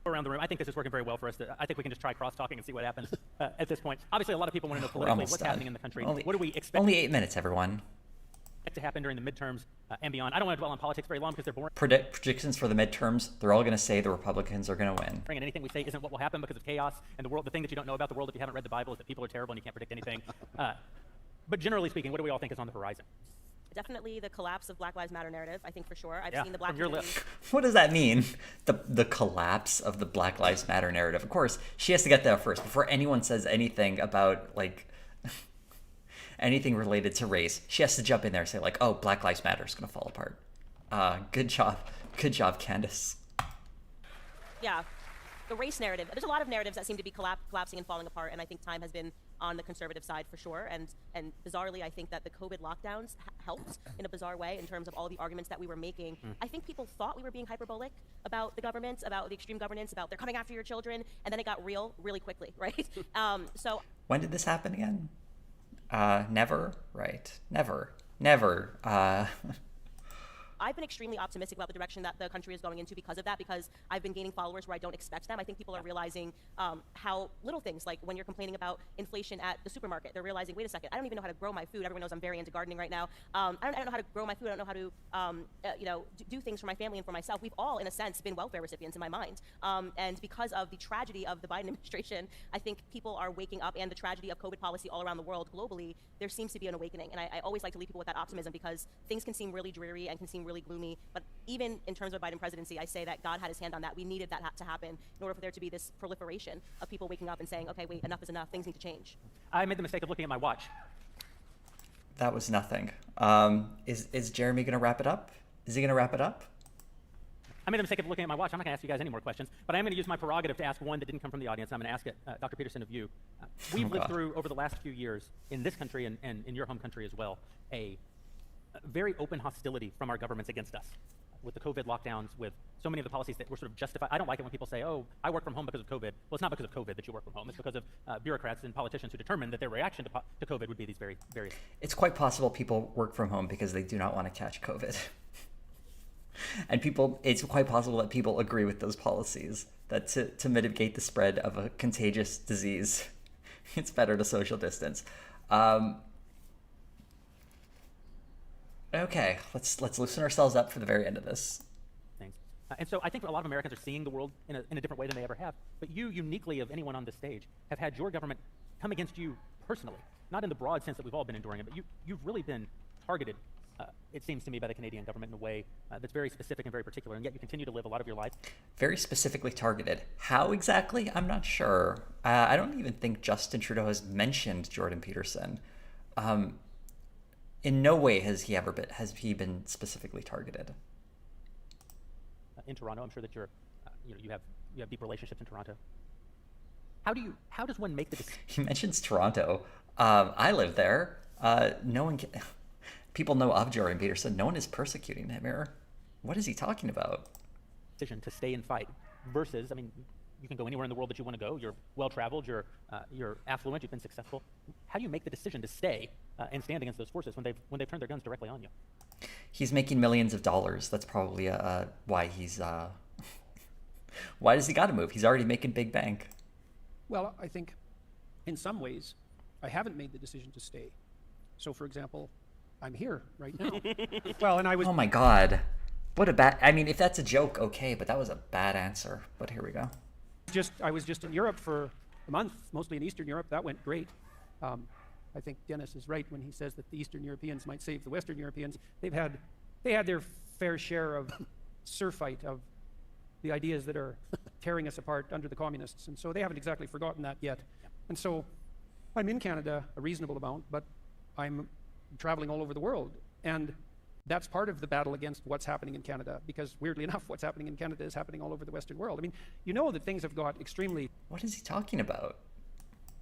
Around the room. I think this is working very well for us. I think we can just try cross-talking and see what happens at this point. Obviously, a lot of people want to know politically what's happening in the country. What do we expect? Only 8 minutes, everyone. To happen during the midterms and beyond. I don't want to dwell on politics very long because they're boring. Predictions for the midterms, they're all going to say the Republicans are going to win. And anything we say isn't what will happen because of chaos and the world. The thing that you don't know about the world if you haven't read the Bible is that people are terrible and you can't predict anything. But generally speaking, what do we all think is on the horizon? Definitely the collapse of Black Lives Matter narrative, I think for sure. I've Yeah, seen the Black from your community. What does that mean? The collapse of the Black Lives Matter narrative. Of course, she has to get there first before anyone says anything about like anything related to race. She has to jump in there and say like, "Oh, Black Lives Matter is going to fall apart." Good job, Candace. Yeah, the race narrative. There's a lot of narratives that seem to be collapsing and falling apart, and I think time has been on the conservative side for sure. And bizarrely, I think that the COVID lockdowns helped in a bizarre way in terms of all the arguments that we were making. I think people thought we were being hyperbolic about the government, about the extreme governance, about they're coming after your children, and then it got real really quickly, right? So When did this happen again? Never, right? Never. I've been extremely optimistic about the direction that the country is going into because of that, because I've been gaining followers where I don't expect them. I think people are realizing how little things, like when you're complaining about inflation at the supermarket, they're realizing, wait a second, I don't even know how to grow my food. Everyone knows I'm very into gardening right now. I don't know how to grow my food. I don't know how to, do things for my family and for myself. We've all, in a sense, been welfare recipients in my mind. And because of the tragedy of the Biden administration, I think people are waking up, and the tragedy of COVID policy all around the world globally, there seems to be an awakening. And I always like to leave people with that optimism because things can seem really dreary and can seem really gloomy, but even in terms of Biden presidency, I say that God had his hand on that. We needed that to happen in order for there to be this proliferation of people waking up and saying, okay, wait, enough is enough, things need to change. I made the mistake of looking at my watch. That was nothing. Is Jeremy going to wrap it up? Is he going to wrap it up? I made the mistake of looking at my watch. I'm not going to ask you guys any more questions, but I'm going to use my prerogative to ask one that didn't come from the audience. I'm going to ask it, Dr. Peterson, of you. We've lived through, over the last few years, in this country and in your home country as well, a very open hostility from our governments against us. With the COVID lockdowns, with so many of the policies that were sort of justified. I don't like it when people say, oh, I work from home because of COVID. Well, it's not because of COVID that you work from home. It's because of bureaucrats and politicians who determined that their reaction to COVID would be these various. It's quite possible people work from home because they do not want to catch COVID. And it's quite possible that people agree with those policies, that to mitigate the spread of a contagious disease, it's better to social distance. Okay, let's loosen ourselves up for the very end of this. Thanks. And so I think a lot of Americans are seeing the world in a different way than they ever have. But you, uniquely of anyone on this stage, have had your government come against you personally. Not in the broad sense that we've all been enduring it, but you've really been targeted, it seems to me, by the Canadian government in a way that's very specific and very particular, and yet you continue to live a lot of your life. Very specifically targeted. How exactly? I'm not sure. I don't even think Justin Trudeau has mentioned Jordan Peterson. In no way has he been specifically targeted. In Toronto, I'm sure that you have deep relationships in Toronto. How does one make the decision? He mentions Toronto. I live there. People know of Jordan Peterson. No one is persecuting him here. What is he talking about? Decision to stay and fight versus, I mean, you can go anywhere in the world that you want to go. You're well-traveled. You're affluent. You've been successful. How do you make the decision to stay and stand against those forces when they've turned their guns directly on you? He's making millions of dollars. That's probably why he's. Why does he got to move? He's already making big bank. Well, I think in some ways, I haven't made the decision to stay. So, for example, I'm here right now. Well, and I was. Oh my God. What a bad. I mean, if that's a joke, okay, but that was a bad answer. But here we go. I was just in Europe for a month, mostly in Eastern Europe. That went great. I think Dennis is right when he says that the Eastern Europeans might save the Western Europeans. They had their fair share of surfeit of the ideas that are tearing us apart under the communists, and so they haven't exactly forgotten that yet. And so I'm in Canada a reasonable amount, but I'm traveling all over the world, and that's part of the battle against what's happening in Canada, because weirdly enough, what's happening in Canada is happening all over the Western world. I mean, you know that things have got extremely... What is he talking about?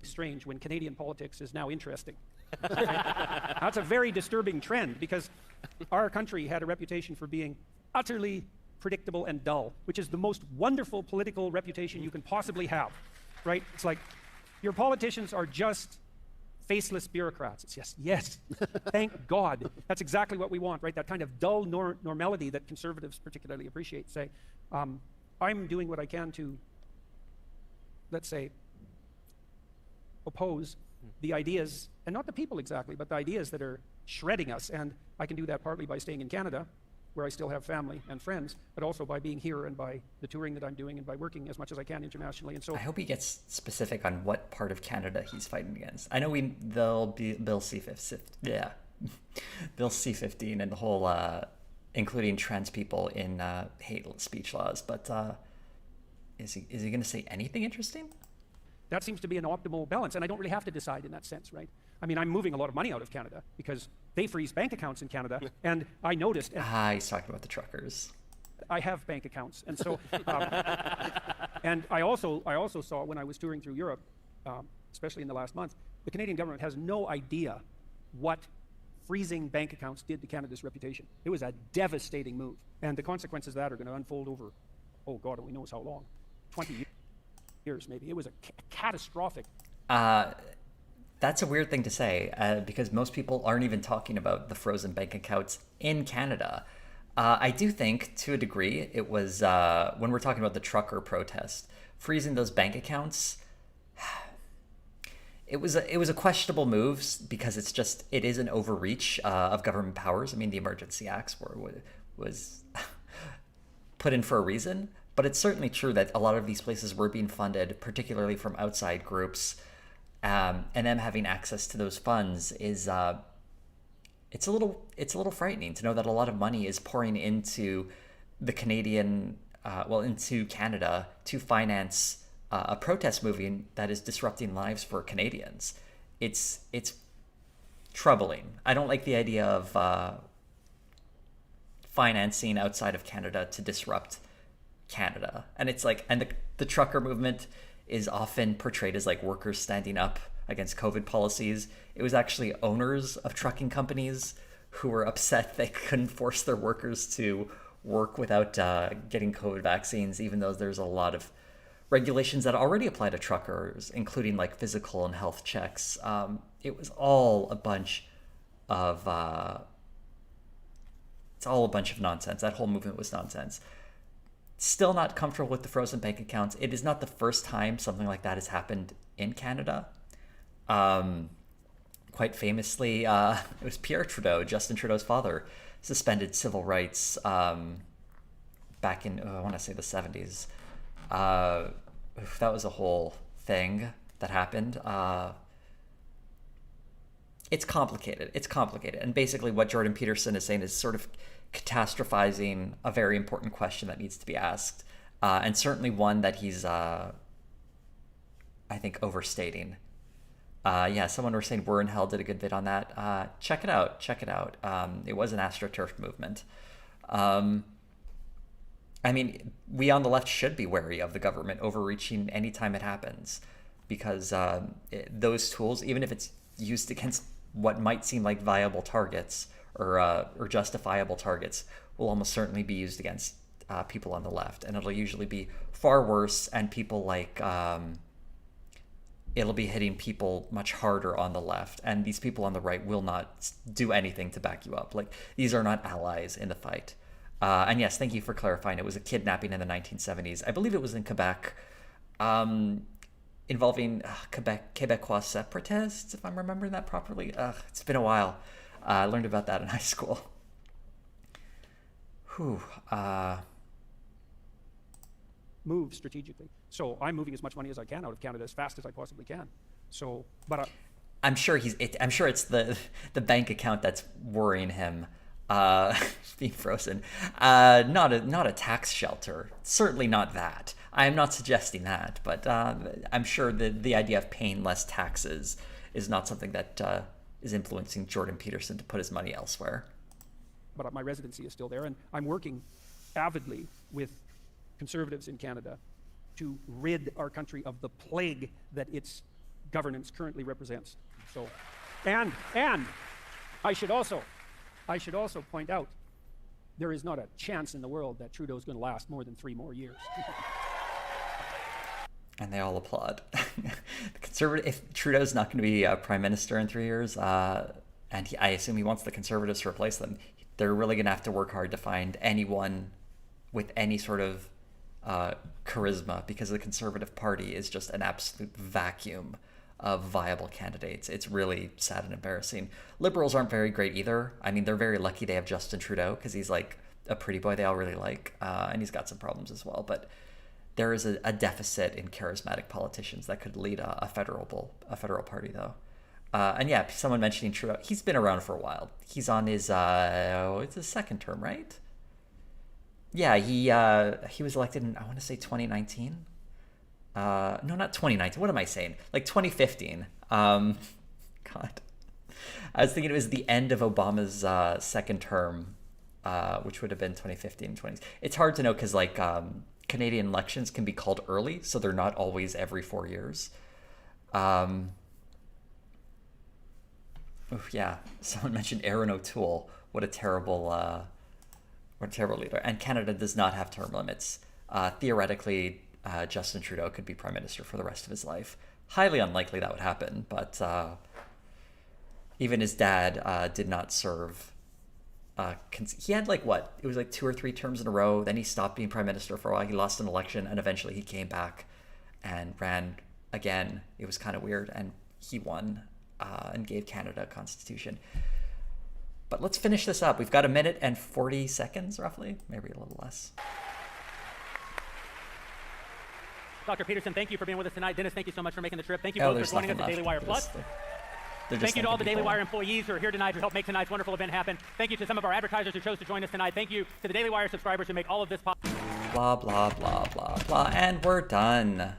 ...strange when Canadian politics is now interesting. That's a very disturbing trend, because our country had a reputation for being utterly predictable and dull, which is the most wonderful political reputation you can possibly have, right? It's like your politicians are just faceless bureaucrats. It's yes, thank God. That's exactly what we want, right? That kind of dull normality that conservatives particularly appreciate. Say, I'm doing what I can to, let's say, oppose the ideas, and not the people exactly, but the ideas that are shredding us. And I can do that partly by staying in Canada, where I still have family and friends, but also by being here and by the touring that I'm doing and by working as much as I can internationally. And so I hope he gets specific on what part of Canada he's fighting against. I know they'll be Bill C-15, yeah, Bill C-15 and the whole, including trans people in hate speech laws. But is he going to say anything interesting? that seems to be an optimal balance, and I don't really have to decide in that sense, right? I mean, I'm moving a lot of money out of Canada because they freeze bank accounts in Canada, and I noticed... he's talking about the truckers. I have bank accounts, and so... and I also saw when I was touring through Europe, especially in the last month, the Canadian government has no idea what freezing bank accounts did to Canada's reputation. It was a devastating move, and the consequences of that are going to unfold over, oh God, who knows how long, 20 years maybe. It was a catastrophic. That's a weird thing to say because most people aren't even talking about the frozen bank accounts in Canada. I do think, to a degree, it was when we're talking about the trucker protest, freezing those bank accounts. It was a questionable move because it is an overreach of government powers. I mean, the Emergency Acts was put in for a reason, but it's certainly true that a lot of these places were being funded, particularly from outside groups, and them having access to those funds is it's a little frightening to know that a lot of money is pouring into the Canadian, into Canada to finance a protest movement that is disrupting lives for Canadians. It's troubling. I don't like the idea of financing outside of Canada to disrupt Canada. And it's like, and the trucker movement is often portrayed as like workers standing up against COVID policies. It was actually owners of trucking companies who were upset they couldn't force their workers to work without getting COVID vaccines, even though there's a lot of regulations that already apply to truckers, including like physical and health checks. It was all a bunch of nonsense. That whole movement was nonsense. Still not comfortable with the frozen bank accounts. It is not the first time something like that has happened in Canada. Quite famously, it was Pierre Trudeau, Justin Trudeau's father, suspended civil rights back in, I want to say the 70s. That was a whole thing that happened. It's complicated. And basically what Jordan Peterson is saying is sort of catastrophizing a very important question that needs to be asked. And certainly one that he's, I think, overstating. Someone was saying We're in Hell did a good bit on that. Check it out. It was an AstroTurf movement. I mean, we on the left should be wary of the government overreaching anytime it happens, because those tools, even if it's used against what might seem like viable targets or justifiable targets, will almost certainly be used against people on the left, and it'll usually be far worse. And people like it'll be hitting people much harder on the left, and these people on the right will not do anything to back you up. Like, these are not allies in the fight. And yes, thank you for clarifying. It was a kidnapping in the 1970s. I believe it was in Quebec, involving Quebecois separatists, if I'm remembering that properly. It's been a while. I learned about that in high school. Move strategically. So I'm moving as much money as I can out of Canada as fast as I possibly can. So, but I'm sure it's the bank account that's worrying him. Being frozen. Not a tax shelter. Certainly not that. I am not suggesting that, but I'm sure the idea of paying less taxes is not something that is influencing Jordan Peterson to put his money elsewhere. But my residency is still there, and I'm working avidly with conservatives in Canada to rid our country of the plague that its governance currently represents. So, and I should also I should also point out there is not a chance in the world that Trudeau is going to last more than 3 more years. And they all applaud. The conservative, if Trudeau's not going to be prime minister in 3 years, and I assume he wants the Conservatives to replace them, they're really going to have to work hard to find anyone with any sort of charisma, because the Conservative Party is just an absolute vacuum of viable candidates. It's really sad and embarrassing. Liberals aren't very great either. I mean, they're very lucky they have Justin Trudeau, because he's like a pretty boy they all really like, and he's got some problems as well. But there is a deficit in charismatic politicians that could lead a federal party, though. And yeah, someone mentioning Trudeau, he's been around for a while. He's on his it's his second term, right? Yeah, he was elected in, I want to say 2019. No, not 2019. What am I saying? Like 2015. God, I was thinking it was the end of Obama's second term, which would have been 2015, 20. It's hard to know because like Canadian elections can be called early, so they're not always every 4 years. Yeah, someone mentioned Aaron O'Toole. What a terrible leader. And Canada does not have term limits. Theoretically, Justin Trudeau could be prime minister for the rest of his life. Highly unlikely that would happen, but even his dad did not serve. He had like what? It was like 2 or 3 terms in a row. Then he stopped being prime minister for a while. He lost an election, and eventually he came back and ran again. It was kind of weird, and he won and gave Canada a constitution. But let's finish this up. We've got 1 minute and 40 seconds, roughly, maybe a little less. Dr. Peterson, thank you for being with us tonight. Dennis, thank you so much for making the trip. Thank you both for joining us at Daily Wire Plus. Thank you to all the Daily Wire employees who are here tonight who helped make tonight's wonderful event happen. Thank you to some of our advertisers who chose to join us tonight. Thank you to the Daily Wire subscribers who make all of this possible. Blah, blah, blah, blah, blah. And we're done.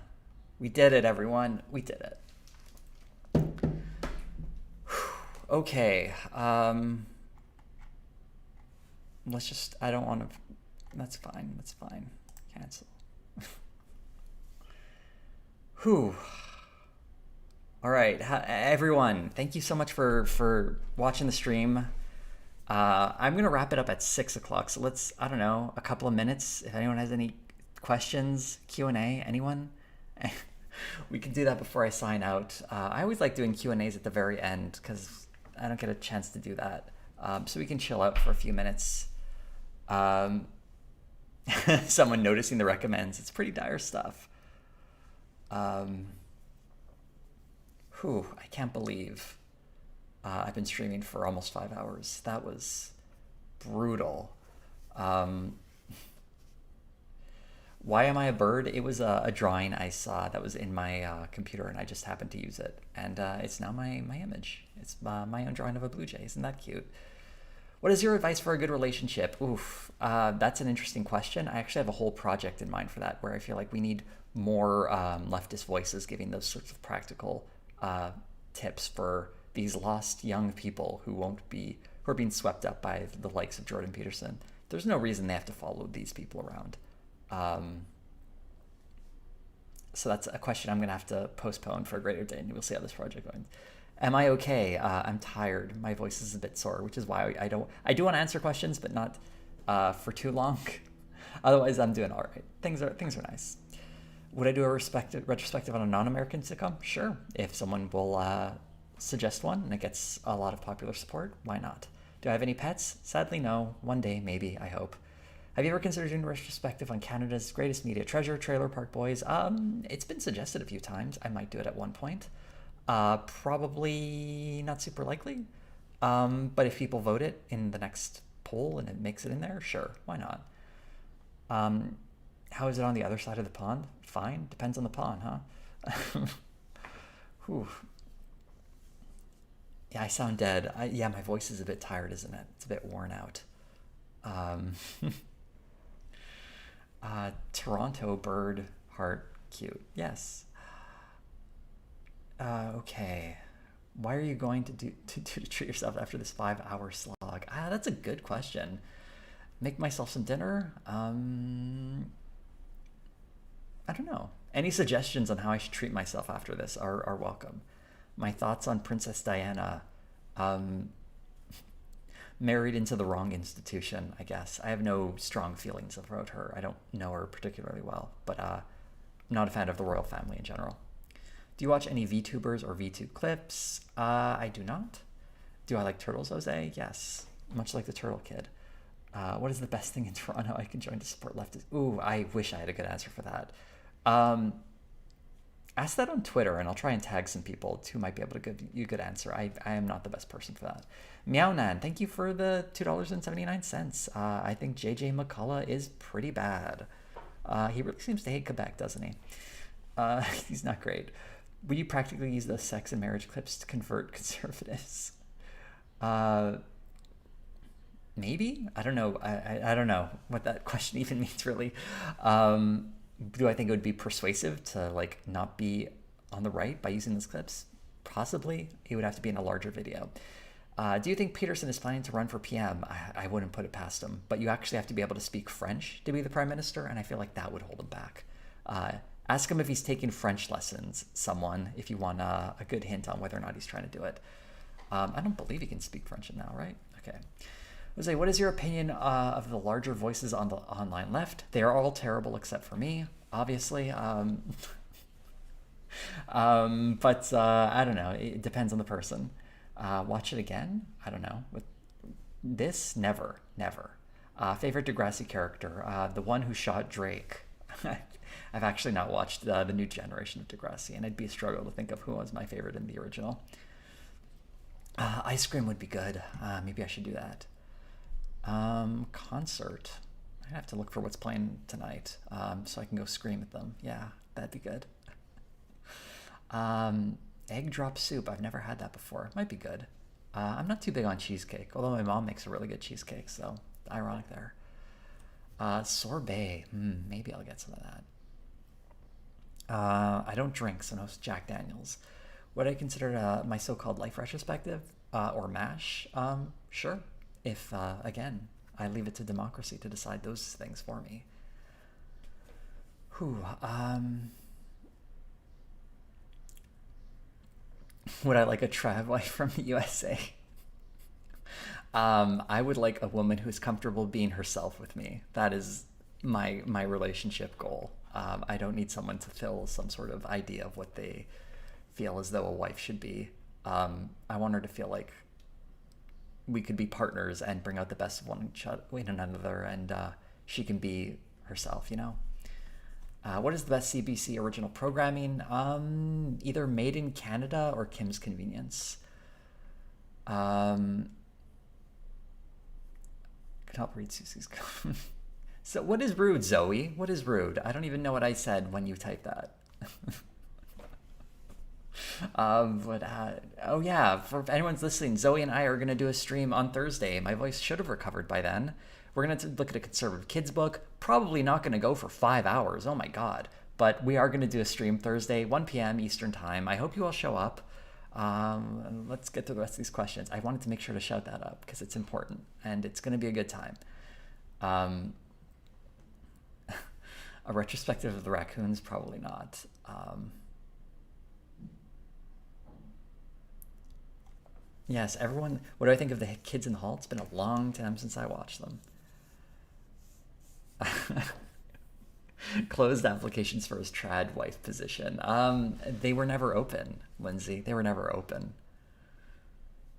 We did it, everyone. We did it. Okay. Let's just, I don't want to, that's fine. That's fine. Cancel. Whew. All right, everyone, thank you so much for watching the stream. I'm going to wrap it up at 6 o'clock. So let's, I don't know, a couple of minutes. If anyone has any questions, Q&A, anyone? We can do that before I sign out. I always like doing Q&As at the very end because I don't get a chance to do that. So we can chill out for a few minutes. Someone noticing the recommends. It's pretty dire stuff. I can't believe I've been streaming for almost 5 hours. That was brutal. Why am I a bird? It was a drawing I saw that was in my computer, and I just happened to use it. And it's now my image. It's my own drawing of a blue jay. Isn't that cute? What is your advice for a good relationship? That's an interesting question. I actually have a whole project in mind for that, where I feel like we need more leftist voices giving those sorts of practical tips for these lost young people who are being swept up by the likes of Jordan Peterson. There's no reason they have to follow these people around. So that's a question I'm going to have to postpone for a greater day, and we'll see how this project goes. Am I okay? I'm tired. My voice is a bit sore, which is why I do want to answer questions, but not for too long. Otherwise, I'm doing all right. Things are nice. Would I do a retrospective on a non-American sitcom? Sure. If someone will suggest one and it gets a lot of popular support, why not? Do I have any pets? Sadly, no. One day, maybe, I hope. Have you ever considered doing a retrospective on Canada's greatest media treasure, Trailer Park Boys? It's been suggested a few times. I might do it at one point. Probably not super likely. But if people vote it in the next poll and it makes it in there, sure. Why not? How is it on the other side of the pond? Fine. Depends on the pond, huh? Whew. Yeah, I sound dead. My voice is a bit tired, isn't it? It's a bit worn out. Toronto bird heart cute. Yes. Okay. Why are you going to treat yourself after this 5-hour slog? That's a good question. Make myself some dinner? I don't know. Any suggestions on how I should treat myself after this are welcome. My thoughts on Princess Diana. married into the wrong institution, I guess. I have no strong feelings about her. I don't know her particularly well, but I'm not a fan of the royal family in general. Do you watch any VTubers or VTube clips? I do not. Do I like turtles, Jose? Yes, much like the turtle kid. What is the best thing in Toronto I can join to support leftists? Ooh, I wish I had a good answer for that. Ask that on Twitter, and I'll try and tag some people who might be able to give you a good answer. I am not the best person for that. Meownan, thank you for the $2.79. I think JJ McCullough is pretty bad. He really seems to hate Quebec, doesn't he? He's not great. Would you practically use those sex and marriage clips to convert conservatives? Maybe? I don't know. I don't know what that question even means, really. Do I think it would be persuasive to like not be on the right by using those clips? Possibly. It would have to be in a larger video. Do you think Peterson is planning to run for PM? I wouldn't put it past him, but you actually have to be able to speak French to be the prime minister, and I feel like that would hold him back. Ask him if he's taking French lessons, someone, if you want a good hint on whether or not he's trying to do it. I don't believe he can speak French now, right? Okay. Jose, what is your opinion of the larger voices on the online left? They are all terrible except for me, obviously. But I don't know. It depends on the person. Watch it again? I don't know. With this, never. Favorite Degrassi character? The one who shot Drake. I've actually not watched the new generation of Degrassi, and it'd be a struggle to think of who was my favorite in the original. Ice Cream would be good. Maybe I should do that. Concert. I have to look for what's playing tonight, so I can go scream at them. Yeah, that'd be good. Egg drop soup. I've never had that before. Might be good. I'm not too big on cheesecake, although my mom makes a really good cheesecake, so ironic there. Sorbet. Maybe I'll get some of that. I don't drink, so no Jack Daniels. Would I consider my so-called life retrospective or MASH? Sure. If, again, I leave it to democracy to decide those things for me. Would I like a trad wife from the USA? I would like a woman who's comfortable being herself with me. That is my relationship goal. I don't need someone to fill some sort of idea of what they feel as though a wife should be. I want her to feel like we could be partners and bring out the best of one in another, and she can be herself, you know? What is the best CBC original programming? Either Made in Canada or Kim's Convenience. Could help read Susie's comment. So what is rude, Zoe? What is rude? I don't even know what I said when you typed that. Oh yeah, for if anyone's listening, Zoe and I are going to do a stream on Thursday. My voice should have recovered by then. We're going to look at a conservative kids book. Probably not going to go for 5 hours. Oh my God. But we are going to do a stream Thursday, 1 p.m. Eastern time. I hope you all show up. Let's get to the rest of these questions. I wanted to make sure to shout that up because it's important and it's going to be a good time. A retrospective of the raccoons? Probably not. Yes, everyone. What do I think of the Kids in the Hall? It's been a long time since I watched them. Closed applications for his trad wife position. They were never open, Lindsay. They were never open.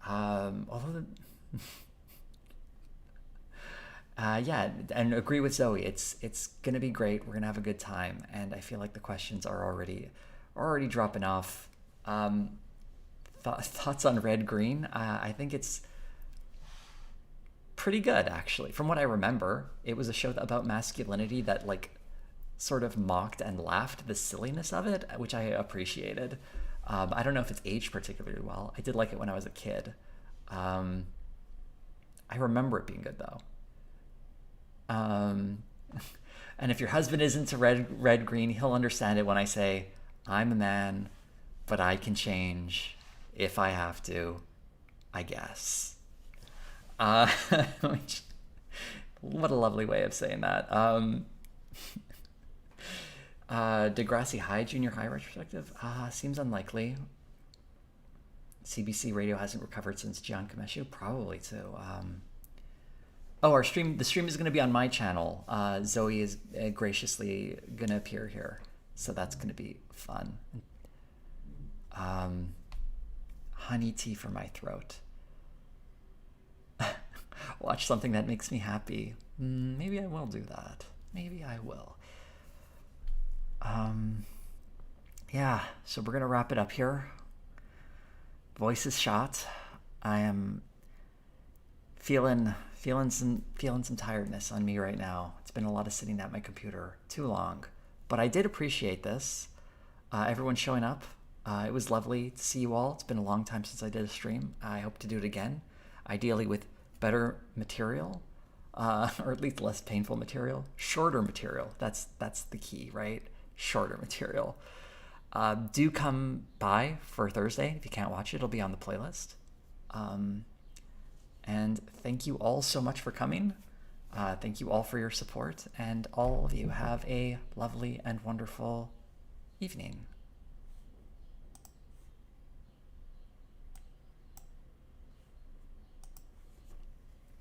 Although yeah, and agree with Zoe. It's gonna be great. We're gonna have a good time, and I feel like the questions are already dropping off. Thoughts on Red Green? I think it's pretty good, actually. From what I remember, it was a show about masculinity that like sort of mocked and laughed the silliness of it, which I appreciated. I don't know if it's aged particularly well. I did like it when I was a kid. I remember it being good though. And if your husband is into Red Green, he'll understand it when I say, I'm a man, but I can change if I have to, I guess. Which, what a lovely way of saying that. Degrassi High, Junior High retrospective? Seems unlikely. CBC Radio hasn't recovered since Gian Kameshu? Probably too. Oh, the stream is going to be on my channel. Zoe is graciously going to appear here. So that's going to be fun. Honey tea for my throat. Watch something that makes me happy. Maybe I will do that. Maybe I will. Yeah, so we're going to wrap it up here. Voice is shot. I am feeling some tiredness on me right now. It's been a lot of sitting at my computer too long, but I did appreciate this. Everyone showing up. It was lovely to see you all. It's been a long time since I did a stream. I hope to do it again, ideally with better material, or at least less painful material, shorter material. That's the key, right? Shorter material. Do come by for Thursday. If you can't watch it, it'll be on the playlist. And thank you all so much for coming. Thank you all for your support. And all of you have a lovely and wonderful evening.